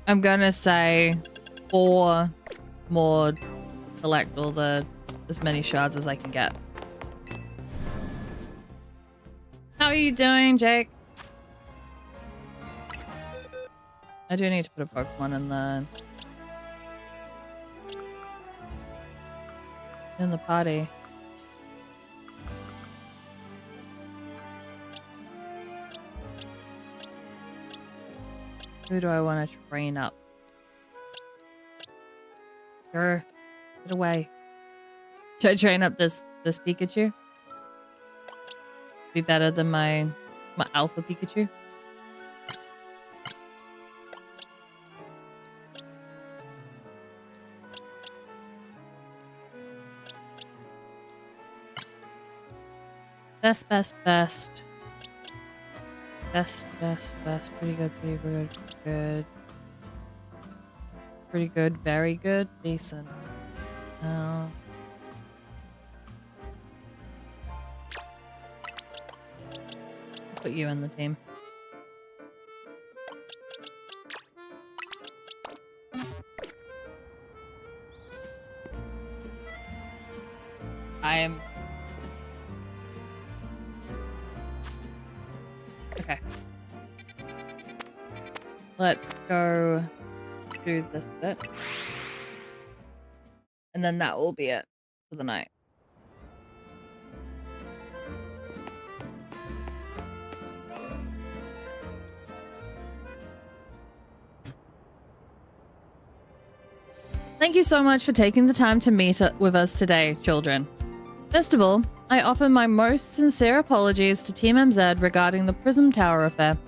I'm gonna say 4 more to collect all the... as many shards as I can get. How are you doing, Jake? I do need to put a Pokemon in the party. Who do I want to train up? Grr, get away. Should I train up this Pikachu? Be better than my Alpha Pikachu? Best. Best. Pretty good. Good. Pretty good. Very good. Decent. Put you in the team. I am... Okay. Let's go do this bit. And then that will be it for the night. Thank you so much for taking the time to meet with us today, children. First of all, I offer my most sincere apologies to Team MZ regarding the Prism Tower affair.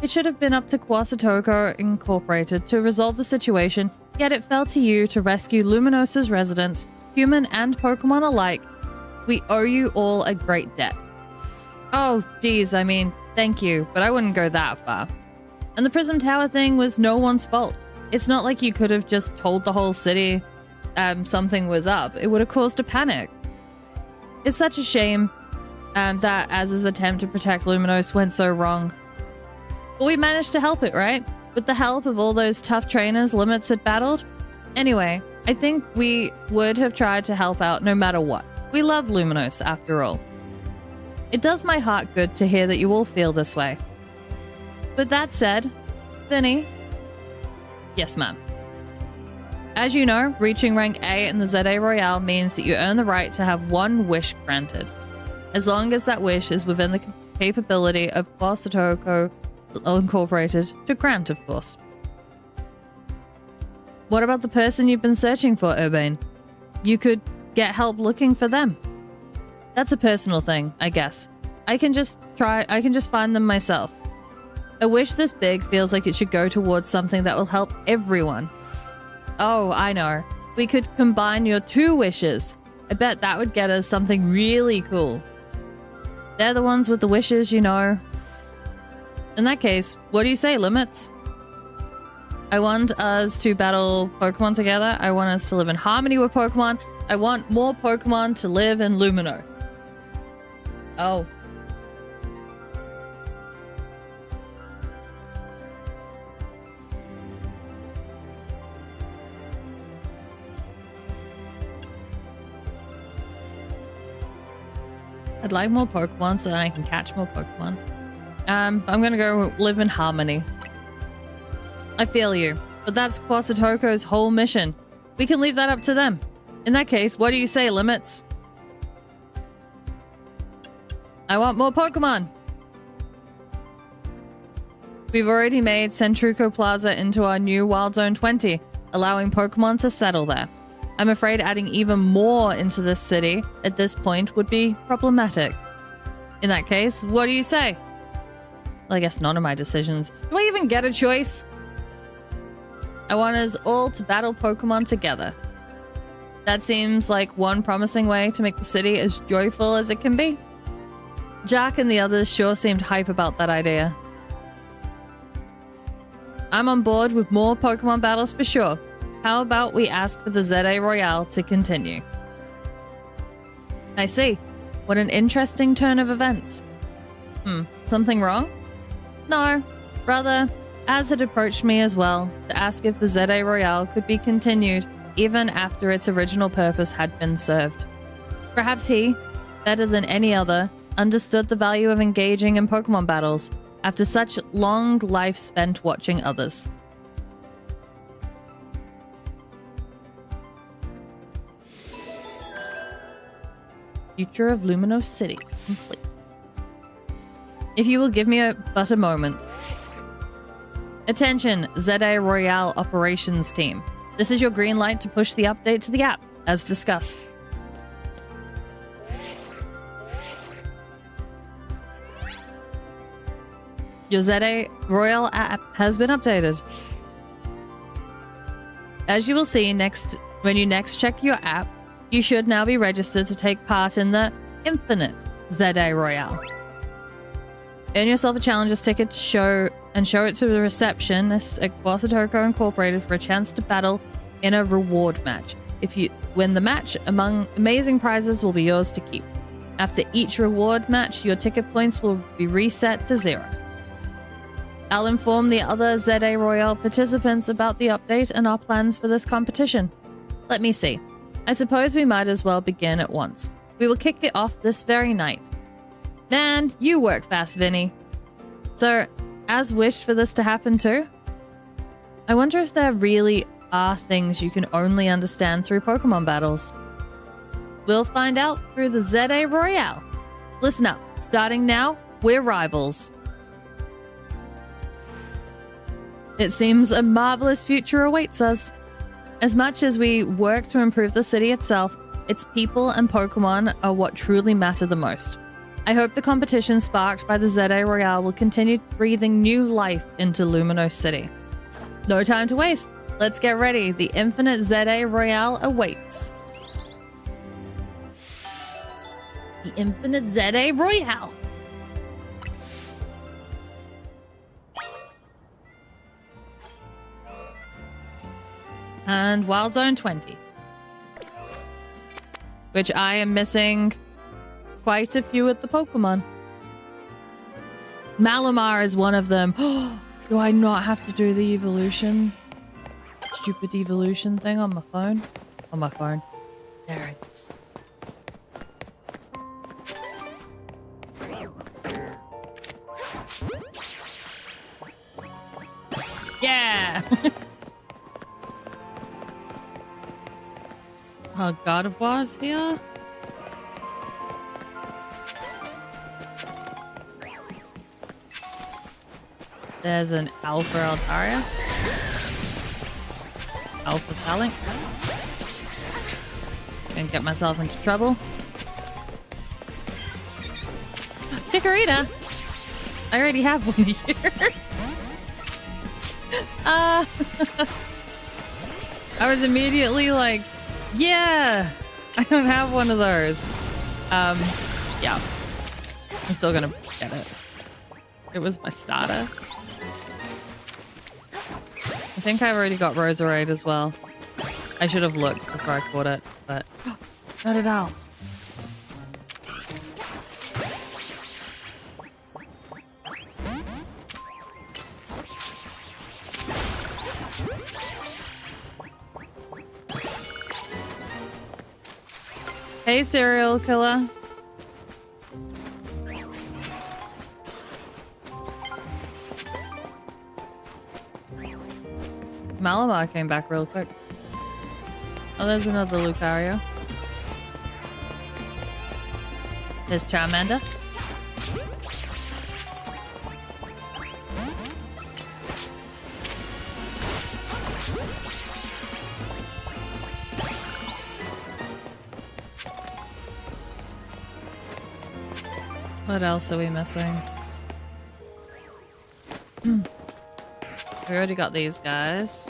It should have been up to Quasatoko Incorporated to resolve the situation, yet it fell to you to rescue Luminosa's residents, human and Pokemon alike, We owe you all a great debt. Oh, geez, I mean, thank you, but I wouldn't go that far. And the Prism Tower thing was no one's fault. It's not like you could have just told the whole city something was up. It would have caused a panic. It's such a shame that Az's attempt to protect Luminos went so wrong. But we managed to help it, right? With the help of all those tough trainers Limits had battled. Anyway, I think we would have tried to help out no matter what. We love Luminos, after all. It does my heart good to hear that you all feel this way. But that said, Vinny. Yes, ma'am. As you know, reaching rank A in the ZA Royale means that you earn the right to have one wish granted, as long as that wish is within the capability of Quasitoko Incorporated to grant, of course. What about the person you've been searching for, Urbane? You could get help looking for them. That's a personal thing, I guess. I can just find them myself. A wish this big feels like it should go towards something that will help everyone. Oh, I know. We could combine your 2 wishes. I bet that would get us something really cool. They're the ones with the wishes, you know. In that case, what do you say, Limits? I want us to battle Pokemon together. I want us to live in harmony with Pokemon. I want more Pokemon to live in Lumino. Oh. I'd like more Pokemon so that I can catch more Pokemon. I'm gonna go live in harmony. I feel you, but that's Quasitoko's whole mission. We can leave that up to them. In that case, what do you say, Limits? I want more Pokemon. We've already made Centruco Plaza into our new Wild Zone 20, allowing Pokemon to settle there. I'm afraid adding even more into this city at this point would be problematic. In that case, what do you say? Well, I guess none of my decisions. Do I even get a choice? I want us all to battle Pokemon together. That seems like one promising way to make the city as joyful as it can be. Jack and the others sure seemed hype about that idea. I'm on board with more Pokemon battles for sure. How about we ask for the ZA Royale to continue? I see. What an interesting turn of events. Something wrong? No. Rather, Az had approached me as well to ask if the ZA Royale could be continued even after its original purpose had been served. Perhaps he, better than any other, understood the value of engaging in Pokemon battles after such long life spent watching others. Future of Luminos City complete. If you will give me but a moment. Attention, ZA Royale Operations Team. This is your green light to push the update to the app, as discussed. Your ZA Royale app has been updated. As you will see when you next check your app, you should now be registered to take part in the Infinite ZA Royale. Earn yourself a challenger's ticket to show it to the receptionist at Quasitoko Incorporated for a chance to battle in a reward match. If you win the match, among amazing prizes will be yours to keep. After each reward match, your ticket points will be reset to 0. I'll inform the other ZA Royale participants about the update and our plans for this competition. Let me see. I suppose we might as well begin at once. We will kick it off this very night. Man, you work fast, Vinny. So, as wished for this to happen too? I wonder if there really are things you can only understand through Pokemon battles. We'll find out through the ZA Royale. Listen up, starting now, we're rivals. It seems a marvelous future awaits us. As much as we work to improve the city itself, its people and Pokemon are what truly matter the most. I hope the competition sparked by the ZA Royale will continue breathing new life into Luminos City. No time to waste. Let's get ready. The Infinite ZA Royale awaits. the Infinite ZA Royale. And Wild Zone 20. Which I am missing quite a few at the Pokemon. Malamar is one of them. Do I not have to do the evolution? Stupid evolution thing on my phone? On my phone. There it is. Yeah! Oh, God of War's here? There's an Alpha Altaria. Alpha Phalanx. Gonna get myself into trouble. Chikorita! I already have one here. I was immediately like, yeah! I don't have one of those. Yeah. I'm still gonna get it. It was my starter. I think I've already got Roserade as well. I should have looked before I caught it, but not at all. Hey, serial killer. Malamar came back real quick. Oh, there's another Lucario. There's Charmander. What else are we missing? We already got these guys.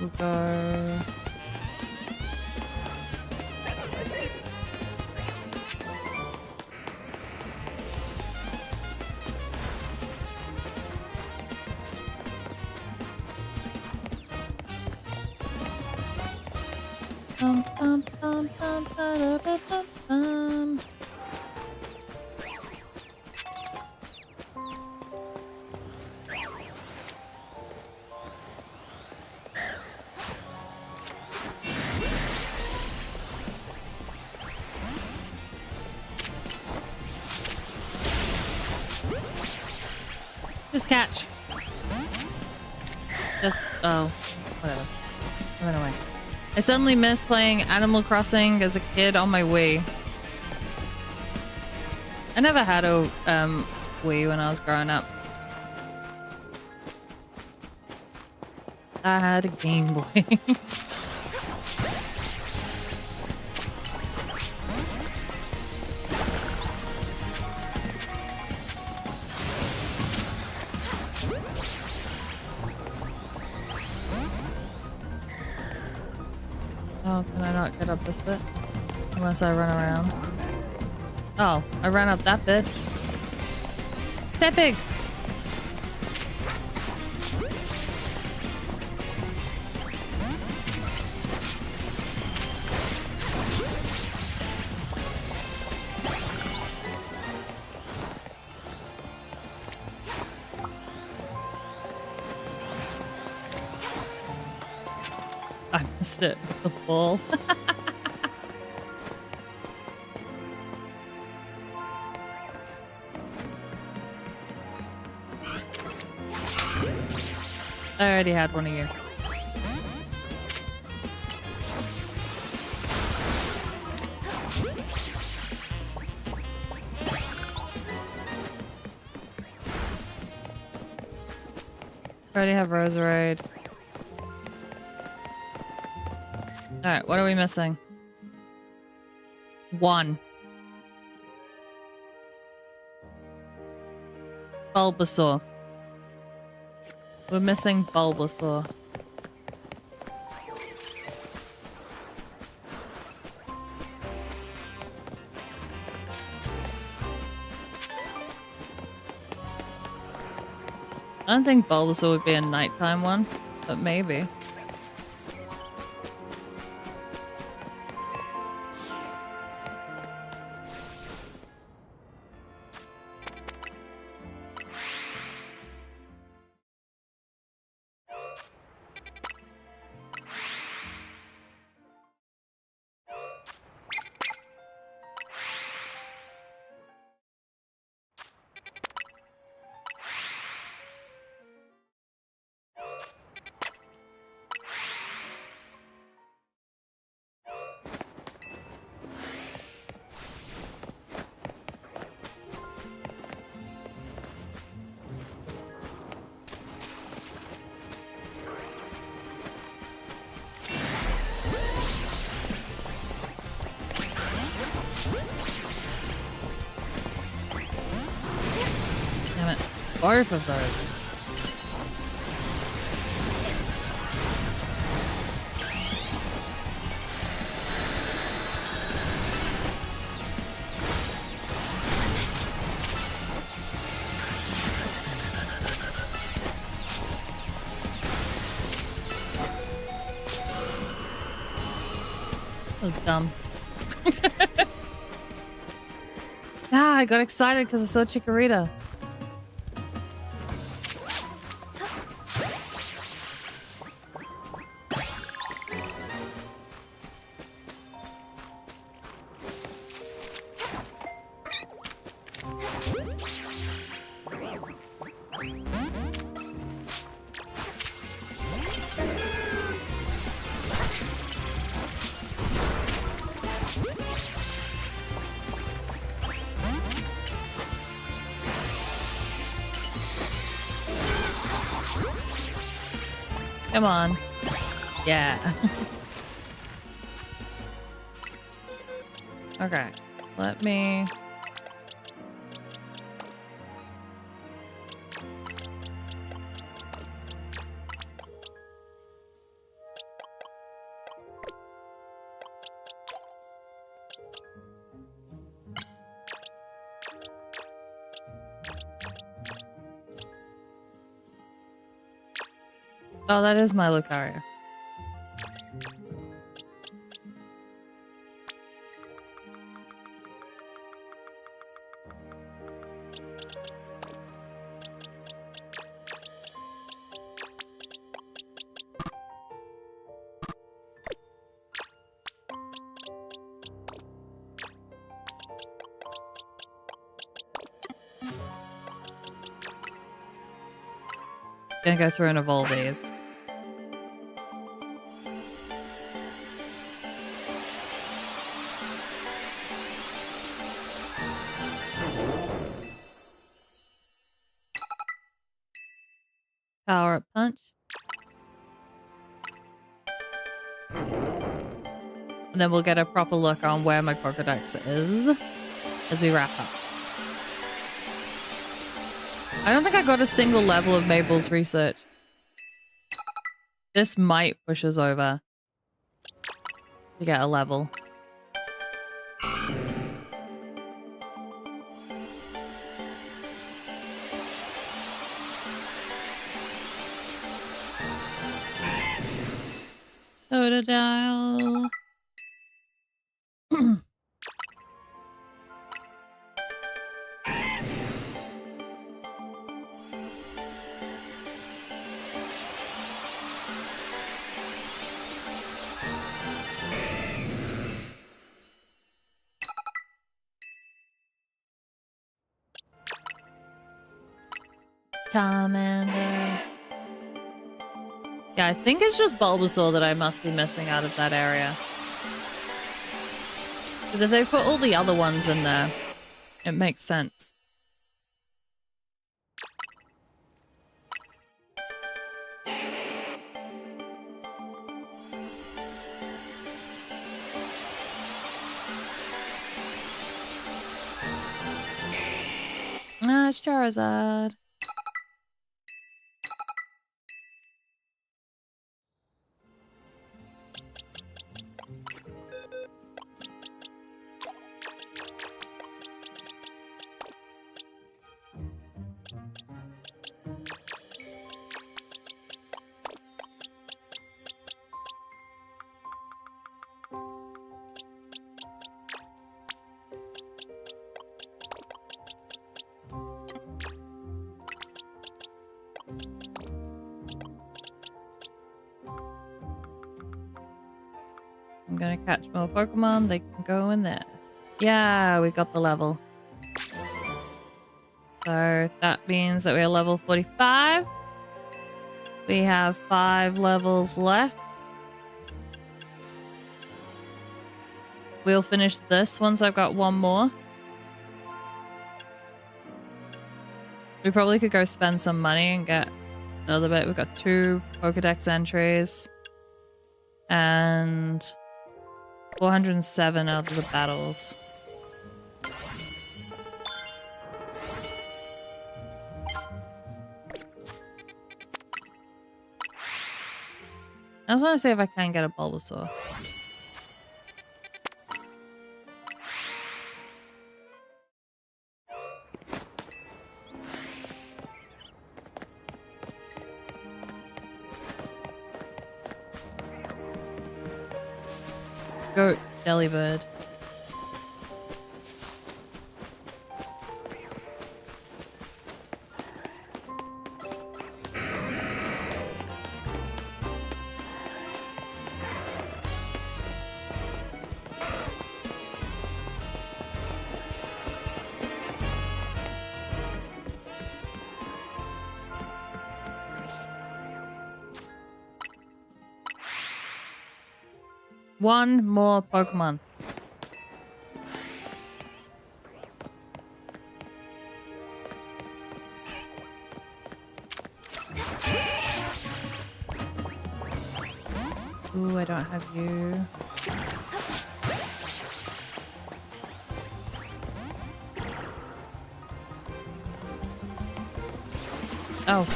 We'll go... Just catch. Just, oh, whatever. I went away. I suddenly miss playing Animal Crossing as a kid on my Wii. I never had a Wii when I was growing up. I had a Game Boy. Oh, can I not get up this bit? Unless I run around. Oh, I ran up that bit. That big! I missed it with the ball. I already had one of you. I already have Roserade. Alright, what are we missing? One. Bulbasaur. We're missing Bulbasaur. I don't think Bulbasaur would be a nighttime one, but maybe. Damn it. Both of those. That was dumb. Ah, I got excited because I saw Chikorita. Come on. Yeah. Okay. Let me... Oh, that is my Lucario. Gonna go through and evolve these. Power up punch. And then we'll get a proper look on where my Pokedex is as we wrap up. I don't think I got a single level of Mabel's research. This might push us over to get a level. Totodile. Charmander. Yeah, I think it's just Bulbasaur that I must be missing out of that area. Because if they put all the other ones in there, it makes sense. Ah, it's Charizard. I'm gonna catch more Pokemon. They can go in there. Yeah, we got the level. So that means that we're level 45. We have 5 levels left. We'll finish this once I've got one more. We probably could go spend some money and get another bit. We've got 2 Pokedex entries. And 407 out of the battles. I just want to see if I can get a Bulbasaur. Goat, Delibird. One more Pokemon. Ooh, I don't have you. Oh.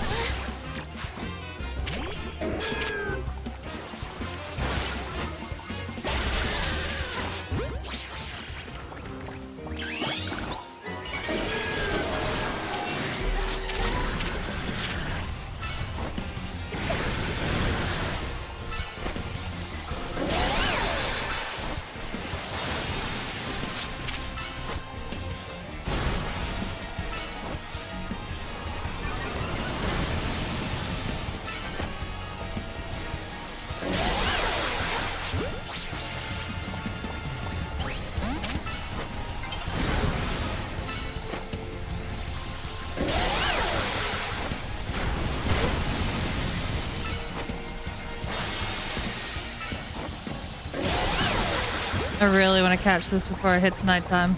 I really want to catch this before it hits nighttime.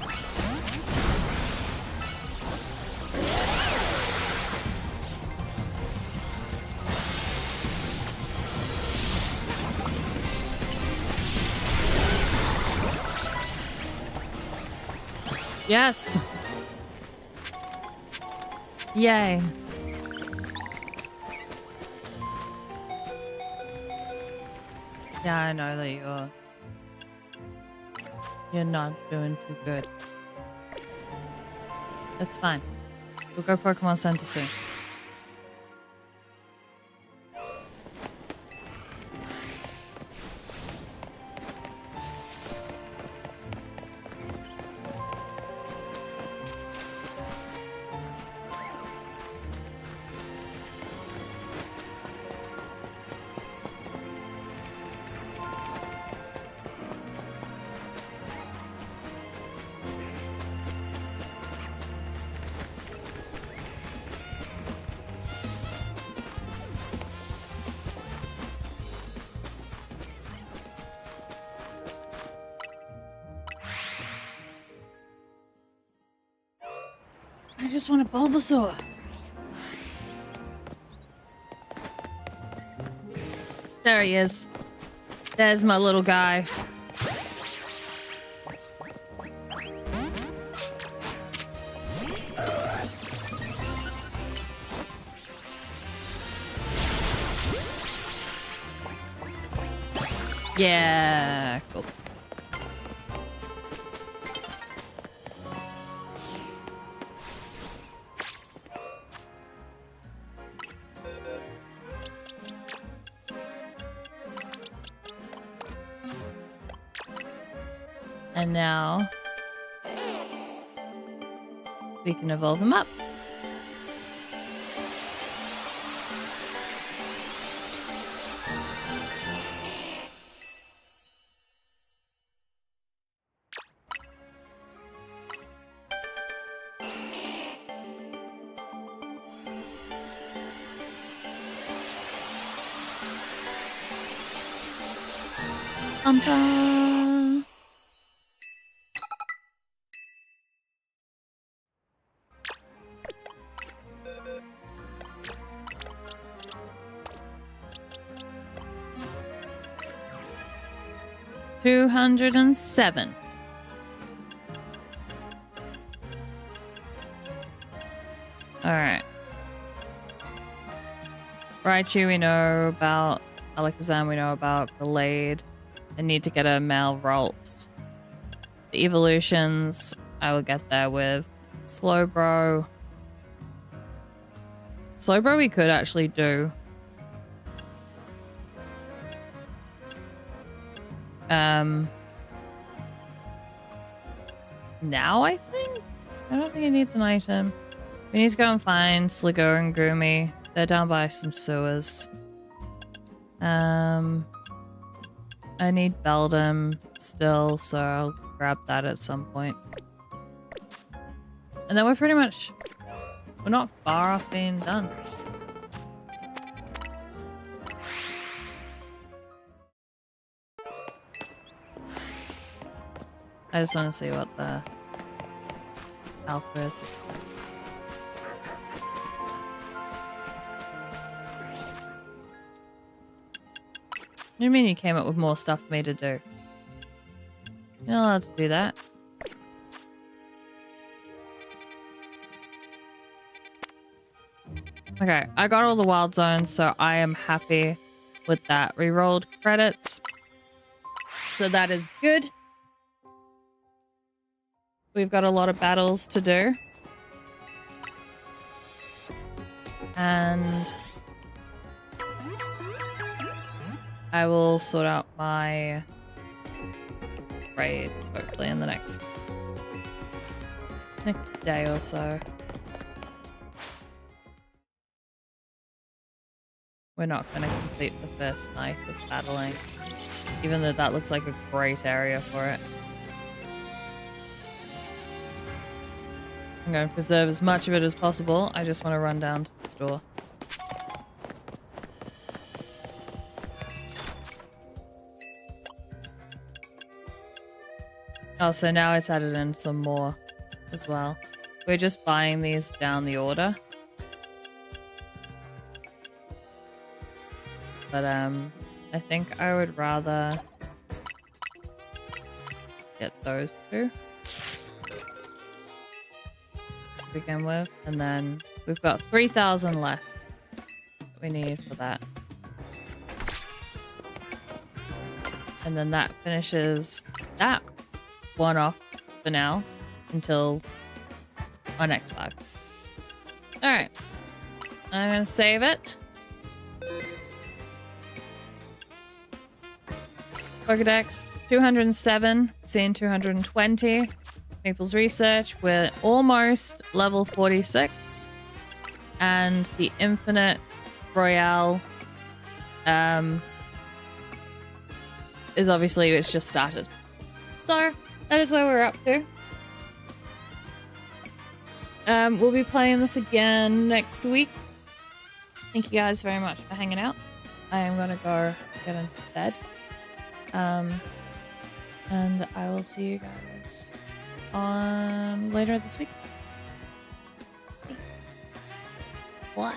Yes! Yay. Yeah, I know that you're not doing too good. That's fine. We'll go Pokemon Center soon. I just want a Bulbasaur. There he is. There's my little guy. Yeah, cool. And now we can evolve him up. Umpa. $207. All right. Raichu we know about. Alakazam we know about. Gallade. I need to get a Malralt. The evolutions I will get there with. Slowbro. Slowbro we could actually do. Now I think? I don't think it needs an item. We need to go and find Sligo and Gumi. They're down by some sewers. I need Beldum still, so I'll grab that at some point. And then we're not far off being done. I just want to see what the alpha is. What do you mean you came up with more stuff for me to do? You're not allowed to do that. Okay, I got all the wild zones, so I am happy with that. Rerolled credits. So that is good. We've got a lot of battles to do. And I will sort out my raids hopefully in the next day or so. We're not going to complete the first night of battling, even though that looks like a great area for it. I'm going to preserve as much of it as possible. I just want to run down to the store. Oh, so now it's added in some more as well. We're just buying these down the order. But I think I would rather get those two to begin with, and then we've got 3,000 left that we need for that. And then that finishes that one off for now until our next 5. Alright. I'm gonna save it. Pokedex 207, scene 220. Maple's research, we're almost level 46. And the Infinite Royale is obviously, it's just started. So that is where we're up to. We'll be playing this again next week. Thank you guys very much for hanging out. I am gonna go get into bed. And I will see you guys on later this week. Why?